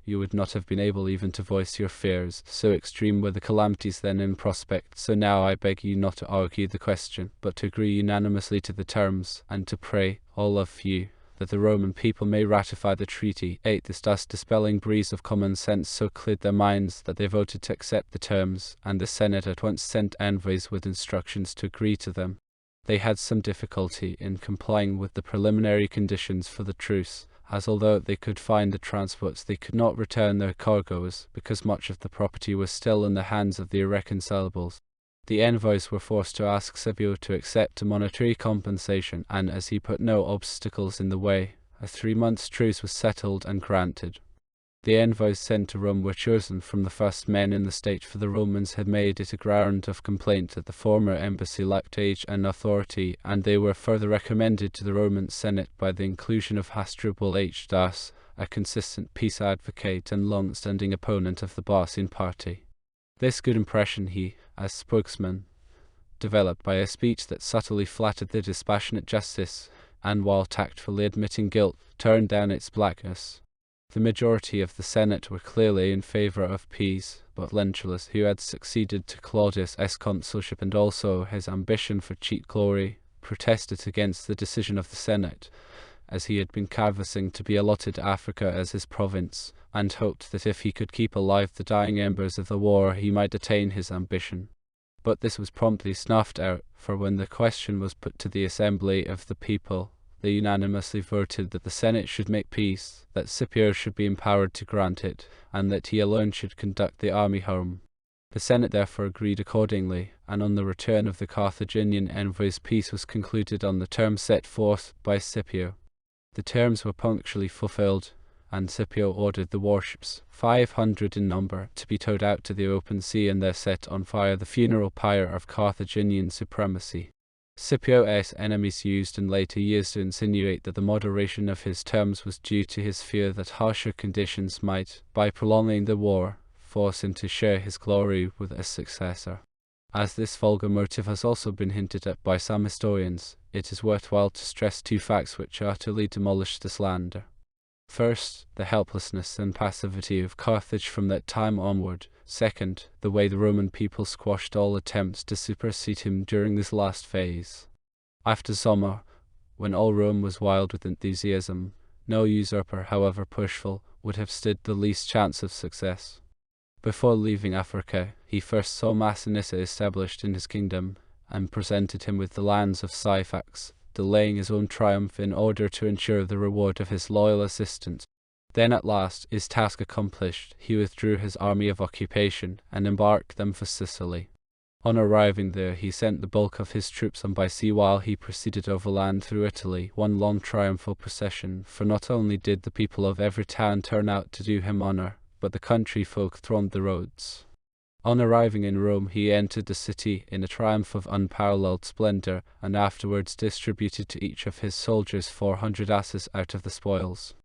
you would not have been able even to voice your fears, so extreme were the calamities then in prospect. So now I beg you not to argue the question, but to agree unanimously to the terms, and to pray, all of you, that the Roman people may ratify the treaty. 8. This dust-dispelling breeze of common sense so cleared their minds that they voted to accept the terms, and the Senate at once sent envoys with instructions to agree to them. They had some difficulty in complying with the preliminary conditions for the truce, as although they could find the transports, they could not return their cargoes, because much of the property was still in the hands of the irreconcilables. The envoys were forced to ask Scipio to accept a monetary compensation, and as he put no obstacles in the way, a 3 months' truce was settled and granted. The envoys sent to Rome were chosen from the first men in the state, for the Romans had made it a ground of complaint that the former embassy lacked age and authority, and they were further recommended to the Roman Senate by the inclusion of Hasdrubal H. Das, a consistent peace advocate and long-standing opponent of the Barcian party. This good impression he, as spokesman, developed by a speech that subtly flattered the dispassionate justice, and while tactfully admitting guilt, turned down its blackness. The majority of the Senate were clearly in favor of peace, but Lentulus, who had succeeded to Claudius' consulship and also his ambition for cheap glory, protested against the decision of the Senate, as he had been canvassing to be allotted Africa as his province, and hoped that if he could keep alive the dying embers of the war he might attain his ambition. But this was promptly snuffed out, for when the question was put to the assembly of the people, they unanimously voted that the Senate should make peace, that Scipio should be empowered to grant it, and that he alone should conduct the army home. The Senate therefore agreed accordingly, and on the return of the Carthaginian envoys peace was concluded on the terms set forth by Scipio. The terms were punctually fulfilled, and Scipio ordered the warships, 500 in number, to be towed out to the open sea and there set on fire the funeral pyre of Carthaginian supremacy. Scipio's enemies used in later years to insinuate that the moderation of his terms was due to his fear that harsher conditions might, by prolonging the war, force him to share his glory with a successor. As this vulgar motive has also been hinted at by some historians, it is worthwhile to stress 2 facts which utterly demolish the slander. First, the helplessness and passivity of Carthage from that time onward. Second, the way the Roman people squashed all attempts to supersede him during this last phase. After summer, when all Rome was wild with enthusiasm, no usurper, however pushful, would have stood the least chance of success. Before leaving Africa, he first saw Massinissa established in his kingdom, and presented him with the lands of Syphax, delaying his own triumph in order to ensure the reward of his loyal assistance. Then at last, his task accomplished, he withdrew his army of occupation, and embarked them for Sicily. On arriving there, he sent the bulk of his troops on by sea while he proceeded overland through Italy, one long triumphal procession, for not only did the people of every town turn out to do him honor, but the country folk thronged the roads. On arriving in Rome, he entered the city in a triumph of unparalleled splendor, and afterwards distributed to each of his soldiers 400 asses out of the spoils.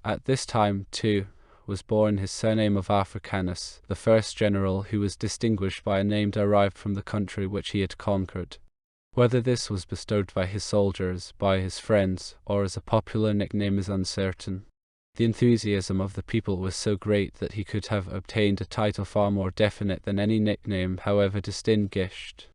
At this time, too, was born his surname of Africanus, the first general who was distinguished by a name derived from the country which he had conquered. Whether this was bestowed by his soldiers, by his friends, or as a popular nickname is uncertain. The enthusiasm of the people was so great that he could have obtained a title far more definite than any nickname, however distinguished.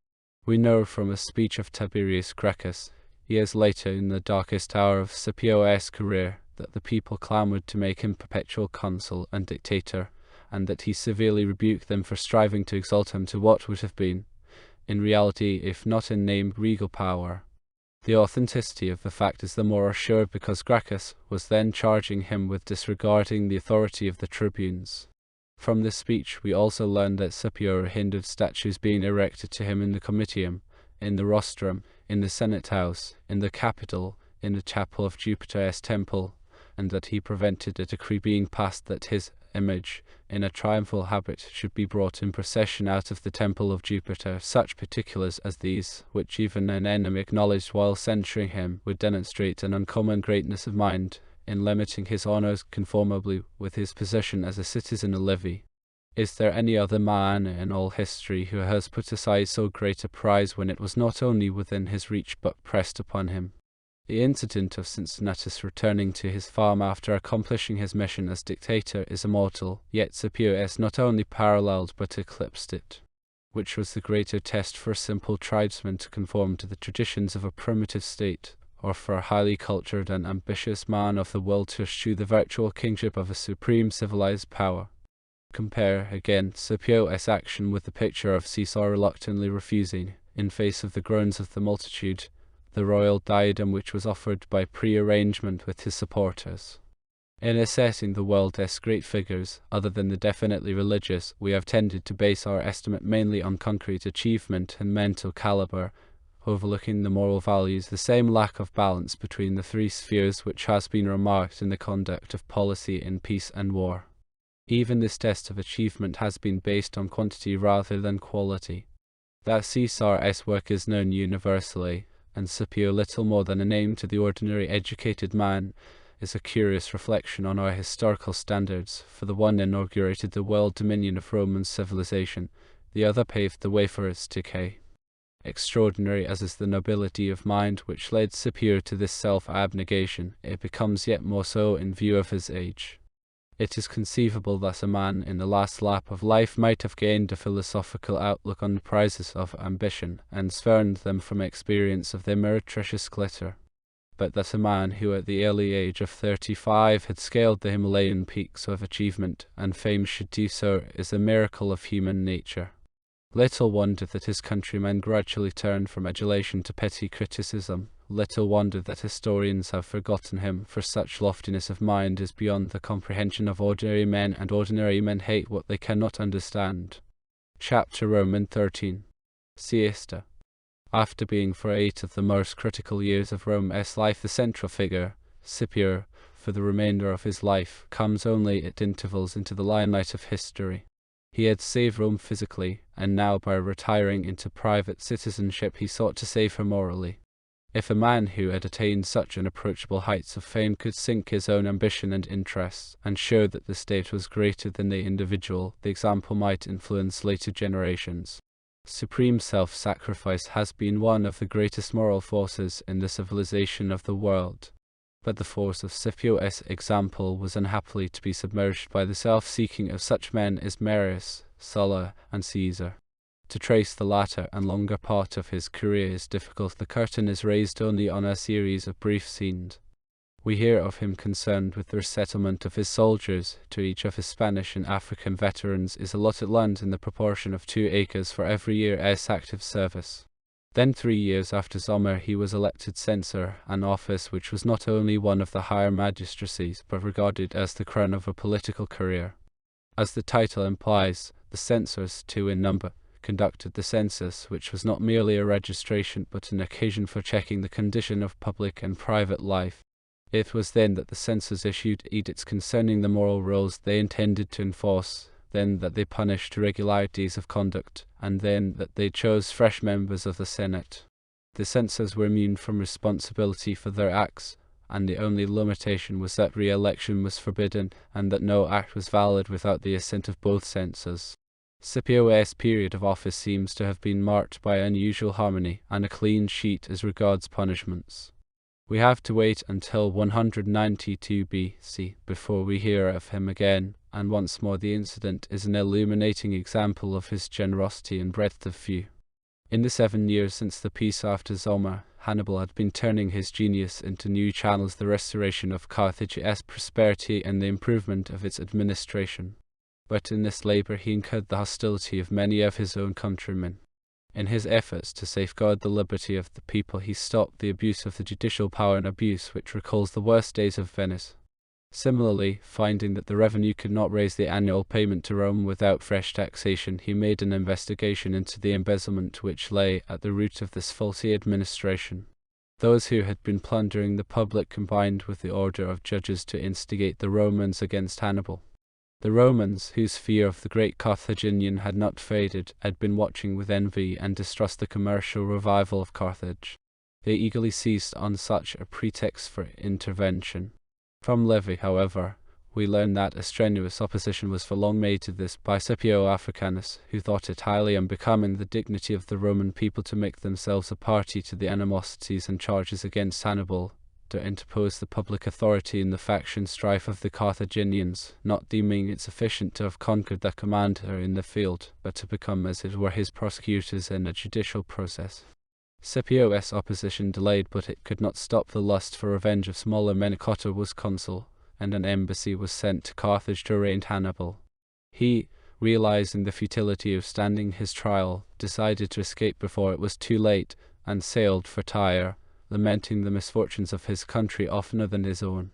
We know from a speech of Tiberius Gracchus, years later in the darkest hour of Scipio's career, that the people clamoured to make him perpetual consul and dictator, and that he severely rebuked them for striving to exalt him to what would have been, in reality, if not in name, regal power. The authenticity of the fact is the more assured because Gracchus was then charging him with disregarding the authority of the tribunes. From this speech we also learn that Scipio hindered statues being erected to him in the Comitium, in the rostrum, in the Senate House, in the Capitol, in the chapel of Jupiter's temple, and that he prevented a decree being passed that his image, in a triumphal habit, should be brought in procession out of the temple of Jupiter. Such particulars as these, which even an enemy acknowledged while censuring him, would demonstrate an uncommon greatness of mind, in limiting his honours conformably with his position as a citizen of Livy. Is there any other man in all history who has put aside so great a prize when it was not only within his reach but pressed upon him? The incident of Cincinnatus returning to his farm after accomplishing his mission as dictator is immortal, yet Scipio has not only paralleled but eclipsed it. Which was the greater test for a simple tribesman to conform to the traditions of a primitive state, or for a highly cultured and ambitious man of the world to eschew the virtual kingship of a supreme civilized power? Compare, again, Scipio's action with the picture of Caesar reluctantly refusing, in face of the groans of the multitude, the royal diadem which was offered by pre-arrangement with his supporters. In assessing the world as great figures, other than the definitely religious, we have tended to base our estimate mainly on concrete achievement and mental caliber, overlooking the moral values, the same lack of balance between the three spheres which has been remarked in the conduct of policy in peace and war. Even this test of achievement has been based on quantity rather than quality. That Caesar's work is known universally, and Scipio little more than a name to the ordinary educated man, is a curious reflection on our historical standards, for the one inaugurated the world dominion of Roman civilization, the other paved the way for its decay. Extraordinary as is the nobility of mind which led Scipio to this self-abnegation, it becomes yet more so in view of his age. It is conceivable that a man in the last lap of life might have gained a philosophical outlook on the prizes of ambition, and spurned them from experience of their meretricious glitter. But that a man who at the early age of 35 had scaled the Himalayan peaks of achievement and fame should do so is a miracle of human nature. Little wonder that his countrymen gradually turned from adulation to petty criticism. Little wonder that historians have forgotten him, for such loftiness of mind is beyond the comprehension of ordinary men, and ordinary men hate what they cannot understand. Chapter Roman 13. Siesta. After being for 8 of the most critical years of Rome's life the central figure, Scipio, for the remainder of his life, comes only at intervals into the limelight of history. He had saved Rome physically, and now by retiring into private citizenship he sought to save her morally. If a man who had attained such unapproachable heights of fame could sink his own ambition and interests, and show that the state was greater than the individual, the example might influence later generations. Supreme self-sacrifice has been one of the greatest moral forces in the civilization of the world. But the force of Scipio's example was unhappily to be submerged by the self-seeking of such men as Marius, Sulla, and Caesar. To trace the latter and longer part of his career is difficult. The curtain is raised only on a series of brief scenes. We hear of him concerned with the resettlement of his soldiers. To each of his Spanish and African veterans is allotted land in the proportion of 2 acres for every year as active service. Then 3 years after Zomar he was elected censor, an office which was not only one of the higher magistracies, but regarded as the crown of a political career. As the title implies, the censors, 2 in number, conducted the census, which was not merely a registration but an occasion for checking the condition of public and private life. It was then that the censors issued edicts concerning the moral rules they intended to enforce, then that they punished irregularities of conduct, and then that they chose fresh members of the Senate. The censors were immune from responsibility for their acts, and the only limitation was that re-election was forbidden, and that no act was valid without the assent of both censors. Scipio's period of office seems to have been marked by unusual harmony and a clean sheet as regards punishments. We have to wait until 192 BC before we hear of him again, and once more the incident is an illuminating example of his generosity and breadth of view. In the 7 years since the peace after Zomar, Hannibal had been turning his genius into new channels, the restoration of Carthage's prosperity and the improvement of its administration. But in this labor he incurred the hostility of many of his own countrymen. In his efforts to safeguard the liberty of the people he stopped the abuse of the judicial power, an abuse which recalls the worst days of Venice. Similarly, finding that the revenue could not raise the annual payment to Rome without fresh taxation, he made an investigation into the embezzlement which lay at the root of this faulty administration. Those who had been plundering the public combined with the order of judges to instigate the Romans against Hannibal. The Romans, whose fear of the great Carthaginian had not faded, had been watching with envy and distrust the commercial revival of Carthage. They eagerly seized on such a pretext for intervention. From Livy, however, we learn that a strenuous opposition was for long made to this by Scipio Africanus, who thought it highly unbecoming the dignity of the Roman people to make themselves a party to the animosities and charges against Hannibal, to interpose the public authority in the faction strife of the Carthaginians, not deeming it sufficient to have conquered the commander in the field, but to become as it were his prosecutors in a judicial process. Scipio's opposition delayed, but it could not stop the lust for revenge of smaller men. Cotta was consul, and an embassy was sent to Carthage to arraign Hannibal. He, realizing the futility of standing his trial, decided to escape before it was too late, and sailed for Tyre, lamenting the misfortunes of his country oftener than his own.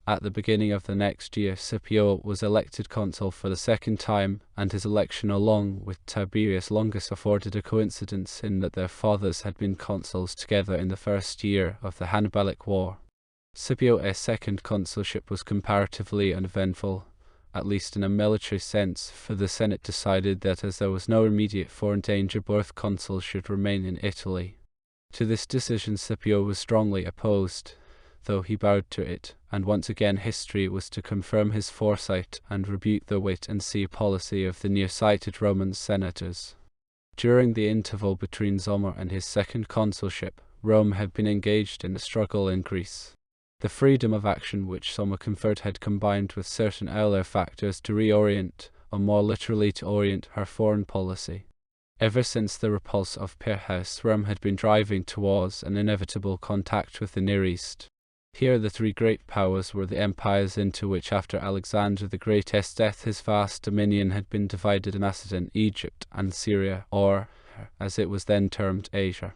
At the beginning of the next year, Scipio was elected consul for the second time, and his election along with Tiberius Longus afforded a coincidence in that their fathers had been consuls together in the first year of the Hannibalic War. Scipio's second consulship was comparatively uneventful, at least in a military sense, for the Senate decided that as there was no immediate foreign danger, both consuls should remain in Italy. To this decision Scipio was strongly opposed, though he bowed to it, and once again history was to confirm his foresight and rebuke the wait-and-see policy of the near-sighted Roman senators. During the interval between Zomar and his second consulship, Rome had been engaged in a struggle in Greece. The freedom of action which Zomar conferred had combined with certain earlier factors to reorient, or more literally to orient, her foreign policy. Ever since the repulse of Pyrrhus, Rome had been driving towards an inevitable contact with the Near East. Here the three great powers were the empires into which after Alexander the Great's death his vast dominion had been divided: Macedon, Egypt, and Syria, or, as it was then termed, Asia.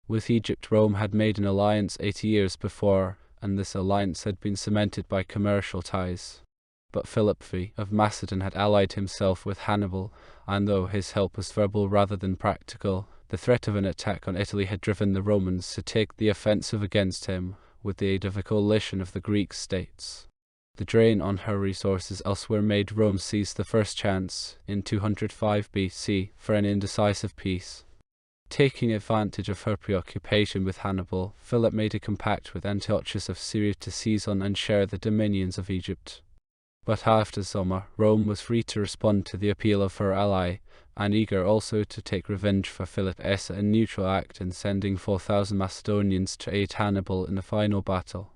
With Egypt Rome had made an alliance 80 years before, and this alliance had been cemented by commercial ties. But Philip V of Macedon had allied himself with Hannibal, and though his help was verbal rather than practical, the threat of an attack on Italy had driven the Romans to take the offensive against him, with the aid of a coalition of the Greek states. The drain on her resources elsewhere made Rome seize the first chance, in 205 BC, for an indecisive peace. Taking advantage of her preoccupation with Hannibal, Philip made a compact with Antiochus of Syria to seize on and share the dominions of Egypt. But after Zomar, Rome was free to respond to the appeal of her ally, and eager also to take revenge for Philip's neutral act in sending 4,000 Macedonians to aid Hannibal in the final battle.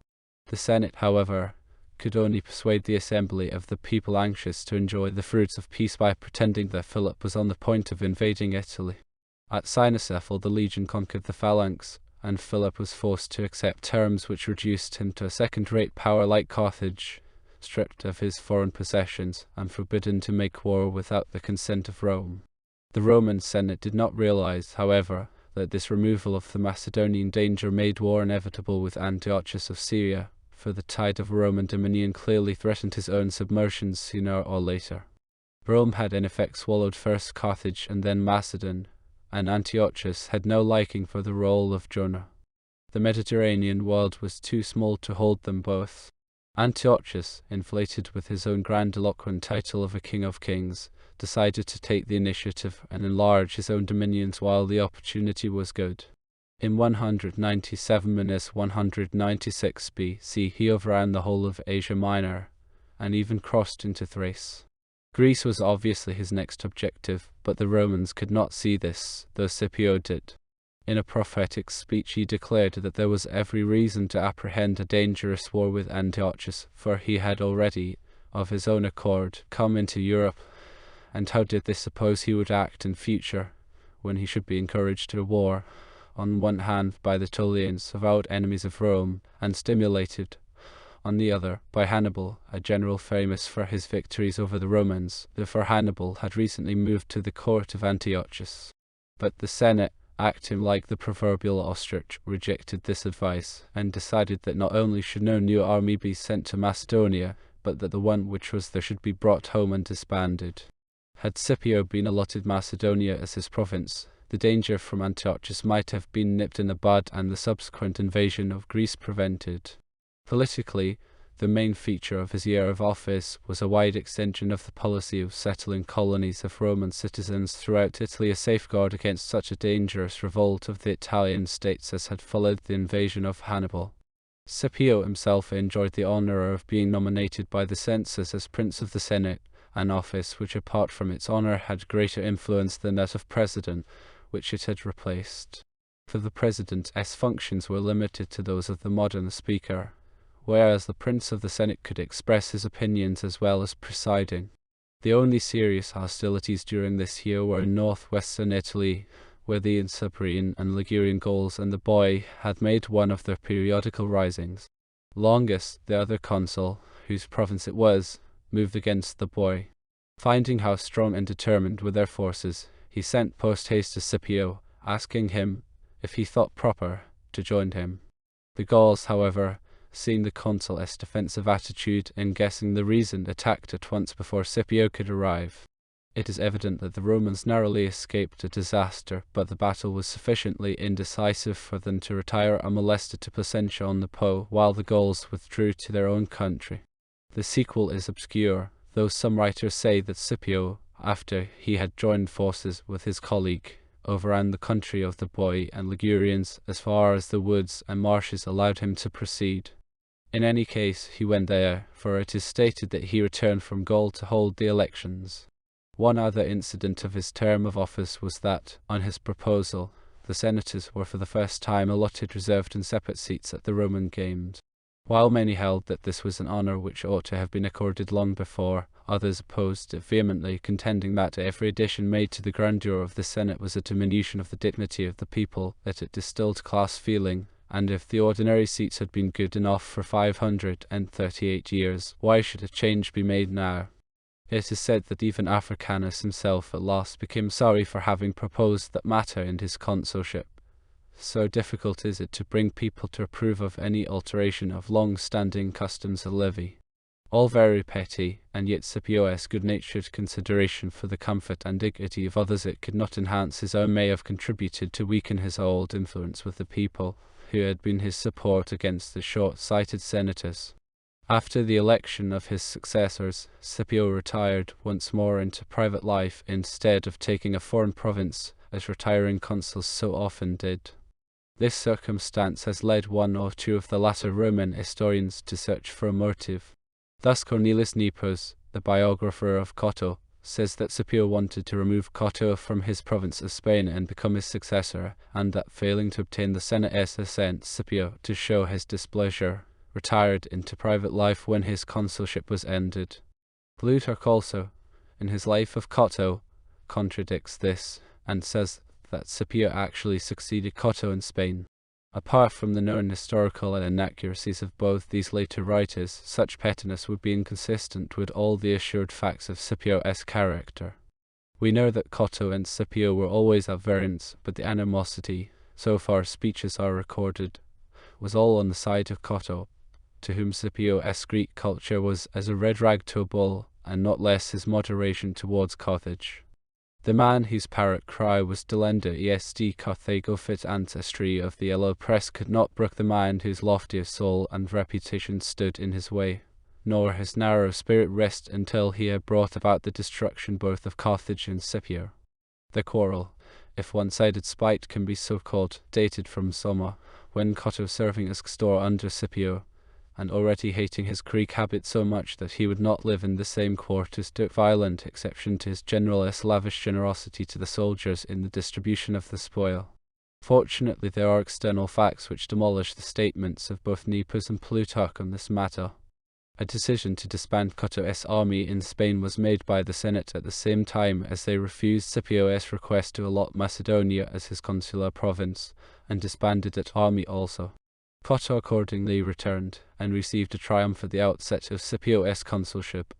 The Senate, however, could only persuade the assembly of the people anxious to enjoy the fruits of peace by pretending that Philip was on the point of invading Italy. At Cynocephal the legion conquered the phalanx, and Philip was forced to accept terms which reduced him to a second-rate power like Carthage, stripped of his foreign possessions, and forbidden to make war without the consent of Rome. The Roman Senate did not realize, however, that this removal of the Macedonian danger made war inevitable with Antiochus of Syria, for the tide of Roman dominion clearly threatened his own submersion sooner or later. Rome had in effect swallowed first Carthage and then Macedon, and Antiochus had no liking for the role of Jonah. The Mediterranean world was too small to hold them both. Antiochus, inflated with his own grandiloquent title of a king of kings, decided to take the initiative and enlarge his own dominions while the opportunity was good. In 197–196 BC he overran the whole of Asia Minor, and even crossed into Thrace. Greece was obviously his next objective, but the Romans could not see this, though Scipio did. In a prophetic speech he declared that there was every reason to apprehend a dangerous war with Antiochus, for he had already, of his own accord, come into Europe, and how did they suppose he would act in future, when he should be encouraged to war, on one hand by the Tullians, avowed enemies of Rome, and stimulated, on the other, by Hannibal, a general famous for his victories over the Romans, for Hannibal had recently moved to the court of Antiochus. But the Senate, acting like the proverbial ostrich, rejected this advice, and decided that not only should no new army be sent to Macedonia, but that the one which was there should be brought home and disbanded. Had Scipio been allotted Macedonia as his province, the danger from Antiochus might have been nipped in the bud and the subsequent invasion of Greece prevented. Politically, the main feature of his year of office was a wide extension of the policy of settling colonies of Roman citizens throughout Italy, a safeguard against such a dangerous revolt of the Italian states as had followed the invasion of Hannibal. Scipio himself enjoyed the honor of being nominated by the censors as Prince of the Senate, an office which, apart from its honor, had greater influence than that of President, which it had replaced. For the President's functions were limited to those of the modern Speaker, whereas the Prince of the Senate could express his opinions as well as presiding. The only serious hostilities during this year were in northwestern Italy, where the Insubrian and Ligurian Gauls and the Boii had made one of their periodical risings. Longus, the other consul, whose province it was, moved against the Boii. Finding how strong and determined were their forces, he sent post-haste to Scipio, asking him, if he thought proper, to join him. The Gauls, however, seeing the consul's defensive attitude and guessing the reason, attacked at once before Scipio could arrive. It is evident that the Romans narrowly escaped a disaster, but the battle was sufficiently indecisive for them to retire unmolested to Placentia on the Po, while the Gauls withdrew to their own country. The sequel is obscure, though some writers say that Scipio, after he had joined forces with his colleague, overran the country of the Boii and Ligurians as far as the woods and marshes allowed him to proceed. In any case, he went there, for it is stated that he returned from Gaul to hold the elections. One other incident of his term of office was that, on his proposal, the senators were for the first time allotted reserved and separate seats at the Roman games. While many held that this was an honor which ought to have been accorded long before, others opposed it vehemently, contending that every addition made to the grandeur of the Senate was a diminution of the dignity of the people, that it distilled class feeling, and if the ordinary seats had been good enough for 538 years, why should a change be made now? It is said that even Africanus himself at last became sorry for having proposed that matter in his consulship. So difficult is it to bring people to approve of any alteration of long-standing customs of levy. All very petty, and yet Scipio's good-natured consideration for the comfort and dignity of others it could not enhance his own may have contributed to weaken his old influence with the people, who had been his support against the short-sighted senators. After the election of his successors, Scipio retired once more into private life instead of taking a foreign province, as retiring consuls so often did. This circumstance has led one or two of the latter Roman historians to search for a motive. Thus Cornelius Nepos, the biographer of Cotto, says that Scipio wanted to remove Cotto from his province of Spain and become his successor, and that failing to obtain the Senate's assent, Scipio, to show his displeasure, retired into private life when his consulship was ended. Plutarch also, in his Life of Cotto, contradicts this, and says that Scipio actually succeeded Cotto in Spain. Apart from the known historical inaccuracies of both these later writers, such pettiness would be inconsistent with all the assured facts of Scipio's character. We know that Cotto and Scipio were always at variance, but the animosity, so far as speeches are recorded, was all on the side of Cotto, to whom Scipio's Greek culture was as a red rag to a bull, and not less his moderation towards Carthage. The man whose parrot cry was Delenda est Carthago fit ancestry of the yellow press could not brook the mind whose loftier soul and reputation stood in his way, nor his narrow spirit rest until he had brought about the destruction both of Carthage and Scipio. The quarrel, if one-sided spite can be so called, dated from Soma, when Cotto serving as Castor under Scipio, and already hating his Greek habit so much that he would not live in the same quarters, took violent exception to his general's lavish generosity to the soldiers in the distribution of the spoil. Fortunately, there are external facts which demolish the statements of both Nepos and Plutarch on this matter. A decision to disband Cotto's army in Spain was made by the Senate at the same time as they refused Scipio's request to allot Macedonia as his consular province, and disbanded that army also. Cotto accordingly returned, and received a triumph at the outset of Scipio's consulship.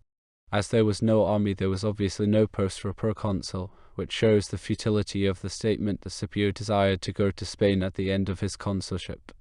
As there was no army, there was obviously no post for a proconsul, which shows the futility of the statement that Scipio desired to go to Spain at the end of his consulship.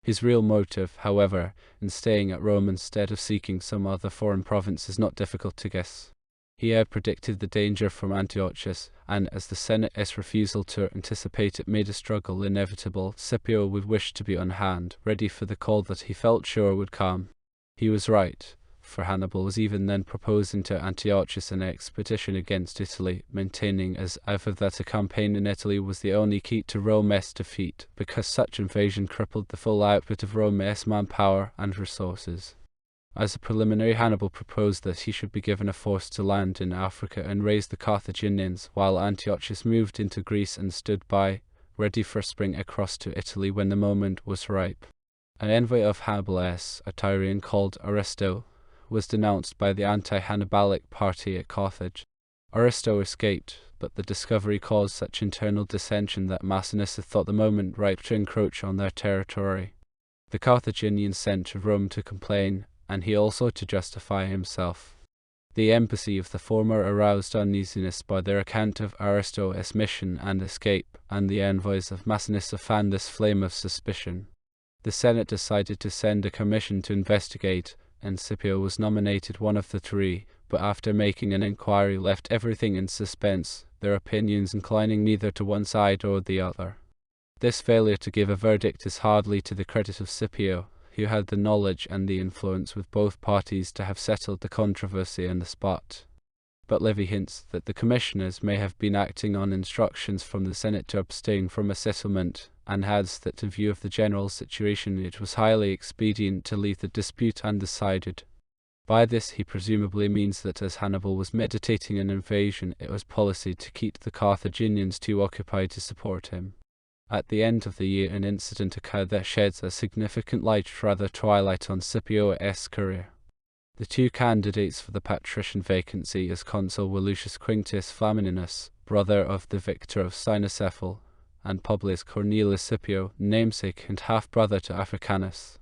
His real motive, however, in staying at Rome instead of seeking some other foreign province is not difficult to guess. He had predicted the danger from Antiochus, and as the Senate's refusal to anticipate it made a struggle inevitable, Scipio would wish to be on hand, ready for the call that he felt sure would come. He was right, for Hannibal was even then proposing to Antiochus an expedition against Italy, maintaining as ever that a campaign in Italy was the only key to Rome's defeat, because such invasion crippled the full output of Rome's manpower and resources. As a preliminary, Hannibal proposed that he should be given a force to land in Africa and raise the Carthaginians, while Antiochus moved into Greece and stood by, ready for spring across to Italy when the moment was ripe. An envoy of Hannibal's, a Tyrian called Aristo, was denounced by the anti-Hannibalic party at Carthage. Aristo escaped, but the discovery caused such internal dissension that Maecenas thought the moment ripe to encroach on their territory. The Carthaginians sent to Rome to complain, and he also to justify himself. The embassy of the former aroused uneasiness by their account of Aristo's mission and escape, and the envoys of Maecenas fanned this flame of suspicion. The Senate decided to send a commission to investigate, and Scipio was nominated one of the three, but after making an inquiry left everything in suspense, their opinions inclining neither to one side or the other. This failure to give a verdict is hardly to the credit of Scipio, who had the knowledge and the influence with both parties to have settled the controversy on the spot. But Livy hints that the commissioners may have been acting on instructions from the Senate to abstain from a settlement, and adds that in view of the general situation it was highly expedient to leave the dispute undecided. By this he presumably means that as Hannibal was meditating an invasion, it was policy to keep the Carthaginians too occupied to support him. At the end of the year an incident occurred that sheds a significant light, rather twilight, on Scipio's career. The two candidates for the patrician vacancy as consul were Lucius Quinctius Flamininus, brother of the victor of Cynocephal, and Publius Cornelius Scipio, namesake and half-brother to Africanus.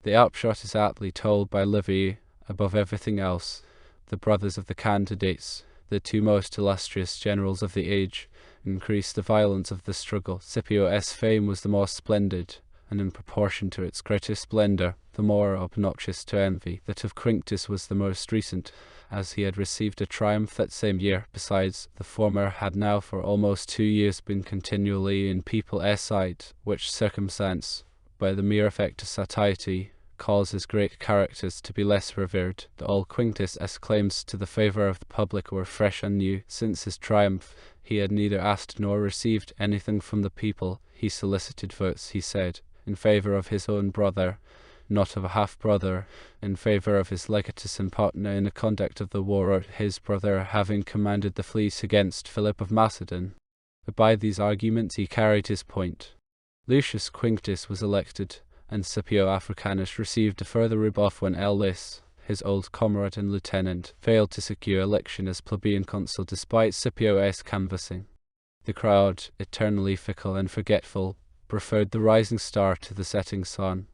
The upshot is aptly told by Livy. Above everything else, the brothers of the candidates, the two most illustrious generals of the age, increased the violence of the struggle. Scipio's fame was the more splendid, and in proportion to its greater splendor, the more obnoxious to envy. That of Quinctius was the most recent, as he had received a triumph that same year. Besides, the former had now for almost 2 years been continually in people's sight, which circumstance, by the mere effect of satiety, causes great characters to be less revered. All Quinctius's claims to the favour of the public were fresh and new. Since his triumph, he had neither asked nor received anything from the people. He solicited votes, he said, in favour of his own brother, not of a half-brother, in favour of his legatus and partner in the conduct of the war, or his brother having commanded the fleet against Philip of Macedon. But by these arguments he carried his point. Lucius Quinctius was elected, and Scipio Africanus received a further rebuff when Aulus, his old comrade and lieutenant, failed to secure election as plebeian consul despite Scipio's canvassing. The crowd, eternally fickle and forgetful, preferred the rising star to the setting sun.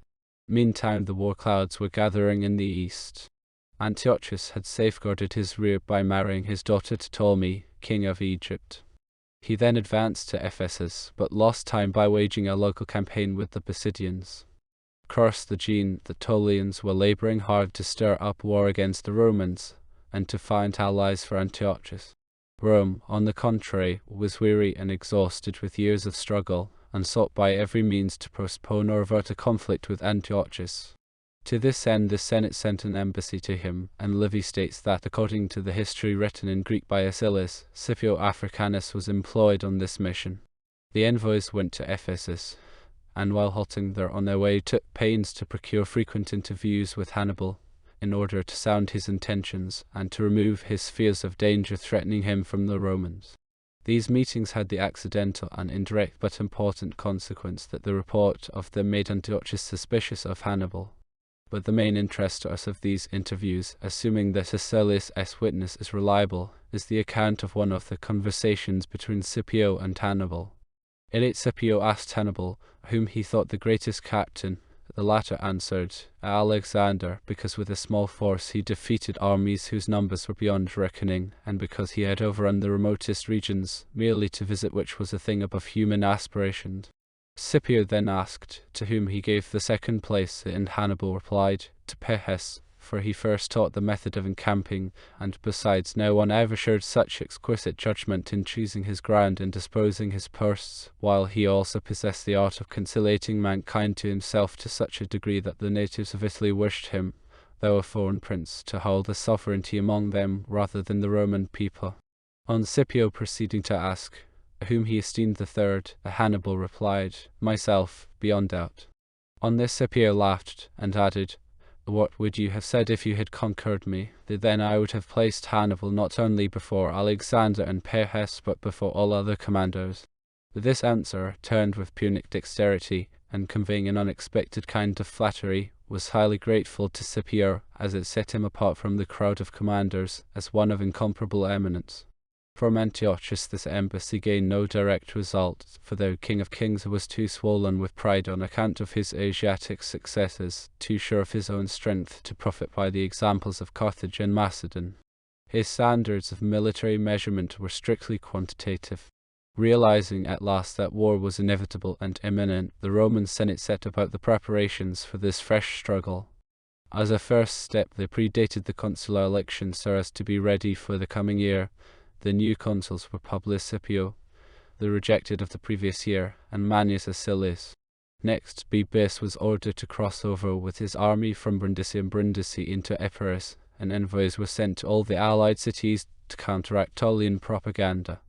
Meantime the war clouds were gathering in the east. Antiochus had safeguarded his rear by marrying his daughter to Ptolemy, king of Egypt. He then advanced to Ephesus, but lost time by waging a local campaign with the Pisidians. Across the Aegean, the Ptolemians were labouring hard to stir up war against the Romans, and to find allies for Antiochus. Rome, on the contrary, was weary and exhausted with years of struggle, and sought by every means to postpone or avert a conflict with Antiochus. To this end the Senate sent an embassy to him, and Livy states that, according to the history written in Greek by Acilius, Scipio Africanus was employed on this mission. The envoys went to Ephesus, and while halting there on their way took pains to procure frequent interviews with Hannibal, in order to sound his intentions, and to remove his fears of danger threatening him from the Romans. These meetings had the accidental and indirect but important consequence that the report of them made Antiochus suspicious of Hannibal. But the main interest to us of these interviews, assuming that Acilius' witness is reliable, is the account of one of the conversations between Scipio and Hannibal. In it Scipio asked Hannibal, whom he thought the greatest captain The latter answered, Alexander, because with a small force he defeated armies whose numbers were beyond reckoning, and because he had overrun the remotest regions, merely to visit which was a thing above human aspiration. Scipio then asked, to whom he gave the second place, and Hannibal replied, to Pehes, for he first taught the method of encamping, and besides no one ever showed such exquisite judgment in choosing his ground and disposing his posts, while he also possessed the art of conciliating mankind to himself to such a degree that the natives of Italy wished him, though a foreign prince, to hold the sovereignty among them rather than the Roman people. On Scipio proceeding to ask, whom he esteemed the third, Hannibal replied, myself, beyond doubt. On this Scipio laughed, and added, what would you have said if you had conquered me? Then I would have placed Hannibal not only before Alexander and Pehes, but before all other commanders. This answer, turned with Punic dexterity, and conveying an unexpected kind of flattery, was highly grateful to Scipio, as it set him apart from the crowd of commanders, as one of incomparable eminence. From Antiochus this embassy gained no direct result, for the King of Kings was too swollen with pride on account of his Asiatic successes, too sure of his own strength to profit by the examples of Carthage and Macedon. His standards of military measurement were strictly quantitative. Realizing at last that war was inevitable and imminent, the Roman Senate set about the preparations for this fresh struggle. As a first step, they predated the consular election so as to be ready for the coming year. The new consuls were Publius Scipio, the rejected of the previous year, and Manius Acilius. Next, Bibis was ordered to cross over with his army from Brindisi into Epirus, and envoys were sent to all the allied cities to counteract Tullian propaganda.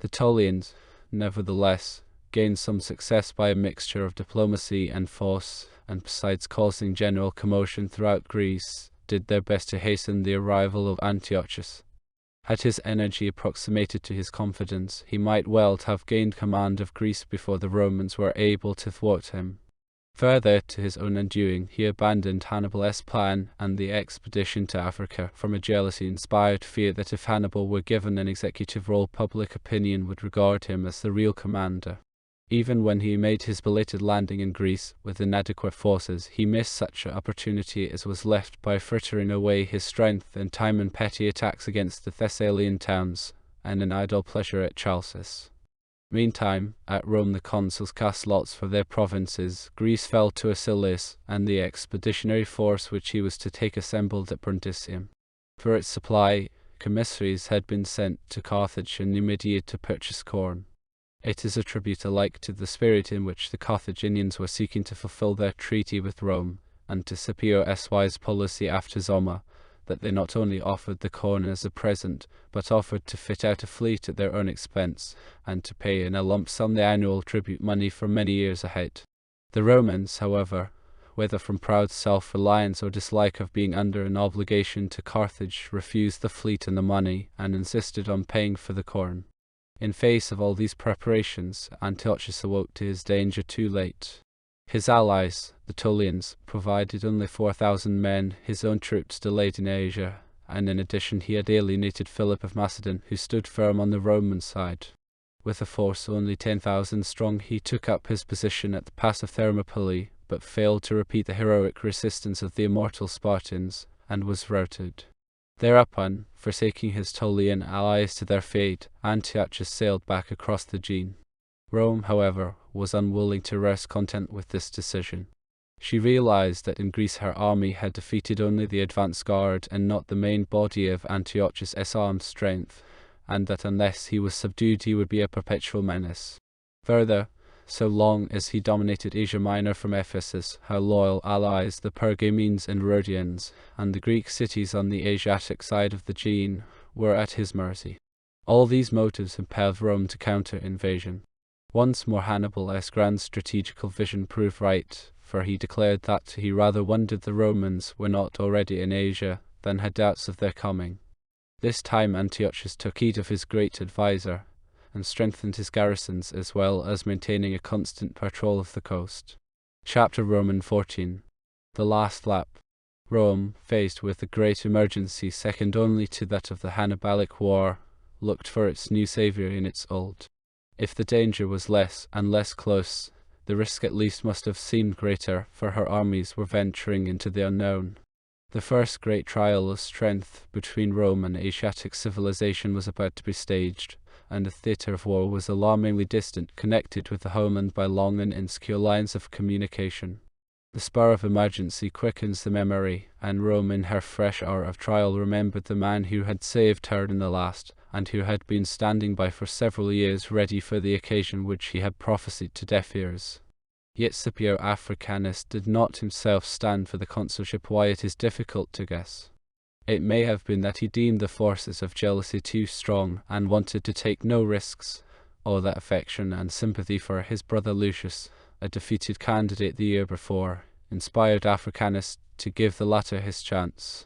The Tullians, nevertheless, gained some success by a mixture of diplomacy and force, and besides causing general commotion throughout Greece, did their best to hasten the arrival of Antiochus. Had his energy approximated to his confidence, he might well have gained command of Greece before the Romans were able to thwart him. Further to his own undoing, he abandoned Hannibal's plan and the expedition to Africa from a jealousy-inspired fear that if Hannibal were given an executive role, public opinion would regard him as the real commander. Even when he made his belated landing in Greece with inadequate forces, he missed such an opportunity as was left by frittering away his strength and time in petty attacks against the Thessalian towns, and in idle pleasure at Chalcis. Meantime, at Rome the consuls cast lots for their provinces. Greece fell to Acilius, and the expeditionary force which he was to take assembled at Brundisium. For its supply, commissaries had been sent to Carthage and Numidia to purchase corn. It is a tribute alike to the spirit in which the Carthaginians were seeking to fulfill their treaty with Rome, and to Scipio's wise policy after Zoma, that they not only offered the corn as a present, but offered to fit out a fleet at their own expense, and to pay in a lump sum the annual tribute money for many years ahead. The Romans, however, whether from proud self-reliance or dislike of being under an obligation to Carthage, refused the fleet and the money, and insisted on paying for the corn. In face of all these preparations, Antiochus awoke to his danger too late. His allies, the Tullians, provided only 4,000 men, his own troops delayed in Asia, and in addition he had alienated Philip of Macedon, who stood firm on the Roman side. With a force only 10,000 strong, he took up his position at the pass of Thermopylae, but failed to repeat the heroic resistance of the immortal Spartans, and was routed. Thereupon, forsaking his Tullian allies to their fate, Antiochus sailed back across the Aegean. Rome, however, was unwilling to rest content with this decision. She realized that in Greece her army had defeated only the advance guard and not the main body of Antiochus' armed strength, and that unless he was subdued he would be a perpetual menace. Further, so long as he dominated Asia Minor from Ephesus, her loyal allies, the Pergamenes and Rhodians, and the Greek cities on the Asiatic side of the Aegean, were at his mercy. All these motives impelled Rome to counter-invasion. Once more Hannibal's grand strategical vision proved right, for he declared that he rather wondered the Romans were not already in Asia than had doubts of their coming. This time Antiochus took heed of his great adviser, and strengthened his garrisons as well as maintaining a constant patrol of the coast. Chapter Roman 14. The Last Lap. Rome, faced with a great emergency second only to that of the Hannibalic War, looked for its new saviour in its old. If the danger was less and less close, The risk at least must have seemed greater, for her armies were venturing into the unknown. The first great trial of strength between Rome and Asiatic civilization was about to be staged, and the theatre of war was alarmingly distant, connected with the homeland by long and insecure lines of communication. The spur of emergency quickens the memory, and Rome in her fresh hour of trial remembered the man who had saved her in the last, and who had been standing by for several years ready for the occasion which he had prophesied to deaf ears. Yet Scipio Africanus did not himself stand for the consulship. Why, it is difficult to guess. It may have been that he deemed the forces of jealousy too strong, and wanted to take no risks, or that affection and sympathy for his brother Lucius, a defeated candidate the year before, inspired Africanus to give the latter his chance.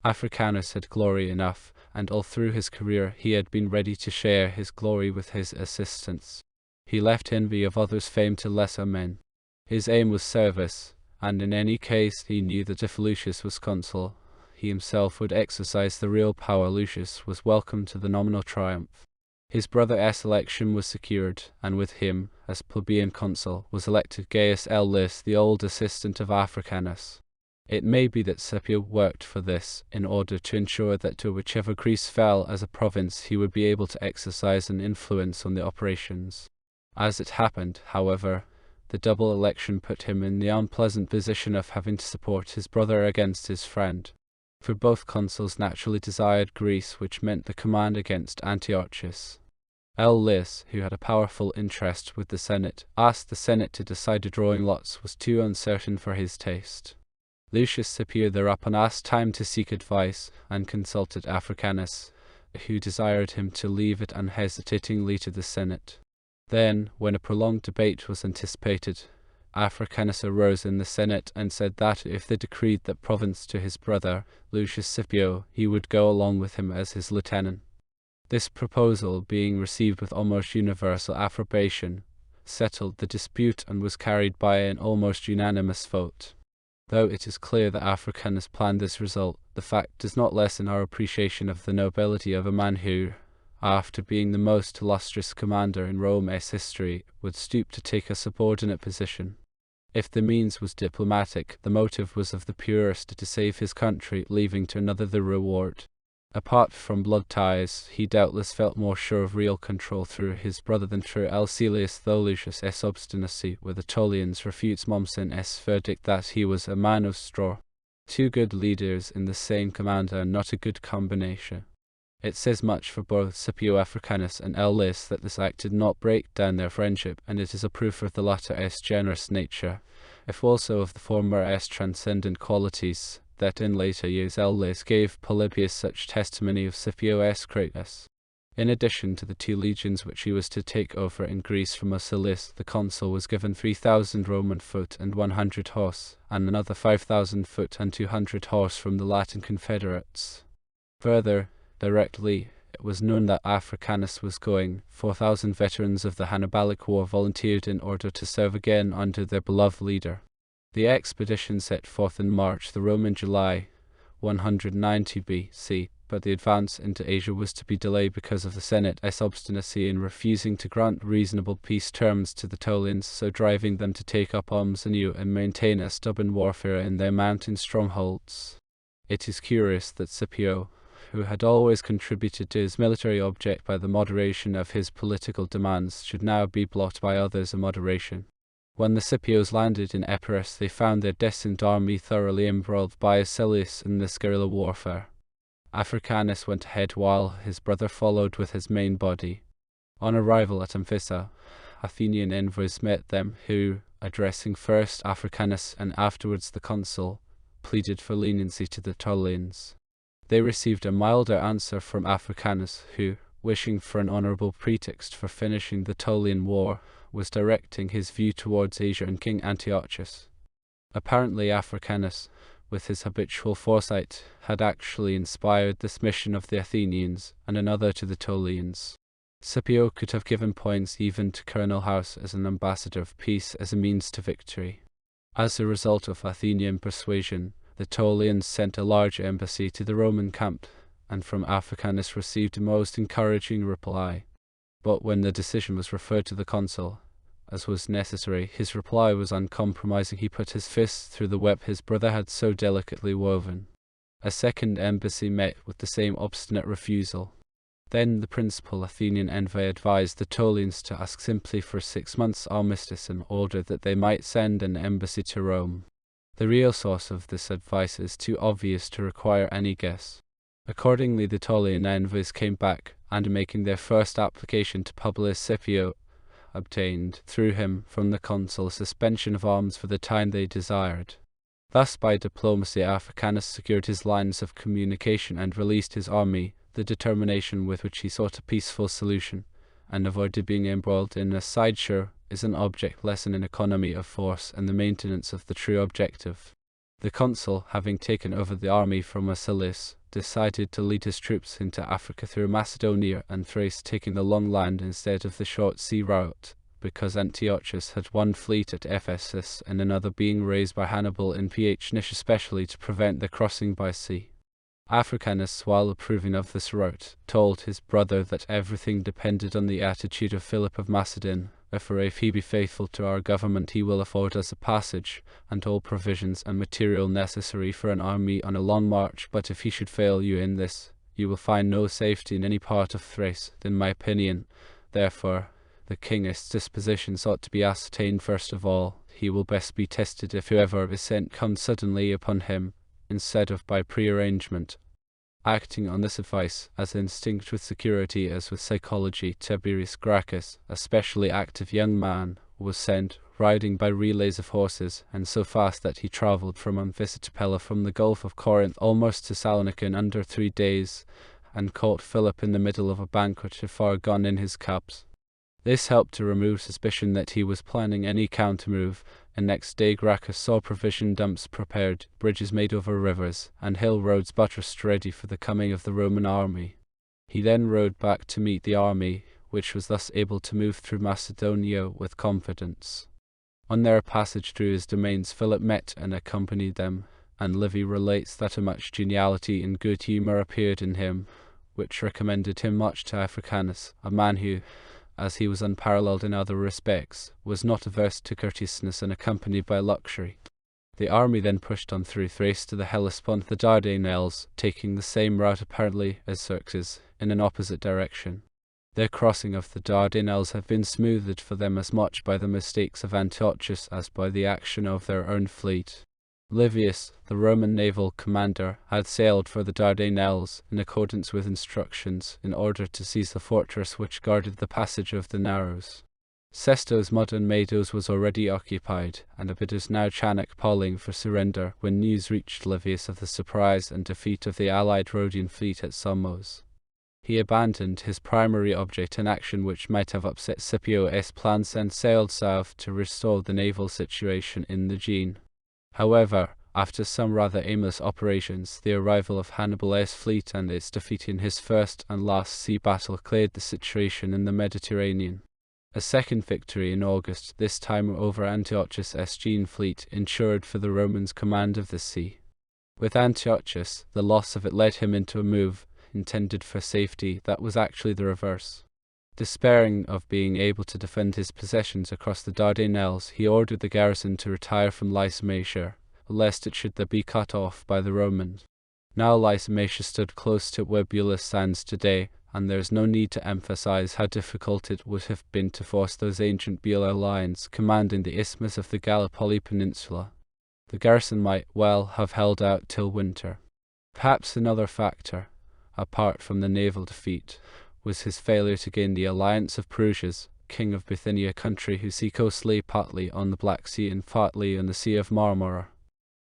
Africanus had glory enough, and all through his career he had been ready to share his glory with his assistants. He left envy of others' fame to lesser men. His aim was service, and in any case he knew that if Lucius was consul, he himself would exercise the real power. Lucius was welcome to the nominal triumph. His brother's election was secured, and with him, as plebeian consul, was elected Gaius Liddell, the old assistant of Africanus. It may be that Scipio worked for this, in order to ensure that to whichever Greece fell as a province he would be able to exercise an influence on the operations. As it happened, however, the double election put him in the unpleasant position of having to support his brother against his friend. For both consuls naturally desired Greece, which meant the command against Antiochus. Liddell, who had a powerful interest with the Senate, asked the Senate to decide. A drawing lots was too uncertain for his taste. Lucius Scipio thereupon asked time to seek advice, and consulted Africanus, who desired him to leave it unhesitatingly to the Senate. Then, when a prolonged debate was anticipated, Africanus arose in the Senate and said that if they decreed that province to his brother, Lucius Scipio, he would go along with him as his lieutenant. This proposal, being received with almost universal approbation, settled the dispute and was carried by an almost unanimous vote. Though it is clear that Africanus planned this result, the fact does not lessen our appreciation of the nobility of a man who, after being the most illustrious commander in Rome's history, would stoop to take a subordinate position. If the means was diplomatic, the motive was of the purest, to save his country, leaving to another the reward. Apart from blood ties, he doubtless felt more sure of real control through his brother than through Lucilius, though Lucius' obstinacy with the Tullians refutes Mommsen's verdict that he was a man of straw. Two good leaders in the same command are not a good combination. It says much for both Scipio Africanus and Liddell that this act did not break down their friendship, and it is a proof of the latter's generous nature, if also of the former's transcendent qualities, that in later years Liddell gave Polybius such testimony of Scipio's greatness. In addition to the 2 legions which he was to take over in Greece from Lucilius, the consul was given 3,000 Roman foot and 100 horse, and another 5,000 foot and 200 horse from the Latin confederates. Further, directly it was known that Africanus was going, 4,000 veterans of the Hannibalic War volunteered in order to serve again under their beloved leader. The expedition set forth in March the Roman July 190 BC, but the advance into Asia was to be delayed because of the Senate's obstinacy in refusing to grant reasonable peace terms to the Tullians, so driving them to take up arms anew and maintain a stubborn warfare in their mountain strongholds. It is curious that Scipio, who had always contributed to his military object by the moderation of his political demands, should now be blocked by others' immoderation. When the Scipios landed in Epirus, they found their destined army thoroughly embroiled by Lucilius in this guerrilla warfare. Africanus went ahead while his brother followed with his main body. On arrival at Amphissa, Athenian envoys met them, who, addressing first Africanus and afterwards the consul, pleaded for leniency to the Tullians. They received a milder answer from Africanus, who, wishing for an honourable pretext for finishing the Tullian war, was directing his view towards Asia and King Antiochus. Apparently Africanus, with his habitual foresight, had actually inspired this mission of the Athenians, and another to the Tullians. Scipio could have given points even to Colonel House as an ambassador of peace as a means to victory. As a result of Athenian persuasion, the Tullians sent a large embassy to the Roman camp, and from Africanus received a most encouraging reply. But when the decision was referred to the consul, as was necessary. His reply was uncompromising. He put his fist through the web his brother had so delicately woven. A second embassy met with the same obstinate refusal. Then the principal Athenian envoy advised the Ptolemies to ask simply for 6 months' armistice in order that they might send an embassy to Rome. The real source of this advice is too obvious to require any guess. Accordingly, the Ptolean envoys came back, and making their first application to Publius Scipio, obtained, through him, from the consul a suspension of arms for the time they desired. Thus, by diplomacy, Africanus secured his lines of communication and released his army. The determination with which he sought a peaceful solution, and avoided being embroiled in a sideshow, is an object lesson in economy of force and the maintenance of the true objective. The consul, having taken over the army from Marsilius, decided to lead his troops into Africa through Macedonia and Thrace, taking the long land instead of the short sea route, because Antiochus had one fleet at Ephesus and another being raised by Hannibal in Nice, especially to prevent the crossing by sea. Africanus, while approving of this route, told his brother that everything depended on the attitude of Philip of Macedon. For if he be faithful to our government, he will afford us a passage, and all provisions and material necessary for an army on a long march. But if he should fail you in this, you will find no safety in any part of Thrace, in my opinion. Therefore, the king's dispositions ought to be ascertained first of all. He will best be tested if whoever is sent comes suddenly upon him, instead of by prearrangement. Acting on this advice, as instinct with security as with psychology, Tiberius Gracchus, a specially active young man, was sent, riding by relays of horses, and so fast that he travelled from Amphisitopela from the Gulf of Corinth almost to Salonika in under 3 days, and caught Philip in the middle of a banquet far gone in his cups. This helped to remove suspicion that he was planning any counter-move, and next day Gracchus saw provision dumps prepared, bridges made over rivers, and hill roads buttressed ready for the coming of the Roman army. He then rode back to meet the army, which was thus able to move through Macedonia with confidence. On their passage through his domains, Philip met and accompanied them, and Livy relates that a much geniality and good humour appeared in him, which recommended him much to Africanus, a man who, as he was unparalleled in other respects, was not averse to courteousness and accompanied by luxury. The army then pushed on through Thrace to the Hellespont, the Dardanelles, taking the same route apparently as Xerxes, in an opposite direction. Their crossing of the Dardanelles had been smoothed for them as much by the mistakes of Antiochus as by the action of their own fleet. Livius, the Roman naval commander, had sailed for the Dardanelles in accordance with instructions in order to seize the fortress which guarded the passage of the Narrows. Sesto's modern Meadows was already occupied, and it was now Chanak calling for surrender when news reached Livius of the surprise and defeat of the allied Rhodian fleet at Samos. He abandoned his primary object, an action which might have upset Scipio's plans, and sailed south to restore the naval situation in the Aegean. However, after some rather aimless operations, the arrival of Hannibal's fleet and its defeat in his first and last sea battle cleared the situation in the Mediterranean. A second victory in August, this time over Antiochus' Aegean fleet, ensured for the Romans command of the sea. With Antiochus, the loss of it led him into a move, intended for safety, that was actually the reverse. Despairing of being able to defend his possessions across the Dardanelles, he ordered the garrison to retire from Lysimachia, lest it should be cut off by the Romans. Now Lysimachia stood close to where Bulis stands today, and there is no need to emphasize how difficult it would have been to force those ancient Bular lines commanding the isthmus of the Gallipoli Peninsula. The garrison might well have held out till winter. Perhaps another factor, apart from the naval defeat, was his failure to gain the alliance of Prusias, king of Bithynia, country whose seacoast lay partly on the Black Sea and partly on the Sea of Marmora.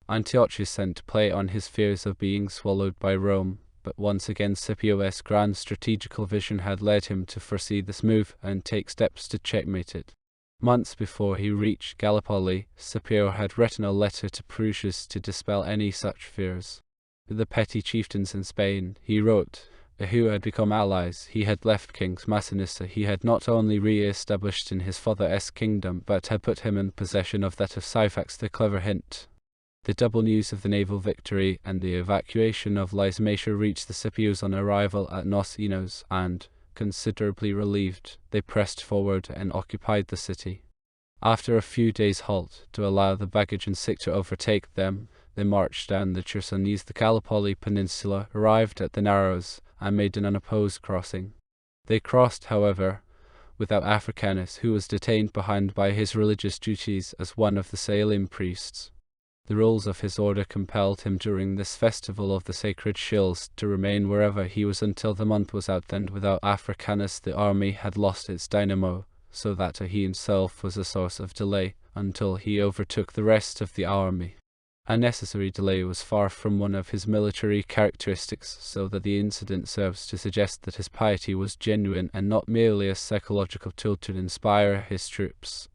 Antiochus sent to play on his fears of being swallowed by Rome, but once again Scipio's grand strategical vision had led him to foresee this move and take steps to checkmate it. Months before he reached Gallipoli, Scipio had written a letter to Prusias to dispel any such fears. To the petty chieftains in Spain, he wrote, who had become allies, he had left King Massinissa. He had not only re-established in his father's kingdom, but had put him in possession of that of Syphax the clever Hint. The double news of the naval victory and the evacuation of Lysimachia reached the Scipios on arrival at Nos Enos, and, considerably relieved, they pressed forward and occupied the city. After a few days' halt to allow the baggage and sick to overtake them, they marched down the Chersonese, the Gallipoli Peninsula, arrived at the Narrows, and made an unopposed crossing. They crossed, however, without Africanus, who was detained behind by his religious duties as one of the Salian priests. The rules of his order compelled him during this festival of the sacred shills to remain wherever he was until the month was out, and without Africanus the army had lost its dynamo, so that he himself was a source of delay until he overtook the rest of the army. A necessary delay was far from one of his military characteristics, so that the incident serves to suggest that his piety was genuine and not merely a psychological tool to inspire his troops.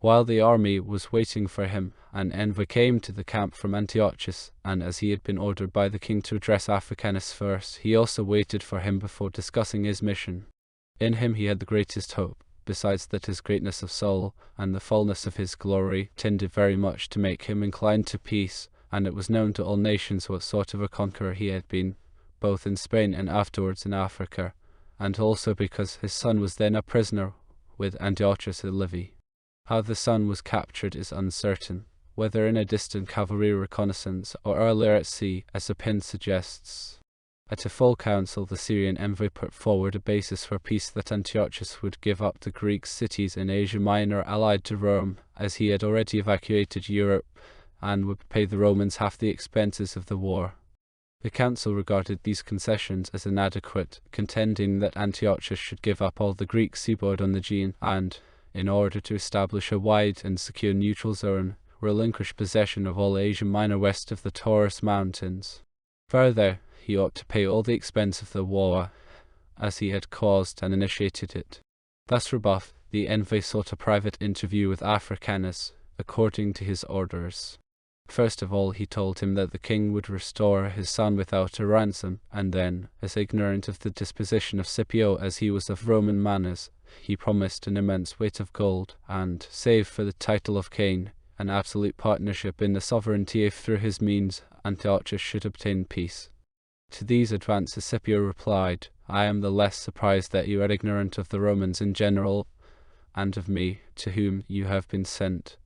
While the army was waiting for him, an envoy came to the camp from Antiochus, and as he had been ordered by the king to address Africanus first, he also waited for him before discussing his mission. In him he had the greatest hope, besides that his greatness of soul and the fullness of his glory tended very much to make him inclined to peace, and it was known to all nations what sort of a conqueror he had been, both in Spain and afterwards in Africa, and also because his son was then a prisoner with Antiochus at Livy. How the son was captured is uncertain, whether in a distant cavalry reconnaissance or earlier at sea, as the pen suggests. At a full council, the Syrian envoy put forward a basis for peace that Antiochus would give up the Greek cities in Asia Minor allied to Rome, as he had already evacuated Europe, and would pay the Romans half the expenses of the war. The council regarded these concessions as inadequate, contending that Antiochus should give up all the Greek seaboard on the Aegean and, in order to establish a wide and secure neutral zone, relinquish possession of all Asia Minor west of the Taurus Mountains. Further, he ought to pay all the expense of the war, as he had caused and initiated it. Thus rebuffed, the envoy sought a private interview with Africanus, according to his orders. First of all, he told him that the king would restore his son without a ransom, and then, as ignorant of the disposition of Scipio as he was of Roman manners, he promised an immense weight of gold, and, save for the title of king, an absolute partnership in the sovereignty if through his means Antiochus should obtain peace. To these advances Scipio replied, I am the less surprised that you are ignorant of the Romans in general, and of me, to whom you have been sent.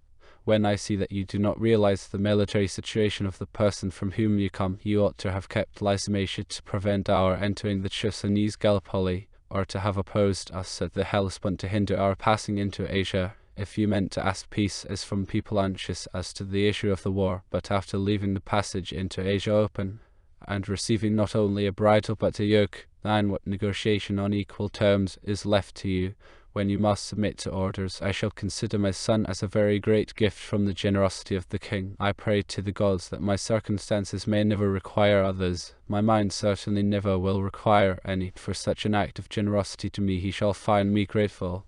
When I see that you do not realize the military situation of the person from whom you come, you ought to have kept Lysimachia to prevent our entering the Chersonese Gallipoli, or to have opposed us at the Hellespont to hinder our passing into Asia, if you meant to ask peace as from people anxious as to the issue of the war, but after leaving the passage into Asia open, and receiving not only a bridle but a yoke, then what negotiation on equal terms is left to you? When you must submit to orders, I shall consider my son as a very great gift from the generosity of the king. I pray to the gods that my circumstances may never require others. My mind certainly never will require any. For such an act of generosity to me he shall find me grateful.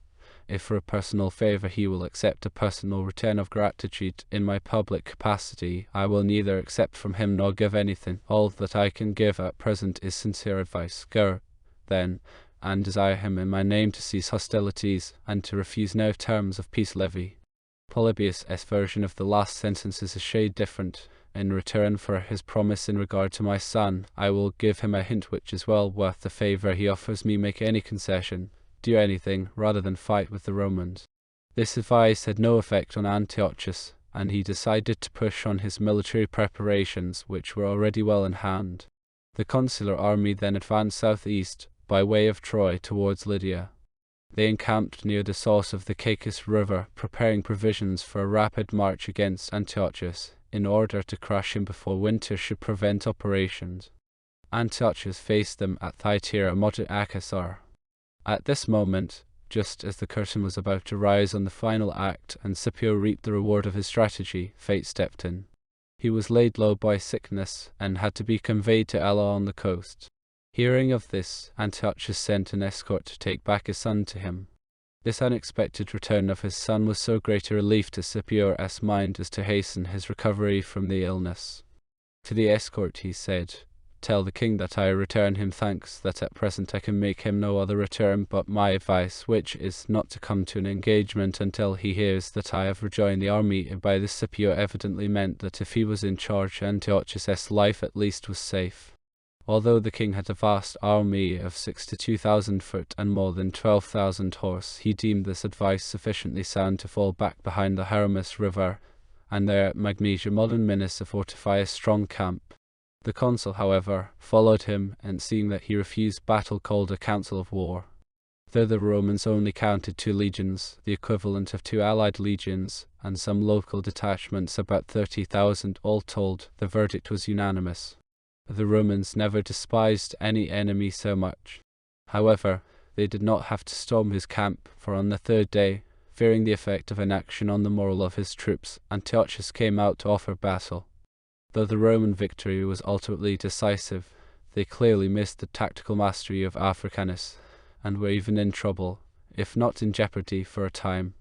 If for a personal favor he will accept a personal return of gratitude in my public capacity, I will neither accept from him nor give anything. All that I can give at present is sincere advice. Go, then, and desire him in my name to cease hostilities, and to refuse no terms of peace levy. Polybius' version of the last sentence is a shade different. In return for his promise in regard to my son, I will give him a hint which is well worth the favor he offers me. Make any concession, do anything, rather than fight with the Romans. This advice had no effect on Antiochus, and he decided to push on his military preparations, which were already well in hand. The consular army then advanced southeast, by way of Troy, towards Lydia. They encamped near the source of the Caicus River, preparing provisions for a rapid march against Antiochus, in order to crush him before winter should prevent operations. Antiochus faced them at Thyatira, modern Acassar. At this moment, just as the curtain was about to rise on the final act and Scipio reaped the reward of his strategy, fate stepped in. He was laid low by sickness, and had to be conveyed to Ella on the coast. Hearing of this, Antiochus sent an escort to take back his son to him. This unexpected return of his son was so great a relief to Scipio's mind as to hasten his recovery from the illness. To the escort he said, Tell the king that I return him thanks, that at present I can make him no other return but my advice, which is not to come to an engagement until he hears that I have rejoined the army. And by this Scipio evidently meant that if he was in charge, Antiochus' life at least was safe. Although the king had a vast army of 62,000 foot and more than 12,000 horse, he deemed this advice sufficiently sound to fall back behind the Hermus River, and there at Magnesia modern Minas to fortify a strong camp. The consul, however, followed him, and seeing that he refused battle, called a council of war. Though the Romans only counted 2 legions, the equivalent of 2 allied legions, and some local detachments, about 30,000 all told, the verdict was unanimous. The Romans never despised any enemy so much. However, they did not have to storm his camp, for on the 3rd day, fearing the effect of inaction on the morale of his troops, Antiochus came out to offer battle. Though the Roman victory was ultimately decisive, they clearly missed the tactical mastery of Africanus, and were even in trouble, if not in jeopardy, for a time.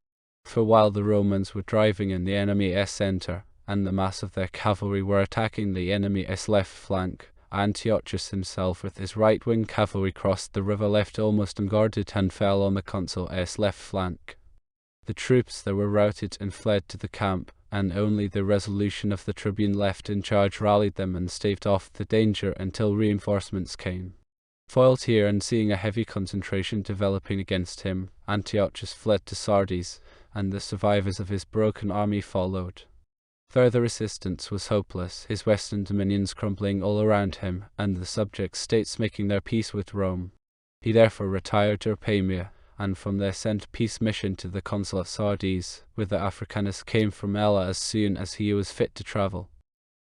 For while the Romans were driving in the enemy's center, and the mass of their cavalry were attacking the enemy's left flank, Antiochus himself with his right-wing cavalry crossed the river left almost unguarded and fell on the consul's left flank. The troops that were routed and fled to the camp, and only the resolution of the tribune left in charge rallied them and staved off the danger until reinforcements came. Foiled here and seeing a heavy concentration developing against him, Antiochus fled to Sardes, and the survivors of his broken army followed. Further assistance was hopeless, his western dominions crumbling all around him, and the subject states making their peace with Rome. He therefore retired to Apamia, and from there sent a peace mission to the consul of Sardes, whither Africanus came from Ella as soon as he was fit to travel.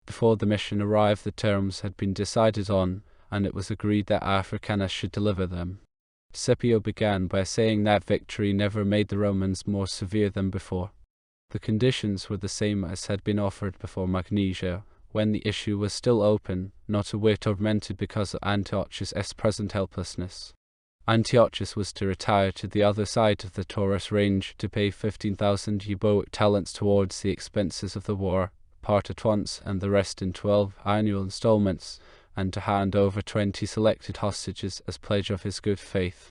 Before the mission arrived, the terms had been decided on, and it was agreed that Africanus should deliver them. Scipio began by saying that victory never made the Romans more severe than before. The conditions were the same as had been offered before Magnesia, when the issue was still open, not a whit augmented because of Antiochus' present helplessness. Antiochus was to retire to the other side of the Taurus range to pay 15,000 euboic talents towards the expenses of the war, part at once and the rest in 12 annual installments, and to hand over 20 selected hostages as pledge of his good faith.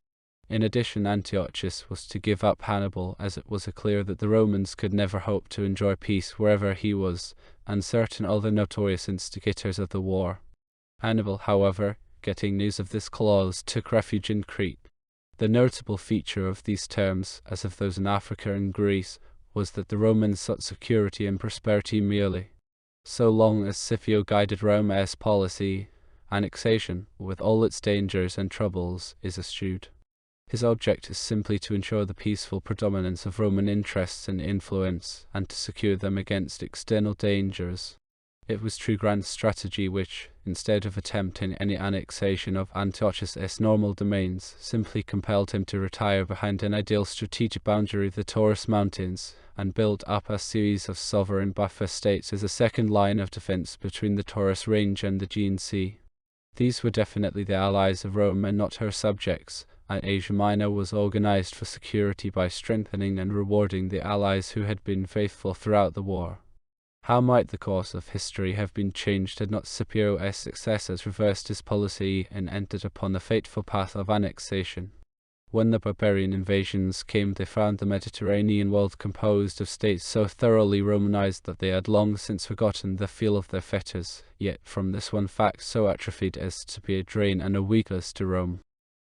In addition, Antiochus was to give up Hannibal, as it was clear that the Romans could never hope to enjoy peace wherever he was, and certain other notorious instigators of the war. Hannibal, however, getting news of this clause, took refuge in Crete. The notable feature of these terms, as of those in Africa and Greece, was that the Romans sought security and prosperity merely. So long as Scipio guided Rome's policy, annexation, with all its dangers and troubles, is eschewed. His object is simply to ensure the peaceful predominance of Roman interests and influence, and to secure them against external dangers. It was true grand strategy which, instead of attempting any annexation of Antiochus' normal domains, simply compelled him to retire behind an ideal strategic boundary, the Taurus Mountains, and build up a series of sovereign buffer states as a second line of defense between the Taurus Range and the Aegean Sea. These were definitely the allies of Rome and not her subjects, and Asia Minor was organized for security by strengthening and rewarding the allies who had been faithful throughout the war. How might the course of history have been changed had not Scipio's successors reversed his policy and entered upon the fateful path of annexation? When the barbarian invasions came, they found the Mediterranean world composed of states so thoroughly Romanized that they had long since forgotten the feel of their fetters, yet from this one fact so atrophied as to be a drain and a weakness to Rome.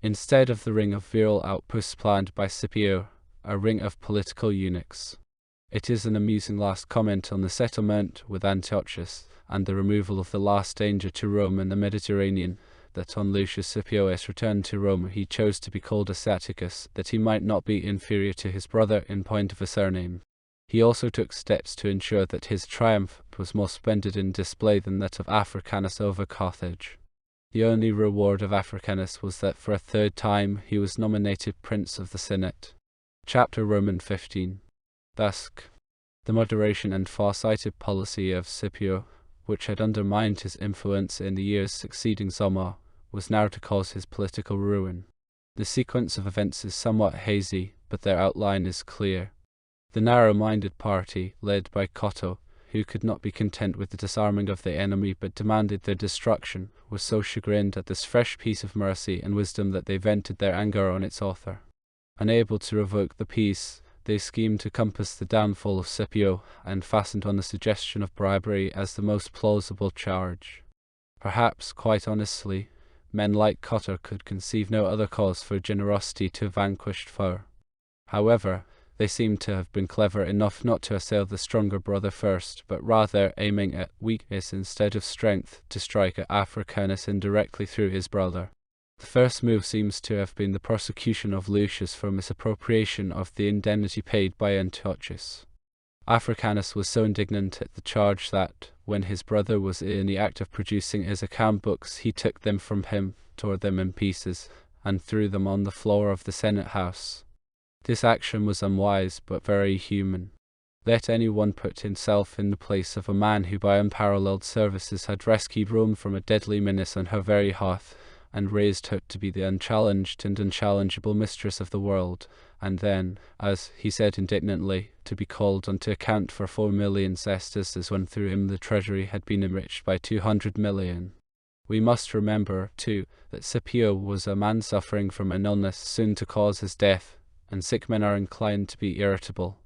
Instead of the ring of virile outposts planned by Scipio, a ring of political eunuchs. It is an amusing last comment on the settlement with Antiochus, and the removal of the last danger to Rome and the Mediterranean, that on Lucius Scipio's return to Rome he chose to be called Asiaticus, that he might not be inferior to his brother in point of a surname. He also took steps to ensure that his triumph was more splendid in display than that of Africanus over Carthage. The only reward of Africanus was that for a 3rd time he was nominated Prince of the Senate. Chapter Roman 15. Thus, the moderation and far-sighted policy of Scipio, which had undermined his influence in the years succeeding Zama, was now to cause his political ruin. The sequence of events is somewhat hazy, but their outline is clear. The narrow-minded party, led by Cotto, who could not be content with the disarming of the enemy but demanded their destruction, was so chagrined at this fresh piece of mercy and wisdom that they vented their anger on its author. Unable to revoke the peace, they schemed to compass the downfall of Scipio, and fastened on the suggestion of bribery as the most plausible charge. Perhaps, quite honestly, men like Cotter could conceive no other cause for generosity to a vanquished foe. However, they seem to have been clever enough not to assail the stronger brother first, but rather, aiming at weakness instead of strength, to strike at Africanus indirectly through his brother. The first move seems to have been the prosecution of Lucius for misappropriation of the indemnity paid by Antiochus. Africanus was so indignant at the charge that, when his brother was in the act of producing his account books, he took them from him, tore them in pieces, and threw them on the floor of the Senate house. This action was unwise, but very human. Let anyone put himself in the place of a man who by unparalleled services had rescued Rome from a deadly menace on her very hearth, and raised her to be the unchallenged and unchallengeable mistress of the world, and then, as he said indignantly, to be called on to account for 4,000,000 sesterces when through him the treasury had been enriched by 200,000,000. We must remember, too, that Scipio was a man suffering from an illness soon to cause his death, and sick men are inclined to be irritable.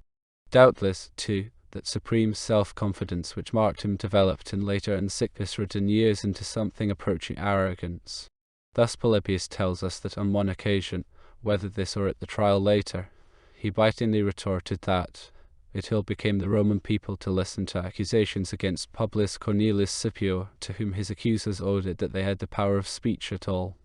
Doubtless, too, that supreme self-confidence which marked him developed in later and sickness-ridden years into something approaching arrogance. Thus Polybius tells us that on one occasion, whether this or at the trial later, he bitingly retorted that it ill became the Roman people to listen to accusations against Publius Cornelius Scipio, to whom his accusers owed it that they had the power of speech at all.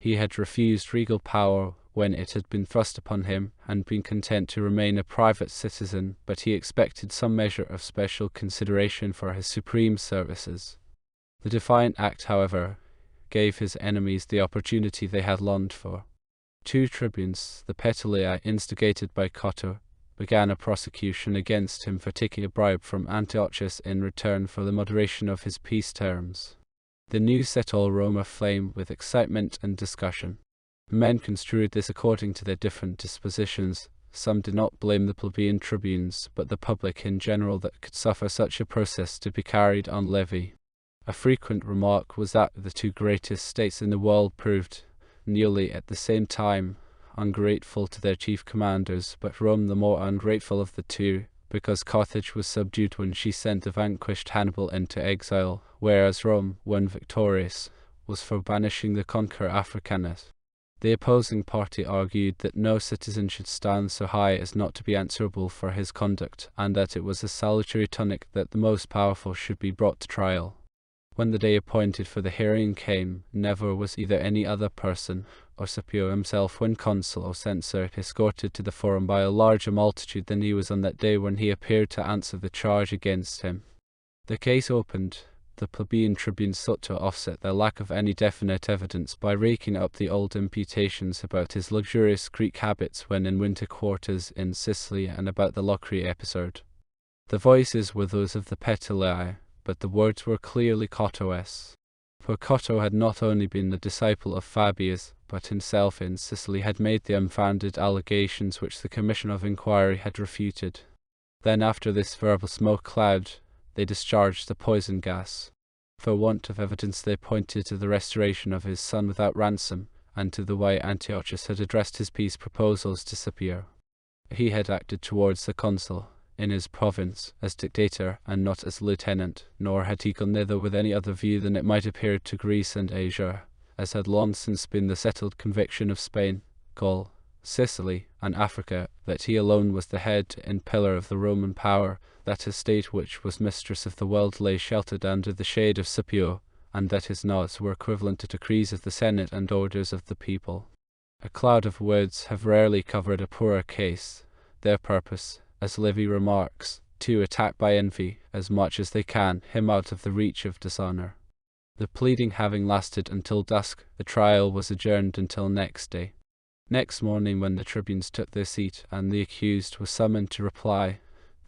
He had refused regal power when it had been thrust upon him, and been content to remain a private citizen, but he expected some measure of special consideration for his supreme services. The defiant act, however, gave his enemies the opportunity they had longed for. 2 tribunes, the Petulei, instigated by Cotter, began a prosecution against him for taking a bribe from Antiochus in return for the moderation of his peace terms. The news set all Rome aflame with excitement and discussion. Men construed this according to their different dispositions. Some did not blame the plebeian tribunes, but the public in general, that could suffer such a process to be carried on levy. A frequent remark was that the 2 greatest states in the world proved, nearly at the same time, ungrateful to their chief commanders, but Rome the more ungrateful of the 2, because Carthage was subdued when she sent the vanquished Hannibal into exile, whereas Rome, when victorious, was for banishing the conqueror Africanus. The opposing party argued that no citizen should stand so high as not to be answerable for his conduct, and that it was a salutary tonic that the most powerful should be brought to trial. When the day appointed for the hearing came, never was either any other person, or Scipio himself when consul or censor, escorted to the forum by a larger multitude than he was on that day when he appeared to answer the charge against him. The case opened. The plebeian tribunes sought to offset their lack of any definite evidence by raking up the old imputations about his luxurious Greek habits when in winter quarters in Sicily, and about the Locri episode. The voices were those of the Petulei, but the words were clearly Cotto's. For Cotto had not only been the disciple of Fabius, but himself in Sicily had made the unfounded allegations which the commission of inquiry had refuted. Then after this verbal smoke cloud, they discharged the poison gas. For want of evidence they pointed to the restoration of his son without ransom, and to the way Antiochus had addressed his peace proposals to Scipio. He had acted towards the consul, in his province, as dictator and not as lieutenant, nor had he gone thither with any other view than it might appear to Greece and Asia, as had long since been the settled conviction of Spain, Gaul, Sicily, and Africa, that he alone was the head and pillar of the Roman power, that a state which was mistress of the world lay sheltered under the shade of Scipio, and that his nods were equivalent to decrees of the Senate and orders of the people. A cloud of words have rarely covered a poorer case. Their purpose, as Livy remarks, to attack by envy, as much as they can, him out of the reach of dishonor. The pleading having lasted until dusk, the trial was adjourned until next day. Next morning, when the tribunes took their seat and the accused was summoned to reply,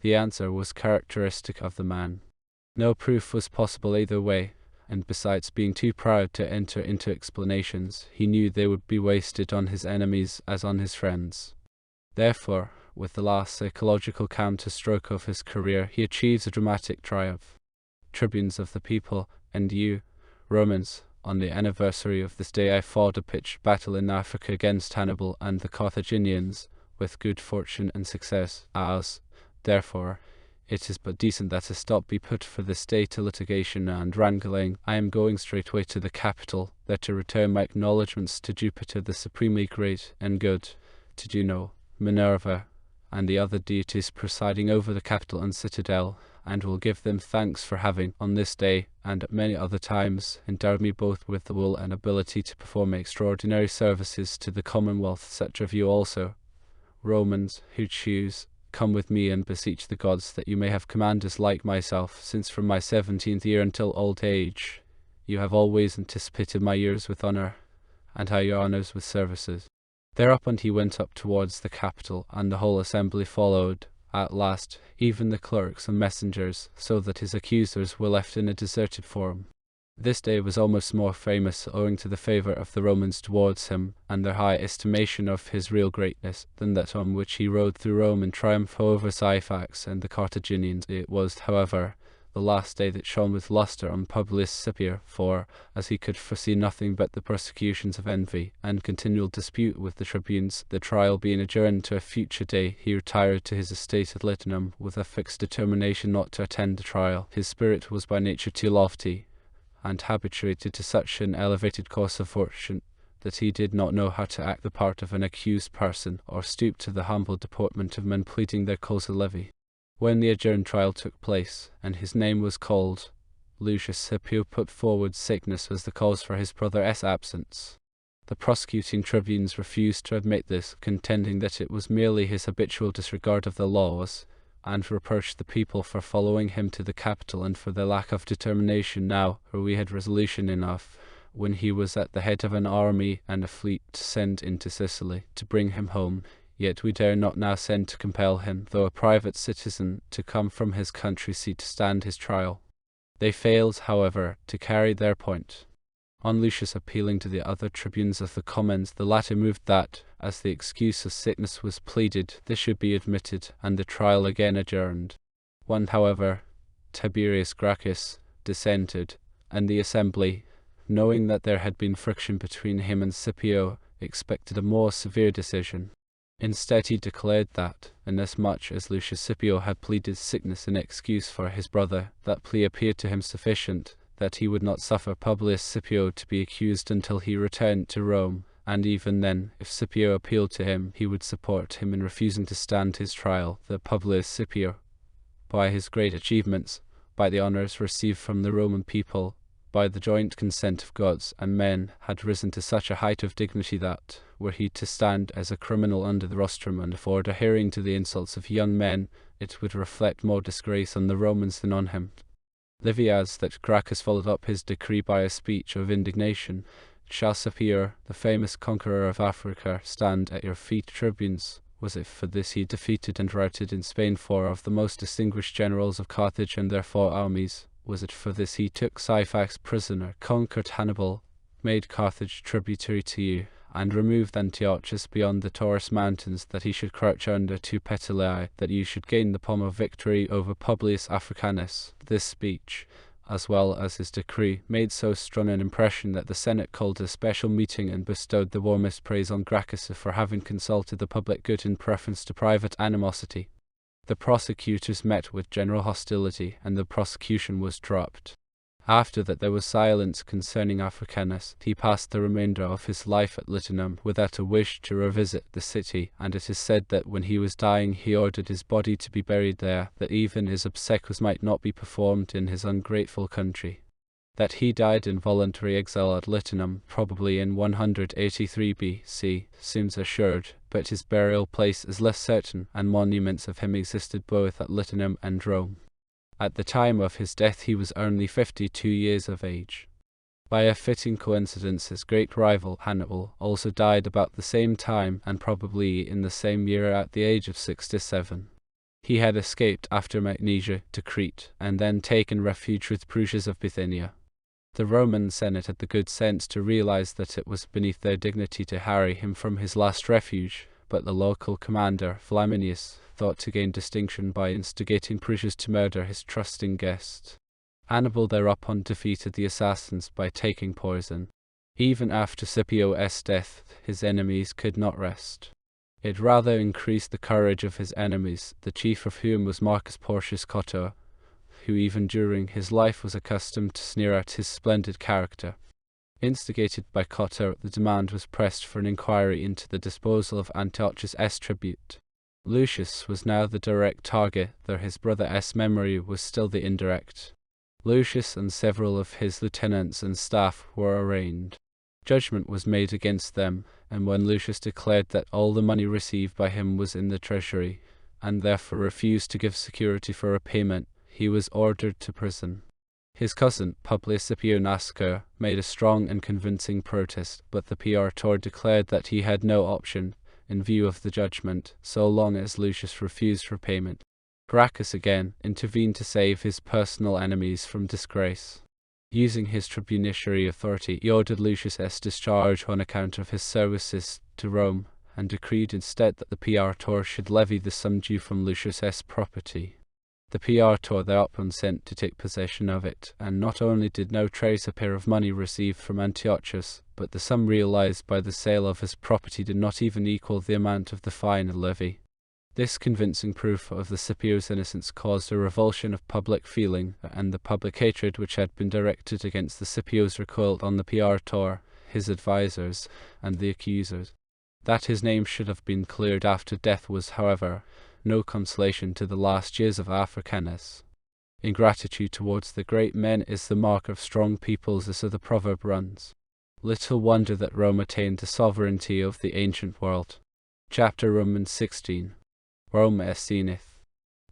the answer was characteristic of the man. No proof was possible either way, and besides being too proud to enter into explanations, he knew they would be wasted on his enemies as on his friends. Therefore, with the last psychological counter-stroke of his career, he achieves a dramatic triumph. Tribunes of the people, and you, Romans, on the anniversary of this day I fought a pitched battle in Africa against Hannibal and the Carthaginians, with good fortune and success, as, therefore, It is but decent that a stop be put for this day to litigation and wrangling. I am going straightway to the capital, there to return my acknowledgments to Jupiter the supremely great and good, to Juno, Minerva, and the other deities presiding over the capital and citadel, and will give them thanks for having, on this day, and at many other times, endowed me both with the will and ability to perform extraordinary services to the commonwealth. Such of you also, Romans, who choose, come with me and beseech the gods that you may have commanders like myself, since from my 17th year until old age you have always anticipated my years with honour, and your honours with services. Thereupon he went up towards the capital, and the whole assembly followed. At last, even the clerks and messengers, so that his accusers were left in a deserted form. This day was almost more famous owing to the favour of the Romans towards him, and their high estimation of his real greatness, than that on which he rode through Rome in triumph over Syphax and the Carthaginians. It was, however, the last day that shone with lustre on Publius Scipio, for, as he could foresee nothing but the persecutions of envy, and continual dispute with the tribunes, the trial being adjourned to a future day, he retired to his estate at Litynum, with a fixed determination not to attend the trial. His spirit was by nature too lofty, and habituated to such an elevated course of fortune, that he did not know how to act the part of an accused person, or stoop to the humble deportment of men pleading their causa levi. When the adjourned trial took place, and his name was called, Lucius Scipio put forward sickness as the cause for his brother's absence. The prosecuting tribunes refused to admit this, contending that it was merely his habitual disregard of the laws, and reproached the people for following him to the capital and for their lack of determination now, for we had resolution enough, when he was at the head of an army and a fleet, to send into Sicily, to bring him home. Yet we dare not now send to compel him, though a private citizen, to come from his country seat to stand his trial. They failed, however, to carry their point. On Lucius appealing to the other tribunes of the commons, the latter moved that, as the excuse of sickness was pleaded, this should be admitted, and the trial again adjourned. One, however, Tiberius Gracchus, dissented, and the assembly, knowing that there had been friction between him and Scipio, expected a more severe decision. Instead, he declared that, inasmuch as Lucius Scipio had pleaded sickness in excuse for his brother, that plea appeared to him sufficient, that he would not suffer Publius Scipio to be accused until he returned to Rome, and even then, if Scipio appealed to him, he would support him in refusing to stand his trial. That Publius Scipio, by his great achievements, by the honours received from the Roman people, by the joint consent of gods and men, had risen to such a height of dignity that, were he to stand as a criminal under the rostrum and afford a hearing to the insults of young men, it would reflect more disgrace on the Romans than on him. Livy adds that Gracchus followed up his decree by a speech of indignation. Shall Scipio, the famous conqueror of Africa, stand at your feet, tribunes? Was it for this he defeated and routed in Spain 4 of the most distinguished generals of Carthage and their 4 armies? Was it for this he took Syphax prisoner, conquered Hannibal, made Carthage tributary to you, and removed Antiochus beyond the Taurus mountains, that he should crouch under 2 Petalae, that you should gain the palm of victory over Publius Africanus? This speech, as well as his decree, made so strong an impression that the Senate called a special meeting and bestowed the warmest praise on Gracchus for having consulted the public good in preference to private animosity. The prosecutors met with general hostility, and the prosecution was dropped. After that there was silence concerning Africanus. He passed the remainder of his life at Litynum without a wish to revisit the city, and it is said that when he was dying he ordered his body to be buried there, that even his obsequies might not be performed in his ungrateful country. That he died in voluntary exile at Litynum, probably in 183 BC, seems assured, but his burial place is less certain, and monuments of him existed both at Litynum and Rome. At the time of his death he was only 52 years of age. By a fitting coincidence, his great rival, Hannibal, also died about the same time, and probably in the same year at the age of 67. He had escaped after Magnesia to Crete, and then taken refuge with Prusias of Bithynia. The Roman Senate had the good sense to realize that it was beneath their dignity to harry him from his last refuge, but the local commander, Flaminius, thought to gain distinction by instigating Prusias to murder his trusting guest. Hannibal thereupon defeated the assassins by taking poison. Even after Scipio's death, his enemies could not rest. It rather increased the courage of his enemies, the chief of whom was Marcus Porcius Cotta, who even during his life was accustomed to sneer at his splendid character. Instigated by Cotta, the demand was pressed for an inquiry into the disposal of Antiochus' tribute. Lucius was now the direct target, though his brother's memory was still the indirect. Lucius and several of his lieutenants and staff were arraigned. Judgment was made against them, and when Lucius declared that all the money received by him was in the treasury, and therefore refused to give security for repayment, he was ordered to prison. His cousin, Publius Scipio Nasca, made a strong and convincing protest, but the praetor declared that he had no option, in view of the judgment, so long as Lucius refused repayment. Gracchus again intervened to save his personal enemies from disgrace. Using his tribuniciary authority, he ordered Lucius' discharge on account of his services to Rome, and decreed instead that the praetor should levy the sum due from Lucius' property. The praetor thereupon sent to take possession of it, and not only did no trace appear of money received from Antiochus, but the sum realized by the sale of his property did not even equal the amount of the fine and levy. This convincing proof of the Scipio's innocence caused a revulsion of public feeling, and the public hatred which had been directed against the Scipios recoiled on the praetor, his advisers, and the accusers. That his name should have been cleared after death was, however, no consolation to the last years of Africanus. Ingratitude towards the great men is the mark of strong peoples, as the proverb runs. Little wonder that Rome attained the sovereignty of the ancient world. Chapter Romans 16. Rome zenith.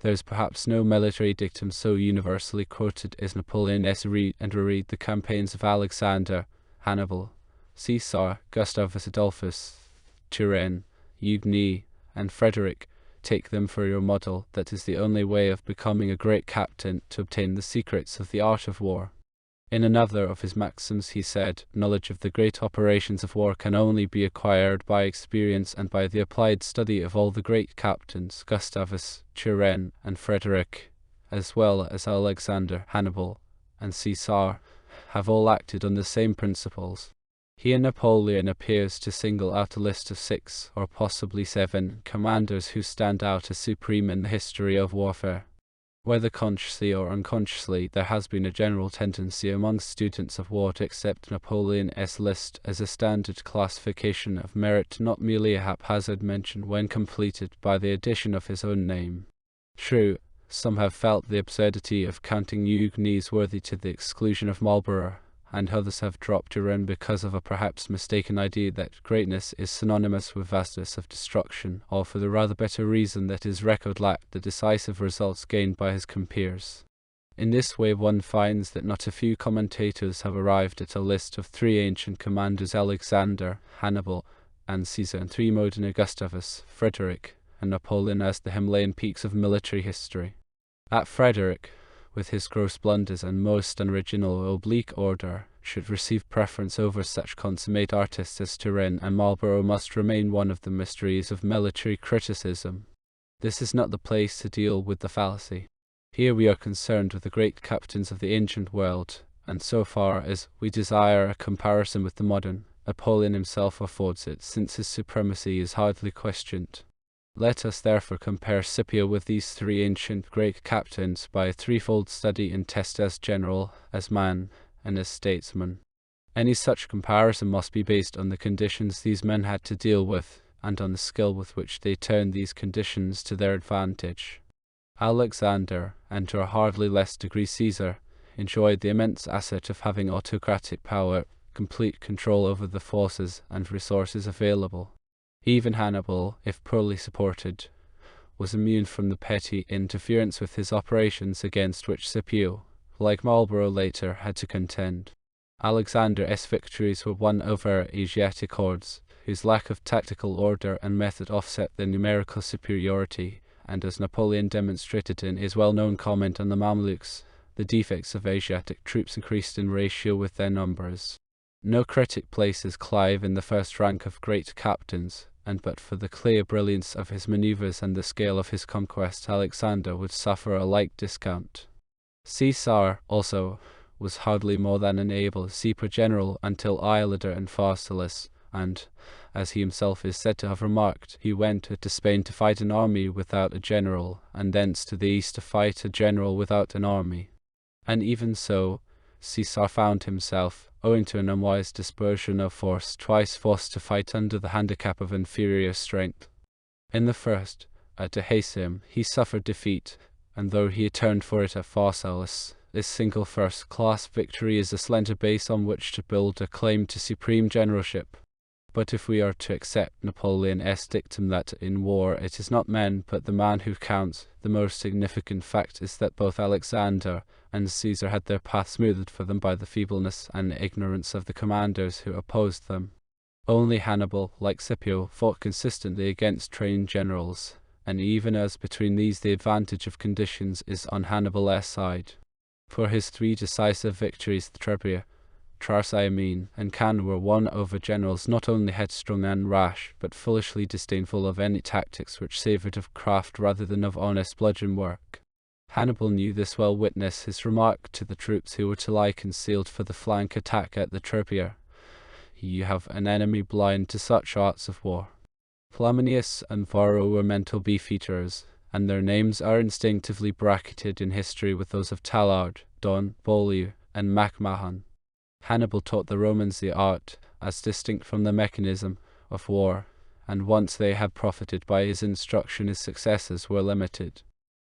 There is perhaps no military dictum so universally quoted as Napoleon's read and reread the campaigns of Alexander, Hannibal, Caesar, Gustavus Adolphus, Turenne, Eugenie, and Frederick. Take them for your model. That is the only way of becoming a great captain, to obtain the secrets of the art of war. In another of his maxims he said, knowledge of the great operations of war can only be acquired by experience and by the applied study of all the great captains. Gustavus, Turenne, and Frederick, as well as Alexander, Hannibal, and Caesar, have all acted on the same principles. Here Napoleon appears to single out a list of 6, or possibly 7, commanders who stand out as supreme in the history of warfare. Whether consciously or unconsciously, there has been a general tendency among students of war to accept Napoleon's list as a standard classification of merit, not merely a haphazard mention when completed by the addition of his own name. True, some have felt the absurdity of counting Eugenie's worthy to the exclusion of Marlborough, and others have dropped Turenne because of a perhaps mistaken idea that greatness is synonymous with vastness of destruction, or for the rather better reason that his record lacked the decisive results gained by his compeers. In this way one finds that not a few commentators have arrived at a list of 3 ancient commanders, Alexander, Hannibal, and Caesar, and 3 modern, Gustavus, Frederick, and Napoleon, as the Himalayan peaks of military history. At Frederick, with his gross blunders and most unoriginal oblique order, should receive preference over such consummate artists as Turenne, and Marlborough must remain one of the mysteries of military criticism. This is not the place to deal with the fallacy. Here we are concerned with the great captains of the ancient world, and so far as we desire a comparison with the modern, Napoleon himself affords it, since his supremacy is hardly questioned. Let us therefore compare Scipio with these 3 ancient great captains by a threefold study and test as general, as man, and as statesman. Any such comparison must be based on the conditions these men had to deal with, and on the skill with which they turned these conditions to their advantage. Alexander, and to a hardly less degree Caesar, enjoyed the immense asset of having autocratic power, complete control over the forces and resources available. Even Hannibal, if poorly supported, was immune from the petty interference with his operations against which Scipio, like Marlborough later, had to contend. Alexander's victories were won over Asiatic hordes, whose lack of tactical order and method offset their numerical superiority, and as Napoleon demonstrated in his well-known comment on the Mamluks, the defects of Asiatic troops increased in ratio with their numbers. No critic places Clive in the first rank of great captains, and but for the clear brilliance of his maneuvers and the scale of his conquest, Alexander would suffer a like discount. Caesar, also, was hardly more than an able super-general until Iolader and Pharsalus, and, as he himself is said to have remarked, he went to Spain to fight an army without a general, and thence to the east to fight a general without an army. And even so, Caesar found himself, owing to an unwise dispersion of force, twice forced to fight under the handicap of inferior strength. In the first, at Dehesim, he suffered defeat, and though he atoned for it at Pharsalus, this single first-class victory is a slender base on which to build a claim to supreme generalship. But if we are to accept Napoleon's dictum that in war it is not men but the man who counts, the most significant fact is that both Alexander and Caesar had their path smoothed for them by the feebleness and ignorance of the commanders who opposed them. Only Hannibal, like Scipio, fought consistently against trained generals, and even as between these the advantage of conditions is on Hannibal's side. For his 3 decisive victories, Trebia, Trarsaimene, and Cannae, were won over generals not only headstrong and rash, but foolishly disdainful of any tactics which savoured of craft rather than of honest bludgeon work. Hannibal knew this well. Witness his remark to the troops who were to lie concealed for the flank attack at the Trebia: "You have an enemy blind to such arts of war." Flaminius and Varro were mental beefeaters, and their names are instinctively bracketed in history with those of Tallard, Don, Beaulieu, and MacMahon. Hannibal taught the Romans the art, as distinct from the mechanism, of war, and once they had profited by his instruction his successes were limited.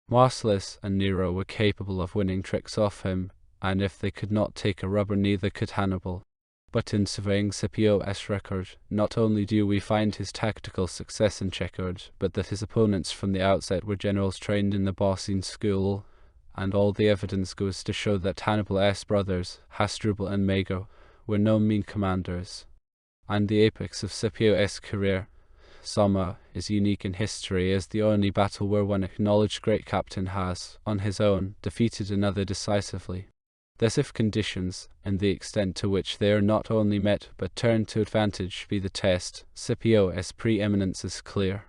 Marcellus and Nero were capable of winning tricks off him, and if they could not take a rubber neither could Hannibal. But in surveying Scipio's record, not only do we find his tactical success uncheckered, but that his opponents from the outset were generals trained in the Bossine school, and all the evidence goes to show that Hannibal's brothers, Hasdrubal and Mago, were no mean commanders. And the apex of Scipio's career, Soma, is unique in history as the only battle where one acknowledged great captain has, on his own, defeated another decisively. Thus if conditions, and the extent to which they are not only met but turned to advantage, be the test, Scipio's preeminence is clear.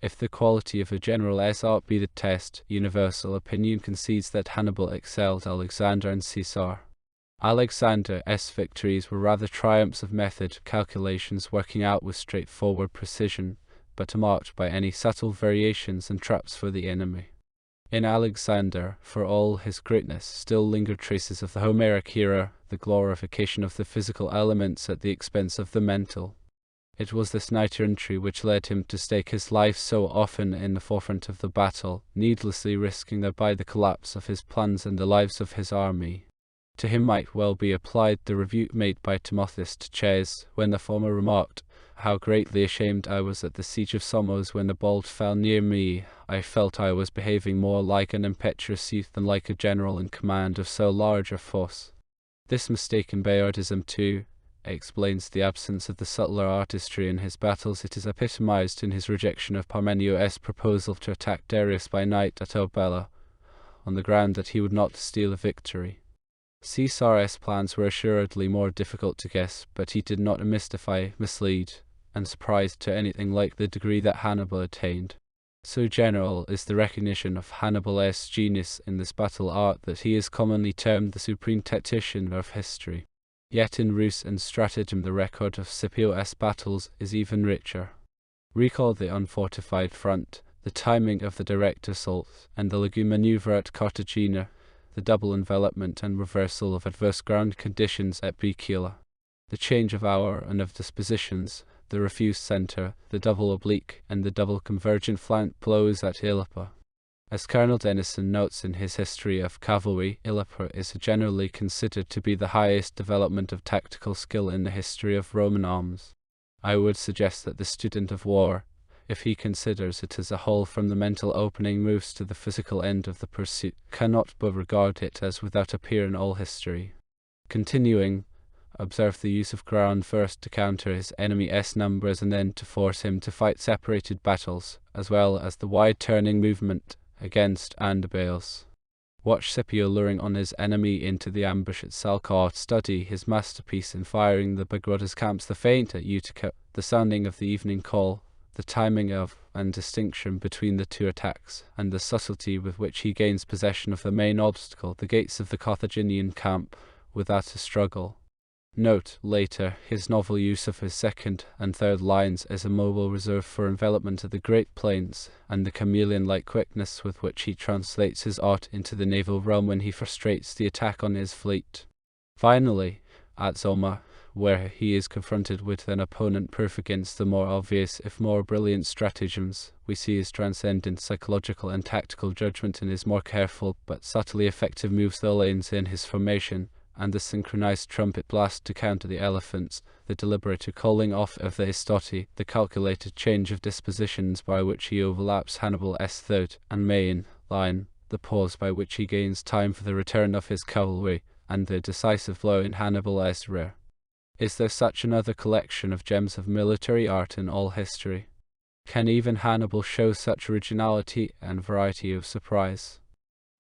If the quality of a general's art be the test, universal opinion concedes that Hannibal excelled Alexander and Caesar. Alexander's victories were rather triumphs of method, calculations working out with straightforward precision, but marked by any subtle variations and traps for the enemy. In Alexander, for all his greatness, still lingered traces of the Homeric era, the glorification of the physical elements at the expense of the mental. It was this knight-errantry which led him to stake his life so often in the forefront of the battle, needlessly risking thereby the collapse of his plans and the lives of his army. To him might well be applied the rebuke made by Timotheus to Ches, when the former remarked, "How greatly ashamed I was at the siege of Samos when the ball fell near me. I felt I was behaving more like an impetuous youth than like a general in command of so large a force." This mistaken Bayardism, too, explains the absence of the subtler artistry in his battles. It is epitomized in his rejection of Parmenio's proposal to attack Darius by night at Arbela, on the ground that he would not steal a victory. Caesar's plans were assuredly more difficult to guess, but he did not mystify, mislead, and surprise to anything like the degree that Hannibal attained. So general is the recognition of Hannibal's genius in this battle art that he is commonly termed the supreme tactician of history. Yet in ruse and stratagem the record of Scipio's battles is even richer. Recall the unfortified front, the timing of the direct assault, and the legume maneuver at Cartagena, the double envelopment and reversal of adverse ground conditions at Bricula, the change of hour and of dispositions, the refused centre, the double oblique, and the double convergent flank blows at Illapa. As Colonel Denison notes in his history of cavalry, Illapa is generally considered to be the highest development of tactical skill in the history of Roman arms. I would suggest that the student of war, if he considers it as a whole from the mental opening moves to the physical end of the pursuit, cannot but regard it as without a peer in all history. Continuing, observe the use of ground first to counter his enemy's numbers and then to force him to fight separated battles, as well as the wide turning movement against Andebales. Watch Scipio luring on his enemy into the ambush at Salcar. Study his masterpiece in firing the Bagroda's camps, the feint at Utica, the sounding of the evening call, the timing of and distinction between the two attacks, and the subtlety with which he gains possession of the main obstacle, the gates of the Carthaginian camp, without a struggle. Note, later, his novel use of his second and third lines as a mobile reserve for envelopment of the Great Plains, and the chameleon-like quickness with which he translates his art into the naval realm when he frustrates the attack on his fleet. Finally, at Zoma, where he is confronted with an opponent proof against the more obvious if more brilliant stratagems, we see his transcendent psychological and tactical judgment in his more careful but subtly effective moves, the lanes in his formation, and the synchronized trumpet blast to counter the elephants, the deliberate calling off of the Istoti, the calculated change of dispositions by which he overlaps Hannibal's third and main line, the pause by which he gains time for the return of his cavalry, and the decisive blow in Hannibal's rear. Is there such another collection of gems of military art in all history? Can even Hannibal show such originality and variety of surprise?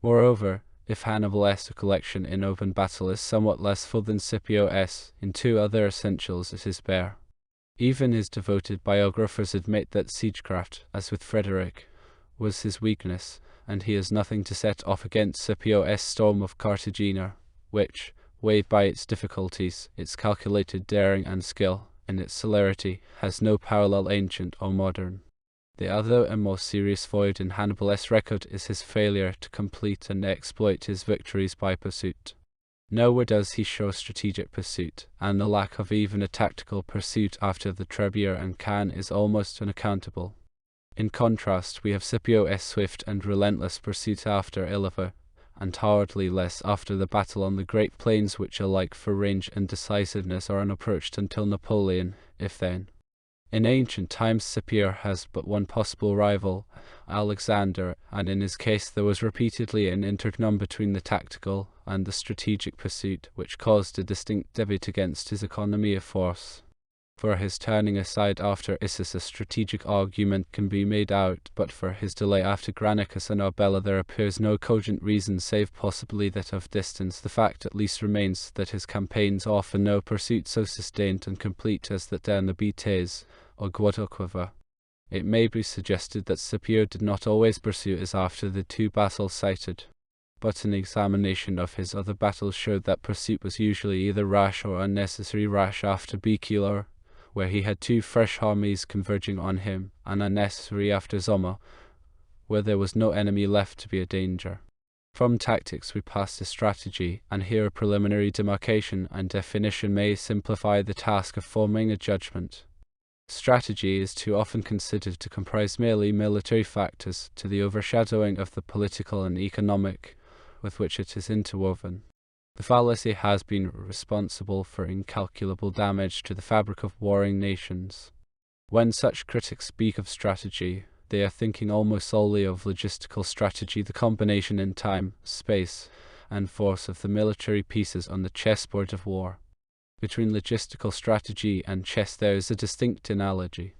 Moreover, if Hannibal's collection in open battle is somewhat less full than Scipio's, in two other essentials it is bare. Even his devoted biographers admit that siegecraft, as with Frederick, was his weakness, and he has nothing to set off against Scipio's storm of Cartagena, which, weighed by its difficulties, its calculated daring and skill, and its celerity, has no parallel ancient or modern. The other and most serious void in Hannibal's record is his failure to complete and exploit his victories by pursuit. Nowhere does he show strategic pursuit, and the lack of even a tactical pursuit after the Trebia and Cannes is almost unaccountable. In contrast, we have Scipio's swift and relentless pursuit after Illiva, and hardly less after the battle on the Great Plains, which alike for range and decisiveness are unapproached until Napoleon, if then. In ancient times Scipio has but one possible rival, Alexander, and in his case there was repeatedly an intergnum between the tactical and the strategic pursuit, which caused a distinct debate against his economy of force. For his turning aside after Issus a strategic argument can be made out, but for his delay after Granicus and Arbela there appears no cogent reason save possibly that of distance. The fact at least remains that his campaigns offer no pursuit so sustained and complete as that der Nabates or Guadalquivir. It may be suggested that Scipio did not always pursue as after the two battles cited, but an examination of his other battles showed that pursuit was usually either rash or unnecessary. Rash after Beculor, where he had two fresh armies converging on him, and unnecessary after Zoma, where there was no enemy left to be a danger. From tactics we pass to strategy, and here a preliminary demarcation and definition may simplify the task of forming a judgment. Strategy is too often considered to comprise merely military factors, to the overshadowing of the political and economic with which it is interwoven. The fallacy has been responsible for incalculable damage to the fabric of warring nations. When such critics speak of strategy, they are thinking almost solely of logistical strategy, the combination in time, space, and force of the military pieces on the chessboard of war. Between logistical strategy and chess there is a distinct analogy,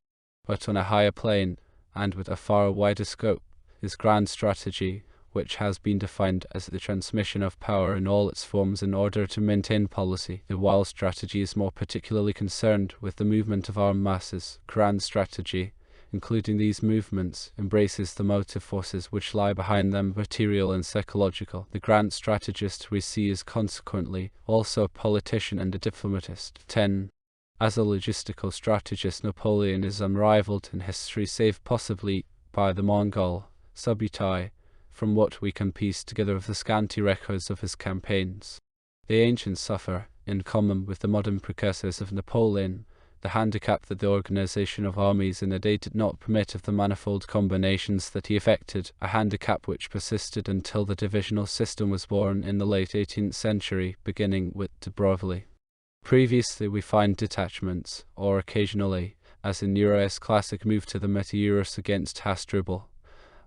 but on a higher plane, and with a far wider scope, is grand strategy, which has been defined as the transmission of power in all its forms in order to maintain policy, while strategy is more particularly concerned with the movement of armed masses. Grand strategy, including these movements, embraces the motive forces which lie behind them, material and psychological. The grand strategist we see is consequently also a politician and a diplomatist. 10. As a logistical strategist, Napoleon is unrivaled in history, save possibly by the Mongol Subutai, from what we can piece together of the scanty records of his campaigns. The ancients suffer, in common with the modern precursors of Napoleon, the handicap that the organization of armies in a day did not permit of the manifold combinations that he effected, a handicap which persisted until the divisional system was born in the late 18th century, beginning with de Broglie. Previously we find detachments, or occasionally, as in Nero's classic move to the Metaurus against Hasdrubal,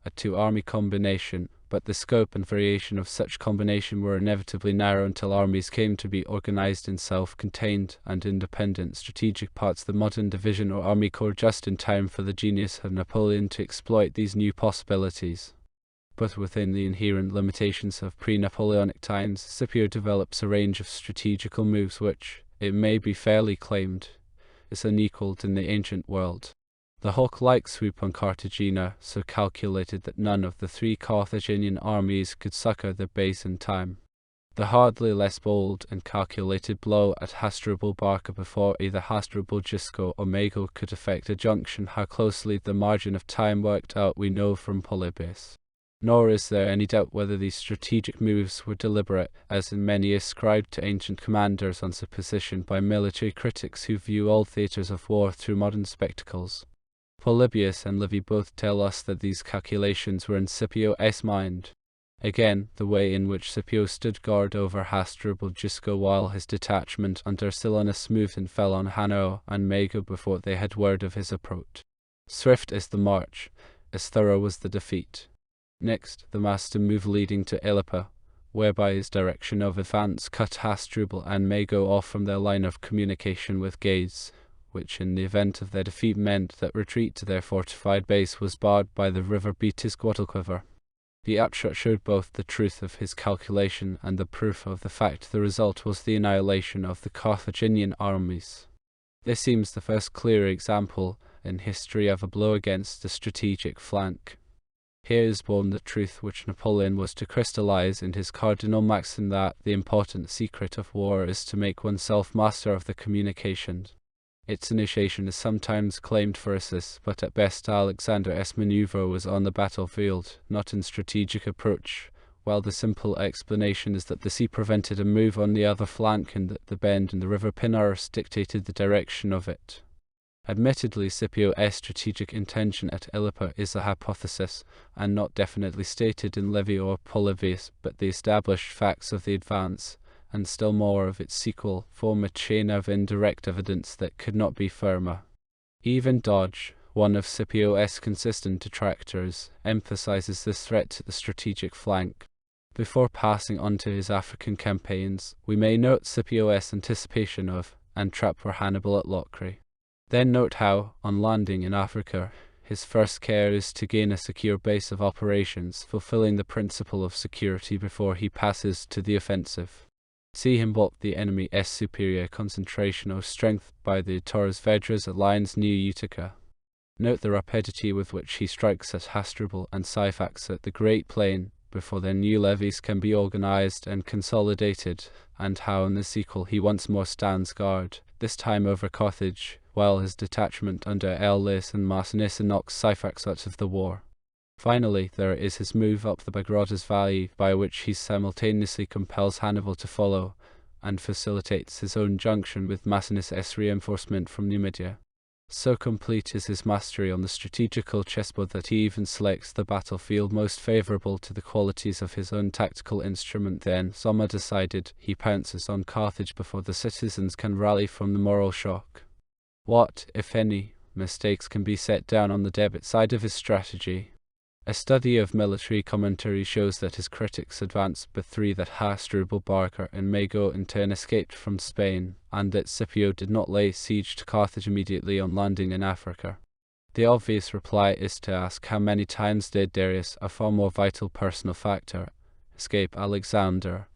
a two-army combination, but the scope and variation of such combination were inevitably narrow until armies came to be organized in self-contained and independent strategic parts, the modern division or army corps, just in time for the genius of Napoleon to exploit these new possibilities. But within the inherent limitations of pre-Napoleonic times, Scipio develops a range of strategical moves which, it may be fairly claimed, is unequaled in the ancient world. The hawk-like swoop on Cartagena, so calculated that none of the three Carthaginian armies could succor their base in time. The hardly less bold and calculated blow at Hasdrubal Barca before either Hasdrubal Gisco or Mago could effect a junction. How closely the margin of time worked out we know from Polybius. Nor is there any doubt whether these strategic moves were deliberate, as in many ascribed to ancient commanders on supposition by military critics who view all theatres of war through modern spectacles. Polybius and Livy both tell us that these calculations were in Scipio's mind. Again, the way in which Scipio stood guard over Hasdrubal Gisco while his detachment under Silanus moved and fell on Hanno and Mago before they had word of his approach. Swift is the march, as thorough was the defeat. Next, the master move leading to Ilipa, whereby his direction of advance cut Hasdrubal and Mago off from their line of communication with Gades, which in the event of their defeat meant that retreat to their fortified base was barred by the river Betis Guadalquivir. The upshot showed both the truth of his calculation and the proof of the fact the result was the annihilation of the Carthaginian armies. This seems the first clear example in history of a blow against the strategic flank. Here is born the truth which Napoleon was to crystallize in his cardinal maxim that the important secret of war is to make oneself master of the communications. Its initiation is sometimes claimed for Assis, but at best Alexander's maneuver was on the battlefield, not in strategic approach, while the simple explanation is that the sea prevented a move on the other flank and that the bend in the river Pinarus dictated the direction of it. Admittedly, Scipio's strategic intention at Ilipa is a hypothesis, and not definitely stated in Livy or Polybius, but the established facts of the advance, and still more of its sequel, form a chain of indirect evidence that could not be firmer. Even Dodge, one of Scipio's consistent detractors, emphasizes this threat to the strategic flank. Before passing on to his African campaigns, we may note Scipio's anticipation of and trap for Hannibal at Locri. Then note how, on landing in Africa, his first care is to gain a secure base of operations, fulfilling the principle of security before he passes to the offensive. See him balk the enemy's superior concentration of strength by the Torres Vedras at lines near Utica. Note the rapidity with which he strikes at Hasdrubal and Syphax at the Great Plain before their new levies can be organized and consolidated, and how in the sequel he once more stands guard, this time over Carthage, while his detachment under Aulus and Marcinissa knocks Syphax out of the war. Finally, there is his move up the Bagradas Valley, by which he simultaneously compels Hannibal to follow, and facilitates his own junction with Massinis's reinforcement from Numidia. So complete is his mastery on the strategical chessboard that he even selects the battlefield most favourable to the qualities of his own tactical instrument. Then, Zoma decided, he pounces on Carthage before the citizens can rally from the moral shock. What, if any, mistakes can be set down on the debit side of his strategy? A study of military commentary shows that his critics advance but three that Hasdrubal Barca and Mago in turn escaped from Spain, and that Scipio did not lay siege to Carthage immediately on landing in Africa. The obvious reply is to ask how many times did Darius, a far more vital personal factor, escape Alexander?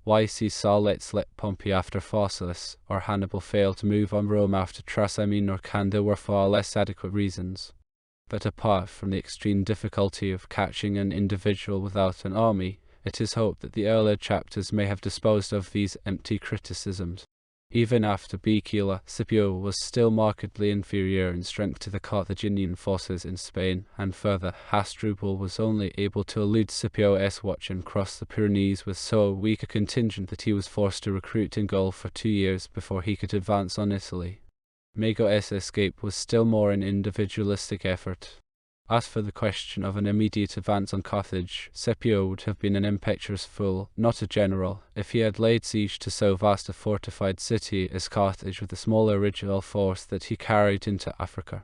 Why see Saulets let Pompey after Pharsalus, or Hannibal fail to move on Rome after Trasimene or Candia were far less adequate reasons. But apart from the extreme difficulty of catching an individual without an army, it is hoped that the earlier chapters may have disposed of these empty criticisms. Even after Bicula, Scipio was still markedly inferior in strength to the Carthaginian forces in Spain, and further, Hasdrubal was only able to elude Scipio's watch and cross the Pyrenees with so weak a contingent that he was forced to recruit in Gaul for 2 years before he could advance on Italy. Mago's escape was still more an individualistic effort. As for the question of an immediate advance on Carthage, Scipio would have been an impetuous fool, not a general, if he had laid siege to so vast a fortified city as Carthage with the small original force that he carried into Africa.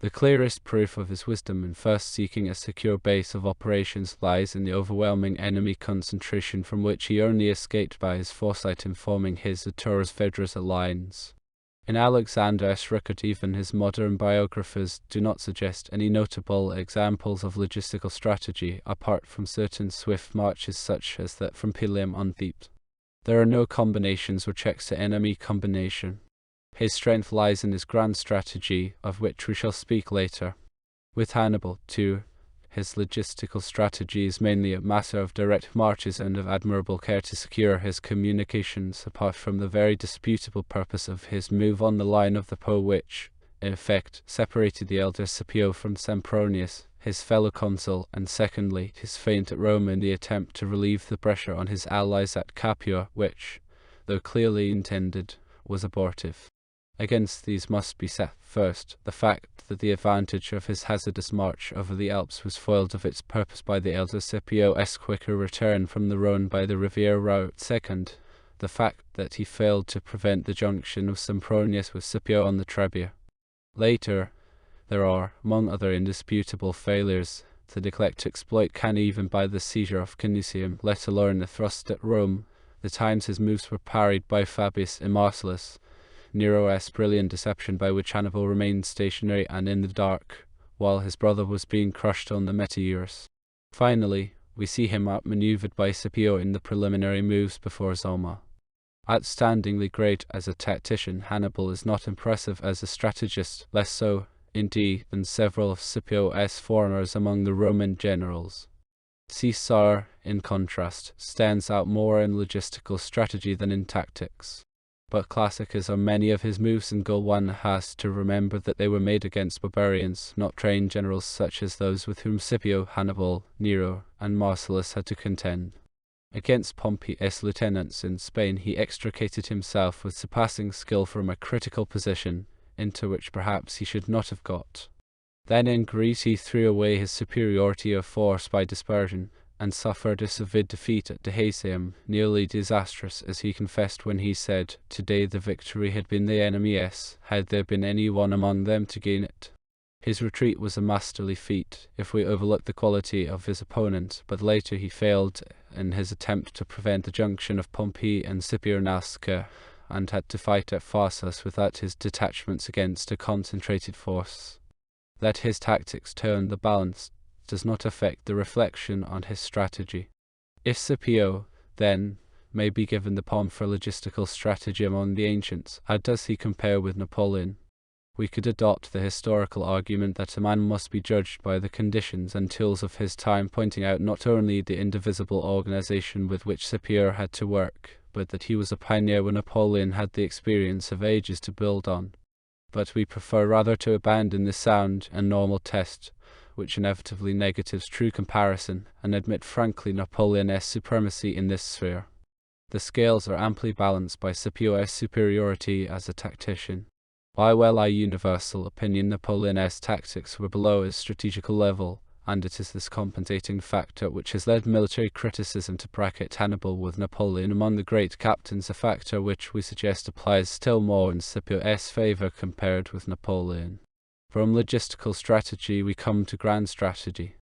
The clearest proof of his wisdom in first seeking a secure base of operations lies in the overwhelming enemy concentration from which he only escaped by his foresight in forming his Torres Vedras alliance. In Alexander's record, even his modern biographers do not suggest any notable examples of logistical strategy, apart from certain swift marches such as that from Pylium on Thebes. There are no combinations or checks to enemy combination. His strength lies in his grand strategy, of which we shall speak later. With Hannibal, too, His logistical strategy is mainly a matter of direct marches and of admirable care to secure his communications, apart from the very disputable purpose of his move on the line of the Po which, in effect, separated the elder Scipio from Sempronius, his fellow consul, and secondly, his feint at Rome in the attempt to relieve the pressure on his allies at Capua, which, though clearly intended, was abortive. Against these must be set, first, the fact that the advantage of his hazardous march over the Alps was foiled of its purpose by the elder Scipio's quicker return from the Rhone by the Riviera route. Second, the fact that he failed to prevent the junction of Sempronius with Scipio on the Trebia. Later, there are, among other indisputable failures, the neglect to exploit Cannae even by the seizure of Canusium, let alone the thrust at Rome, the times his moves were parried by Fabius and Marcellus, Nero's brilliant deception by which Hannibal remained stationary and in the dark, while his brother was being crushed on the Meteors. Finally, we see him outmaneuvered by Scipio in the preliminary moves before Zama. Outstandingly great as a tactician, Hannibal is not impressive as a strategist, less so, indeed, than several of Scipio's foreigners among the Roman generals. Caesar, in contrast, stands out more in logistical strategy than in tactics. But classic as are many of his moves in Gaul, one has to remember that they were made against barbarians, not trained generals such as those with whom Scipio, Hannibal, Nero, and Marcellus had to contend. Against Pompey's lieutenants in Spain he extricated himself with surpassing skill from a critical position, into which perhaps he should not have got. Then in Greece he threw away his superiority of force by dispersion, and suffered a severe defeat at Dheseum, nearly disastrous, as he confessed when he said, "Today the victory had been the enemy's, had there been any one among them to gain it." His retreat was a masterly feat, if we overlook the quality of his opponent, but later he failed in his attempt to prevent the junction of Pompey and Scipio Nasca, and had to fight at Pharsus without his detachments against a concentrated force. That his tactics turned the balance does not affect the reflection on his strategy. If Scipio, then, may be given the palm for logistical strategy among the ancients, how does he compare with Napoleon? We could adopt the historical argument that a man must be judged by the conditions and tools of his time, pointing out not only the indivisible organization with which Scipio had to work, but that he was a pioneer when Napoleon had the experience of ages to build on. But we prefer rather to abandon this sound and normal test, which inevitably negatives true comparison, and admit frankly Napoleon's supremacy in this sphere. The scales are amply balanced by Scipio's superiority as a tactician. By universal opinion Napoleon's tactics were below his strategical level, and it is this compensating factor which has led military criticism to bracket Hannibal with Napoleon among the great captains, a factor which we suggest applies still more in Scipio's favour compared with Napoleon. From logistical strategy we come to grand strategy.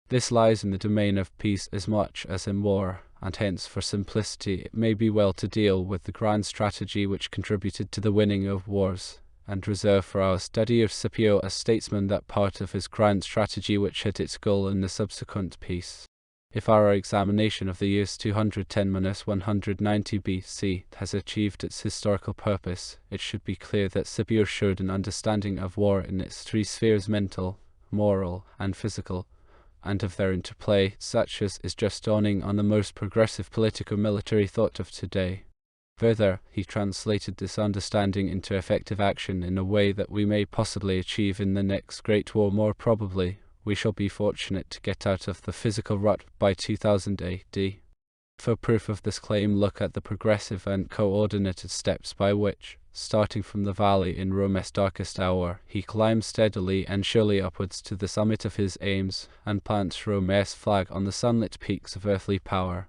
This lies in the domain of peace as much as in war, and hence for simplicity it may be well to deal with the grand strategy which contributed to the winning of wars, and reserve for our study of Scipio as statesman that part of his grand strategy which hit its goal in the subsequent peace. If our examination of the years 210–190 BC has achieved its historical purpose, it should be clear that Scipio showed an understanding of war in its three spheres: mental, moral, and physical, and of their interplay, such as is just dawning on the most progressive politico-military thought of today. Further, he translated this understanding into effective action in a way that we may possibly achieve in the next great war. More probably, we shall be fortunate to get out of the physical rut by 2000 AD. For proof of this claim, look at the progressive and coordinated steps by which, starting from the valley in Rome's darkest hour, he climbs steadily and surely upwards to the summit of his aims, and plants Rome's flag on the sunlit peaks of earthly power.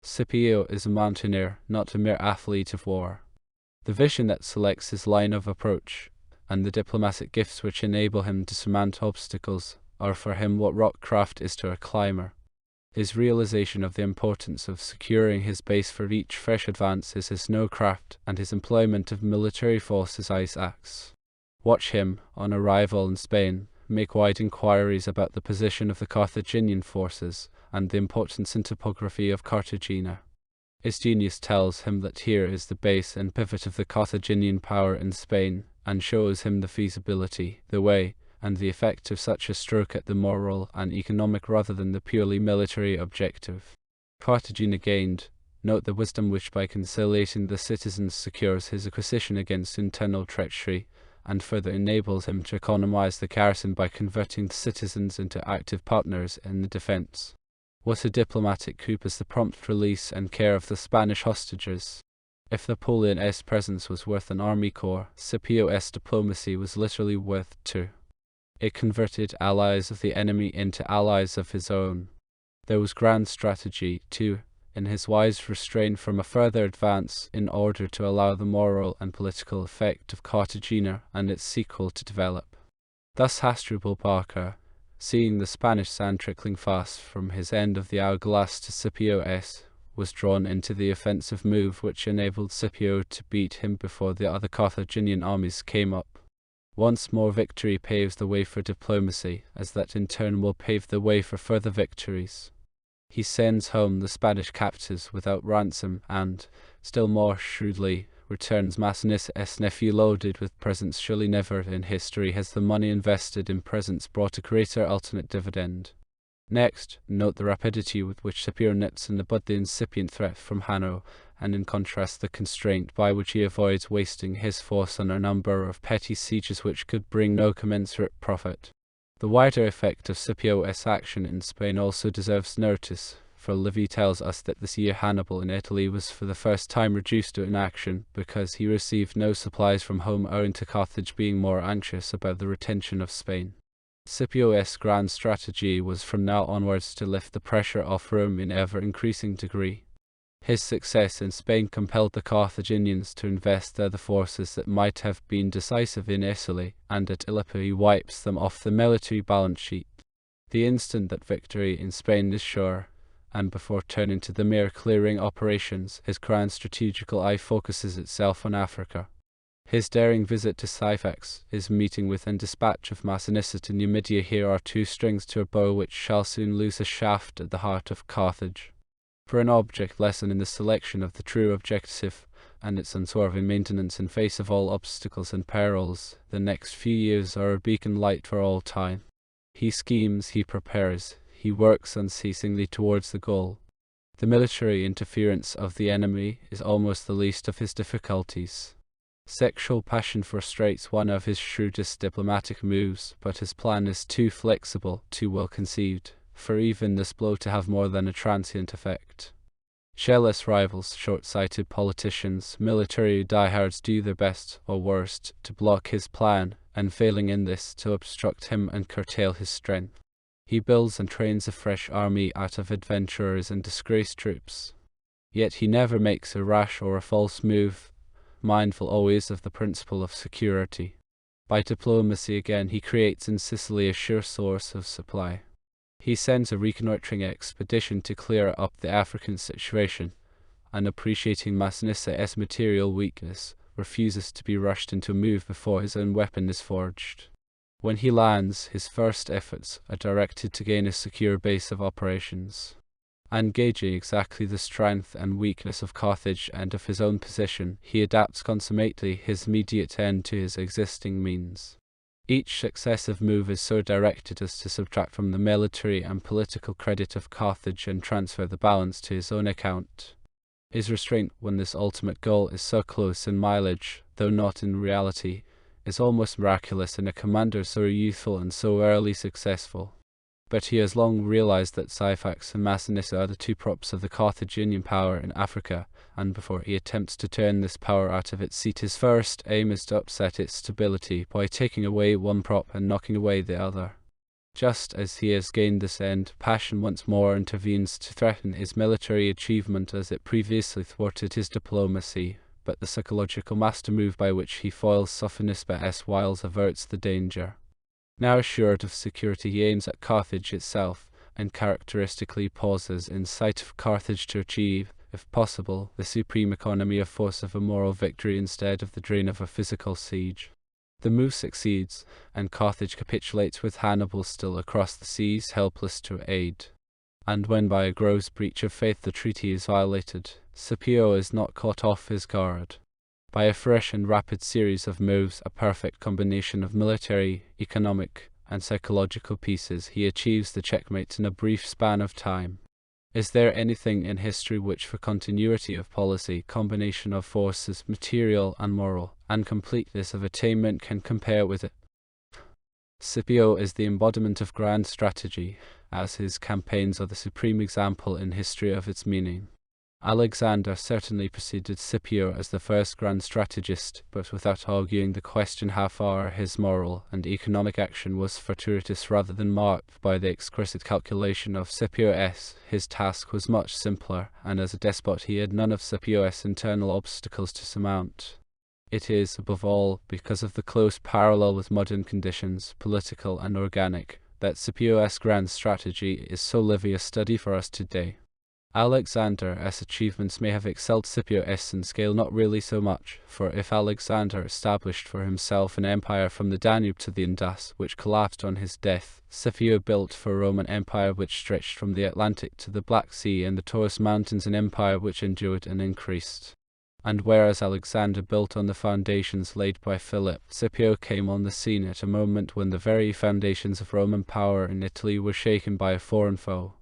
Scipio is a mountaineer, not a mere athlete of war. The vision that selects his line of approach, and the diplomatic gifts which enable him to surmount obstacles, are for him what rockcraft is to a climber. His realization of the importance of securing his base for each fresh advance is his snowcraft, and his employment of military force is ice axe. Watch him, on arrival in Spain, make wide inquiries about the position of the Carthaginian forces, and the importance and topography of Cartagena. His genius tells him that here is the base and pivot of the Carthaginian power in Spain, and shows him the feasibility, the way, and the effect of such a stroke at the moral and economic rather than the purely military objective. Cartagena gained. Note the wisdom which by conciliating the citizens secures his acquisition against internal treachery, and further enables him to economize the garrison by converting the citizens into active partners in the defense. What a diplomatic coup is the prompt release and care of the Spanish hostages. If Napoleon's presence was worth an army corps, Scipio's diplomacy was literally worth two. It converted allies of the enemy into allies of his own. There was grand strategy, too, in his wise restraint from a further advance in order to allow the moral and political effect of Cartagena and its sequel to develop. Thus Hasdrubal Barca, seeing the Spanish sand trickling fast from his end of the hourglass to Scipio's, was drawn into the offensive move which enabled Scipio to beat him before the other Carthaginian armies came up. Once more victory paves the way for diplomacy, as that in turn will pave the way for further victories. He sends home the Spanish captives without ransom and, still more shrewdly, returns Masinissa nephew loaded with presents. Surely never in history has the money invested in presents brought a greater ultimate dividend. Next, note the rapidity with which Scipio nips in the bud the incipient threat from Hanno, and in contrast the constraint by which he avoids wasting his force on a number of petty sieges which could bring no commensurate profit. The wider effect of Scipio's action in Spain also deserves notice, for Livy tells us that this year Hannibal in Italy was for the first time reduced to inaction because he received no supplies from home owing to Carthage being more anxious about the retention of Spain. Scipio's grand strategy was from now onwards to lift the pressure off Rome in ever-increasing degree. His success in Spain compelled the Carthaginians to invest there the forces that might have been decisive in Italy, and at Ilipa he wipes them off the military balance sheet. The instant that victory in Spain is sure, and before turning to the mere clearing operations, his grand strategical eye focuses itself on Africa. His daring visit to Syphax, his meeting with and dispatch of Masinissa to Numidia here are two strings to a bow which shall soon lose a shaft at the heart of Carthage. For an object lesson in the selection of the true objective, and its unswerving maintenance in face of all obstacles and perils, the next few years are a beacon light for all time. He schemes, he prepares, he works unceasingly towards the goal. The military interference of the enemy is almost the least of his difficulties. Sexual passion frustrates one of his shrewdest diplomatic moves, but his plan is too flexible, too well conceived, for even this blow to have more than a transient effect. Jealous rivals, short-sighted politicians, military diehards do their best, or worst, to block his plan, and failing in this, to obstruct him and curtail his strength. He builds and trains a fresh army out of adventurers and disgraced troops. Yet he never makes a rash or a false move, mindful always of the principle of security. By diplomacy again he creates in Sicily a sure source of supply. He sends a reconnoitring expedition to clear up the African situation, and appreciating Masinissa's material weakness, refuses to be rushed into a move before his own weapon is forged. When he lands, his first efforts are directed to gain a secure base of operations. And gauging exactly the strength and weakness of Carthage and of his own position, he adapts consummately his immediate end to his existing means. Each successive move is so directed as to subtract from the military and political credit of Carthage and transfer the balance to his own account. His restraint when this ultimate goal is so close in mileage, though not in reality, is almost miraculous in a commander so youthful and so early successful. But he has long realized that Syphax and Masinissa are the two props of the Carthaginian power in Africa, and before he attempts to turn this power out of its seat, his first aim is to upset its stability by taking away one prop and knocking away the other. Just as he has gained this end, passion once more intervenes to threaten his military achievement as it previously thwarted his diplomacy, but the psychological master move by which he foils Sophonisba's wiles averts the danger. Now assured of security, he aims at Carthage itself, and characteristically pauses in sight of Carthage to achieve, if possible, the supreme economy of force of a moral victory instead of the drain of a physical siege. The move succeeds, and Carthage capitulates with Hannibal still across the seas, helpless to aid. And when by a gross breach of faith the treaty is violated, Scipio is not caught off his guard. By a fresh and rapid series of moves, a perfect combination of military, economic, and psychological pieces, he achieves the checkmate in a brief span of time. Is there anything in history which, for continuity of policy, combination of forces, material and moral, and completeness of attainment, can compare with it? Scipio is the embodiment of grand strategy, as his campaigns are the supreme example in history of its meaning. Alexander certainly preceded Scipio as the first grand strategist, but without arguing the question how far his moral and economic action was fortuitous rather than marked by the exquisite calculation of Scipio S, his task was much simpler, and as a despot he had none of Scipio S' internal obstacles to surmount. It is, above all, because of the close parallel with modern conditions, political and organic, that Scipio S' grand strategy is so lively a study for us today. Alexander's achievements may have excelled Scipio S in scale, not really so much, for if Alexander established for himself an empire from the Danube to the Indus, which collapsed on his death, Scipio built for a Roman empire which stretched from the Atlantic to the Black Sea and the Taurus Mountains, an empire which endured and increased. And whereas Alexander built on the foundations laid by Philip, Scipio came on the scene at a moment when the very foundations of Roman power in Italy were shaken by a foreign foe.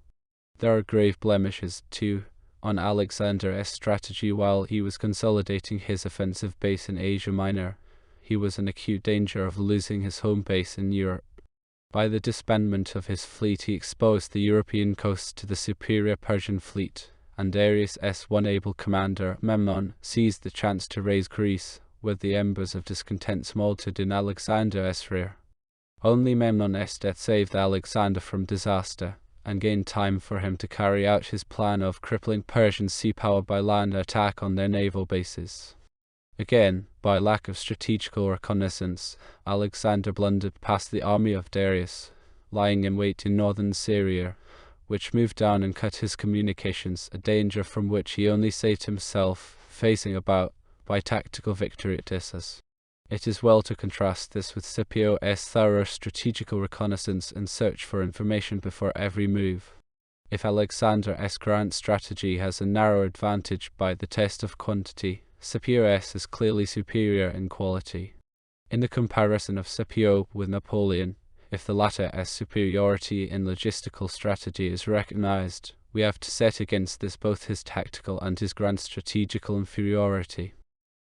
There are grave blemishes, too, on Alexander's strategy. While he was consolidating his offensive base in Asia Minor, he was in acute danger of losing his home base in Europe. By the disbandment of his fleet he exposed the European coasts to the superior Persian fleet, and Darius' one able commander, Memnon, seized the chance to raise Greece, where the embers of discontent smoldered in Alexander's rear. Only Memnon's death saved Alexander from disaster, and gained time for him to carry out his plan of crippling Persian sea power by land attack on their naval bases. Again, by lack of strategical reconnaissance, Alexander blundered past the army of Darius, lying in wait in northern Syria, which moved down and cut his communications, a danger from which he only saved himself, facing about, by tactical victory at Issus. It is well to contrast this with Scipio's thorough strategical reconnaissance and search for information before every move. If Alexander's grand strategy has a narrow advantage by the test of quantity, Scipio's is clearly superior in quality. In the comparison of Scipio with Napoleon, if the latter's superiority in logistical strategy is recognized, we have to set against this both his tactical and his grand strategical inferiority.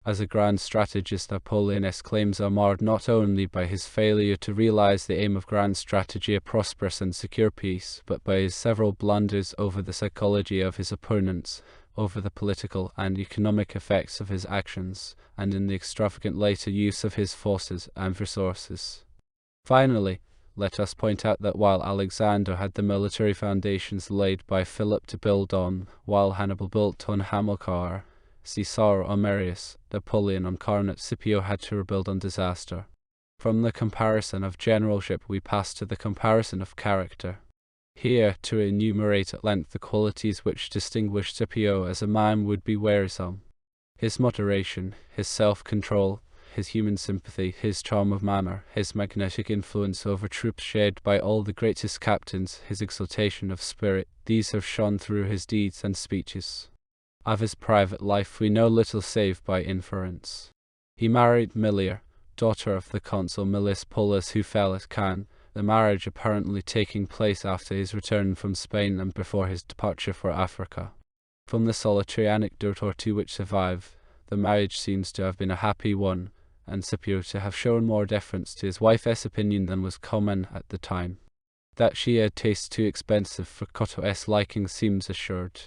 As a grand strategist, Napoleon's claims are marred not only by his failure to realize the aim of grand strategy, a prosperous and secure peace, but by his several blunders over the psychology of his opponents, over the political and economic effects of his actions, and in the extravagant later use of his forces and resources. Finally, let us point out that while Alexander had the military foundations laid by Philip to build on, while Hannibal built on Hamilcar, Caesar on Marius, Napoleon on Carnot, Scipio had to rebuild on disaster. From the comparison of generalship we pass to the comparison of character. Here, to enumerate at length the qualities which distinguish Scipio as a man would be wearisome. His moderation, his self-control, his human sympathy, his charm of manner, his magnetic influence over troops shared by all the greatest captains, his exaltation of spirit, these have shone through his deeds and speeches. Of his private life we know little save by inference. He married Milia, daughter of the consul Milius Paulus, who fell at Cannes, the marriage apparently taking place after his return from Spain and before his departure for Africa. From the solitary anecdote or two which survive, the marriage seems to have been a happy one, and Scipio to have shown more deference to his wife's opinion than was common at the time. That she had tastes too expensive for Cotto's liking seems assured.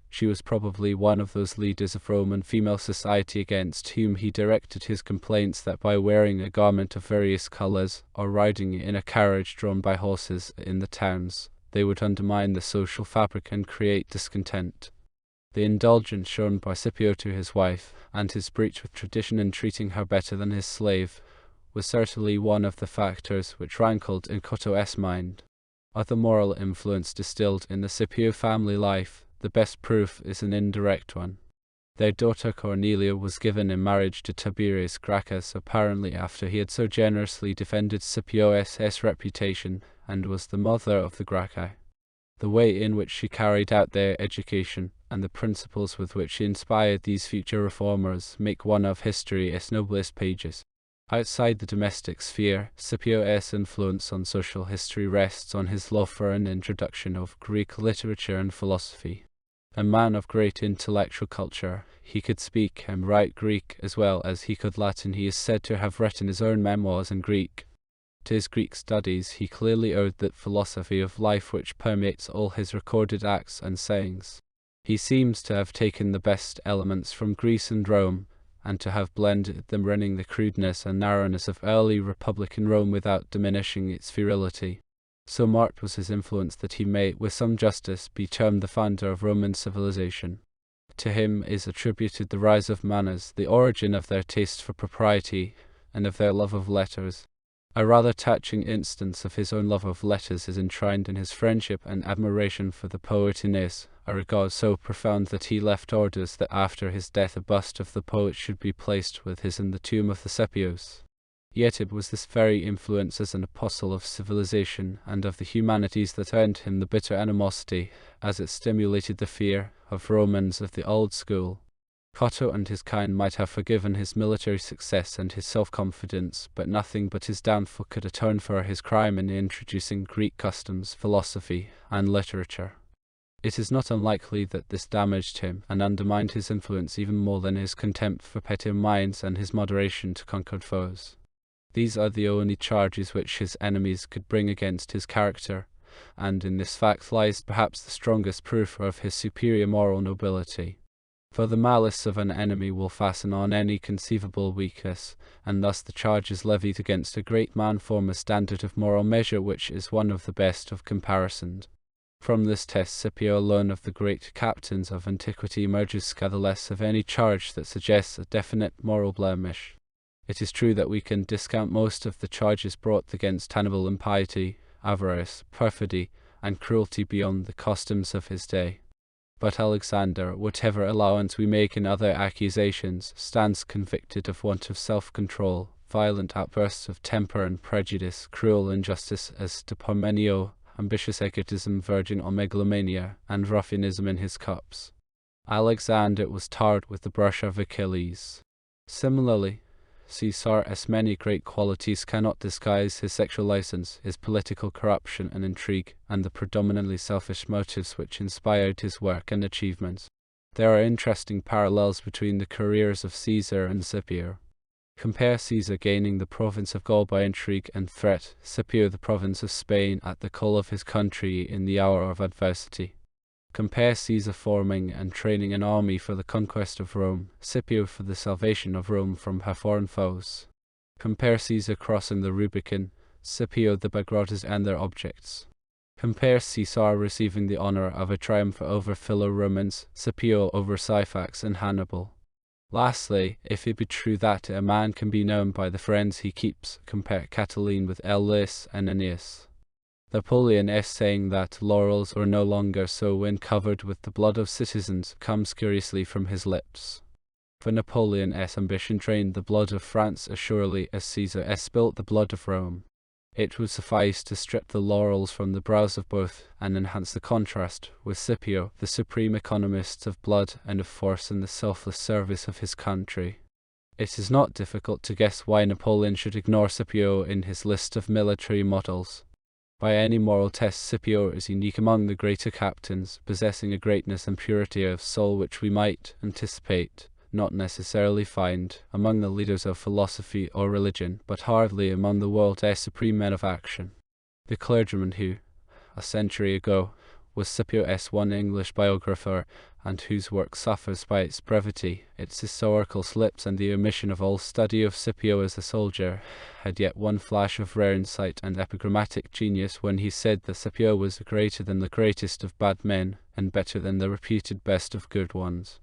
She was probably one of those leaders of Roman female society against whom he directed his complaints that by wearing a garment of various colours, or riding in a carriage drawn by horses in the towns, they would undermine the social fabric and create discontent. The indulgence shown by Scipio to his wife, and his breach with tradition in treating her better than his slave, was certainly one of the factors which rankled in Cotto's mind. Other moral influence distilled in the Scipio family life, the best proof is an indirect one. Their daughter Cornelia was given in marriage to Tiberius Gracchus, apparently after he had so generously defended Scipio's reputation, and was the mother of the Gracchi. The way in which she carried out their education, and the principles with which she inspired these future reformers, make one of history's noblest pages. Outside the domestic sphere, Scipio's influence on social history rests on his love for an introduction of Greek literature and philosophy. A man of great intellectual culture, he could speak and write Greek as well as he could Latin. He is said to have written his own memoirs in Greek. To his Greek studies he clearly owed that philosophy of life which permeates all his recorded acts and sayings. He seems to have taken the best elements from Greece and Rome, and to have blended them, running the crudeness and narrowness of early republican Rome without diminishing its virility. So marked was his influence that he may, with some justice, be termed the founder of Roman civilization. To him is attributed the rise of manners, the origin of their taste for propriety, and of their love of letters. A rather touching instance of his own love of letters is enshrined in his friendship and admiration for the poet Aeneas, a regard so profound that he left orders that after his death a bust of the poet should be placed with his in the tomb of the Scipios. Yet it was this very influence as an apostle of civilization and of the humanities that earned him the bitter animosity, as it stimulated the fear, of Romans of the old school. Cato and his kind might have forgiven his military success and his self-confidence, but nothing but his downfall could atone for his crime in introducing Greek customs, philosophy, and literature. It is not unlikely that this damaged him and undermined his influence even more than his contempt for petty minds and his moderation to conquered foes. These are the only charges which his enemies could bring against his character, and in this fact lies perhaps the strongest proof of his superior moral nobility. For the malice of an enemy will fasten on any conceivable weakness, and thus the charges levied against a great man form a standard of moral measure which is one of the best of comparison. From this test Scipio alone of the great captains of antiquity emerges scatheless of any charge that suggests a definite moral blemish. It is true that we can discount most of the charges brought against Hannibal impiety, avarice, perfidy, and cruelty beyond the customs of his day. But Alexander, whatever allowance we make in other accusations, stands convicted of want of self-control, violent outbursts of temper and prejudice, cruel injustice as to Parmenio, ambitious egotism verging on megalomania, and ruffianism in his cups. Alexander was tarred with the brush of Achilles. Similarly, Caesar's many great qualities cannot disguise his sexual license, his political corruption and intrigue, and the predominantly selfish motives which inspired his work and achievements. There are interesting parallels between the careers of Caesar and Scipio. Compare Caesar gaining the province of Gaul by intrigue and threat, Scipio the province of Spain at the call of his country in the hour of adversity. Compare Caesar forming and training an army for the conquest of Rome, Scipio for the salvation of Rome from her foreign foes. Compare Caesar crossing the Rubicon, Scipio the Bagradas and their objects. Compare Caesar receiving the honor of a triumph over fellow Romans, Scipio over Syphax and Hannibal. Lastly, if it be true that a man can be known by the friends he keeps, compare Catiline with Aulus and Aeneas. Napoleon is saying that laurels are no longer so when covered with the blood of citizens comes curiously from his lips. For Napoleon's ambition drained the blood of France as surely as Caesar spilt the blood of Rome. It would suffice to strip the laurels from the brows of both and enhance the contrast with Scipio, the supreme economist of blood and of force in the selfless service of his country. It is not difficult to guess why Napoleon should ignore Scipio in his list of military models. By any moral test, Scipio is unique among the greater captains, possessing a greatness and purity of soul which we might anticipate, not necessarily find, among the leaders of philosophy or religion, but hardly among the world's supreme men of action. The clergyman who, a century ago, was Scipio's one English biographer, and whose work suffers by its brevity, its historical slips, and the omission of all study of Scipio as a soldier, had yet one flash of rare insight and epigrammatic genius when he said that Scipio was greater than the greatest of bad men, and better than the reputed best of good ones.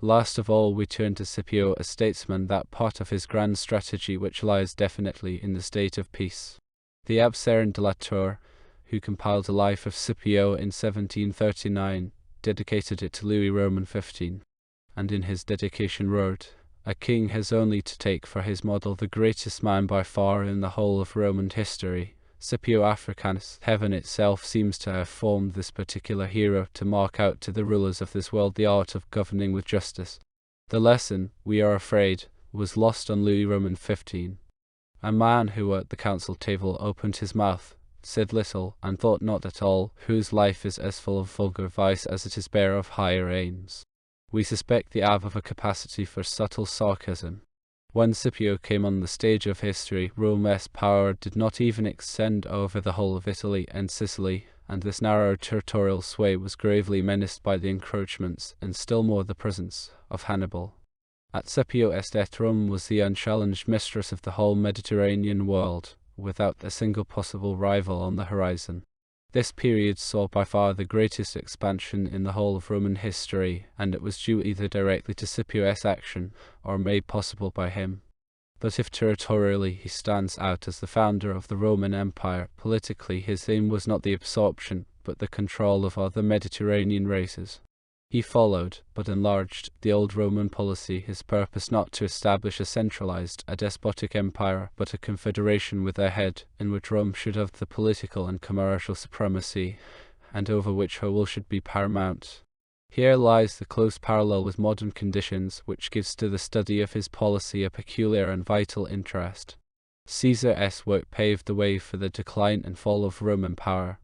Last of all we turn to Scipio, a statesman, that part of his grand strategy which lies definitely in the state of peace. The Absarian Delator, who compiled a life of Scipio in 1739, dedicated it to Louis Roman XV, and in his dedication wrote, "A king has only to take for his model the greatest man by far in the whole of Roman history, Scipio Africanus. Heaven itself seems to have formed this particular hero to mark out to the rulers of this world the art of governing with justice." The lesson, we are afraid, was lost on Louis Roman XV. a man who at the council table opened his mouth, said little, and thought not at all, whose life is as full of vulgar vice as it is bare of higher aims. We suspect the Ab of a capacity for subtle sarcasm. When Scipio came on the stage of history, Rome's power did not even extend over the whole of Italy and Sicily, and this narrow territorial sway was gravely menaced by the encroachments, and still more the presence, of Hannibal. At Scipio's death, Rome was the unchallenged mistress of the whole Mediterranean world, without a single possible rival on the horizon. This period saw by far the greatest expansion in the whole of Roman history, and it was due either directly to Scipio's action, or made possible by him. But if territorially he stands out as the founder of the Roman Empire, politically his aim was not the absorption, but the control of other Mediterranean races. He followed, but enlarged, the old Roman policy, his purpose not to establish a despotic empire, but a confederation with a head, in which Rome should have the political and commercial supremacy, and over which her will should be paramount. Here lies the close parallel with modern conditions, which gives to the study of his policy a peculiar and vital interest. Caesar's work paved the way for the decline and fall of Roman power.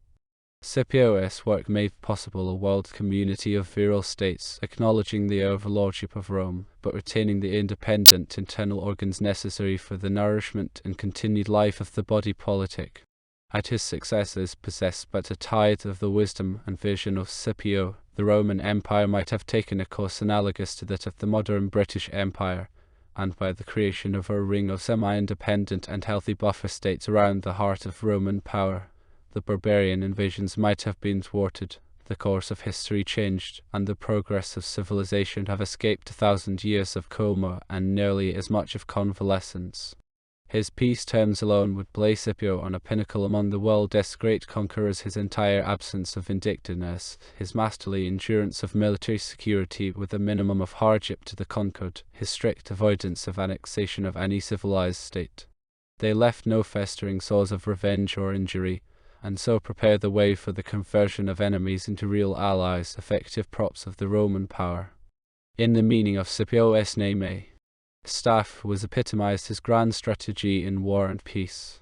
Scipio's work made possible a world community of virile states, acknowledging the overlordship of Rome, but retaining the independent internal organs necessary for the nourishment and continued life of the body politic. Had his successors possessed but a tithe of the wisdom and vision of Scipio, the Roman Empire might have taken a course analogous to that of the modern British Empire, and by the creation of a ring of semi-independent and healthy buffer states around the heart of Roman power, the barbarian invasions might have been thwarted, the course of history changed, and the progress of civilization have escaped 1,000 years of coma and nearly as much of convalescence. His peace terms alone would place Scipio on a pinnacle among the world's great conquerors. His entire absence of vindictiveness, his masterly endurance of military security with a minimum of hardship to the conquered, his strict avoidance of annexation of any civilized state. They left no festering sores of revenge or injury, and so prepared the way for the conversion of enemies into real allies, effective props of the Roman power. In the meaning of Scipio's name, staff was epitomized his grand strategy in war and peace.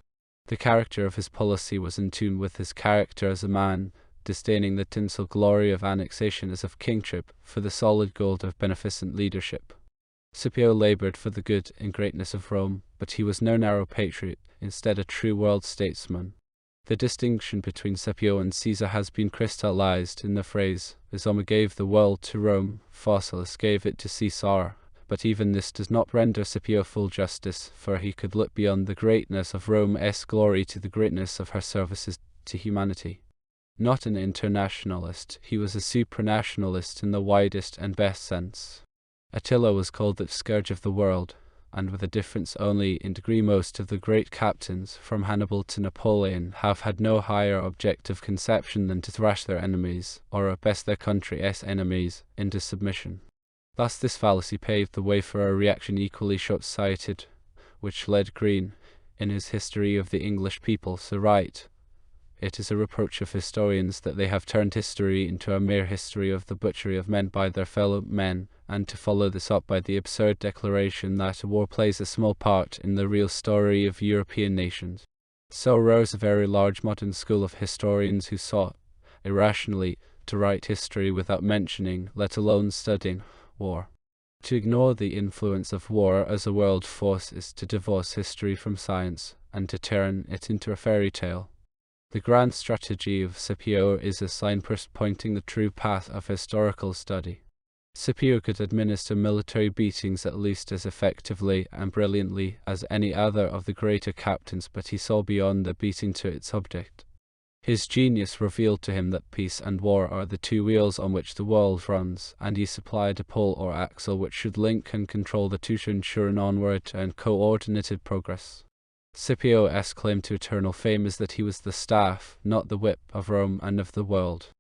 The character of his policy was in tune with his character as a man, disdaining the tinsel glory of annexation as of kingship, for the solid gold of beneficent leadership. Scipio labored for the good and greatness of Rome, but he was no narrow patriot, instead a true world statesman. The distinction between Scipio and Caesar has been crystallized in the phrase, as Rome gave the world to Rome, Facilis gave it to Caesar. But even this does not render Scipio full justice, for he could look beyond the greatness of Rome's glory to the greatness of her services to humanity. Not an internationalist, he was a supranationalist in the widest and best sense. Attila was called the scourge of the world, and with a difference only in degree. Most of the great captains, from Hannibal to Napoleon, have had no higher objective conception than to thrash their enemies, or at best their country's enemies, into submission. Thus this fallacy paved the way for a reaction equally short-sighted, which led Green, in his History of the English People, to write, "It is a reproach of historians that they have turned history into a mere history of the butchery of men by their fellow men, and to follow this up by the absurd declaration that war plays a small part in the real story of European nations." So arose a very large modern school of historians who sought, irrationally, to write history without mentioning, let alone studying, war. To ignore the influence of war as a world force is to divorce history from science, and to turn it into a fairy tale. The grand strategy of Scipio is a signpost pointing the true path of historical study. Scipio could administer military beatings at least as effectively and brilliantly as any other of the greater captains, but he saw beyond the beating to its object. His genius revealed to him that peace and war are the two wheels on which the world runs, and he supplied a pole or axle which should link and control the two to ensure an onward and coordinated progress. Scipio's claim to eternal fame is that he was the staff, not the whip, of Rome and of the world.